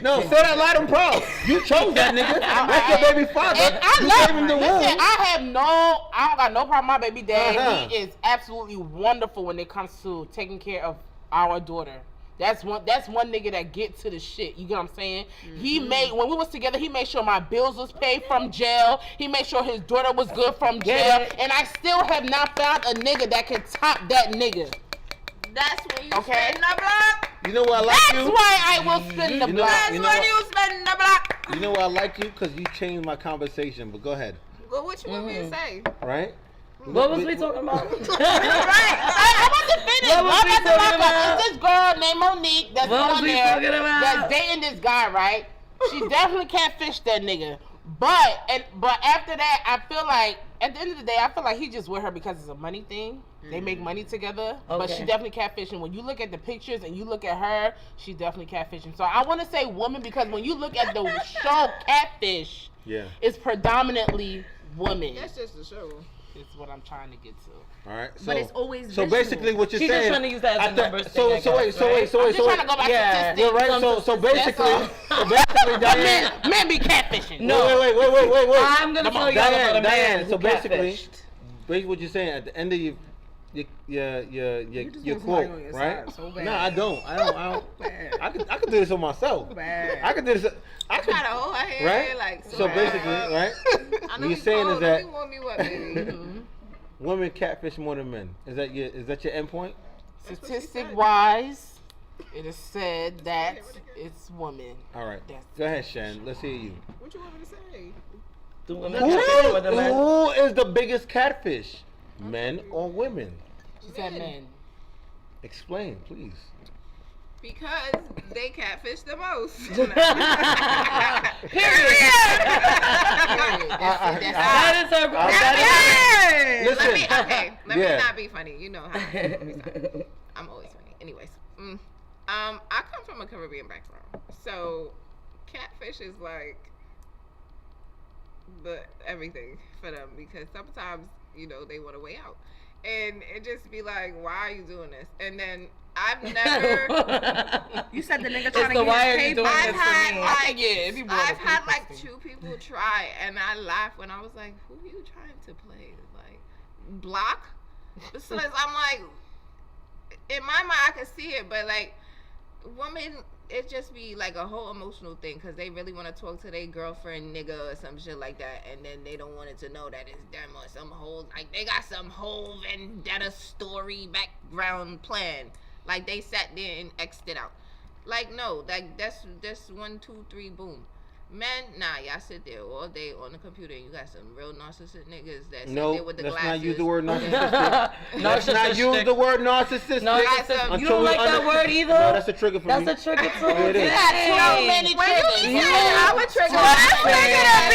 S10: No, say that loud and proud. You chose that nigga. That's your baby father.
S6: And I
S10: You
S6: love
S10: gave him the
S6: listen,
S10: womb.
S6: I don't got no problem with my baby dad.
S10: Uh-huh.
S6: He is absolutely wonderful when it comes to taking care of our daughter. That's one nigga that get to the shit. You get what I'm saying? He made, when we was together, he made sure my bills was paid from jail. He made sure his daughter was good from jail. And I still have not found a nigga that can top that nigga.
S11: That's when you
S6: Okay.
S11: spin the block.
S10: You know why I like
S6: That's
S10: you?
S6: why I will spin the
S10: You know-
S6: block.
S11: That's
S10: you know
S11: when
S10: what?
S11: you spin the block.
S10: You know why I like you? Because you changed my conversation. But go ahead.
S11: Well, what you want me to say?
S10: Right?
S8: What was we talking about?
S6: I want to finish.
S8: What was
S6: Love
S8: we
S6: After
S8: talking
S6: Lockup.
S8: about?
S6: It's this girl named Monique that's
S8: What was
S6: on
S8: we
S6: there
S8: talking about?
S6: that's dating this guy, right? She definitely can't fish that nigga. But after that, I feel like at the end of the day, I feel like he just with her because it's a money thing. They make money together, but she
S8: Okay.
S6: definitely catfishing. When you look at the pictures and you look at her, she's definitely catfishing. So I want to say woman because when you look at the show Catfish,
S10: Yeah.
S6: it's predominantly women.
S11: That's just the show.
S6: It's what I'm trying to get to.
S10: All right. So,
S12: But it's always
S10: so
S12: visual.
S10: basically, what you're
S8: She's just
S10: saying.
S8: trying to use that as a
S10: after-
S8: numbers
S10: so
S8: thing, I
S10: so wait,
S8: guess,
S10: so wait,
S8: right?
S10: so
S6: I'm
S10: wait,
S6: just
S10: so
S6: trying
S10: wait.
S6: to go back
S8: Yeah.
S6: to statistics.
S10: You're right. So basically, so basically, Diane.
S6: Men be catfishing.
S8: No.
S10: Wait.
S8: I'm gonna tell y'all about a man
S10: Diane.
S8: who
S10: So basically,
S8: catfished.
S10: what you're saying at the end of your
S12: just
S10: quote,
S12: want somebody on your
S10: right?
S12: side so bad.
S10: No, I don't.
S12: Bad.
S10: I could do this on myself.
S12: Bad.
S10: I could do this. I could,
S11: Try to hold her hand,
S10: right?
S11: like
S10: So basically, right?
S11: I know
S10: What you're
S11: you
S10: saying
S11: cold,
S10: is that
S11: you want me what, baby?
S10: women catfish more than men. Is that your end point?
S6: Statistic wise, it is said that it's women.
S10: All right.
S6: That's-
S10: Go ahead, Shan. Let's hear you.
S11: What you want me to say?
S8: Do women catfish more than men?
S10: Who is the biggest catfish? Men or women?
S6: She said men.
S10: Explain, please.
S11: Because they catfish the most.
S8: That is her. That
S10: Listen.
S11: Let me
S10: Yeah.
S11: not be funny. You know how I'm always funny. Anyways, I come from a Caribbean background, so catfish is like the everything for them because sometimes they want a way out, and it just be like, why are you doing this? And then I've never.
S12: You said the nigga
S8: It's
S12: trying to
S8: the
S12: get
S8: why
S12: his
S8: are you
S12: pay
S8: doing
S12: back.
S8: this
S11: I've
S8: for
S11: had
S8: me?
S11: like I've had like
S6: interesting.
S11: 2 people try, and I laughed when I was like, "Who are you trying to play? Like block?" As soon as I'm like, in my mind, I can see it, but like women, it just be like a whole emotional thing because they really want to talk to their girlfriend nigga or some shit like that, and then they don't want it to know that it's them or some whole, like they got some whole vendetta story background plan. Like they sat there and X'd it out. Like no, like that's 1, 2, 3, boom. Men, nah, y'all sit there all day on the computer and you got some real narcissistic niggas that sit there with the
S10: let's
S11: glasses.
S10: not use the word narcissistic. Let's not use the word narcissistic.
S8: You don't like that word either?
S10: No, that's a trigger for me.
S8: That's a trigger too.
S10: It is.
S11: So many triggers.
S7: I'm a trigger.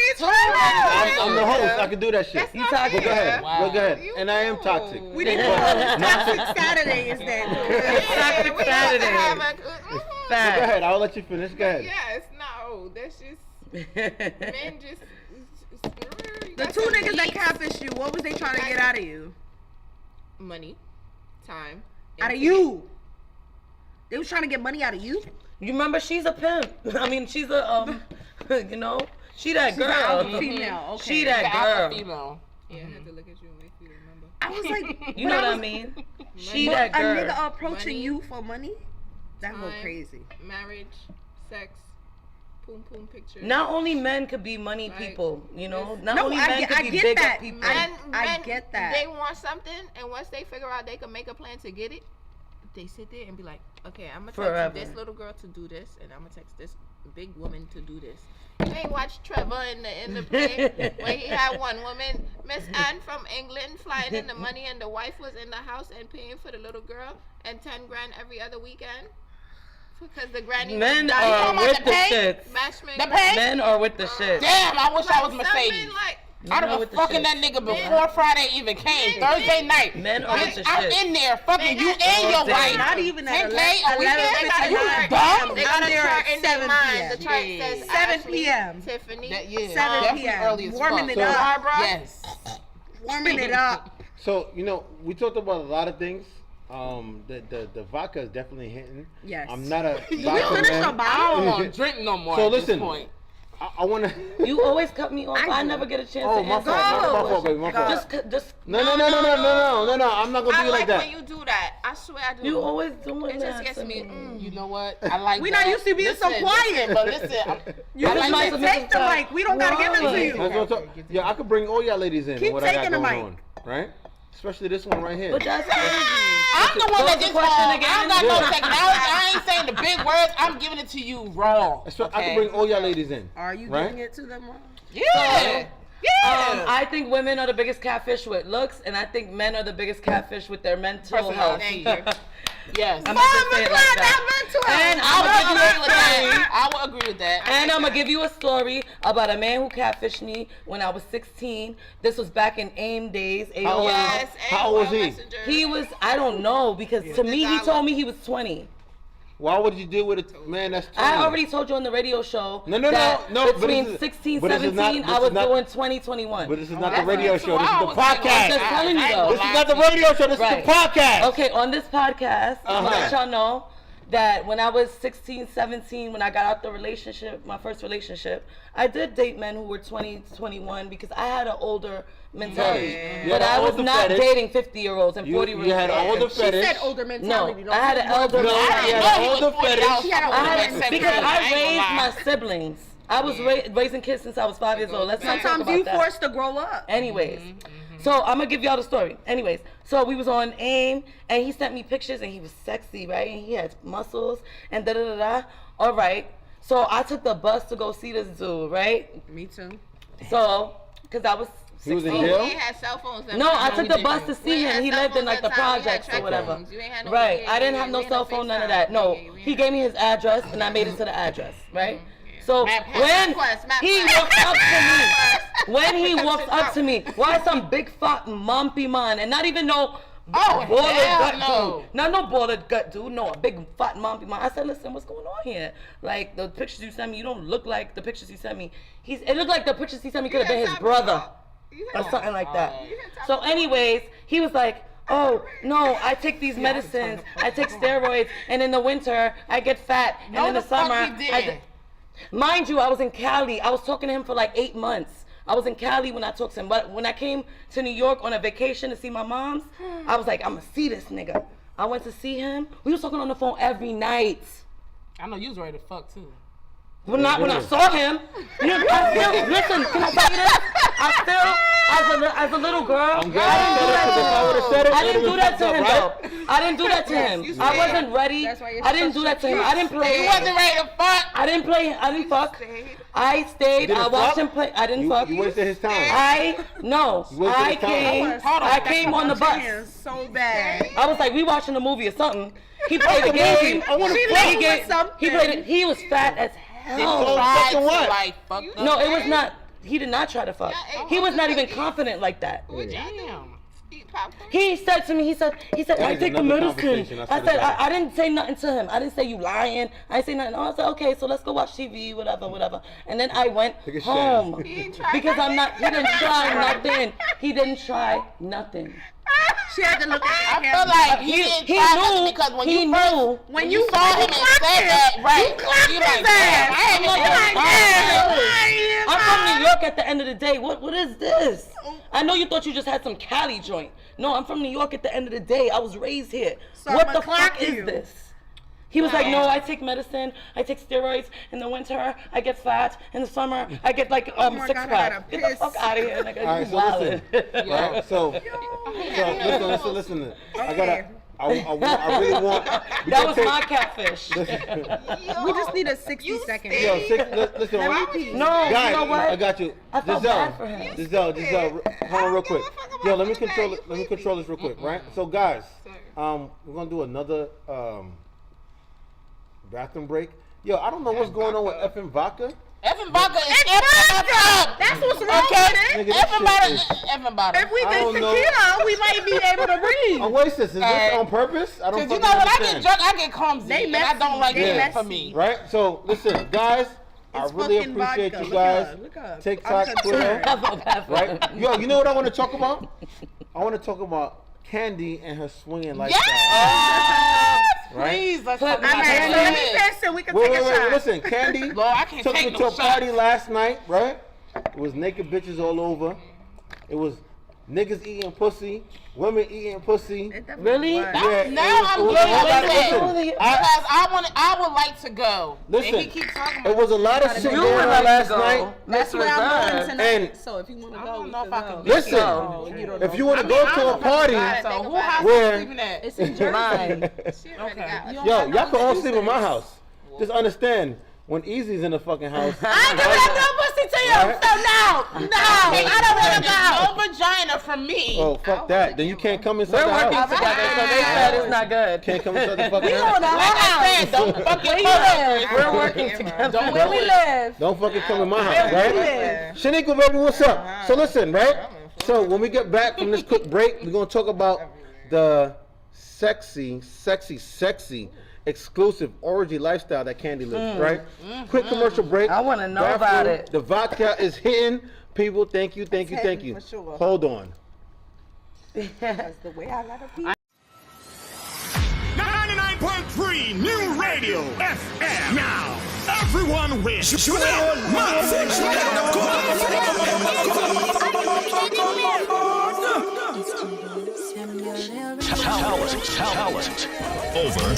S10: I'm the host. I can do that shit.
S8: You toxic.
S10: Go ahead. Go ahead. And I am toxic.
S12: We need to call it Toxic Saturdays then.
S8: Toxic Saturday.
S10: Go ahead. I'll let you finish. Go ahead.
S11: Yes, no, that's just men just.
S12: The two niggas that catfished you, what was they trying to get out of you?
S11: Money, time.
S12: Out of you? They was trying to get money out of you?
S8: You remember she's a pimp. I mean, she's a you know, she that girl.
S12: Alpha female. Okay.
S8: She that girl.
S6: Female.
S11: Yeah, I had to look at you and make you remember.
S12: I was like,
S8: you know what I mean? She
S12: but
S8: that girl.
S12: A nigga approaching
S11: Money,
S12: you for money? That go
S11: time,
S12: crazy.
S11: Marriage, sex, poom poom pictures.
S8: Not only men could be money
S11: Like,
S8: people, you know. Not
S12: No,
S8: only
S12: I
S8: men
S12: get-
S8: could
S12: I
S8: be
S12: get
S8: bigger
S12: that.
S8: people.
S12: I get that.
S11: They want something, and once they figure out they can make a plan to get it, they sit there and be like, okay, I'm gonna
S8: Forever.
S11: text this little girl to do this, and I'm gonna text this big woman to do this. You ain't watched Trevor in the play where he had one woman, Miss Anne from England, flying in the money, and the wife was in the house and paying for the little girl, and 10 grand every other weekend. Because the granny
S8: Men
S11: was
S8: are
S11: dying.
S8: with the shits.
S11: Matchmaker.
S6: The pay?
S8: Men are with the shit.
S6: Damn, I wish I was
S11: Some
S6: Mercedes.
S11: men like,
S6: I'd have
S8: with
S6: been
S8: the
S6: fucking
S8: shit.
S6: that nigga before Friday even came. Thursday night.
S8: Men are with the
S6: I'm
S8: shit.
S6: in there fucking you and your wife.
S12: Not even at
S6: 10K a weekend?
S11: Are you
S12: 11:59
S6: dumb?
S11: They got a
S12: I'm there
S11: chart
S12: at
S11: in their
S12: 7
S11: mind. The
S12: p.m.
S11: chart
S6: Yeah.
S11: says
S12: 7
S11: Ashley,
S12: p.m.
S11: Tiffany.
S6: That, yeah.
S12: 7
S6: Definitely
S12: p.m.
S6: early as
S12: Warming
S6: fuck.
S12: it up.
S11: Barbara.
S6: Yes.
S12: Warming it up.
S10: So, you know, we talked about a lot of things. The vodka is definitely hitting.
S12: Yes.
S10: I'm not a
S12: You
S10: vodka
S12: finished
S10: man.
S12: your
S6: I
S12: bottle?
S6: don't want to drink no more
S10: So
S6: at this
S10: listen,
S6: point.
S10: I want to.
S8: You always cut me off. I never get a chance
S10: Oh,
S8: to
S10: my
S8: answer.
S10: fault, my fault, baby, my fault.
S8: Just
S10: No. I'm not gonna
S11: I
S10: do you
S11: like
S10: like that.
S11: when you do that. I swear I do.
S8: you always doing
S11: It just
S8: that
S11: gets
S8: to
S11: me.
S8: me.
S6: You know what? I like
S12: We
S6: that.
S12: not used to being so
S6: Listen,
S12: quiet.
S6: But listen,
S12: You
S8: I
S12: just
S8: like
S12: take
S8: my
S12: the mic. We don't gotta give it to you.
S10: That's what I'm talking. Yeah, I could bring all y'all ladies in.
S12: Keep
S10: what I got
S12: taking the
S10: going
S12: mic.
S10: on, right? Especially this one right here.
S8: But that's crazy.
S6: I'm the one that
S8: What's the
S6: gets
S8: question
S6: all.
S8: again?
S6: I don't got no
S10: Yeah.
S6: technology. I ain't saying the big words. I'm giving it to you raw.
S10: So I
S6: okay?
S10: can bring all y'all ladies in.
S12: Are you
S10: right?
S12: giving it to them?
S6: Yeah. Yeah.
S8: I think women are the biggest catfish with looks, and I think men are the biggest catfish with their mental health.
S6: Thank you. Yes.
S8: I'm gonna say it like that. And
S6: I would agree with
S8: I'm
S6: that. I would agree with that.
S8: And I'm gonna give you a story about a man who catfished me when I was 16. This was back in AIM days.
S10: How old, how old was he?
S8: He was, I don't know, because to me he told me he was 20.
S10: Why would you deal with a man that's 20?
S8: I already told you on the radio show
S10: No,
S8: that
S10: but
S8: between
S10: this is-
S8: 16,
S10: but this is
S8: 17,
S10: not-
S8: I was
S10: this is not-
S8: doing 20, 21.
S10: But this is not the radio show. This is the
S8: I'm
S10: podcast.
S8: just telling you though.
S10: This is not the radio show. This
S8: Right.
S10: is the podcast.
S8: Okay, on this podcast, I'm gonna let
S10: Uh-huh.
S8: y'all know that when I was 16, 17, when I got out the relationship, my first relationship, I did date men who were 20, 21 because I had an older mentality.
S10: Yeah.
S8: But
S10: You had
S8: I
S10: an
S8: was
S10: older
S8: not
S10: fetish.
S8: dating 50-year-olds and 40-year-olds.
S10: You had an older fetish.
S12: She said older mentality.
S8: No, I had an elder
S10: No,
S8: mentality.
S10: you had an older fetish.
S12: She had an
S8: I
S12: older
S8: had,
S12: mentality.
S8: because I raised my siblings. I was raising kids since I was 5 years old. Let's not talk
S12: Sometimes
S8: about
S12: you
S8: that.
S12: forced to grow up.
S8: Anyways, so I'm gonna give y'all the story. Anyways, so we was on AIM and he sent me pictures and he was sexy, right? And he had muscles and da da da da. All right. So I took the bus to go see this dude, right?
S11: Me too.
S8: So, cause I was.
S10: He was in
S8: 16.
S10: jail?
S11: We ain't had cell phones. then.
S8: No, I
S11: We
S8: took the
S11: didn't.
S8: bus to
S11: We
S8: see
S11: ain't
S8: him. He
S11: had
S8: lived
S11: cell
S8: in like the
S11: phones that time. We had
S8: projects or
S11: track
S8: whatever.
S11: phones. You ain't had no-
S8: Right.
S11: yeah,
S8: I didn't
S11: yeah,
S8: have no
S11: we ain't
S8: cell
S11: no
S8: phone, none of
S11: FaceTime.
S8: that. No,
S11: Yeah, we
S8: he
S11: ain't
S8: gave me his address and I made it to the address. Right. So
S11: Map
S8: when
S11: quest,
S8: he walks up to me, when he walks up to me, why some big fat mumpy man and not even no
S6: Oh,
S8: baller
S6: hell
S8: gut
S6: no.
S8: dude. Not no baller gut dude. No, a big fat mumpy man. I said, listen, what's going on here? Like the pictures you sent me, you don't look like the pictures you sent me. It looked like the pictures he sent me could have been his brother or something like that. So anyways, he was like, oh, no, I take these medicines. I take steroids. And in the winter, I get fat. And
S6: No,
S8: in the
S6: the fuck
S8: summer,
S6: he didn't.
S8: Mind you, I was in Cali. I was talking to him for like 8 months. I was in Cali when I talked to him. But when I came to New York on a vacation to see my moms, I was like, I'm going to see this nigga. I went to see him. We was talking on the phone every night.
S6: I know you was ready to fuck too.
S8: When I saw him, listen, can I tell you this? I still, as a little girl, I didn't do that to him though. I didn't do that to him. I wasn't ready. I didn't do that to him. I didn't play.
S11: You wasn't ready to fuck.
S8: I didn't play. I didn't fuck. I stayed. I watched him play. I didn't fuck.
S10: You wasted his time.
S8: I came on the bus.
S12: So bad.
S8: I was like, we watching a movie or something. He played the game.
S12: I want to play
S8: He played it. He was fat as hell. No, it was not. He did not try to fuck. He was not even confident like that.
S6: Damn.
S8: He said to me, he said, I take the medicine. I said, I didn't say nothing to him. I didn't say you lying. I didn't say nothing. I said, okay, so let's go watch TV, whatever. And then I went home because he didn't try nothing. He didn't try nothing.
S12: She had to look at
S11: I feel like he knew because when you saw him and said that, right? You clocked his ass.
S8: I'm from New York at the end of the day. What is this? I know you thought you just had some Cali joint. No, I'm from New York at the end of the day. I was raised here.
S12: So
S8: what the fuck is this? He was like, no, I take medicine, I take steroids. In the winter, I get fat. In the summer, I get like 6-pack. Get the fuck out of here, nigga.
S10: All right, so listen. I really want.
S8: That was my catfish.
S12: We just need a 60-second.
S10: Yo, listen.
S8: Guys,
S10: you know what? I got you.
S8: I felt bad for him.
S10: Giselle, hold on real quick. Yo, let me control this real quick, right? So, guys, we're gonna do another bathroom break. Yo, I don't know what's going on with effing vodka.
S11: Effing vodka is effing.
S12: That's what's wrong with it.
S11: Effing bottle.
S12: If we get tequila, we might be able to breathe.
S10: Oasis, is this on purpose? I don't.
S11: Because you know when I get drunk, I get clumsy, and I don't like it for me.
S10: Right. So listen, guys. I really appreciate you guys. TikTok, Twitter. Right. Yo, you know what I want to talk about? I want to talk about Candy and her swinging lifestyle.
S11: Yes!
S10: Right?
S11: Please, let's talk about
S12: Candy. Let me finish so we can take a shot.
S10: Listen, Candy took me to a party last night, right? It was naked bitches all over. It was niggas eating pussy, women eating pussy.
S8: Really?
S11: Now I'm good. Because I would like to go.
S10: Listen,
S11: and he keeps talking about
S10: it was a lot of shit going on last night.
S12: That's where I'm going tonight.
S10: And
S12: so if you want to go,
S11: I don't know if I can
S10: listen, if you want to go to a party where
S12: it's in July.
S10: Yo, y'all can all sleep in my house. Just understand, when Easy's in the fucking house.
S11: I give that no pussy to you, so no, I don't want to go. No vagina from me.
S10: Oh, fuck that. Then you can't come inside the house.
S8: We're working together, so they said it's not good.
S10: Can't come inside the fucking house.
S11: Like I said, don't fucking come.
S8: We're working together.
S11: Don't where we live.
S10: Don't fucking come in my house, right? Shaniqua, baby, what's up? So listen, right? So when we get back from this quick break, we're going to talk about the sexy exclusive orgy lifestyle that Candy lives, right? Quick commercial break.
S8: I want to know about it.
S10: The vodka is hitting. People, thank you.
S12: For sure.
S10: Hold on.
S12: That's the way I gotta be.
S3: 99.3 New Radio FM. Now, everyone wins.
S1: Talent. Over.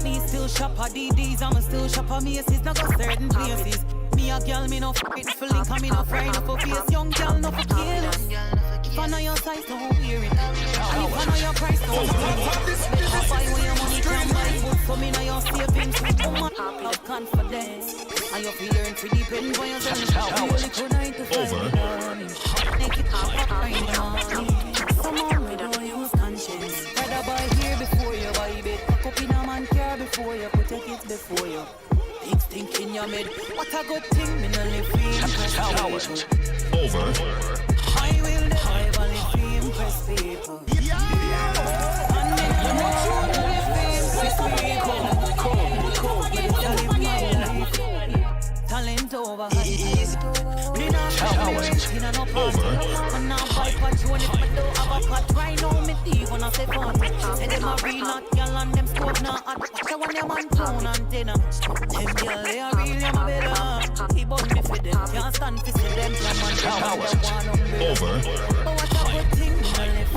S2: Me still shop at DDs, I'ma still shop at Macy's, not got certain places. Me a girl, me no f***ing for link, and me no friend for face. Young girl, no for careless. If I know your size, don't wear it. If I know your price, don't wear it. I buy when your money can buy food, so me know your savings. Woman, have confidence. And you feel learn to depend on yourself. You only could 9 to 5. Make it up, right now. Someone we don't use conscience. Rather buy here before you buy it. Pack up in a man car before you put your kids before you. Big stink in your mid. What a good thing, me no live
S1: Talent. Over.
S2: I will never live to impress people. And me no want to live to impress people. Talent over. Me not talent. Me no party. I'm not buy patrol if me don't have a pot. Right now me thief when I say fun. Say them a real not girl and them scope not hot. So when your man tone antenna, them girl they are real, them a better. He bought me for them. Can't stand to see them. Come on,
S1: Talent. Over.
S2: but what a good thing, me no live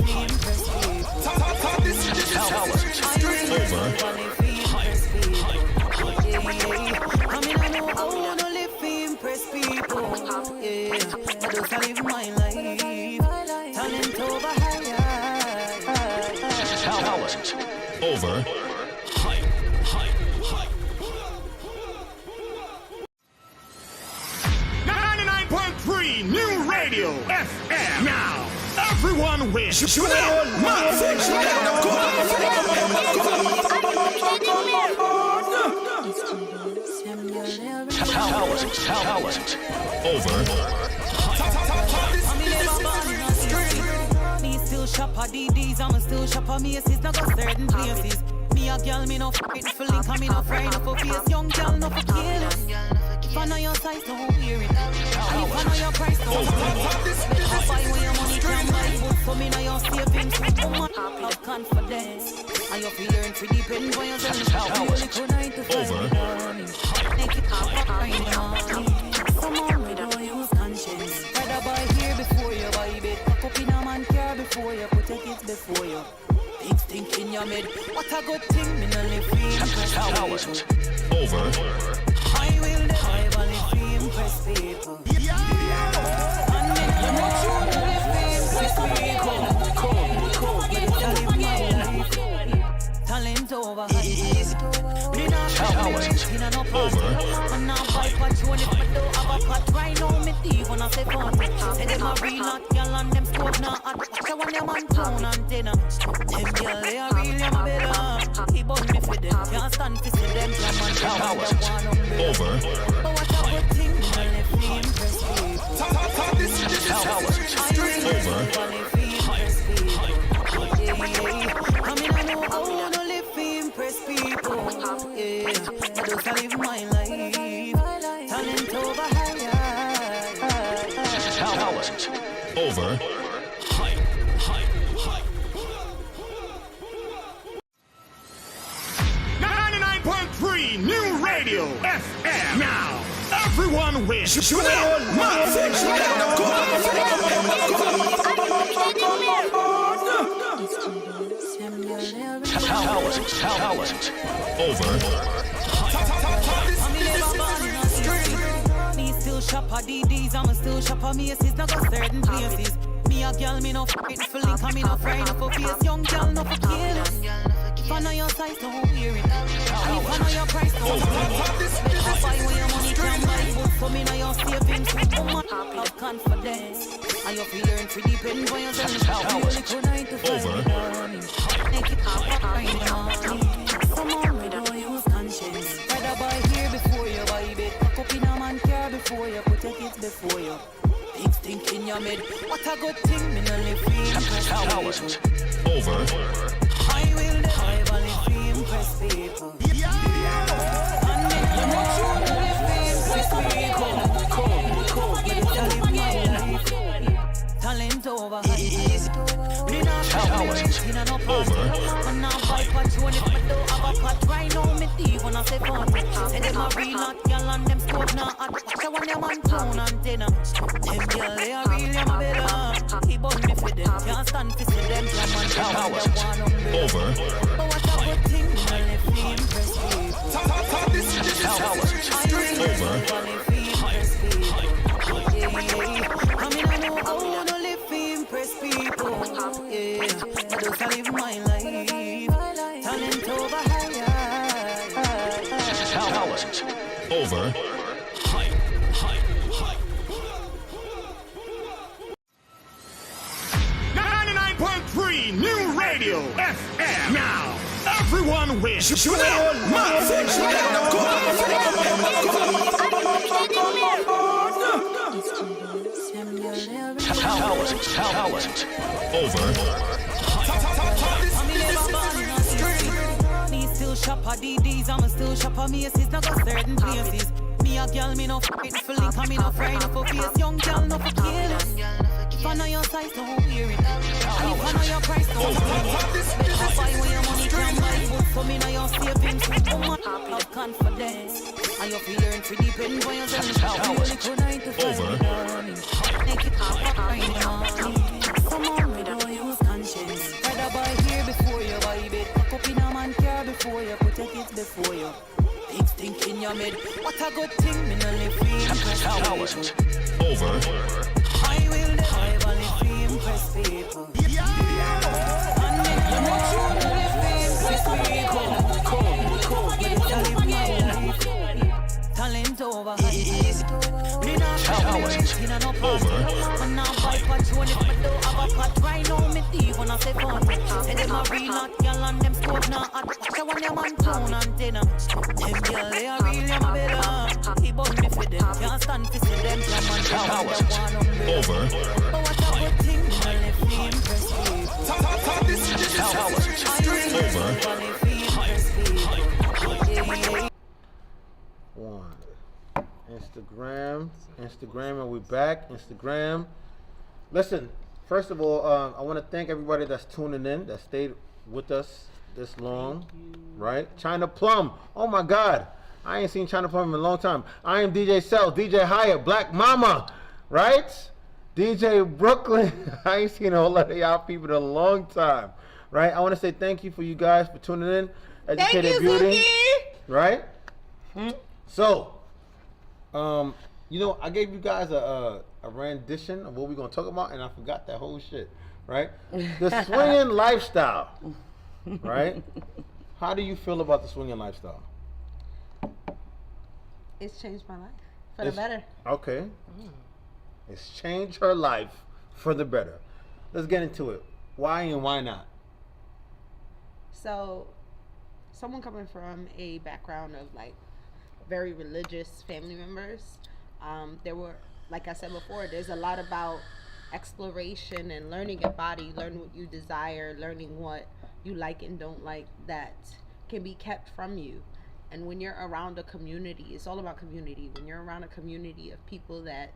S1: talent. Over. Hype.
S3: 99.3 New Radio FM. Now, everyone wins.
S1: Talent. Over.
S2: Me still shop at DDs, I'ma still shop at Macy's, not got certain places. Me a girl, me no f***ing for link, and me no friend, no for face. Young girl, no for careless. If I know your size, don't wear it. And if I know your price, don't spend it. Better buy when your money can buy. But for me, now your savings. Woman, have confidence. And your fear and free depend on yourself. You only could 9 to 5 in the morning. Make it up right now. Come on, we don't use conscience. Rather buy here before you buy bed. Pack up in a man car before you put your kids before you. Big stink in your mid. What a good thing, me no live free.
S1: Talent. Over.
S2: I will never live free, impress people. And me no know you live free, impress people. Talent over. Me not talent over. I'm not by patrol if I don't have a pot. Right now me thief when I say fun. Say them a real hot girl and them scope not hot. So when them on town antenna, them girl they a real them a better. He bought me for them, can't stand to see them come and come and them one
S1: Over.
S2: But what a good thing, me no live free, impress people.
S1: Talent. Over.
S2: I mean, I know how to live to impress people. Yeah, I just live my life. Talent over higher.
S1: Talent. Over.
S3: 99.3 New Radio FM. Now, everyone wins.
S1: Talent. Over.
S2: Me still shop at DDs, I'ma still shop at Macy's, not got certain places. Me a girl, me no f***ing for link, and me no friend, no for face. Young girl, no for careless. If I know your size, don't wear it. And if I know your price, don't spend it. Better buy when your money can buy. But for me, now your savings. Woman, have confidence. And your fear and free depend on yourself. You only could 9 to 5 in the morning. Make it up right now. Come on, we don't use conscience. Rather buy here before you buy bed. Pack up in a man car before you put your kids before you. Big stink in your mid. What a good thing, me no live free.
S1: Talent. Over.
S2: I will never live free, impress people. And me no know you live free, impress people. Live my life. Talent over. Me not talent over. I'm not by patrol if I don't have a pot. Right now me thief when I say fun. Say them a real hot girl and them scope not hot. So when them on town antenna, them girl they a real them a better. He bought me for them, can't stand to see them come and come and them one
S1: Over.
S2: But what a good thing, me no live free, impress people.
S1: Talent. Over.
S2: I mean I know how to live to impress people. Yeah, I just live my life. Talent over higher.
S1: Talent. Over.
S3: 99.3 New Radio FM. Now, everyone wins.
S1: Talent. Over.
S2: Me still shop at DDs, I'ma still shop at Macy's, not got certain places. Me a girl, me no f***ing for link, and me no friend, no for face. Young girl, no for careless. If I know your size, don't wear it. And if I know your price, don't spend it. Better buy when your money can buy. But for me, now your savings. Woman, have confidence. And your fear and free depend on yourself. You only could 9 to 5 in the morning. Make it up right now. Come on, we don't use conscience. Rather buy here before you buy bed. Pack up in a man car before you put your kids before you. Big stink in your mid. What a good thing, me no live free.
S1: Talent. Over.
S2: I will never live free, impress people. And me no know you live over high. Me not
S1: Talent.
S2: in a no party.
S1: Over.
S2: Man now buy control if me don't have a cut. Right now me thief when I say fun. Say them a real hot girl and them scope now hot. Watch out when them on tone and dinner. Them girl they a real them better. He bought me for them. Can't stand to see them come and down.
S1: Talent. Over.
S2: But what a good thing. I left me impressed people.
S1: Talent. Over.
S10: One. Instagram, and we back. Instagram. Listen, first of all, I want to thank everybody that's tuning in, that stayed with us this long, right? China Plum. Oh my God, I ain't seen China Plum in a long time. I am DJ Cell, DJ Hyatt, Black Mama, right? DJ Brooklyn. I ain't seen a whole lot of y'all people in a long time, right? I want to say thank you for you guys for tuning in. Educated Beauty, right? So, you know, I gave you guys a rendition of what we're gonna talk about, and I forgot that whole shit, right? The swinging lifestyle, right? How do you feel about the swinging lifestyle?
S12: It's changed my life for the better.
S10: Okay. It's changed her life for the better. Let's get into it. Why and why not?
S12: So, someone coming from a background of like very religious family members, there were, like I said before, there's a lot about exploration and learning your body, learning what you desire, learning what you like and don't like that can be kept from you. And when you're around a community, it's all about community. When you're around a community of people that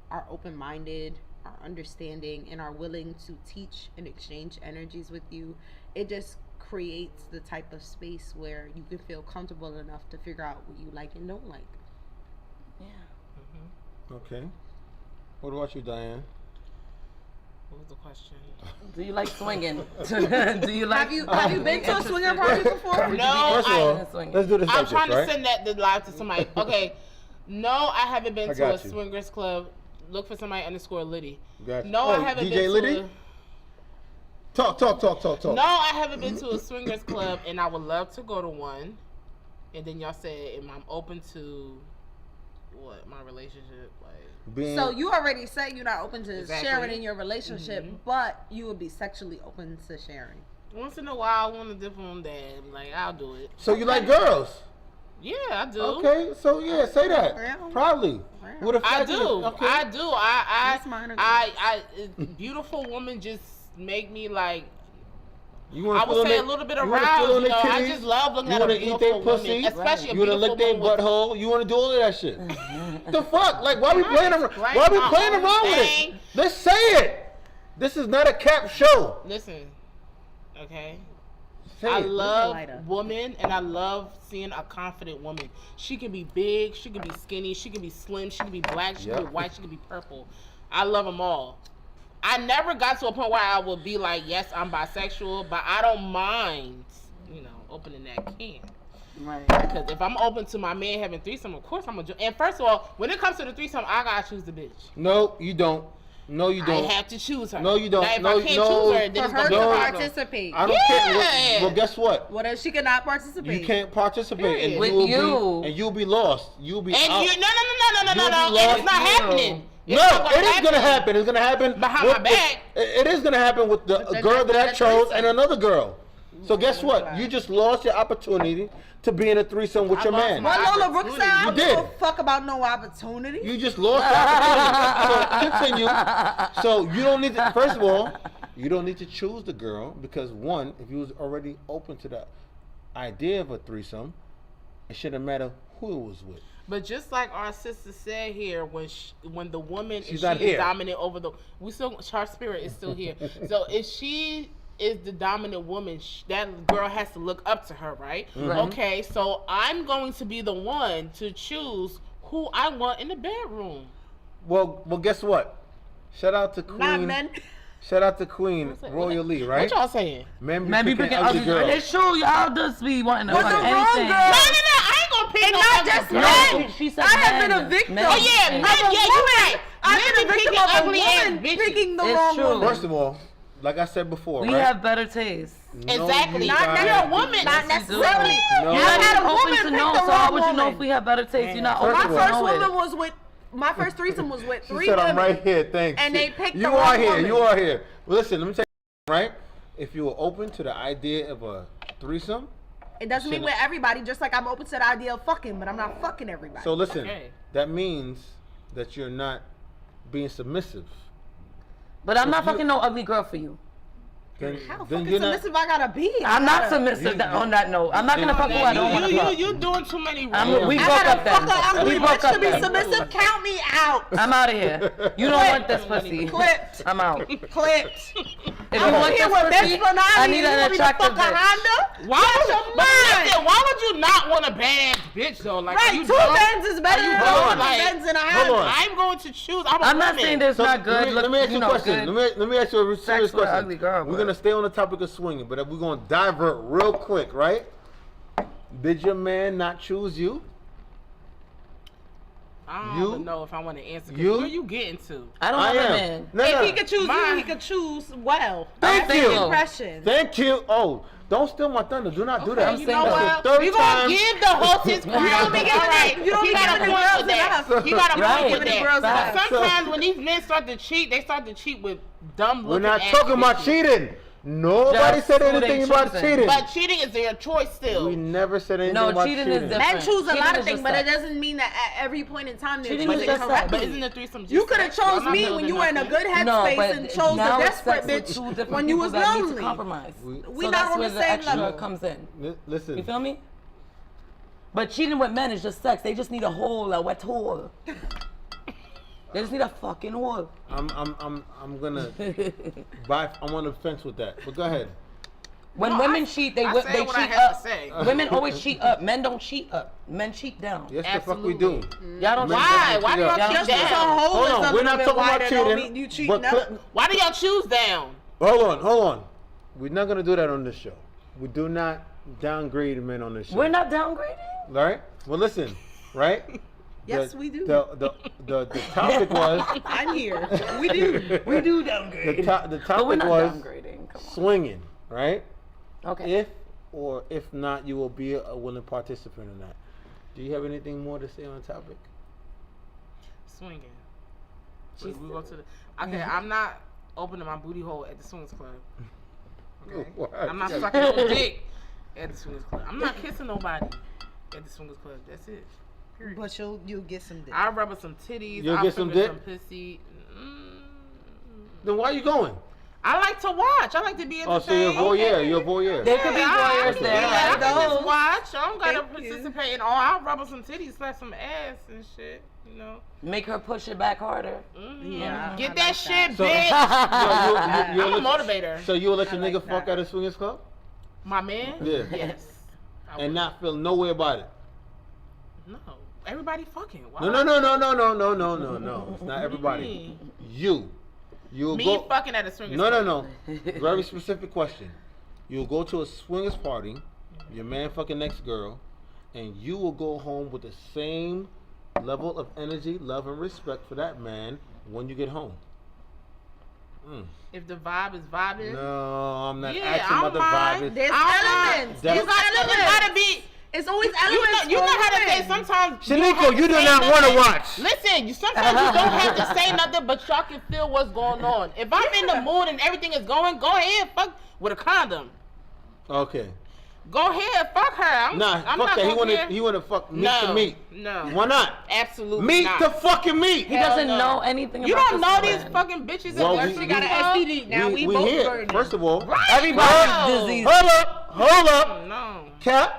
S12: are open-minded, are understanding, and are willing to teach and exchange energies with you, it just creates the type of space where you can feel comfortable enough to figure out what you like and don't like.
S8: Yeah.
S10: Okay. What about you, Diane?
S6: What was the question?
S8: Do you like swinging? Do you like?
S12: Have you been to a swinger party before?
S6: No,
S10: First of all, let's do this.
S6: I'm trying to
S10: right?
S6: send that live to somebody. Okay. No, I haven't been
S10: I
S6: to a
S10: got you.
S6: swingers club. Look for somebody _Liddy.
S10: Got you.
S6: No,
S10: Oh,
S6: I haven't
S10: DJ
S6: been
S10: Liddy?
S6: to
S10: Talk.
S6: No, I haven't been to a swingers club, and I would love to go to one. And then y'all said, am I open to what, my relationship? Like,
S12: so you already said you're not open to
S6: Exactly.
S12: sharing in your relationship, but you would be sexually open to sharing.
S6: once in a while, I want to dip on that. Like, I'll do it.
S10: So you like girls?
S6: Yeah, I do.
S10: Okay, so yeah, say that. Proudly. With a
S6: I
S10: fact
S6: do.
S10: okay.
S6: I do. I beautiful women just make me like.
S10: You wanna
S6: I would
S10: feel
S6: say
S10: their-
S6: a little bit
S10: you wanna feel
S6: aroused.
S10: on
S6: You
S10: their
S6: know, I
S10: titties?
S6: just love looking
S10: You
S6: at a
S10: wanna eat their
S6: beautiful
S10: pussy?
S6: woman, especially a
S10: You wanna lick their
S6: beautiful woman.
S10: butthole? You wanna do all of that shit? The fuck? Like, why we playing around?
S6: Right,
S10: Why we
S6: my
S10: playing
S6: own
S10: around with
S6: thing.
S10: it? Let's say it. This is not a cap show.
S6: Listen, okay.
S10: Say
S6: I
S10: it.
S6: love women, and I love seeing a confident woman. She can be big, she can be skinny, she can be slim, she can be black, she can be
S10: Yep.
S6: white, she can be purple. I love them all. I never got to a point where I would be like, yes, I'm bisexual, but I don't mind, you know, opening that can.
S8: Right.
S6: Because if I'm open to my man having threesome, of course I'm gonna. And first of all, when it comes to the threesome, I gotta choose the bitch.
S10: No, you don't. No, you don't.
S6: I have to choose her.
S10: No, you don't.
S6: Now, if
S10: No,
S6: I can't
S10: no.
S6: choose her, then
S12: For
S6: it's
S12: her
S6: gonna
S12: to
S6: be a problem.
S12: participate.
S10: I don't care.
S6: Yeah.
S10: Well, guess what?
S12: What if she cannot participate?
S10: You can't participate,
S6: Period.
S10: and
S8: With
S10: will
S8: you.
S10: be, and you'll be lost. You'll be
S6: And
S10: out.
S6: you, no,
S10: You'll be
S6: and
S10: lost.
S6: it's not happening. It's
S10: No,
S6: not
S10: it is gonna happen. It's gonna happen
S6: Behind
S10: with
S6: my back.
S10: It is gonna happen with the
S12: they're
S10: girl
S12: not
S10: that I
S12: gonna
S10: chose
S12: threesome.
S10: and another girl. So guess what? You just lost your opportunity to be in a threesome with your man.
S12: Well, Lola Brooks said, I
S10: You
S12: don't
S10: did.
S12: give a fuck about no opportunity.
S10: You just lost the opportunity. So continue. So you don't need to. First of all, you don't need to choose the girl because one, if you was already open to the idea of a threesome, it shouldn't matter who it was with.
S6: But just like our sister said here, when the woman
S10: She's
S6: is
S10: not here.
S6: dominant over the, her spirit is still here. So if she is the dominant woman, that girl has to look up to her, right? Okay, so I'm going to be the one to choose who I want in the bedroom.
S10: Well, guess what? Shout out to Queen.
S12: Not men.
S10: Shout out to Queen Royal Lee, right?
S6: What y'all saying?
S10: Men
S8: Man, be picking ugly girls. It's true, y'all just be wanting to
S12: What's
S8: fuck
S12: the wrong
S8: anything.
S12: girl?
S6: I ain't gonna pick
S12: And
S6: no
S12: not
S6: ugly
S12: just
S6: girl.
S12: men.
S8: She said
S12: I have been
S8: men.
S12: a victim.
S8: Men.
S6: Oh yeah, men,
S12: Of a
S6: yeah, you're
S12: woman.
S6: right.
S12: I've
S6: Men
S12: been a
S6: be
S12: victim
S6: picking
S12: of a
S6: ugly ass
S12: woman
S6: bitches.
S12: picking the
S8: It's
S12: wrong
S8: true.
S12: woman.
S10: First of all, like I said before,
S8: We
S10: right?
S8: have better taste.
S10: No,
S11: Exactly.
S10: you
S11: Not
S10: guys-
S11: you're a woman.
S5: Not
S8: Yes, you do.
S5: necessarily.
S10: No.
S5: You
S10: You
S5: had a
S8: open
S5: woman
S8: to
S5: pick
S8: know,
S5: the
S8: so how
S5: wrong
S8: would you know
S5: woman.
S8: if we have better taste? You're not
S10: First
S8: open
S10: of
S8: to
S10: all-
S12: My first
S8: know
S12: woman
S8: it.
S12: was with. My first threesome was with
S10: She
S12: 3
S10: said,
S12: women.
S10: I'm right here, thanks.
S12: And they picked
S10: you
S12: the
S10: are
S12: wrong
S10: here,
S12: woman.
S10: you are here. Well, listen, let me tell you, right? If you were open to the idea of a threesome,
S12: It doesn't mean with everybody, just like I'm open to the idea of fucking, but I'm not fucking everybody.
S10: so listen,
S6: Okay.
S10: that means that you're not being submissive.
S8: But I'm not
S10: you-
S8: fucking no ugly girl for you.
S10: Then,
S12: How
S10: then
S12: fucking
S10: you're not.
S12: submissive I gotta be?
S8: I'm not submissive on that note. I'm not gonna fuck who I don't want to fuck.
S6: You doing too many
S8: We
S6: rules.
S8: broke
S12: I gotta
S8: up
S12: fuck
S8: then.
S12: an ugly
S8: We broke
S12: bitch
S8: up
S12: to be
S8: then.
S12: submissive. Count me out.
S8: I'm out of here. You don't want this pussy.
S12: Clipped.
S8: I'm out.
S12: Clipped.
S8: If
S12: I'm
S8: you want
S12: here
S8: this
S12: with
S8: pussy,
S12: Bitch Bonani.
S8: I need
S12: You
S8: an
S12: want me to
S8: attractive
S12: fuck a
S8: bitch.
S12: Honda?
S6: Why would you not want a badass bitch though? Like,
S12: Right,
S6: you
S12: 2
S6: dumb?
S12: Benz is better
S6: Are you
S12: than
S6: dumb?
S12: 100
S6: Like,
S12: Benz in a
S10: hold on.
S12: Honda.
S6: I'm going to choose. I'm a
S8: I'm not
S6: woman.
S8: saying there's
S10: So
S8: not good.
S10: let me ask you a question.
S8: Good.
S10: Let me ask you a serious
S8: for an
S10: question.
S8: ugly girl,
S10: We're
S8: but-
S10: gonna stay on the topic of swinging, but we're gonna divert real quick, right? Did your man not choose you?
S6: I don't
S10: You?
S6: even know if I want to answer. 'Cause
S10: You?
S6: Where you getting to?
S8: I don't
S10: I
S8: have a
S10: am.
S8: man.
S10: No,
S12: If
S10: no.
S12: he could choose you,
S6: Mine.
S12: he could choose well.
S10: Thank
S12: That's
S10: you.
S12: the impression.
S10: Thank you. Oh, don't steal my thunder. Do not do that.
S6: You know
S10: That's
S6: what?
S10: the third
S6: We gonna
S10: time.
S6: give the host his crown.
S12: You don't be giving
S6: All right.
S12: it- you don't
S6: He
S12: be
S6: got
S12: giving
S6: a
S12: the
S6: point
S12: girls
S6: with that.
S12: enough.
S6: He got a
S8: Right.
S6: point with
S12: Giving the girls
S6: that.
S12: enough.
S6: Sometimes when these men start to cheat, they start to cheat with dumb
S10: We're
S6: looking
S10: not
S6: ass
S10: talking about
S6: bitches.
S10: cheating. Nobody
S8: Just
S10: said
S8: who they
S10: anything about
S8: choosing.
S10: cheating.
S6: But cheating is their choice still.
S10: We never said anything
S8: No,
S10: about
S8: cheating
S10: cheating.
S8: is different.
S12: Men choose a
S8: Cheating
S12: lot
S8: is
S12: of things,
S8: just
S12: but it
S8: sex.
S12: doesn't mean that at every point in time they're
S8: Cheating
S12: choosing
S8: is just sex.
S12: correctly.
S6: But isn't the threesome just
S12: You could have
S6: sex?
S12: chose
S6: I'm not
S12: me
S6: building
S12: when you were in a
S6: nothing.
S12: good
S8: No,
S12: headspace
S8: but
S12: and chose the
S8: now it's
S12: desperate
S8: sex with
S12: bitch
S8: two different
S12: when you
S8: people
S12: was
S8: that need to
S12: lonely.
S8: compromise.
S12: We
S8: So
S12: not
S8: that's
S12: on
S8: where
S12: the
S8: the
S12: same
S8: extra
S12: level.
S8: comes in.
S10: Listen.
S8: You feel me? But cheating with men is just sex. They just need a hole, a wet hole. They just need a fucking hole.
S10: I'm gonna I'm on the fence with that. But go ahead.
S8: When women cheat, they
S6: I
S8: whip,
S6: said
S8: they
S6: what I
S8: cheat
S6: had to
S8: up.
S6: say.
S8: Women always cheat up. Men don't cheat up. Men cheat down.
S10: Yes, the fuck we do.
S8: Y'all don't.
S6: Why? Why do y'all
S10: Yeah.
S6: cheat
S12: Just because a
S6: down?
S12: hole
S10: Hold
S12: is
S10: on,
S12: a
S10: we're
S12: little
S10: not
S12: bit
S10: talking about
S12: wider don't
S10: cheating.
S12: mean you cheating
S10: but
S12: up.
S6: Why do y'all choose down?
S10: Hold on. We're not gonna do that on this show. We do not downgrade men on this show.
S8: We're not downgrading.
S10: Right? Well, listen. Right?
S12: Yes, we do.
S10: The topic was
S12: I'm here. We do.
S8: We do downgrade.
S10: the
S8: But we're
S10: topic
S8: not
S10: was
S8: downgrading. Come on.
S10: swinging. Right?
S8: Okay.
S10: If or if not, you will be a willing participant in that. Do you have anything more to say on the topic?
S6: Swinging. We go to the. Okay, I'm not opening my booty hole at the swingers club. Okay. I'm not sucking no dick at the swingers club. I'm not kissing nobody at the swingers club. That's it. Period.
S12: But you'll get some dick.
S6: I'll rub her some titties.
S10: You'll
S6: I'll
S10: get some
S6: finger
S10: dick?
S6: some pussy.
S10: Then why are you going?
S6: I like to watch. I like to be
S10: Oh,
S6: entertained.
S10: so you're a voyeur. You're a voyeur.
S8: There could be
S6: I
S8: voyeurs
S6: can
S8: there.
S6: be- I
S8: Right?
S6: can just watch. I don't gotta
S12: Thank you.
S6: participate in all. I'll rub her some titties, slap some ass and shit. You know.
S8: Make her push it back harder.
S12: Yeah,
S6: Get
S12: I
S6: that
S12: like
S6: shit,
S10: So-
S6: bitch.
S10: You'll
S6: I'm a
S10: let-
S6: motivator.
S10: So you'll let your
S12: like
S10: nigga fuck
S12: that.
S10: at a swingers club
S6: My man.
S10: Yeah.
S6: Yes. I
S10: and
S6: would.
S10: not feel no way about it?
S6: No. Everybody fucking. Why?
S10: No. It's not everybody. You will
S6: Me
S10: go.
S6: fucking at a swingers.
S10: No. Very specific question. You'll go to a swingers party, your man fucking next girl, and you will go home with the same level of energy, love, and respect for that man when you get home.
S6: If the vibe is vibing.
S10: No, I'm not
S6: Yeah,
S10: asking
S6: I
S10: about
S6: don't
S10: the
S6: mind.
S10: vibe.
S12: There's
S6: I don't
S12: elements.
S6: mind.
S12: There's
S6: It's gotta be.
S12: It's always
S6: You
S12: elements.
S6: know
S12: for
S6: how to say
S12: women.
S6: sometimes.
S10: Shaniko, you do not want to watch.
S6: Listen, sometimes you don't have to say nothing, but y'all can feel what's going on. If I'm in the mood and everything is going, go ahead, fuck with a condom.
S10: Okay.
S6: Go ahead, fuck her. I'm
S10: Nah,
S6: not
S10: fuck that.
S6: gonna care.
S10: He wanna fuck meat
S6: No,
S10: to meat.
S6: no.
S10: Why not?
S6: Absolutely
S10: Meat
S6: not.
S10: to fucking meat.
S8: He
S6: Hell
S8: doesn't
S6: no.
S8: know anything
S6: You
S8: about
S6: don't
S8: this
S6: know
S8: woman.
S6: these fucking bitches
S10: Well,
S6: that
S10: we-
S6: she
S12: got an STD. Now we both
S10: here.
S12: burning.
S10: First of all,
S8: Everybody's disease.
S10: Hold up.
S6: No.
S10: Cap.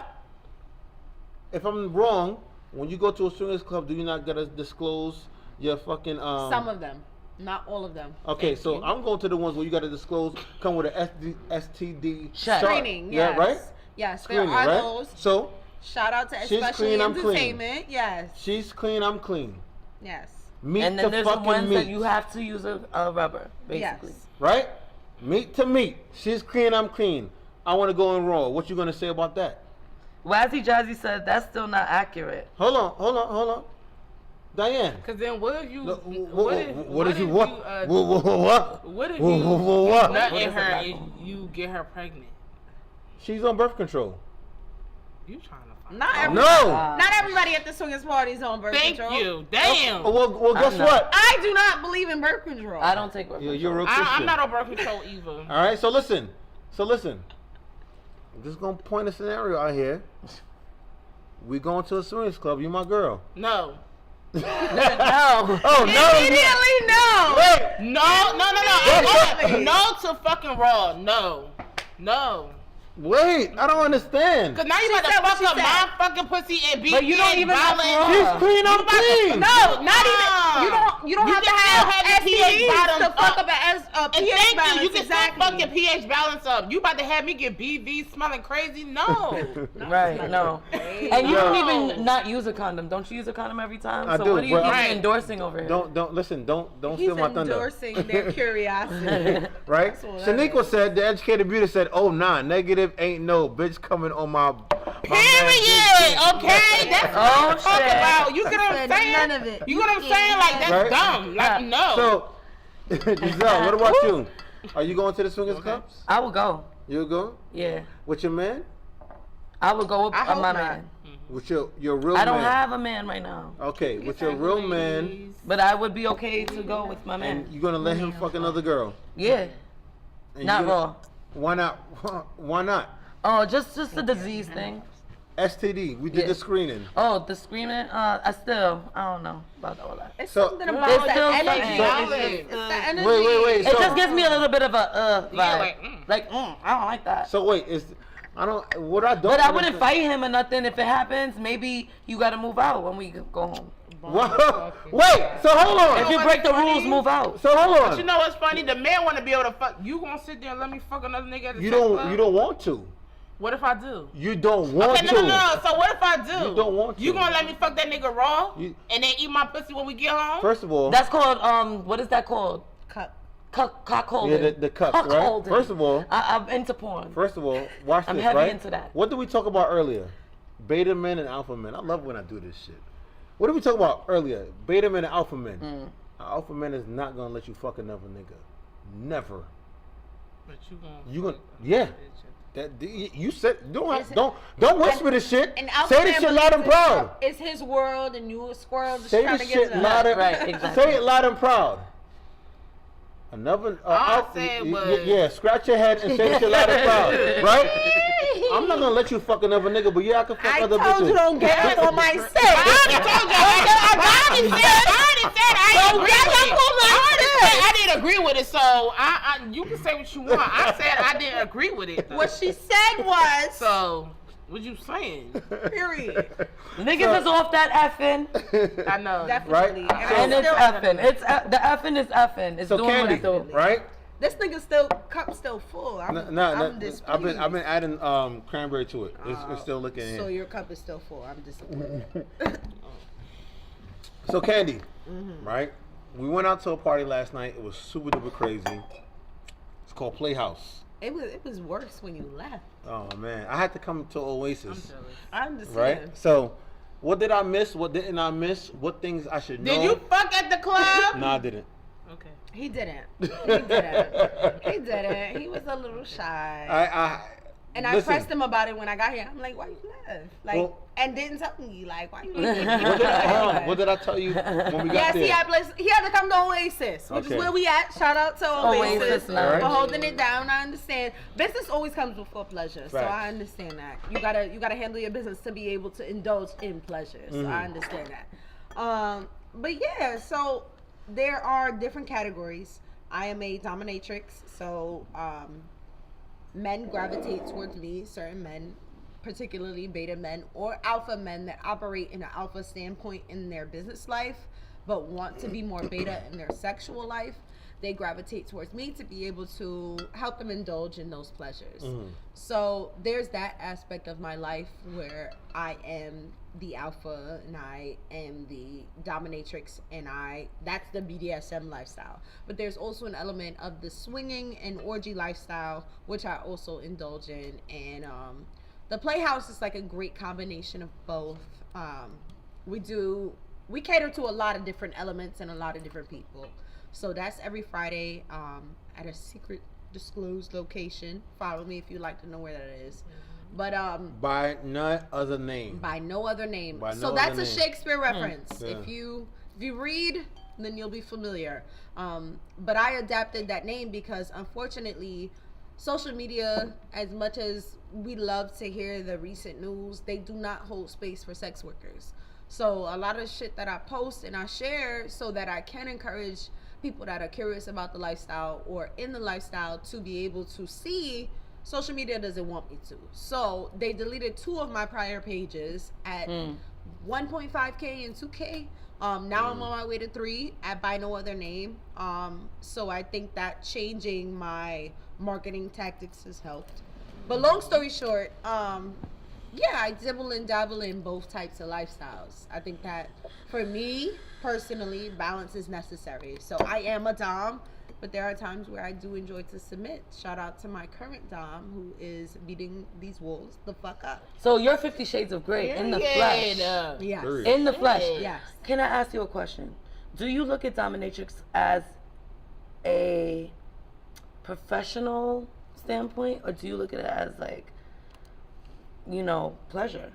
S10: If I'm wrong, when you go to a swingers club, do you not gotta disclose your fucking
S12: Some of them, not all of them.
S10: Okay, so I'm going to the ones where you gotta disclose, come with a STD
S8: Check.
S10: chart.
S12: Screening,
S10: Yeah,
S12: yes.
S10: right?
S12: Yes,
S10: Screening,
S12: there are
S10: right?
S12: those.
S10: So
S12: Shout out to
S10: She's
S12: Especially
S10: clean, I'm clean.
S12: Entertainment. Yes,
S10: she's clean, I'm clean.
S12: yes,
S10: Meat
S8: And
S10: to
S8: then there's the
S10: fucking
S8: ones
S10: meat.
S8: that you have to use a rubber, basically.
S12: yes.
S10: Right? Meat to meat. She's clean, I'm clean. I want to go in raw. What you gonna say about that?
S8: Wazzy Jazzy said that's still not accurate.
S10: Hold on. Diane.
S6: Cause then what if you?
S10: No,
S6: What if
S10: you
S6: you?
S10: what?
S6: What if
S10: What?
S6: you
S10: What?
S6: nut in her and you get her pregnant?
S10: She's on birth control.
S6: You trying to?
S12: Not everybody,
S10: No.
S12: not everybody at the swingers party is on birth
S6: Thank
S12: control.
S6: you. Damn.
S10: Well, guess what?
S12: I do not believe in birth control.
S8: I don't take birth
S10: You're
S8: control.
S10: a real Christian.
S6: I'm not on birth control either.
S10: All right, so listen. I'm just gonna point a scenario out here. We going to a swingers club. You my girl.
S6: No.
S8: No.
S10: Oh no!
S12: Immediately no.
S10: Wait.
S6: No. No to fucking raw. No.
S10: Wait. I don't understand.
S6: Cause now you
S12: She
S6: about to
S12: said what
S6: fuck
S12: she
S6: up
S12: said.
S6: my fucking pussy and be
S8: But you don't even have
S6: violent.
S8: to-
S10: She's clean. I'm clean.
S12: No, not even. You don't
S6: You
S12: have to
S6: can still
S12: have
S6: have your pH
S12: STDs
S6: bottom
S12: to fuck
S6: up.
S12: up a
S6: And
S12: pH
S6: thank
S12: balance.
S6: you. You can
S12: Exactly.
S6: still fuck your pH balance up. You about to have me get BV smelling crazy? No.
S8: Right, no. And you don't even not use a condom. Don't you use a condom every time?
S10: I
S8: so
S10: do,
S8: what are you
S10: but
S8: even
S10: I'm-
S8: endorsing over here?
S10: Don't listen. Don't
S12: He's
S10: steal my thunder.
S12: endorsing their curiosity.
S10: Right?
S12: That's what that
S10: Shaniqua said, the educated beauty said, oh nah, negative ain't no bitch coming on my
S6: Period. Okay, that's what I'm
S8: Oh,
S6: talking
S8: shit.
S6: about. You get what I'm
S12: Said
S6: saying?
S12: none of it.
S6: You get what I'm saying? Like that's
S10: Right?
S6: dumb. Like no.
S10: So, Giselle, what about you? Are you going to the swingers clubs?
S8: I will go.
S10: You'll go?
S8: Yeah.
S10: With your man?
S8: I will go with
S12: I hope
S8: my
S12: not.
S8: man.
S10: With your real
S8: I
S10: man?
S8: don't have a man right now.
S10: Okay, with your real man,
S8: But I would be okay to go with my man.
S10: and you're gonna let him fuck another girl.
S8: Yeah.
S10: And
S8: Not
S10: you gonna-
S8: raw.
S10: Why not? Why not?
S8: Oh, just the disease thing.
S10: STD. We did
S8: Yeah.
S10: the screening.
S8: Oh, the screaming. I don't know about all that.
S12: It's
S10: So-
S12: something
S8: It's
S12: about
S8: still
S12: the energy.
S8: something.
S12: It's the energy.
S10: Wait.
S8: It just gives me a little bit of a vibe.
S6: Yeah,
S8: like, I don't like that.
S10: So wait, I don't. What I don't.
S8: But I wouldn't
S10: understand-
S8: fight him or nothing. If it happens, maybe you gotta move out when we go home.
S10: What? Wait. So hold on.
S8: If you break the rules, move out.
S10: So hold
S6: But you
S10: on.
S6: know what's funny? The man want to be able to fuck. You gonna sit there and let me fuck another nigga at the
S10: You
S6: sex
S10: don't.
S6: club?
S10: You don't want to.
S6: What if I do?
S10: You don't want
S6: Okay,
S10: to.
S6: no. So what if I do?
S10: You don't want to.
S6: You gonna let me fuck that nigga raw
S10: You-
S6: and then eat my pussy when we get home?
S10: First of all,
S8: That's called what is that called?
S12: Cup.
S8: Cock holding.
S10: yeah, the cup,
S8: Cock
S10: right?
S8: holding.
S10: First of all,
S8: I'm into porn.
S10: Watch
S8: I'm
S10: this,
S8: heavy
S10: right?
S8: into that.
S10: What did we talk about earlier? Beta men and alpha men. I love when I do this shit. What did we talk about earlier? Beta men and alpha men. An alpha man is not gonna let you fuck another nigga. Never.
S6: But
S10: You gonna yeah. That you said
S12: Is it-
S10: don't whisper this shit.
S12: And alpha
S10: Say this
S12: man
S10: shit loud and
S12: believes
S10: proud.
S12: It's his world, and you a squirrel just
S10: Say
S12: trying
S10: this
S12: to get
S10: shit
S12: to
S10: loud and
S8: Right, exactly.
S10: Say it loud and proud. Another
S6: All I said was-
S10: yeah, scratch your head and say this shit loud and proud, right? I'm not gonna let you fuck another nigga, but yeah, I can fuck
S12: I
S10: other
S12: told
S10: bitches.
S12: you don't get up on my set.
S6: I already told you. I already said I agree with it. I didn't agree with it, so you can say what you want. I said I didn't agree with it. Though.
S12: What she said was,
S6: So, what you saying?
S12: period.
S8: Niggas is off that effing,
S6: I know.
S12: Definitely.
S10: Right?
S8: and it's
S12: still-
S8: effing. It's the effing is effing. It's
S10: So
S8: doing
S10: Candy,
S8: what it do.
S10: right?
S12: This nigga still cup's still full. I'm displeased.
S10: I've been adding cranberry to it. It's still looking in.
S12: So your cup is still full. I'm disappointed.
S10: So Candy, right? We went out to a party last night. It was super duper crazy. It's called Playhouse.
S12: It was worse when you left.
S10: Oh man, I had to come to Oasis,
S12: I understand.
S10: right? So, what did I miss? What didn't I miss? What things I should know?
S6: Did you fuck at the club?
S10: No, I didn't.
S6: Okay.
S12: He didn't. He didn't. He was a little shy. And I
S10: listen,
S12: pressed him about it when I got here. I'm like, why you left? Like,
S10: Well-
S12: and didn't tell me, like, why you
S10: What did, hold on, what did I tell you when we got
S12: Yes,
S10: there?
S12: he had to come to Oasis, which
S10: Okay.
S12: is where we at. Shout out to Oasis,
S8: Oasis,
S12: for
S10: alright.
S12: holding it down. I understand. Business always comes before pleasure, so
S10: Facts.
S12: I understand that. You gotta handle your business to be able to indulge in pleasure. So I understand that. But yeah, so there are different categories. I am a dominatrix, so men gravitate towards me. Certain men, particularly beta men or alpha men that operate in an alpha standpoint in their business life but want to be more beta in their sexual life, they gravitate towards me to be able to help them indulge in those pleasures. So there's that aspect of my life where I am the alpha and I am the dominatrix, and that's the BDSM lifestyle. But there's also an element of the swinging and orgy lifestyle, which I also indulge in. And the Playhouse is like a great combination of both. We we cater to a lot of different elements and a lot of different people. So that's every Friday at a secret disclosed location. Follow me if you'd like to know where that is. But
S10: by no other name.
S12: By no other name.
S10: By
S12: So
S10: no
S12: that's
S10: other
S12: a
S10: name.
S12: Shakespeare reference.
S10: Yeah.
S12: If you read, then you'll be familiar. But I adapted that name because unfortunately, social media, as much as we love to hear the recent news, they do not hold space for sex workers. So a lot of shit that I post and I share so that I can encourage people that are curious about the lifestyle or in the lifestyle to be able to see, social media doesn't want me to. So they deleted 2 of my prior pages at 1.5K and 2K. Now I'm on my way to 3 at by no other name. So I think that changing my marketing tactics has helped. But long story short, yeah, I dibble and dabble in both types of lifestyles. I think that for me personally, balance is necessary. So I am a dom, but there are times where I do enjoy to submit. Shout out to my current dom who is beating these wolves the fuck up.
S8: So you're 50 Shades of Grey in the flesh.
S12: Yes.
S8: In the flesh.
S12: Yes.
S8: Can I ask you a question? Do you look at dominatrix as a professional standpoint, or do you look at it as like, you know, pleasure?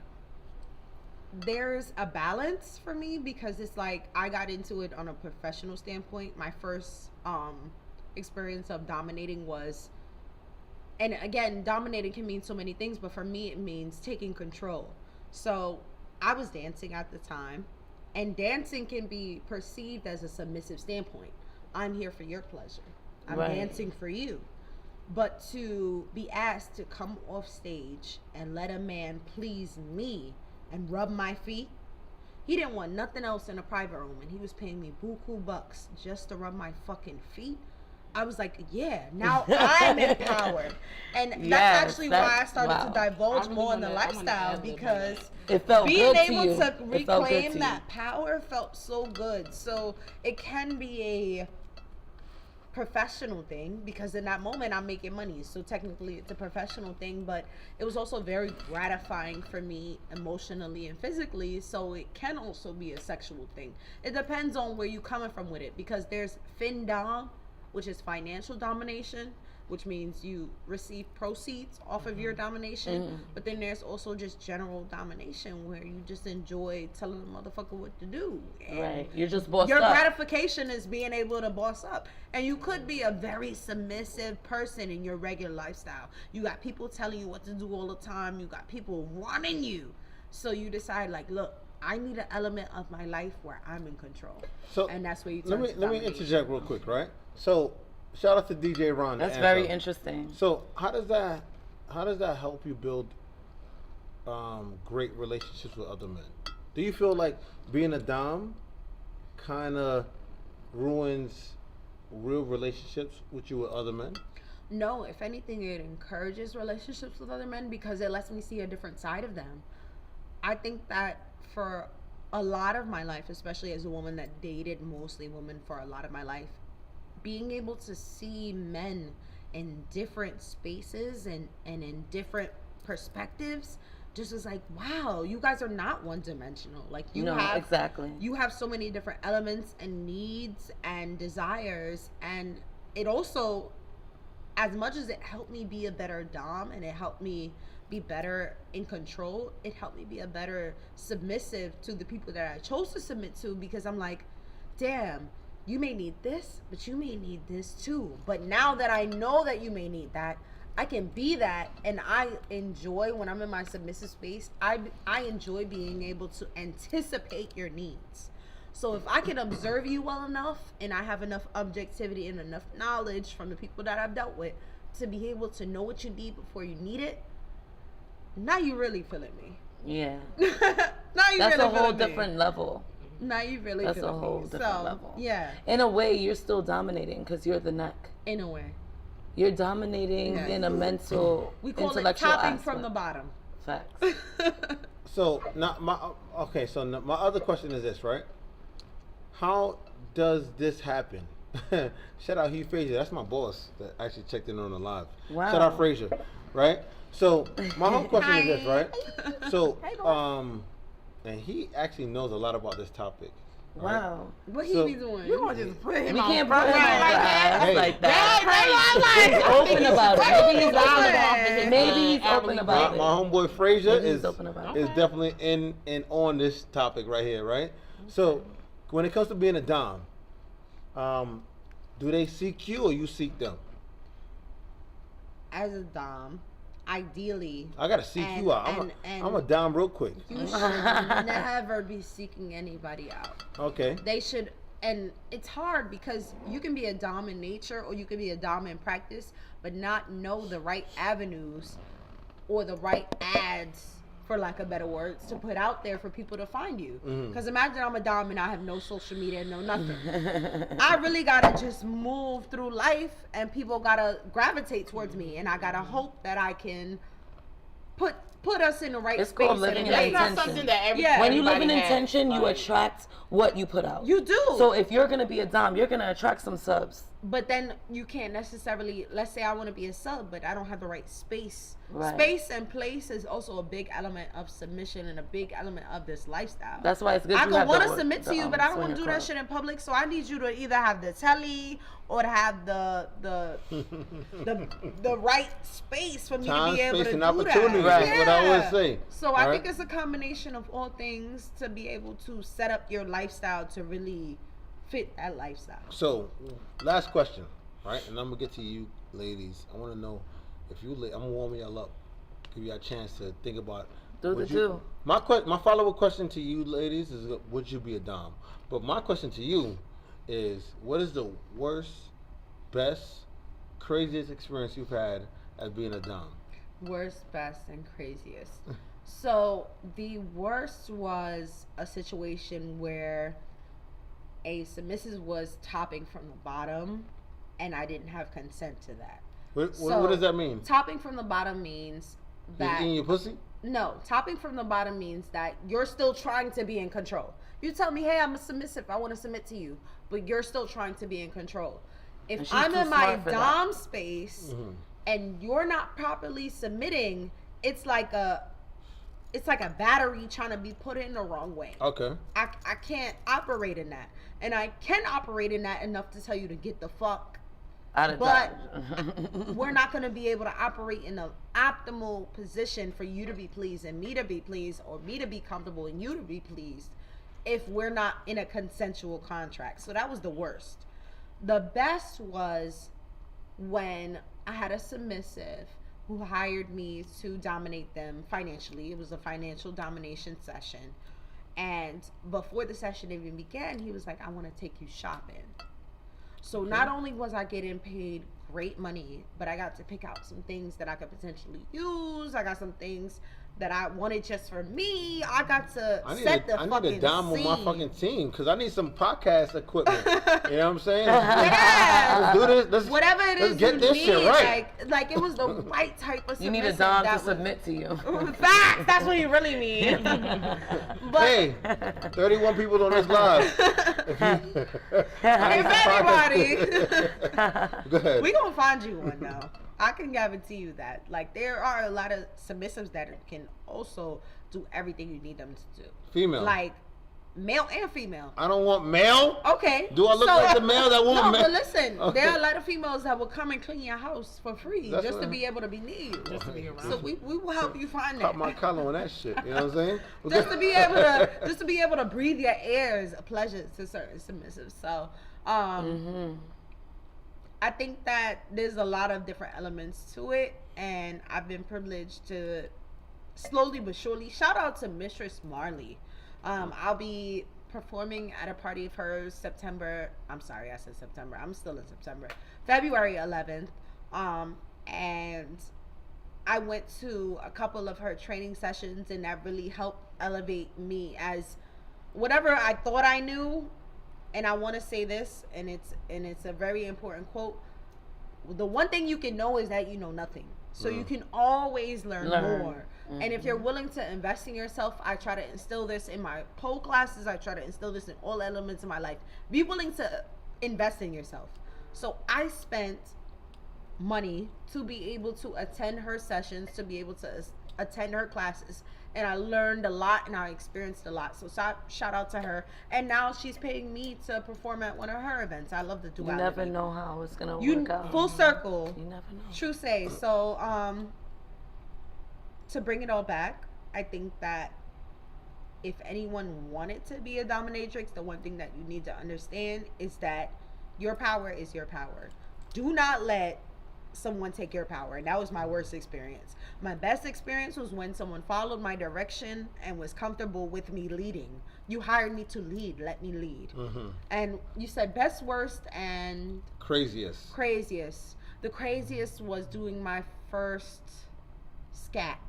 S12: There's a balance for me because it's like I got into it on a professional standpoint. My first experience of dominating was, and again, dominating can mean so many things, but for me it means taking control. So I was dancing at the time, and dancing can be perceived as a submissive standpoint. I'm here for your pleasure. I'm dancing for you. But to be asked to come off stage and let a man please me and rub my feet, he didn't want nothing else in a private room, and he was paying me buku bucks just to rub my fucking feet. I was like, yeah, now I'm empowered. And that's actually why I started to divulge more in the lifestyle, because
S8: it felt
S12: being
S8: good
S12: able
S8: to you.
S12: to reclaim
S8: to
S12: that power felt so good. So it can be a professional thing because in that moment I'm making money, so technically it's a professional thing, but it was also very gratifying for me emotionally and physically, so it can also be a sexual thing. It depends on where you're coming from with it, because there's findom, which is financial domination, which means you receive proceeds off of your domination, but then there's also just general domination where you just enjoy telling the motherfucker what to do. And
S8: you're just bossed
S12: your
S8: up.
S12: gratification is being able to boss up. And you could be a very submissive person in your regular lifestyle. You got people telling you what to do all the time. You got people running you. So you decide, like, look, I need an element of my life where I'm in control.
S10: So
S12: and that's where you
S10: let me interject real quick, right? So shout out to DJ Ron.
S8: That's very interesting.
S10: So how does that help you build great relationships with other men? Do you feel like being a dom kind of ruins real relationships with you with other men?
S12: No, if anything, it encourages relationships with other men because it lets me see a different side of them. I think that for a lot of my life, especially as a woman that dated mostly women for a lot of my life, being able to see men in different spaces and in different perspectives just is like, wow, you guys are not one-dimensional. Like you have so many different elements and needs and desires, and it also, as much as it helped me be a better dom and it helped me be better in control, it helped me be a better submissive to the people that I chose to submit to, because I'm like, damn, you may need this, but you may need this too. But now that I know that you may need that, I can be that, and I enjoy when I'm in my submissive space. I enjoy being able to anticipate your needs. So if I can observe you well enough, and I have enough objectivity and enough knowledge from the people that I've dealt with to be able to know what you need before you need it, now you really feeling me.
S8: Yeah.
S12: Now you
S8: That's
S12: really
S8: a whole
S12: feeling me.
S8: different level.
S12: Now you really
S8: That's
S12: feeling
S8: a whole
S12: me.
S8: different
S12: So,
S8: level.
S12: yeah.
S8: In a way, you're still dominating because you're the neck.
S12: In a way.
S8: You're dominating in a mental,
S12: we call it
S8: intellectual
S12: topping
S8: aspect.
S12: from the bottom.
S8: Facts.
S10: So now my other question is this, right? How does this happen? Shout out Hugh Frazier. That's my boss that actually checked in on the live.
S8: Wow.
S10: Shout out Frazier, right? So my whole question is this, right? So and he actually knows a lot about this topic.
S8: Wow.
S12: What he
S10: So-
S12: be doing?
S6: You gonna just put him
S8: We
S6: on
S8: can't put
S6: front
S8: him
S6: line
S8: on
S6: like that?
S10: Hey.
S8: like that.
S6: He's
S8: open about it. Maybe he's open
S6: about it.
S8: Maybe he's open about
S10: My
S8: it.
S10: homeboy Frazier
S8: Maybe he's
S10: is
S8: open about
S10: is
S6: it.
S10: definitely in on this topic right here, right? So when it comes to being a dom, do they seek you or you seek them?
S12: As a dom, ideally,
S10: I gotta seek
S12: And-
S10: you out.
S12: and-
S10: I'm a dom real quick.
S12: you should never be seeking anybody out.
S10: Okay.
S12: They should, and it's hard because you can be a dom in nature or you can be a dom in practice, but not know the right avenues or the right ads, for lack of better words, to put out there for people to find you. Because imagine I'm a dom and I have no social media, no nothing. I really gotta just move through life and people gotta gravitate towards me, and I gotta hope that I can put us in the right
S8: It's
S12: space.
S8: called living
S12: and
S8: in
S6: That's
S12: place.
S6: not
S8: intention.
S6: something that every
S12: Yeah.
S8: When you live in
S6: everybody has,
S8: intention, you
S6: like-
S8: attract what you put out.
S12: You do.
S8: So if you're gonna be a dom, you're gonna attract some subs.
S12: But then you can't necessarily, let's say I want to be a sub, but I don't have the right space.
S8: Right.
S12: Space and place is also a big element of submission and a big element of this lifestyle.
S8: That's why it's good.
S12: I
S8: you
S12: can
S8: have
S12: want to
S8: the-
S12: submit
S8: the,
S12: to you, but I don't want
S8: swinger
S12: to do that
S8: club.
S12: shit in public. So I need you to either have the telly or to have the right space for me
S10: Time,
S12: to be able
S10: space,
S12: to
S10: and
S12: do
S10: opportunity.
S12: that.
S10: That's what I always say.
S12: So I
S10: All
S12: think
S10: right?
S12: it's a combination of all things to be able to set up your lifestyle to really fit that lifestyle.
S10: So, last question, right? And I'm gonna get to you, ladies. I want to know if you. I'm gonna warm y'all up, give you a chance to think about.
S8: Do the
S10: would
S8: two.
S10: My follow-up question to you, ladies, is would you be a dom? But my question to you is, what is the worst, best, craziest experience you've had as being a dom?
S12: Worst, best, and craziest. So the worst was a situation where a submissive was topping from the bottom, and I didn't have consent to that.
S10: What does that mean?
S12: Topping from the bottom means that
S10: Eating your pussy?
S12: no, topping from the bottom means that you're still trying to be in control. You tell me, hey, I'm a submissive, I want to submit to you, but you're still trying to be in control.
S8: And
S12: If
S8: she's
S12: I'm
S8: too
S12: in my
S8: smart for that.
S12: dom space and you're not properly submitting, it's like a battery trying to be put in the wrong way.
S10: Okay.
S12: I can't operate in that. And I can operate in that enough to tell you to get the fuck.
S8: Out of
S12: But
S8: Dodge.
S12: we're not going to be able to operate in an optimal position for you to be pleased and me to be pleased, or me to be comfortable and you to be pleased, if we're not in a consensual contract. So that was the worst. The best was when I had a submissive who hired me to dominate them financially. It was a financial domination session. And before the session even began, he was like, I want to take you shopping. So not only was I getting paid great money, but I got to pick out some things that I could potentially use. I got some things that I wanted just for me. I got to set the fucking
S10: I need a dom on my
S12: scene.
S10: fucking team because I need some podcast equipment. You know what I'm saying?
S12: Yeah.
S10: Let's do this. Let's,
S12: Whatever it
S10: let's
S12: is
S10: get
S12: you
S10: this
S12: need,
S10: shit right.
S12: like it was the right type of
S8: You need a
S12: submissive
S8: dom
S12: that
S8: to
S12: was-
S8: submit to you.
S12: Facts, that's what you really need. But
S10: Hey, 31 people on this live. If
S12: anybody,
S10: Go ahead.
S12: we gonna find you one though. I can guarantee you that. Like, there are a lot of submissives that can also do everything you need them to do.
S10: Female.
S12: Like, male and female.
S10: I don't want male.
S12: Okay.
S10: Do I look like the male that want
S12: No,
S10: male?
S12: but listen,
S10: Okay.
S12: there are a lot of females that will come and clean your house for free
S10: That's
S12: just to
S10: what-
S12: be able to be near you.
S6: Just to be around.
S12: So we will help you find
S10: Cut
S12: that.
S10: my collar on that shit. You know what I'm saying?
S12: just to be able to breathe your air is a pleasure to certain submissives. So I think that there's a lot of different elements to it, and I've been privileged to slowly but surely. Shout out to Mistress Marley. I'll be performing at a party of hers September. I'm sorry, I said September. I'm still in September. February 11th. And I went to a couple of her training sessions, and that really helped elevate me as whatever I thought I knew. And I want to say this, and it's a very important quote. The one thing you can know is that you know nothing. So you can always learn more. And if you're willing to invest in yourself, I try to instill this in my pole classes. I try to instill this in all elements of my life. Be willing to invest in yourself. So I spent money to be able to attend her sessions, to be able to attend her classes. And I learned a lot and I experienced a lot. So shout out to her. And now she's paying me to perform at one of her events. I love the duality.
S8: You never know how it's gonna work out.
S12: Full circle.
S8: You never know.
S12: True say. So to bring it all back, I think that if anyone wanted to be a dominatrix, the one thing that you need to understand is that your power is your power. Do not let someone take your power. And that was my worst experience. My best experience was when someone followed my direction and was comfortable with me leading. You hired me to lead. Let me lead. And you said best, worst, and
S10: Craziest.
S12: The craziest was doing my first scat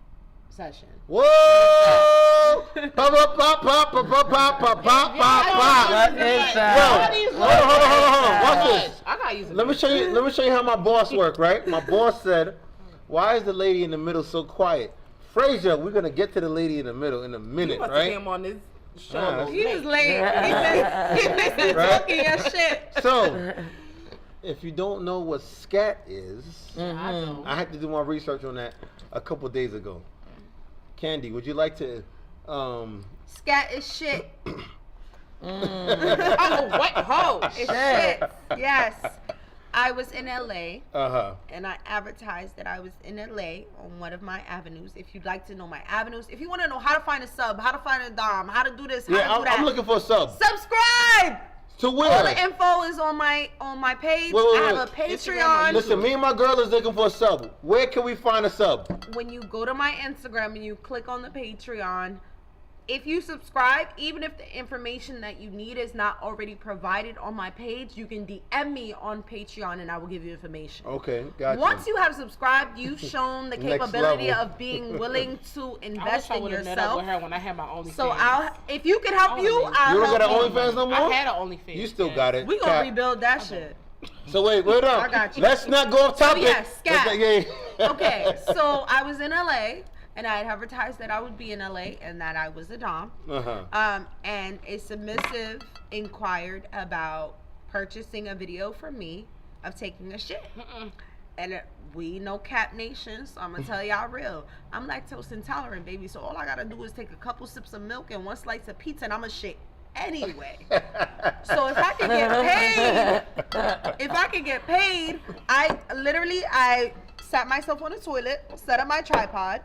S12: session.
S10: Whoa! Pop, pop, pop, pop, pop, pop, pop, pop, pop, pop.
S8: What is that?
S10: Hold on. Watch this.
S6: I gotta use it.
S10: Let me show you how my boss worked, right? My boss said, "Why is the lady in the middle so quiet?" Frazier, we're gonna get to the lady in the middle in a minute,
S6: You must
S10: right?
S6: see him on this show.
S12: He was late. He missed talking your shit.
S10: So, if you don't know what scat is,
S6: Mm-hmm.
S10: I had to do my research on that a couple days ago. Candy, would you like to?
S12: Scat is shit.
S6: Oh, what? Ho!
S12: It's shit. Yes. I was in LA.
S10: Uh-huh.
S12: And I advertised that I was in LA on one of my avenues. If you'd like to know my avenues, if you want to know how to find a sub, how to find a dom, how to do this, how to do that,
S10: I'm looking for a sub.
S12: subscribe.
S10: To where?
S12: All the info is on my page.
S10: Wait.
S12: I have a Patreon.
S10: Listen, me and my girl is looking for a sub. Where can we find a sub?
S12: When you go to my Instagram and you click on the Patreon, if you subscribe, even if the information that you need is not already provided on my page, you can DM me on Patreon and I will give you information.
S10: Okay, gotcha.
S12: Once you have subscribed, you've shown the
S10: Next
S12: capability
S10: level.
S12: of being willing to
S6: I
S12: invest
S6: wish I
S12: in
S6: would have met up
S12: yourself.
S6: with her when I had my OnlyFans.
S12: So if you can help you, I'll
S10: You don't got an
S12: help you.
S10: OnlyFans no more?
S6: I had an OnlyFans.
S10: You still got it.
S12: We gonna
S10: Cap.
S12: rebuild that shit.
S10: So wait up.
S12: I got you.
S10: Let's not go off topic.
S12: yes, scat.
S10: Yeah.
S12: Okay, so I was in LA and I had advertised that I would be in LA and that I was a dom.
S10: Uh-huh.
S12: And a submissive inquired about purchasing a video from me of taking a shit. And we know Cap Nation, so I'm gonna tell y'all real. I'm lactose intolerant, baby. So all I gotta do is take a couple sips of milk and one slice of pizza, and I'm a shit anyway. So if I could get paid, I sat myself on the toilet, set up my tripod,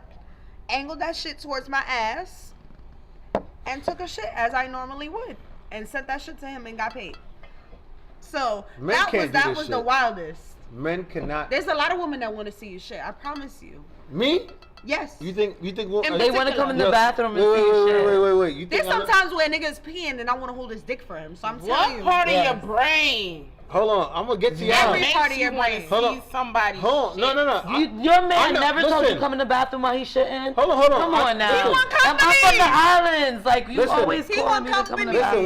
S12: angled that shit towards my ass, and took a shit as I normally would, and sent that shit to him and got paid. So
S10: Men
S12: that
S10: can't do this
S12: was the
S10: shit.
S12: wildest.
S10: Men cannot.
S12: There's a lot of women that want to see you shit. I promise you.
S10: Me?
S12: Yes.
S10: You think?
S12: In
S8: They want to come in the
S10: Yo,
S8: bathroom and see shit.
S10: Wait. You think
S12: There's sometimes where niggas peeing and I want to hold his dick for him. So I'm telling you.
S6: What part of your brain?
S10: Hold on, I'm gonna get to y'all.
S12: Every part of your brain.
S10: Hold on.
S6: Somebody.
S10: Hold on. No.
S8: Your man never told you
S10: listen.
S8: to come in the bathroom while he's shitting?
S10: Hold on.
S8: Come on now.
S12: He want
S8: I'm from
S12: company.
S8: the islands. Like, you
S10: Listen.
S8: always
S12: He
S8: calling
S12: want
S8: me to come in the
S12: company.
S8: bathroom.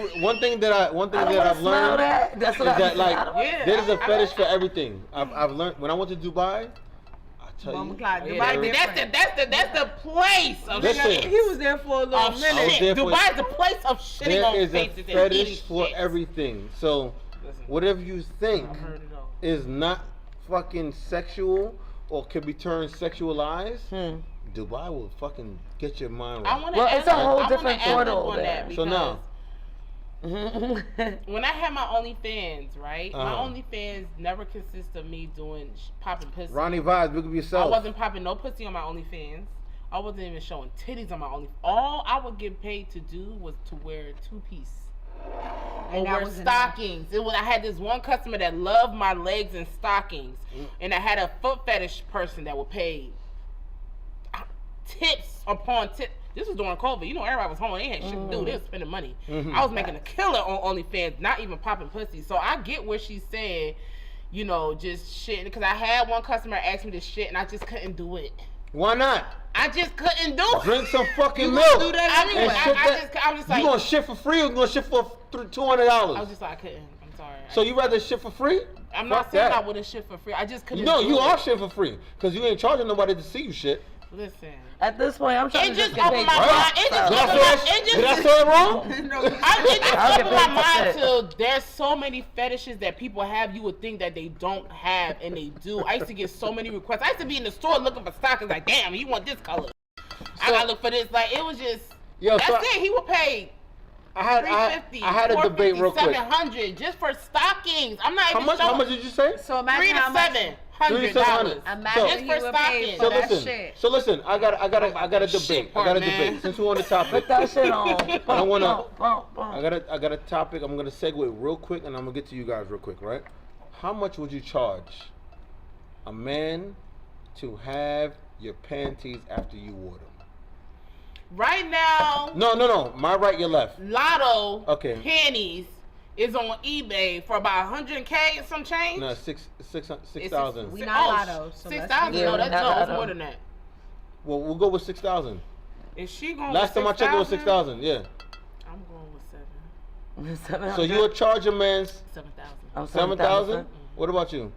S10: Listen, one thing that I've
S8: I don't wanna smell
S10: learned
S8: that. That's what
S10: is
S8: I
S10: that
S8: be
S10: like
S8: saying. I don't-
S6: Yeah.
S10: there's a fetish for everything. I've learned when I went to Dubai. I tell you,
S12: Clyde,
S6: Yeah,
S12: Dubai
S6: that's the place of
S10: Listen.
S6: shit.
S12: He was there for a little
S6: Of
S12: minute.
S10: was
S6: shit.
S10: there for-
S6: Dubai is the place of shitting
S10: there
S6: on
S10: is a
S6: faces and eating
S10: fetish for
S6: shit.
S10: everything. So
S6: Listen,
S10: whatever you think
S6: I've heard it all.
S10: is not fucking sexual or can be turned sexualized, Dubai will fucking get your mind
S6: I
S10: right.
S6: want
S8: Well, it's a whole
S6: I wanna
S8: different
S6: ad-lib
S8: portal
S6: on
S8: there.
S6: that
S10: So
S6: because
S10: now,
S6: when I had my OnlyFans, right? My
S10: Uh-huh.
S6: OnlyFans never consist of me doing popping pussy.
S10: Ronnie Vibes, look at
S6: I
S10: yourself.
S6: wasn't popping no pussy on my OnlyFans. I wasn't even showing titties on my OnlyFans. All I would get paid to do was to wear two-piece. Or
S12: And that
S6: wear
S12: was enough.
S6: stockings. I had this one customer that loved my legs in stockings. And I had a foot fetish person that would pay tips upon tips. This was during COVID. You know, everybody was home. They had shit to do. They was spending money. I was making a killer on OnlyFans, not even popping pussy. So I get where she's saying, you know, just shit. Because I had one customer ask me this shit, and I just couldn't do it.
S10: Why not?
S6: I just couldn't do it.
S10: Drink some fucking
S12: You
S10: milk.
S12: gonna do that
S6: I mean,
S12: anyway.
S6: I'm just like,
S10: You gonna shit for free or you gonna shit for $200?
S6: I was just like, I couldn't. I'm sorry.
S10: So you rather shit for free?
S6: I'm
S10: Fuck
S6: not saying
S10: that.
S6: I wouldn't shit for free. I just couldn't.
S10: No,
S6: do
S10: you
S6: it.
S10: are shit for free because you ain't charging nobody to see you shit.
S6: Listen.
S8: At this point, I'm trying
S6: It
S8: to
S6: just
S8: get
S6: opened
S8: paid.
S6: my mind. It just
S10: Did I
S6: opened my
S10: say
S6: it just
S10: did I say it wrong?
S6: It just
S8: I'll get
S6: opened my
S8: paid for
S6: mind
S8: shit.
S6: to there's so many fetishes that people have you would think that they don't have and they do. I used to get so many requests. I used to be in the store looking for stockings like, damn, you want this color. I gotta look for this. Like it was just that's it. He would pay
S10: I had a debate real quick.
S6: 700 just for stockings. I'm not even
S10: How much did you say?
S12: So
S6: $3
S12: imagine how
S6: to
S12: much.
S6: $700.
S12: Imagine
S6: Just
S12: he
S6: for
S12: would pay
S6: stockings.
S12: for that shit.
S10: So listen, I got a debate. I got a debate. Since we're on the topic,
S8: Put that shit on.
S10: I wanna. I got a topic. I'm gonna segue real quick, and I'm gonna get to you guys real quick, right? How much would you charge a man to have your panties after you wore them?
S6: Right now,
S10: No. My right, your left.
S6: Lotto
S10: Okay.
S6: panties is on eBay for about 100K and some change.
S10: No, 6,000.
S12: We not Lotto, so
S6: 6,000.
S8: Yeah,
S6: No,
S8: we
S6: that's
S8: not
S6: no, it's
S8: Lotto.
S6: more than that.
S10: Well, we'll go with 6,000.
S6: Is she going?
S10: Last time I checked, it was 6,000. Yeah.
S6: I'm going with 7.
S10: So you would charge a man
S6: 7,000.
S10: 7,000? What about you?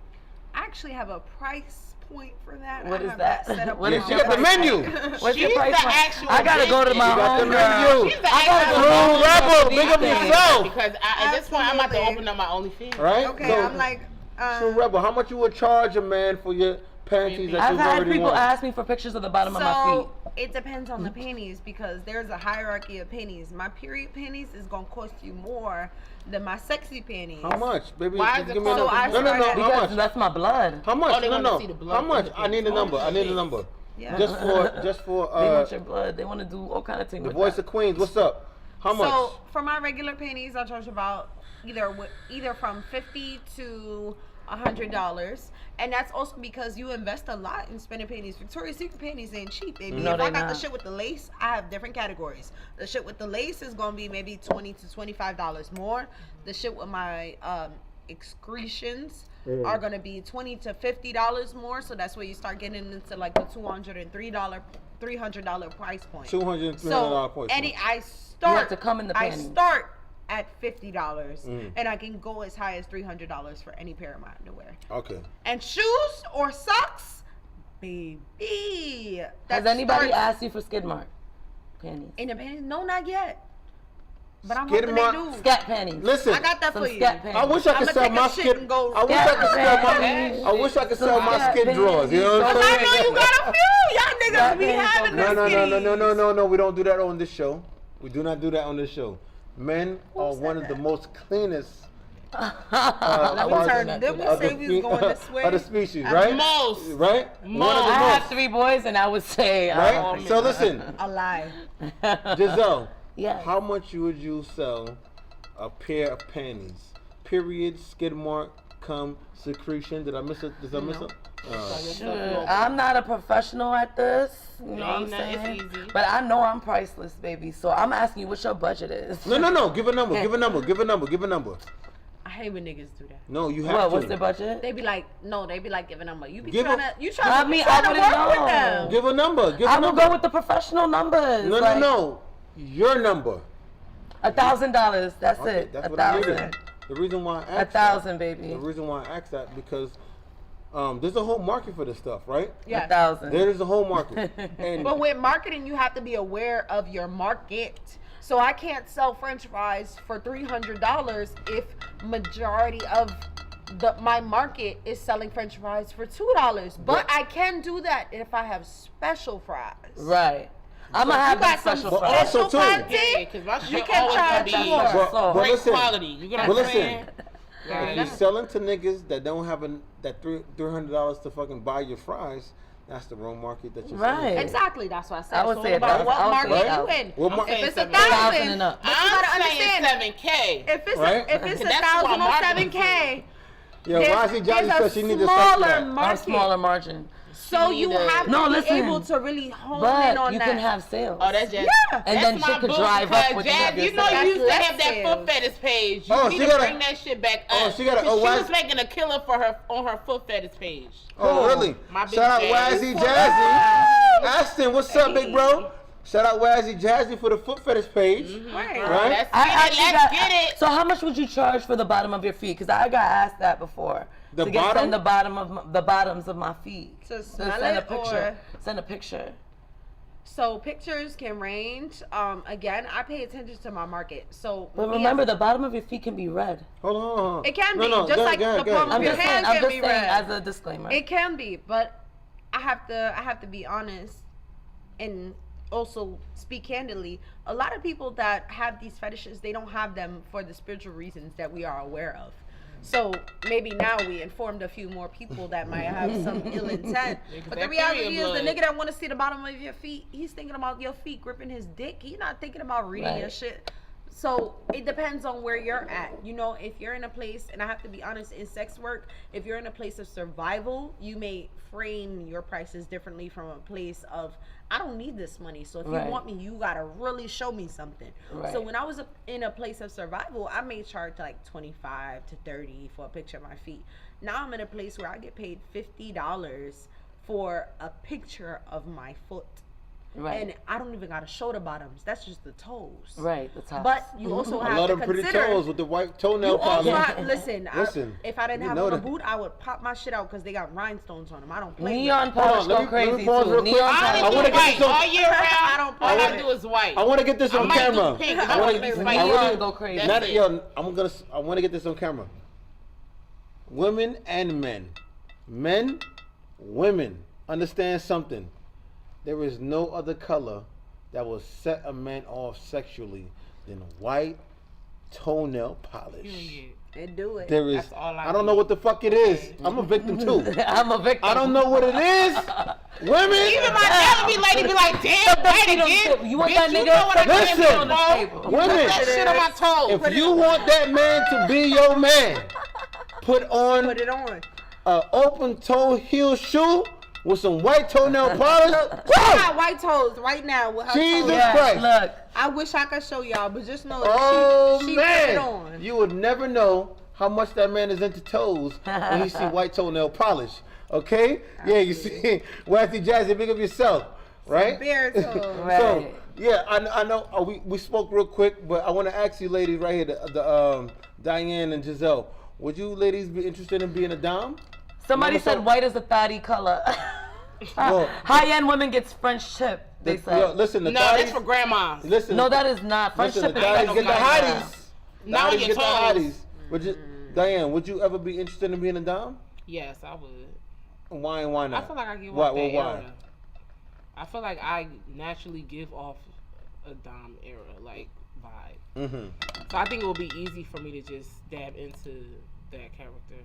S12: I actually have a price point for that.
S8: What
S12: I
S8: is
S12: have
S8: that?
S12: Set up
S8: What
S12: on
S8: is
S12: my
S10: You got the
S12: website.
S10: menu.
S8: What's your
S6: She's
S8: price
S6: the
S8: point?
S6: actual
S8: I gotta go to
S6: business.
S8: my
S10: You got the
S8: own
S10: menu.
S6: She's the
S8: I gotta
S6: actual
S8: go
S10: True rebel, big up
S8: things.
S10: yourself.
S6: Because at this point, I'm about to
S12: Absolutely.
S6: open up my OnlyFans.
S10: Right?
S12: Okay,
S10: So,
S12: I'm like,
S10: True rebel, how much you would charge a man for your panties that
S8: I've
S10: you've
S8: had
S10: already
S8: people
S10: worn?
S8: ask me for pictures of the bottom of my
S12: so
S8: feet.
S12: it depends on the panties because there's a hierarchy of panties. My period panties is gonna cost you more than my sexy panties.
S10: How much, baby?
S6: Why is
S10: Give
S6: it
S10: me a
S12: so
S10: number.
S12: I
S10: No.
S12: started-
S10: How
S8: Because
S10: much?
S8: that's my blood.
S10: How much?
S6: Oh, they wanna see the blood
S10: How much?
S6: in the
S10: I need a
S6: pants.
S10: number.
S6: Oh,
S10: I need a
S6: shit.
S10: number.
S12: Yeah.
S10: Just for
S8: They want your blood. They want to do all kind of things
S10: the
S8: with
S10: voice
S8: that.
S10: of Queens. What's up? How much?
S12: So for my regular panties, I charge about either from $50 to $100, and that's also because you invest a lot in spending panties. Victoria's Secret panties ain't cheap, baby.
S8: No,
S12: if
S8: they
S12: I got the
S8: not.
S12: shit with the lace, I have different categories. The shit with the lace is gonna be maybe $20 to $25 more. The shit with my excretions are gonna be $20 to $50 more. So that's where you start getting into like the $200 and $300 price point.
S10: $200 and $300
S12: So
S10: price
S12: any
S10: point.
S12: I start
S8: have to come in the
S12: I
S8: panties.
S12: start at $50 and I can go as high as $300 for any pair of my underwear.
S10: Okay.
S12: And shoes or socks, baby.
S8: Has
S12: that
S8: anybody
S12: starts
S8: asked you for skid mark panties?
S12: in the panties? No, not yet. But I'm
S10: Skid
S12: hoping
S10: mark-
S12: they do.
S8: Scat panties.
S10: Listen,
S12: I got that
S8: Some
S12: for you.
S8: scat panties.
S10: I wish I could
S12: I'ma
S10: sell
S12: take
S10: my
S12: a shit
S10: skid.
S12: and go
S10: I wish I could sell my.
S8: panties.
S10: I wish I could sell my
S8: Scat
S10: skid drawers. You know what I'm
S12: Cause
S10: saying?
S12: I know you got a few. Y'all niggas be
S8: panties
S12: having
S8: don't
S12: this
S10: No. We don't do that on this show. We do not do that on this show. Men are one of the most cleanest
S12: Let me
S10: parts
S12: turn.
S8: that
S12: Did we
S10: of
S12: say we was going this way?
S10: of the species, right?
S6: Most.
S10: Right? One of the
S8: I have
S10: most.
S8: 3 boys, and I would say,
S10: Right? So listen,
S12: A lie.
S10: Giselle,
S8: Yes.
S10: how much would you sell a pair of panties? Period, skid mark, cum, secretion. Did I miss it? Did I miss it?
S8: Sure. I'm not a professional at this, you know what I'm
S6: Ain't nothing
S8: saying?
S6: easy.
S8: But I know I'm priceless, baby. So I'm asking you what your budget is.
S10: No. Give a number. Give a number.
S12: I hate when niggas do that.
S10: No, you have
S8: What?
S10: to.
S8: What's the budget?
S12: They be like, no, they be like giving them a. You be
S10: Give
S12: trying
S10: a-
S12: to, you
S8: I
S12: trying to,
S8: mean,
S12: you
S8: I
S12: trying to
S8: wouldn't
S12: work with
S8: know.
S12: them.
S10: Give a number. Give
S8: I
S10: a
S8: will
S10: number.
S8: go with the professional numbers.
S10: No. Your number.
S8: $1,000. That's
S10: Okay,
S8: it.
S10: that's what I needed.
S8: 1,000.
S10: The reason why I asked
S8: 1,000, baby.
S10: The reason why I asked that because there's a whole market for this stuff, right?
S12: Yeah.
S8: 1,000.
S10: There is a whole market. And
S12: But with marketing, you have to be aware of your market. So I can't sell French fries for $300 if majority of my market is selling French fries for $2. But I can do that if I have special fries.
S8: Right. I'm going to have
S12: You got
S8: that
S12: some
S8: special
S10: But
S8: fries.
S10: also, too.
S12: content.
S6: Yeah, because my
S12: You
S6: shit
S12: can
S6: always
S12: charge
S6: gonna be
S12: more.
S10: But
S6: great
S10: listen,
S6: quality. You get
S10: but
S6: what I'm
S10: listen,
S6: saying?
S10: if you're selling to niggas that don't have that $300 to fucking buy your fries, that's the wrong market that you're selling
S8: Right.
S10: to.
S12: Exactly, that's what I said.
S8: I would
S12: It's
S8: say
S12: all about
S8: 1,000.
S12: what
S8: I would
S12: market
S8: say
S12: you
S8: 1,000.
S12: in.
S10: What mar-
S12: If it's
S8: 1,000
S12: 1,000
S8: and up.
S12: but you
S6: I'm
S12: gotta
S6: saying
S12: understand.
S6: 7K.
S12: If it's
S10: Right?
S12: if it's
S6: That's
S12: 1,000
S6: what
S12: or
S6: I'm marketing
S12: 7K,
S10: Yeah, Rozzy Johnny
S12: there's
S10: said
S12: a
S10: she needs to start
S12: smaller
S10: that.
S8: Or a
S12: market.
S8: smaller margin.
S12: So you have to
S8: No,
S12: be
S8: listen.
S12: able to really hone in
S8: But
S12: on
S8: you
S12: that.
S8: can have sales.
S6: Oh, that's just.
S12: Yeah.
S8: And then
S6: That's my
S8: shit could
S6: boo,
S8: drive
S6: because
S8: up when you
S6: Jazz,
S8: have your
S6: you know
S8: sales.
S6: you used to
S12: That's
S6: have that
S12: less
S6: foot fetish page. You
S10: Oh,
S6: need
S10: she
S6: to
S10: got a-
S6: bring that shit back
S10: Oh,
S6: up.
S10: she got a-
S6: 'Cause
S10: oh,
S6: she
S10: why-
S6: was making a killer for her on her foot fetish page.
S10: Oh, really?
S6: My big
S10: Shout out
S6: Jazz.
S10: Wazzy Jazzy. Aston, what's up, big bro? Shout out Wazzy Jazzy for the foot fetish page.
S12: Right.
S10: Right?
S6: Let's
S8: I
S6: get it.
S8: actually
S6: Let's
S8: got-
S6: get it.
S8: So how much would you charge for the bottom of your feet? Because I got asked that before.
S10: The
S8: to get
S10: bottom?
S8: send the bottoms of my feet.
S12: To
S8: send
S12: smell
S8: a
S12: it
S8: picture.
S12: or-
S8: Send a picture.
S12: So pictures can range. Again, I pay attention to my market. So
S8: But
S12: me
S8: remember,
S12: as-
S8: the bottom of your feet can be red.
S10: Hold on.
S12: it can
S10: No,
S12: be
S10: no,
S12: just
S10: go
S12: like
S10: ahead,
S12: the
S10: go ahead.
S12: palm of
S8: I'm
S12: your
S8: just saying.
S12: hand
S8: I'm
S12: can
S8: just
S12: be
S8: saying
S12: red.
S8: as a disclaimer.
S12: It can be, but I have to be honest and also speak candidly. A lot of people that have these fetishes, they don't have them for the spiritual reasons that we are aware of. So maybe now we informed a few more people that might have some ill intent. But the reality is, the nigga that want to see the bottom of your feet, he's thinking about your feet gripping his dick. He's not thinking about reading your shit. So it depends on where you're at. You know, if you're in a place, and I have to be honest, in sex work, if you're in a place of survival, you may frame your prices differently from a place of, I don't need this money. So if you want me, you gotta really show me something. So when I was in a place of survival, I may charge like 25 to 30 for a picture of my feet. Now I'm in a place where I get paid $50 for a picture of my foot. And I don't even gotta show the bottoms. That's just the toes.
S8: Right, the tops.
S12: But you also have
S10: A lot
S12: to
S10: of pretty
S12: consider.
S10: toes with the white toenail
S12: You also
S10: polish.
S12: have, listen. If I didn't
S10: you
S12: have
S10: know
S12: on a
S10: that.
S12: boot, I would pop my shit out because they got rhinestones on them. I don't play.
S8: Neon
S12: with
S8: polish
S10: Let
S8: go
S10: me
S8: crazy
S10: pause
S8: too.
S10: real quick.
S8: Neon
S11: I
S8: polish.
S11: only
S10: wanna
S11: do
S10: get
S11: white
S10: some-
S11: all year round.
S12: I don't
S11: All
S12: play
S11: I
S12: with
S11: do is white.
S10: I want to get this
S11: I
S10: on
S11: might do
S10: camera.
S11: pink.
S10: I
S11: I
S10: want
S11: wanna be
S10: to
S11: spicy.
S8: Neon go crazy.
S11: That's it.
S10: I want to get this on camera. Women and men, women, understand something. There is no other color that will set a man off sexually than white toenail polish.
S12: They do it.
S10: There is.
S11: That's all I
S10: I don't know
S11: need.
S10: what the fuck it is. I'm a victim too.
S8: I'm a victim.
S10: I don't know what it is. Women.
S11: Even my elderly lady be like, damn, white again.
S8: You want
S11: Bitch,
S8: that
S11: you
S8: nigga?
S11: know what I
S10: Listen,
S11: did on the table.
S10: women.
S11: That shit on my toes.
S10: If you want that man to be your man, put on
S12: Put it on.
S10: an open toe heel shoe with some white toenail polish.
S12: She got white toes right now with her
S10: Jesus
S12: toes.
S10: Christ.
S8: Look,
S12: I wish I could show y'all, but just know
S10: Oh
S12: that she put it
S10: man,
S12: on.
S10: you would never know how much that man is into toes when he see white toenail polish. Okay? Yeah, you see, Wealthy Jazzy, big of yourself, right?
S12: Bare toes.
S8: Right.
S10: So yeah, I know. We spoke real quick, but I want to ask you, ladies, right here, the Diane and Giselle. Would you ladies be interested in being a dom?
S8: somebody
S10: Remember
S8: said
S10: some-
S8: white is a fatty color.
S10: Well,
S8: High-end women gets French tip, they said.
S10: Yo, listen, the
S11: No,
S10: thotties-
S11: that's for grandmas.
S10: Listen,
S8: No, that is not. French
S10: listen,
S8: tip
S10: the
S8: is
S10: thotties
S11: don't
S10: get the
S11: know
S10: hotties. The
S11: Not on
S10: hotties
S11: your
S10: get the
S11: toes.
S10: hotties. Would you, Diane? Would you ever be interested in being a dom?
S11: Yes, I would.
S10: Why and why not?
S11: I feel like I give
S10: Why?
S11: off that
S10: Well, why?
S11: era. I feel like I naturally give off a dom era like vibe.
S10: Mm-hmm.
S11: So I think it will be easy for me to just dab into that character.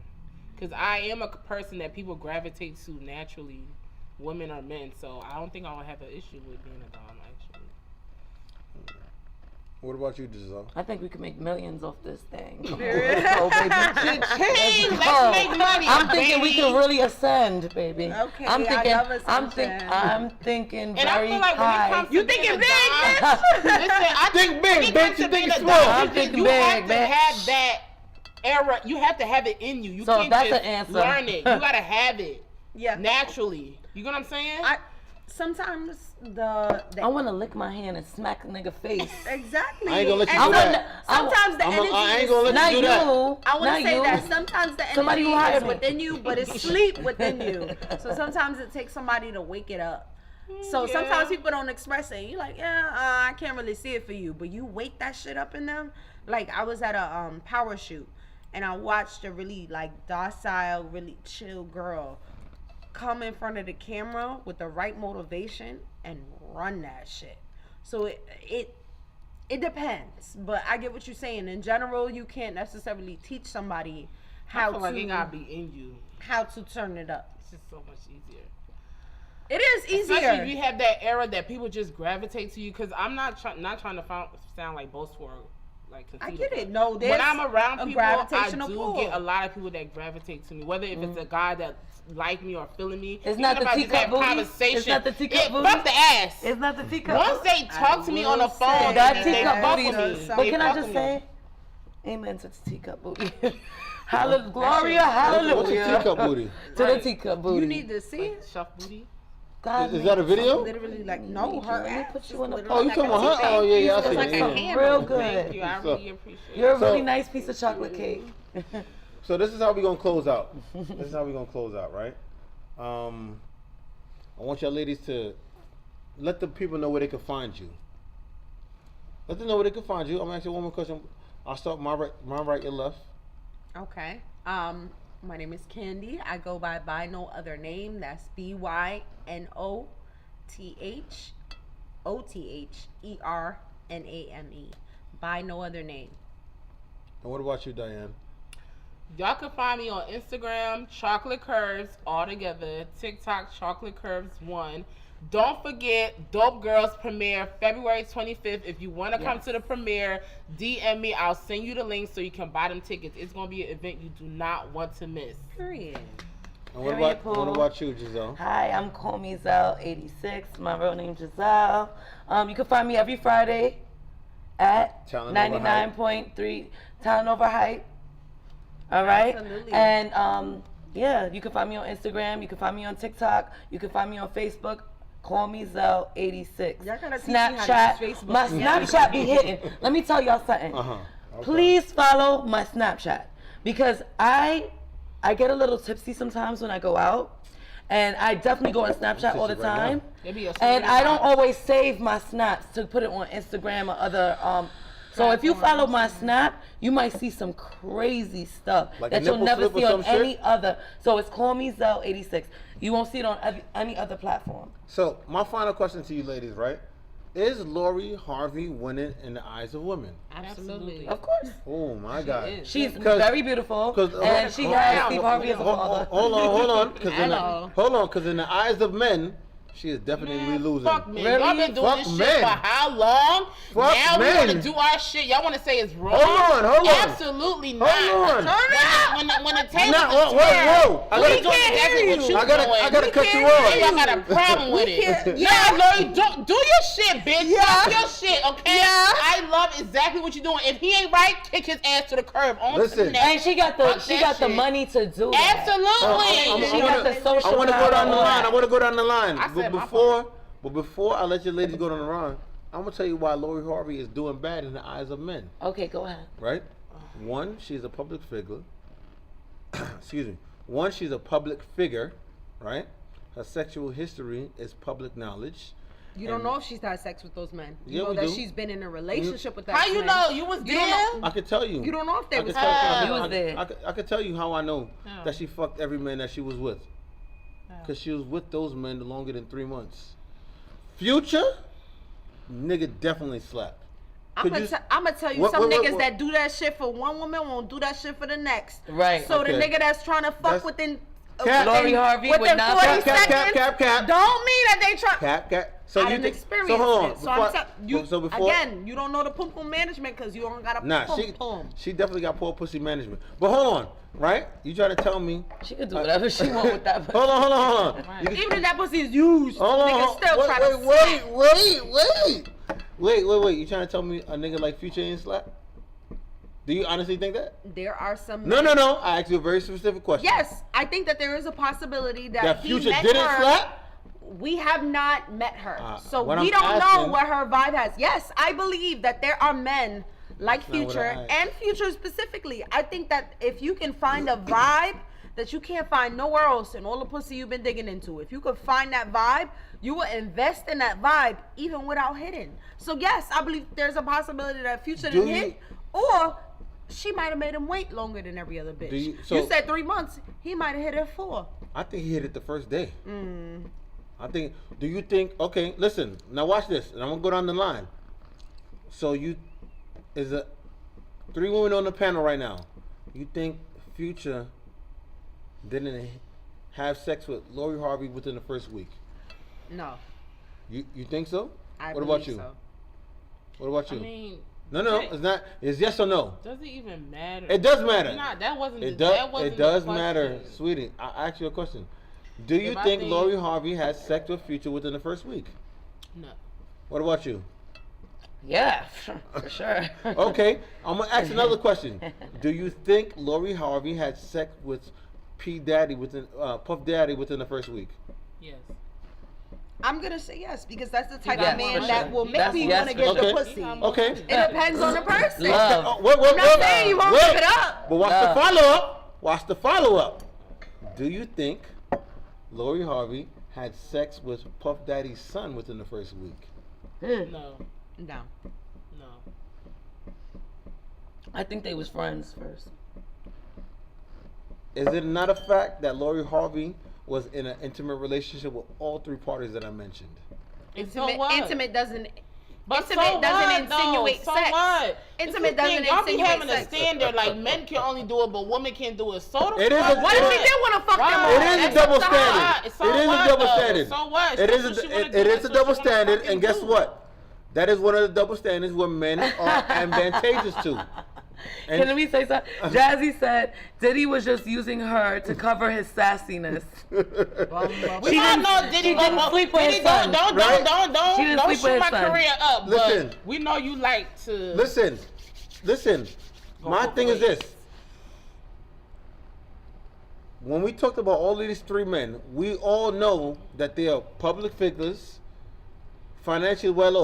S11: Because I am a person that people gravitate to naturally, women or men. So I don't think I would have an issue with being a dom, actually.
S10: What about you, Giselle?
S8: I think we could make millions off this thing. Come on,
S12: Yeah.
S8: let's go, baby.
S11: Hey,
S8: Let's
S11: let's
S8: go.
S11: make money,
S8: I'm thinking we
S11: baby.
S8: can really ascend, baby.
S12: Okay,
S8: I'm
S12: I
S8: thinking.
S12: love
S8: I'm thinking
S11: And I
S8: very
S11: feel like when it
S8: high.
S11: comes to
S12: You
S11: being
S12: thinking
S11: a
S12: big,
S11: dom- Listen, I
S10: Think big,
S11: when it
S10: bitch.
S11: comes to
S10: You
S11: being
S10: thinking
S11: a
S10: small.
S11: dom,
S8: I'm thinking
S11: you
S8: big,
S11: have to
S8: bitch.
S11: have that era. You have to have it in you. You
S8: So
S11: can't
S8: that's
S11: just
S8: an answer.
S11: learn it. You gotta have it
S12: Yeah.
S11: naturally. You get what I'm saying?
S12: Sometimes the
S8: I want to lick my hand and smack a nigga face.
S12: exactly.
S10: I ain't gonna let you
S12: And
S10: do that.
S12: Sometimes the energy
S10: I ain't
S12: is
S10: gonna let
S8: Not
S10: you do that.
S8: you.
S12: I want
S8: Not
S12: to say
S8: you.
S12: that sometimes the
S8: Somebody who
S12: energy
S8: hired
S12: is
S8: me.
S12: within you, but it's sleep within you. So sometimes it takes somebody to wake it up. So
S11: Yeah.
S12: sometimes people don't express it. You're like, yeah, I can't really see it for you, but you wake that shit up in them. Like I was at a power shoot, and I watched a really like docile, really chill girl come in front of the camera with the right motivation and run that shit. So it depends, but I get what you're saying. In general, you can't necessarily teach somebody
S11: I
S12: how
S11: feel like it gotta
S12: to
S11: be in you.
S12: turn it up.
S11: It's just so much easier.
S12: It is easier.
S11: Especially if you have that era that people just gravitate to you. Because I'm not trying to sound like boastful or like
S12: I
S11: conceited.
S12: get it. No,
S11: When
S12: there's
S11: I'm around
S12: a
S11: people, I
S12: gravitational
S11: do
S12: pull.
S11: get a lot of people that gravitate to me. Whether if it's a guy that like me or feeling me.
S8: It's
S11: even
S8: not
S11: if
S8: the
S11: I just
S8: teacup
S11: have
S8: booty.
S11: conversation.
S8: It's not the teacup
S11: Yeah,
S8: booty.
S11: fuck the ass.
S8: It's not the teacup.
S11: Once they talk to me on the
S12: will
S11: phone,
S12: say
S8: that
S11: they
S8: teacup
S11: fuck
S8: booty.
S11: with me.
S8: But
S11: They
S8: can I
S11: fuck
S8: just
S11: with me.
S8: say, amen to the teacup booty. Hallelujah, Gloria, hallelujah.
S10: What's a teacup booty?
S8: To the teacup booty.
S12: You need to see it.
S11: Shuff booty.
S8: God,
S10: Is that a video?
S12: Literally, like no, her
S8: Let me
S12: ass
S8: put you in a
S12: literally
S10: Oh, you
S12: like
S10: talking
S12: a
S10: about her?
S12: teacup.
S10: Oh, yeah, I
S12: It's
S10: see
S12: like
S10: it,
S12: a
S10: yeah.
S12: candle.
S8: real
S11: Thank
S8: good.
S11: you. I
S10: So-
S11: really appreciate it.
S8: You're a
S10: So-
S8: really nice piece of chocolate cake.
S10: So this is how we gonna close out. Right? I want y'all ladies to let the people know where they can find you. Let them know where they can find you. I'm gonna ask you one more question. I'll start my right, your left.
S12: Okay. My name is Candy. I go by no other name. That's BYNOTHOTHERNAME. By no other name.
S10: And what about you, Diane?
S6: Y'all can find me on Instagram, Chocolate Curves, all together. TikTok, Chocolate Curves 1. Don't forget, Dope Girls premiere February 25th. If you want to come to the premiere, DM me. I'll send you the link so you can buy them tickets. It's going to be an event you do not want to miss.
S12: Period.
S10: And what about you, Giselle?
S8: Hi, I'm Comizelle86. My real name Giselle. You can find me every Friday at 99.3 Talent Over Hype. All right?
S12: Absolutely.
S8: And yeah, you can find me on Instagram. You can find me on TikTok. You can find me on Facebook. Comizelle86.
S12: Y'all gotta teach me how to
S8: Snapchat.
S12: use Facebook.
S8: My Snapchat be hitting. Let me tell y'all something.
S10: Okay.
S8: Please follow my Snapchat because I get a little tipsy sometimes when I go out, and I definitely go on Snapchat all the time. And I don't always save my snaps to put it on Instagram or other. So if you follow my Snap, you might see some crazy stuff
S10: Like
S8: that
S10: a
S8: you'll
S10: nipple
S8: never
S10: slip or
S8: see on
S10: some shit?
S8: any other. So it's Comizelle86. You won't see it on any other platform.
S10: So my final question to you ladies, right? Is Lori Harvey winning in the eyes of women?
S12: Absolutely.
S8: Of course.
S10: Oh my God.
S8: She's very beautiful, and she has Steve Harvey as a father.
S10: Hold on, because in the eyes of men, she is definitely losing.
S6: Fuck men.
S8: Really?
S6: Y'all been doing
S10: Fuck
S6: this
S10: men.
S6: shit for how long?
S10: Fuck
S6: now we
S10: men.
S6: want to do our shit. Y'all want to say it's wrong?
S10: Hold on.
S6: Absolutely not.
S10: Hold on.
S6: When the table
S10: Nah,
S6: is
S10: whoa.
S6: turned,
S10: I
S6: we
S10: gotta-
S6: can't exactly what you
S10: I gotta cut you off.
S6: And y'all got a problem with it. Nah, Lori, do your shit, bitch. Talk your shit, okay? I love exactly what you're doing. If he ain't right, kick his ass to the curb. On
S10: Listen.
S6: to the next.
S8: And she got the money to do that.
S6: Absolutely.
S8: She got the social
S10: I want to go
S8: power
S10: down the
S8: on
S10: line.
S8: that.
S10: I want to go down the line.
S6: I
S10: But
S6: said my
S10: before I let you ladies go down the line, I'm gonna tell you why Lori Harvey is doing bad in the eyes of men.
S8: Okay, go ahead.
S10: Right? One, she's a public figure. Excuse me. One, she's a public figure. Right? Her sexual history is public knowledge.
S12: You don't know if she's had sex with those men. You
S10: Yeah,
S12: know
S10: we
S12: that
S10: do.
S12: she's been in a relationship with that
S6: How you
S12: man.
S6: know? You was
S12: You don't
S6: there?
S12: know.
S10: I could tell you.
S12: You don't know if they
S10: I
S12: was
S10: could tell you.
S12: fucking.
S8: You was there.
S10: I could tell you how I know that she fucked every man that she was with. Because she was with those men longer than 3 months. Future, nigga definitely slapped.
S12: I'm gonna tell you, some niggas that do that shit for one woman won't do that shit for the next.
S8: Right.
S12: So the
S10: Okay.
S12: nigga that's trying to fuck within
S8: Lori Harvey would
S12: within
S8: not
S12: 40
S8: fuck.
S12: seconds
S10: Cap.
S12: don't mean that they try.
S10: Cap. So
S12: I
S10: you
S12: didn't
S10: think?
S12: experience
S10: So hold on.
S12: it. So I'm you
S10: so before,
S12: again, you don't know the pum pum management because you don't got a
S10: Nah,
S12: pum pum.
S10: she definitely got poor pussy management. But hold on, right? You trying to tell me?
S8: She can do whatever she want with that.
S10: Hold on. You can-
S12: Even if that pussy is used,
S10: Hold on.
S12: niggas still try to
S10: Wait. You trying to tell me a nigga like Future ain't slap? Do you honestly think that?
S12: There are some.
S10: No. I asked you a very specific question.
S12: Yes, I think that there is a possibility that he
S10: Future
S12: met
S10: didn't
S12: her.
S10: slap?
S12: We have not met her, so
S10: what
S12: we
S10: I'm
S12: don't know
S10: asking-
S12: what her vibe has. Yes, I believe that there are men like
S10: That's not what
S12: Future
S10: I asked.
S12: and Future specifically. I think that if you can find a vibe that you can't find nowhere else in all the pussy you've been digging into, if you could find that vibe, you will invest in that vibe even without hitting. So yes, I believe there's a possibility that Future didn't hit, or she might have made him wait longer than every other bitch.
S10: You
S12: You said 3 months. He might have hit it 4.
S10: I think he hit it the first day. Do you think, okay, listen, now watch this, and I'm gonna go down the line. So is 3 women on the panel right now. You think Future didn't have sex with Lori Harvey within the first week?
S12: No.
S10: You think so?
S12: I
S10: What about
S12: believe
S10: you?
S12: so.
S10: What about you?
S6: I mean,
S10: No, it's not. It's yes or no.
S6: does it even matter?
S10: It does matter.
S6: Nah, that wasn't.
S10: It
S6: that wasn't
S10: does
S6: the
S10: matter,
S6: question.
S10: sweetie. I asked you a question. Do you
S6: If I
S10: think
S6: think-
S10: Lori Harvey had sex with Future within the first week?
S6: No.
S10: What about you?
S8: Yeah, for sure.
S10: Okay, I'm gonna ask another question. Do you think Lori Harvey had sex with Puff Daddy within the first week?
S6: Yes.
S12: I'm gonna say yes because that's the type
S8: Yes,
S12: of man
S8: for
S12: that
S8: sure.
S12: will make
S8: That's
S12: you
S8: yes
S12: want to
S8: for
S12: get the
S10: sure.
S12: pussy.
S10: Okay.
S12: It depends on the person.
S8: Love.
S10: Wait,
S12: I'm not saying you won't give it up.
S10: But what's
S8: Love.
S10: the follow up? Watch the follow-up. Do you think Lori Harvey had sex with Puff Daddy's son within the first week?
S6: No.
S12: No.
S6: No.
S8: I think they was friends first.
S10: Is it not a fact that Lori Harvey was in an intimate relationship with all three parties that I mentioned?
S12: Intimate doesn't.
S6: But
S12: Intimate
S6: so
S12: doesn't
S6: what,
S12: insinuate
S6: though?
S12: sex.
S6: So what?
S12: Intimate
S6: This is the thing,
S12: doesn't
S6: y'all be
S12: insinuate
S6: having
S12: sex.
S6: a standard like men can only do it, but women can't do it. So the
S10: It is
S6: fuck
S10: a-
S12: What if
S10: it
S12: he
S10: is-
S12: did want to fuck them all?
S10: It is a
S12: That's
S10: double
S12: up to her.
S10: standard.
S6: So
S10: It is a
S6: what,
S10: double
S6: though?
S10: standard.
S6: So what?
S10: It
S6: That's
S10: is
S6: what she
S10: a,
S6: wanna
S10: it
S6: do.
S10: is
S6: That's
S10: a
S6: what
S10: double
S6: she wanna
S10: standard,
S6: fucking
S10: and guess
S6: do.
S10: what? That is one of the double standards where men are advantageous to. And
S8: Can we say something? Jazzy said Diddy was just using her to cover his sassiness.
S6: We all know Diddy
S8: she didn't sleep with his son.
S6: Don't
S10: Right?
S8: She didn't sleep
S6: shoot
S8: with
S6: my
S8: his son.
S6: career up.
S10: Listen.
S6: But we know you like to
S10: listen. My
S6: both
S10: thing is
S6: ways.
S10: this. When we talked about all of these three men, we all know that they are public figures, financially well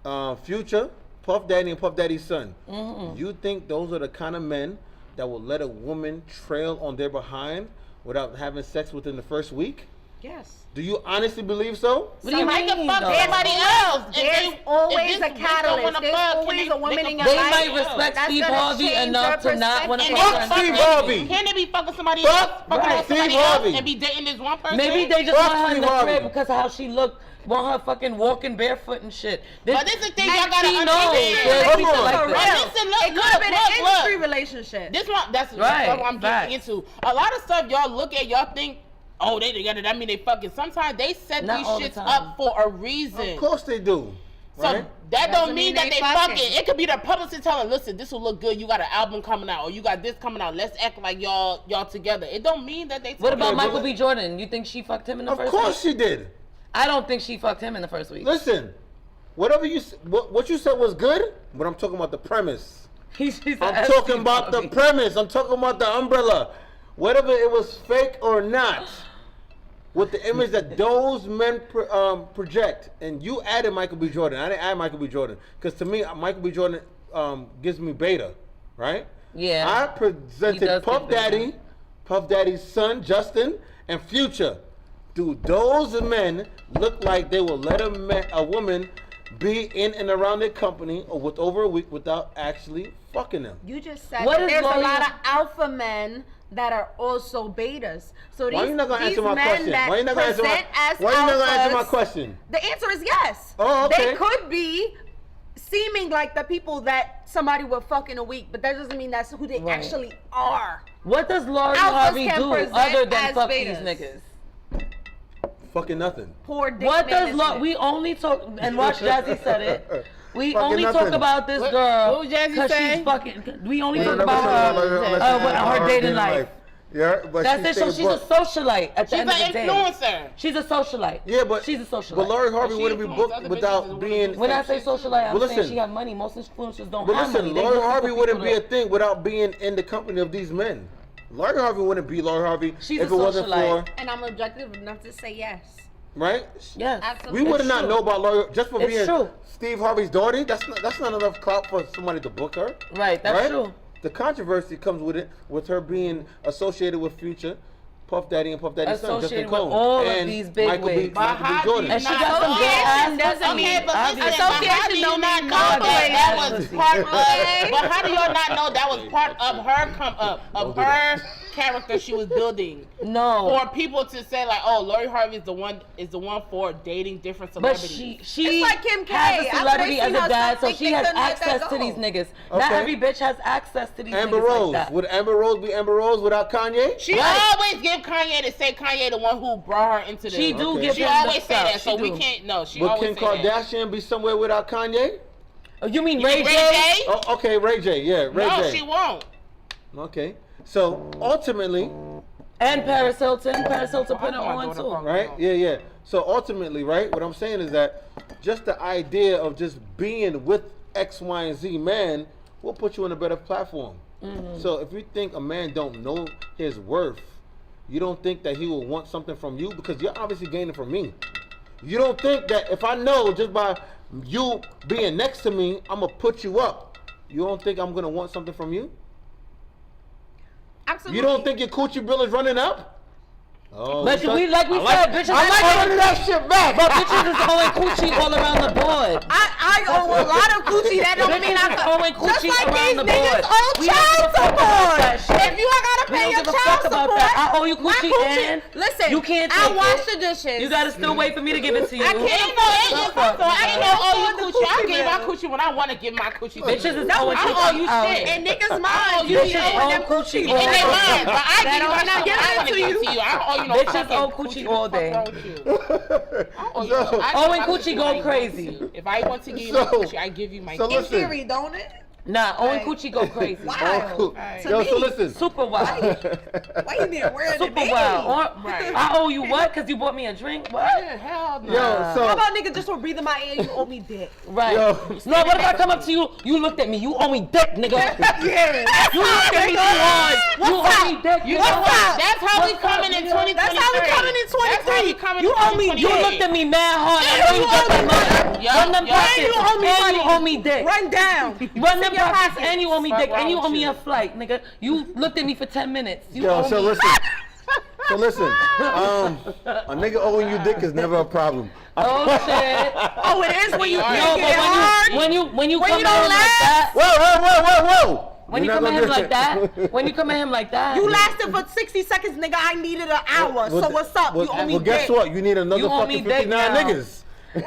S10: off, Future, Puff Daddy, and Puff Daddy's son. You think those are the kind of men that will let a woman trail on their behind without having sex within the first week?
S12: Yes.
S10: Do you honestly believe so?
S8: What do you
S6: I can
S8: mean,
S6: fuck
S8: though?
S6: everybody else. If
S12: There's
S6: they-
S12: always
S6: if
S12: a
S6: this bitch don't
S12: catalyst.
S6: wanna
S12: There's
S6: fuck,
S12: always
S6: can
S12: a woman
S6: they
S12: in
S6: can
S12: your
S8: They
S12: life.
S8: might respect
S12: That's
S8: Steve
S12: gonna
S8: Harvey
S12: change
S8: enough
S12: their
S8: to not want to
S12: perspective.
S10: Fuck
S8: fuck
S10: Steve
S8: her.
S10: Harvey.
S6: Can they be fucking somebody
S10: Fuck
S6: else? Fucking
S8: right.
S6: on somebody
S10: Steve
S6: else
S10: Harvey.
S6: and be dating this one person?
S8: Maybe they just
S10: Fuck
S8: want her in
S10: Steve
S8: the
S10: Harvey.
S8: crib because of how she looked. Want her fucking walking barefoot and shit.
S6: But this is the thing
S8: And
S6: y'all gotta
S8: she knows
S6: understand.
S8: there's
S10: Come
S8: people
S10: on.
S8: like
S12: For
S8: this.
S12: real.
S6: Listen, look,
S12: It could have been an
S6: look.
S12: industry relationship.
S6: This one, that's
S8: Right,
S6: what I'm
S8: facts.
S6: getting into. A lot of stuff y'all look at, y'all think, oh, they together, that mean they fucking. Sometimes they set
S8: Not
S6: these
S8: all the
S6: shits
S8: time.
S6: up for a reason.
S10: Of course they do.
S6: So
S10: Right?
S6: that
S12: Doesn't
S6: don't mean
S12: mean
S6: that
S12: they
S6: they
S12: fucking.
S6: fucking. It could be the publicist telling, listen, this will look good. You got an album coming out, or you got this coming out. Let's act like y'all together. It don't mean that they.
S8: What about
S10: Okay,
S8: Michael
S10: but-
S8: B. Jordan? You think she fucked him in the
S10: Of
S8: first
S10: course
S8: week?
S10: she did.
S8: I don't think she fucked him in the first week.
S10: Listen, whatever what you said was good, but I'm talking about the premise.
S8: She's
S10: I'm talking about the premise. I'm talking about the umbrella. Whether it was fake or not, with the image that those men project, and you added Michael B. Jordan. I didn't add Michael B. Jordan because to me, Michael B. Jordan gives me beta, right?
S8: Yeah.
S10: I
S8: He
S10: presented
S8: does
S10: Puff
S8: give beta.
S10: Daddy, Puff Daddy's son Justin, and Future. Do those men look like they will let a woman be in and around their company or with over a week without actually fucking them?
S12: You just said
S8: What
S12: that
S8: is
S12: there's a
S8: Lori-
S12: lot of alpha men that are also betas. So these,
S10: Why you not gonna
S12: these
S10: answer my
S12: men
S10: question?
S12: that
S10: Why you not gonna answer
S12: present
S10: my?
S12: as
S10: Why you not gonna answer my
S12: alphas,
S10: question?
S12: The answer is yes.
S10: Oh, okay.
S12: They could be seeming like the people that somebody would fuck in a week, but that doesn't mean that's who they
S8: Right.
S12: actually are.
S8: What does Lori
S12: Alphas
S8: Harvey
S12: can
S8: do
S12: present
S8: other than
S12: as
S8: fuck
S12: betas.
S8: these niggas?
S10: Fucking nothing.
S12: Poor dick
S8: What does
S12: management.
S8: we only talk and watch Jazzy said it. We
S10: Fucking
S8: only talk
S10: nothing.
S8: about this
S6: What-
S8: girl
S6: what was Jazzy
S8: because
S6: saying?
S8: she's fucking. We only
S10: We
S8: talk
S10: don't never
S8: about
S10: talk
S8: her,
S10: about
S8: her dating life.
S10: Yeah, but
S8: That's
S10: she
S8: it. So
S10: stayed
S8: she's a
S10: booked.
S8: socialite at the
S6: She's
S8: end of
S6: an
S8: the day.
S6: influencer.
S8: She's a socialite.
S10: Yeah, but
S8: she's a socialite.
S10: But Lori Harvey
S6: She
S10: wouldn't be
S6: influenced
S10: booked
S6: other bitches
S10: without
S6: as
S10: being.
S6: well.
S8: When I say socialite, I'm
S10: But
S8: saying
S10: listen-
S8: she have money. Most influencers don't
S10: But
S8: have
S10: listen,
S8: money. They
S10: Lori
S8: look for
S10: Harvey
S8: people
S10: wouldn't be a
S8: to-
S10: thing without being in the company of these men. Lori Harvey wouldn't be Lori Harvey
S8: She's
S10: if
S8: a
S10: it wasn't
S8: socialite.
S10: for
S12: And I'm objective enough to say yes.
S10: right.
S8: Yes.
S12: Absolutely.
S10: We would
S8: It's
S10: not
S8: true.
S10: know about Lori just for
S8: It's
S10: being
S8: true.
S10: Steve Harvey's daughter. That's not enough clout for somebody to book her.
S8: Right, that's
S10: right?
S8: true.
S10: The controversy comes with it, with her being associated with Future, Puff Daddy, and Puff Daddy's son, Justin
S8: Associated with
S10: Cole,
S8: all of
S10: and
S8: these big
S10: Michael B.
S8: wigs.
S6: But
S10: Michael B.
S6: how do
S10: Jordan.
S6: you
S8: And she
S6: not
S8: got some
S6: know
S8: good
S6: that?
S8: ass
S12: doesn't
S8: pussy.
S12: mean-
S6: Okay, but
S8: Obviously.
S6: listen, but how
S12: Association
S6: do you
S12: don't
S6: not
S12: mean
S6: know that that
S12: corporate
S6: was
S8: pussy.
S6: part of?
S12: Okay.
S6: But how do y'all not know that was part of her come up of her character she was building?
S8: No.
S6: For people to say like, oh, Lori Harvey is the one for dating different
S8: But
S6: celebrities.
S8: she
S12: It's like Kim K.
S8: has a
S12: After
S8: celebrity
S12: they
S8: as
S12: seen
S8: a
S12: her
S8: dad,
S12: stuff,
S8: so
S12: they
S8: she has
S12: couldn't let that
S8: access to
S12: go.
S8: these niggas. Not
S10: Okay.
S8: every bitch has access to these
S10: Amber
S8: niggas
S10: Rose.
S8: like that.
S10: Would Amber Rose be Amber Rose without Kanye?
S6: She
S8: Right.
S6: always give Kanye to say Kanye the one who brought her into this.
S8: She do
S10: Okay.
S8: give
S6: She
S8: him
S6: always
S8: the
S6: say
S8: stuff.
S6: that, so
S8: She
S6: we
S8: do.
S6: can't. No, she
S10: Would
S6: always
S10: Kim
S6: say that.
S10: Kardashian be somewhere without Kanye?
S8: Oh, you mean
S6: You
S8: Ray
S6: mean
S8: J?
S6: Ray J?
S10: Oh, okay, Ray J. Yeah, Ray
S6: No,
S10: J.
S6: she won't.
S10: Okay, so ultimately,
S8: And Paris Hilton. Paris Hilton put her
S6: I'm not
S8: on
S6: doing
S8: too.
S6: it.
S10: right? Yeah. So ultimately, right? What I'm saying is that just the idea of just being with X, Y, and Z man will put you on a better platform. So if you think a man don't know his worth, you don't think that he will want something from you because you're obviously gaining from me. You don't think that if I know just by you being next to me, I'm gonna put you up. You don't think I'm gonna want something from you?
S12: Absolutely.
S10: You don't think your coochie bill is running up? Oh,
S13: But
S10: so-
S13: we like we said, bitches.
S10: I like running that shit back.
S13: But bitches is owing coochie all around the board.
S12: I owe a lot of coochie. That don't mean I
S13: owing coochie
S12: just like
S13: around
S12: these
S13: the
S12: niggas
S13: board.
S12: owe
S13: We don't
S12: child
S13: give a fuck about
S12: support.
S13: that shit.
S12: If you ain't gotta
S13: We
S12: pay
S13: don't
S12: your
S13: give a
S12: child
S13: fuck about
S12: support,
S13: that. I owe you
S12: my
S13: coochie and
S12: listen,
S13: you can't
S12: I
S13: take
S12: wash
S13: it.
S12: the dishes.
S13: You gotta still wait for me to give it to you.
S12: I can't.
S6: I ain't no owe you coochie. I
S12: coochie
S6: give my
S12: bill.
S6: coochie when I want to give my coochie.
S13: Bitches is
S12: No,
S13: owing
S12: I
S13: coochie
S12: owe you
S13: out.
S12: shit. And niggas mine.
S6: Oh, you
S13: Bitches
S6: be
S13: owe
S6: them
S13: coochie
S6: And they
S13: all
S6: mine, but I
S12: That
S6: give you
S12: I'm
S6: my
S12: not
S6: shit.
S12: giving
S6: I
S12: it
S6: want
S12: to
S6: to give
S12: you.
S6: it to you. I don't owe you no
S13: Bitches
S6: fucking
S13: owe coochie all day.
S6: Owing
S13: coochie go crazy.
S6: If I want to give you my
S10: So-
S6: coochie, I give you my
S10: so
S6: coochie.
S12: In
S10: listen.
S12: theory, don't it?
S13: Nah, owing coochie go crazy.
S12: Wild.
S10: Yo, so listen.
S13: Super wild.
S12: Why you being weird to
S13: Super
S12: me?
S13: wild. Or,
S6: Right.
S13: I owe you what? Cause you bought me a drink? What?
S6: Yeah, hell no.
S10: Yo,
S12: How
S10: so
S12: about nigga just for breathing my ear, you owe me dick?
S13: Right.
S10: Yo.
S13: No, what if I come up to you? You looked at me. You owe me dick, nigga.
S12: Yeah.
S13: You looked at me too hard. You owe me dick.
S6: You
S13: nigga.
S6: know what? That's how we
S13: What's up,
S6: coming in
S13: nigga?
S6: 2023.
S12: That's how we coming in 23.
S6: That's how we coming
S12: You
S6: in
S12: owe me
S6: 2023.
S13: You looked at me mad hard. I know you got that money. Run them pockets.
S12: you owe me
S13: And
S12: money.
S13: you owe me dick.
S12: Run down.
S13: Run them
S12: your
S13: pockets
S12: pockets.
S13: and you owe me
S6: Fuck
S13: dick and
S6: wrong
S13: you
S6: with
S13: owe me
S6: you?
S13: a flight, nigga. You looked at me for 10 minutes. You
S10: yo,
S13: owe
S10: so
S13: me.
S10: listen. So listen. A nigga owing you dick is never a problem.
S13: Oh shit.
S12: Oh, it is when you
S13: No,
S12: can't
S13: but
S12: get hard.
S13: when you
S12: When
S13: come
S12: you
S13: at
S12: don't
S13: him like that,
S10: Whoa.
S13: when you
S10: We're not
S13: come at
S10: gonna
S13: him
S10: do
S13: like that, when you come at him like that,
S12: You lasted for 60 seconds, nigga. I needed an hour. So what's up? You owe me
S10: Well, guess
S12: dick.
S10: what? You need another
S13: You owe me
S10: fucking
S13: dick
S10: 59
S13: now.
S10: niggas.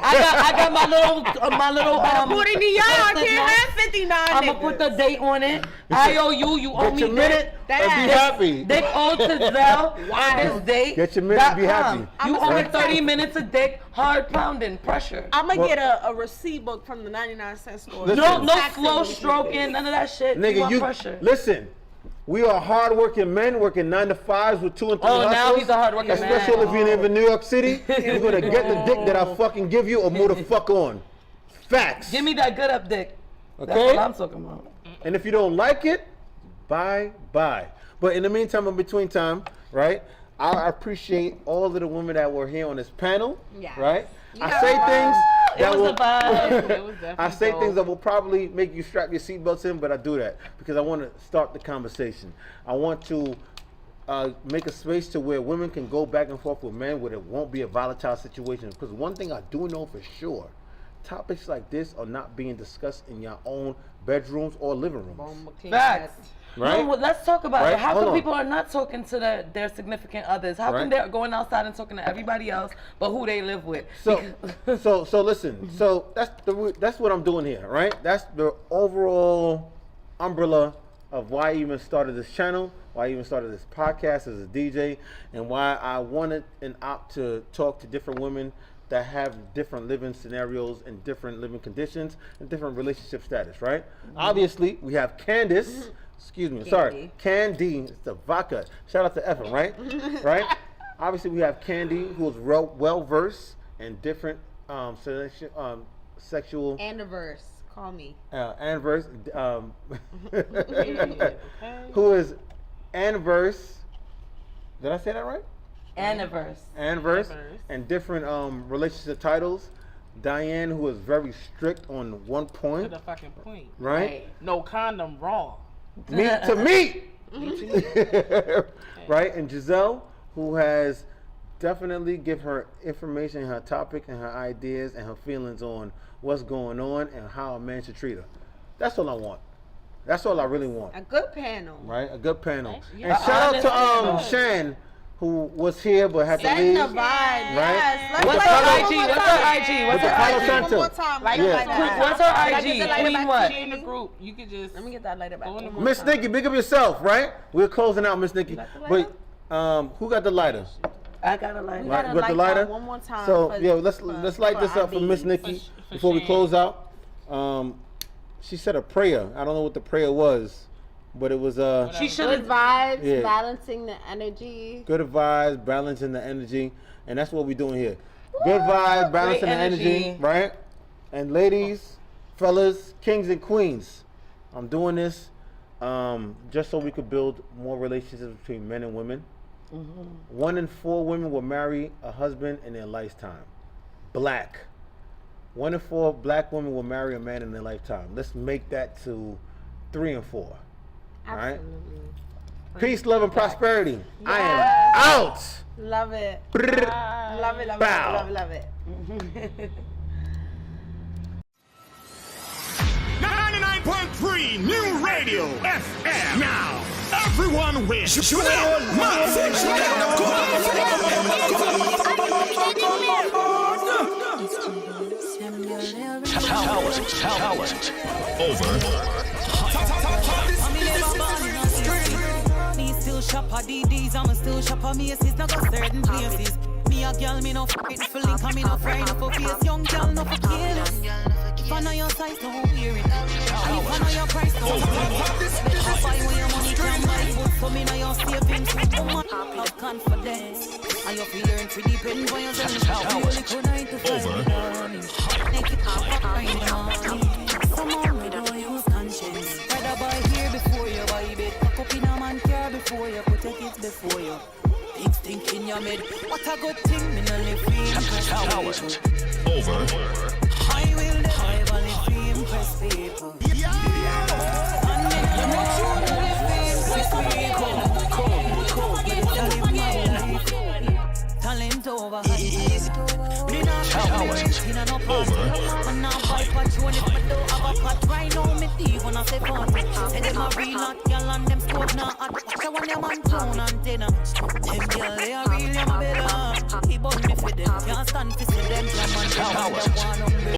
S13: I got my little
S12: Put it in y'all. I
S13: post-it
S12: can't
S13: note.
S12: have 59
S13: I'm
S12: niggas.
S13: gonna put the date on it. I owe you. You owe
S10: Get
S13: me
S10: your minute
S13: dick.
S10: and be happy.
S13: Dick owed to Zell on this date.
S10: Get your minute and be happy.
S13: You
S12: I'ma
S13: owe me
S12: say
S13: 30 minutes of dick, hard pounding, pressure.
S12: I'm gonna
S10: Well-
S12: get a receipt book from the 99-cent store.
S10: Listen.
S13: No
S12: Tax
S13: slow
S12: them.
S13: stroking, none of that shit.
S10: Nigga,
S13: want
S10: you
S13: pressure.
S10: listen. We are hardworking men working 9 to 5s with 2 and 3
S13: Oh, now
S10: hustles.
S13: he's a hardworking man.
S10: Especially if you live in New York City, you're gonna get the dick that I fucking give you or move the fuck on. Facts.
S13: Give me that good up dick. That's
S10: Okay?
S13: what I'm talking about.
S10: And if you don't like it, bye. But in the meantime, in between time, right? I appreciate all of the women that were here on this panel,
S12: Yes.
S10: right? I say things
S13: It
S10: that
S13: was
S10: will.
S13: a vibe.
S6: It was definitely
S10: I say
S6: dope.
S10: things that will probably make you strap your seatbelts in, but I do that because I want to start the conversation. I want to make a space to where women can go back and forth with men where it won't be a volatile situation. Because one thing I do know for sure, topics like this are not being discussed in your own bedrooms or living rooms.
S13: Facts.
S10: Right?
S13: No, well, let's talk about
S10: Right?
S13: it. How
S10: Hold
S13: come
S10: on.
S13: people are not talking to their significant others? How come
S10: Right.
S13: they're going outside and talking to everybody else but who they live with?
S10: So listen. So that's what I'm doing here, right? That's the overall umbrella of why I even started this channel, why I even started this podcast as a DJ, and why I wanted and opt to talk to different women that have different living scenarios and different living conditions and different relationship status, right? Obviously, we have Candace. Excuse me, sorry, Candy. It's the vodka. Shout out to Evan, right? Right? Obviously, we have Candy, who is well versed in different sexual
S12: Anniverse. Call me.
S10: anniverse, who is anniverse. Did I say that right? Anniverse and different relationship titles. Diane, who is very strict on one
S6: To
S10: point,
S6: the fucking point.
S10: right?
S6: No condom, raw.
S10: Meat to meat. Right? And Giselle, who has definitely give her information, her topic, and her ideas and her feelings on what's going on and how a man should treat her. That's all I want. That's all I really want.
S12: A good panel.
S10: Right? A good panel.
S12: Yeah.
S10: And shout out to Shan, who was here but had to
S12: Setting
S10: leave.
S12: the vibe.
S10: Right?
S12: Yes.
S13: What's her IG? What's her IG? What's
S10: With the Palo
S13: her IG?
S10: Santo.
S12: One more time.
S6: Like,
S10: Yeah.
S12: Like that.
S13: What's her
S12: Can I
S13: IG?
S12: get the lighter
S13: Queen
S12: back?
S13: what?
S6: She in the group. You could just.
S12: Let me get that lighter back.
S6: Go in the
S12: One
S10: Miss
S12: more time.
S10: Nikki, big up yourself, right? We're closing out, Miss Nikki.
S12: got the
S10: Wait,
S12: lighter?
S10: who got the lighter?
S13: I got a light.
S12: We
S10: Right,
S12: gotta
S10: with the
S12: light that
S10: lighter.
S12: one more time
S10: So
S12: for-
S10: yeah, let's light
S12: for
S10: this up for
S12: IB.
S10: Miss Nikki
S6: For
S10: before we
S6: Shan.
S10: close out. She said a prayer. I don't know what the prayer was, but it was
S13: She should
S12: Good
S13: have.
S12: vibes,
S10: Yeah.
S12: balancing the energy.
S10: good vibes, balancing the energy, and that's what we're doing here. Good vibes, balancing the energy,
S13: energy.
S10: right? And ladies, fellas, kings and queens, I'm doing this just so we could build more relationships between men and women. 1 in 4 women will marry a husband in their lifetime. Black. 1 in 4 black women will marry a man in their lifetime. Let's make that to 3 and 4. Right?
S12: Absolutely.
S10: Peace, love, and prosperity. I am out.
S12: Love it.
S10: Brrr.
S12: Love it, love it,
S10: Bow.
S12: love it, love it.
S3: 99.3 New Radio FM. Now, everyone wins.
S1: Talent. Over.
S2: Me still shop at DDs, I'ma still shop at Macy's, not got certain places. Me a girl, me no f***ing for link, and me no fry, no for face. Young girl, no for careless. If I know your size, don't wear it. And if I know your price, don't wear it. Better buy when your money can buy food, so me know your savings. Woman, have confidence. And you feel learn to depend on yourself. You only could 9 to 5. Make it happen right now. Someone we don't use conscience. Rather buy here before you buy bed. Pack up in a man car before you put your kids before you. Big stink in your mid. What a good thing, me no live free.
S1: Talent. Over.
S2: I will never live free, impress people. And me no live free, impress people. Talent over. Me not talent over. And now buy patron if I don't have a pot. Right now me thief when I say fun. Say them a real hot girl and them scope now hot. Watch out when them on clown antenna. Them girl they are real, them better. He bought me for them. Can't stand to see them. Come on,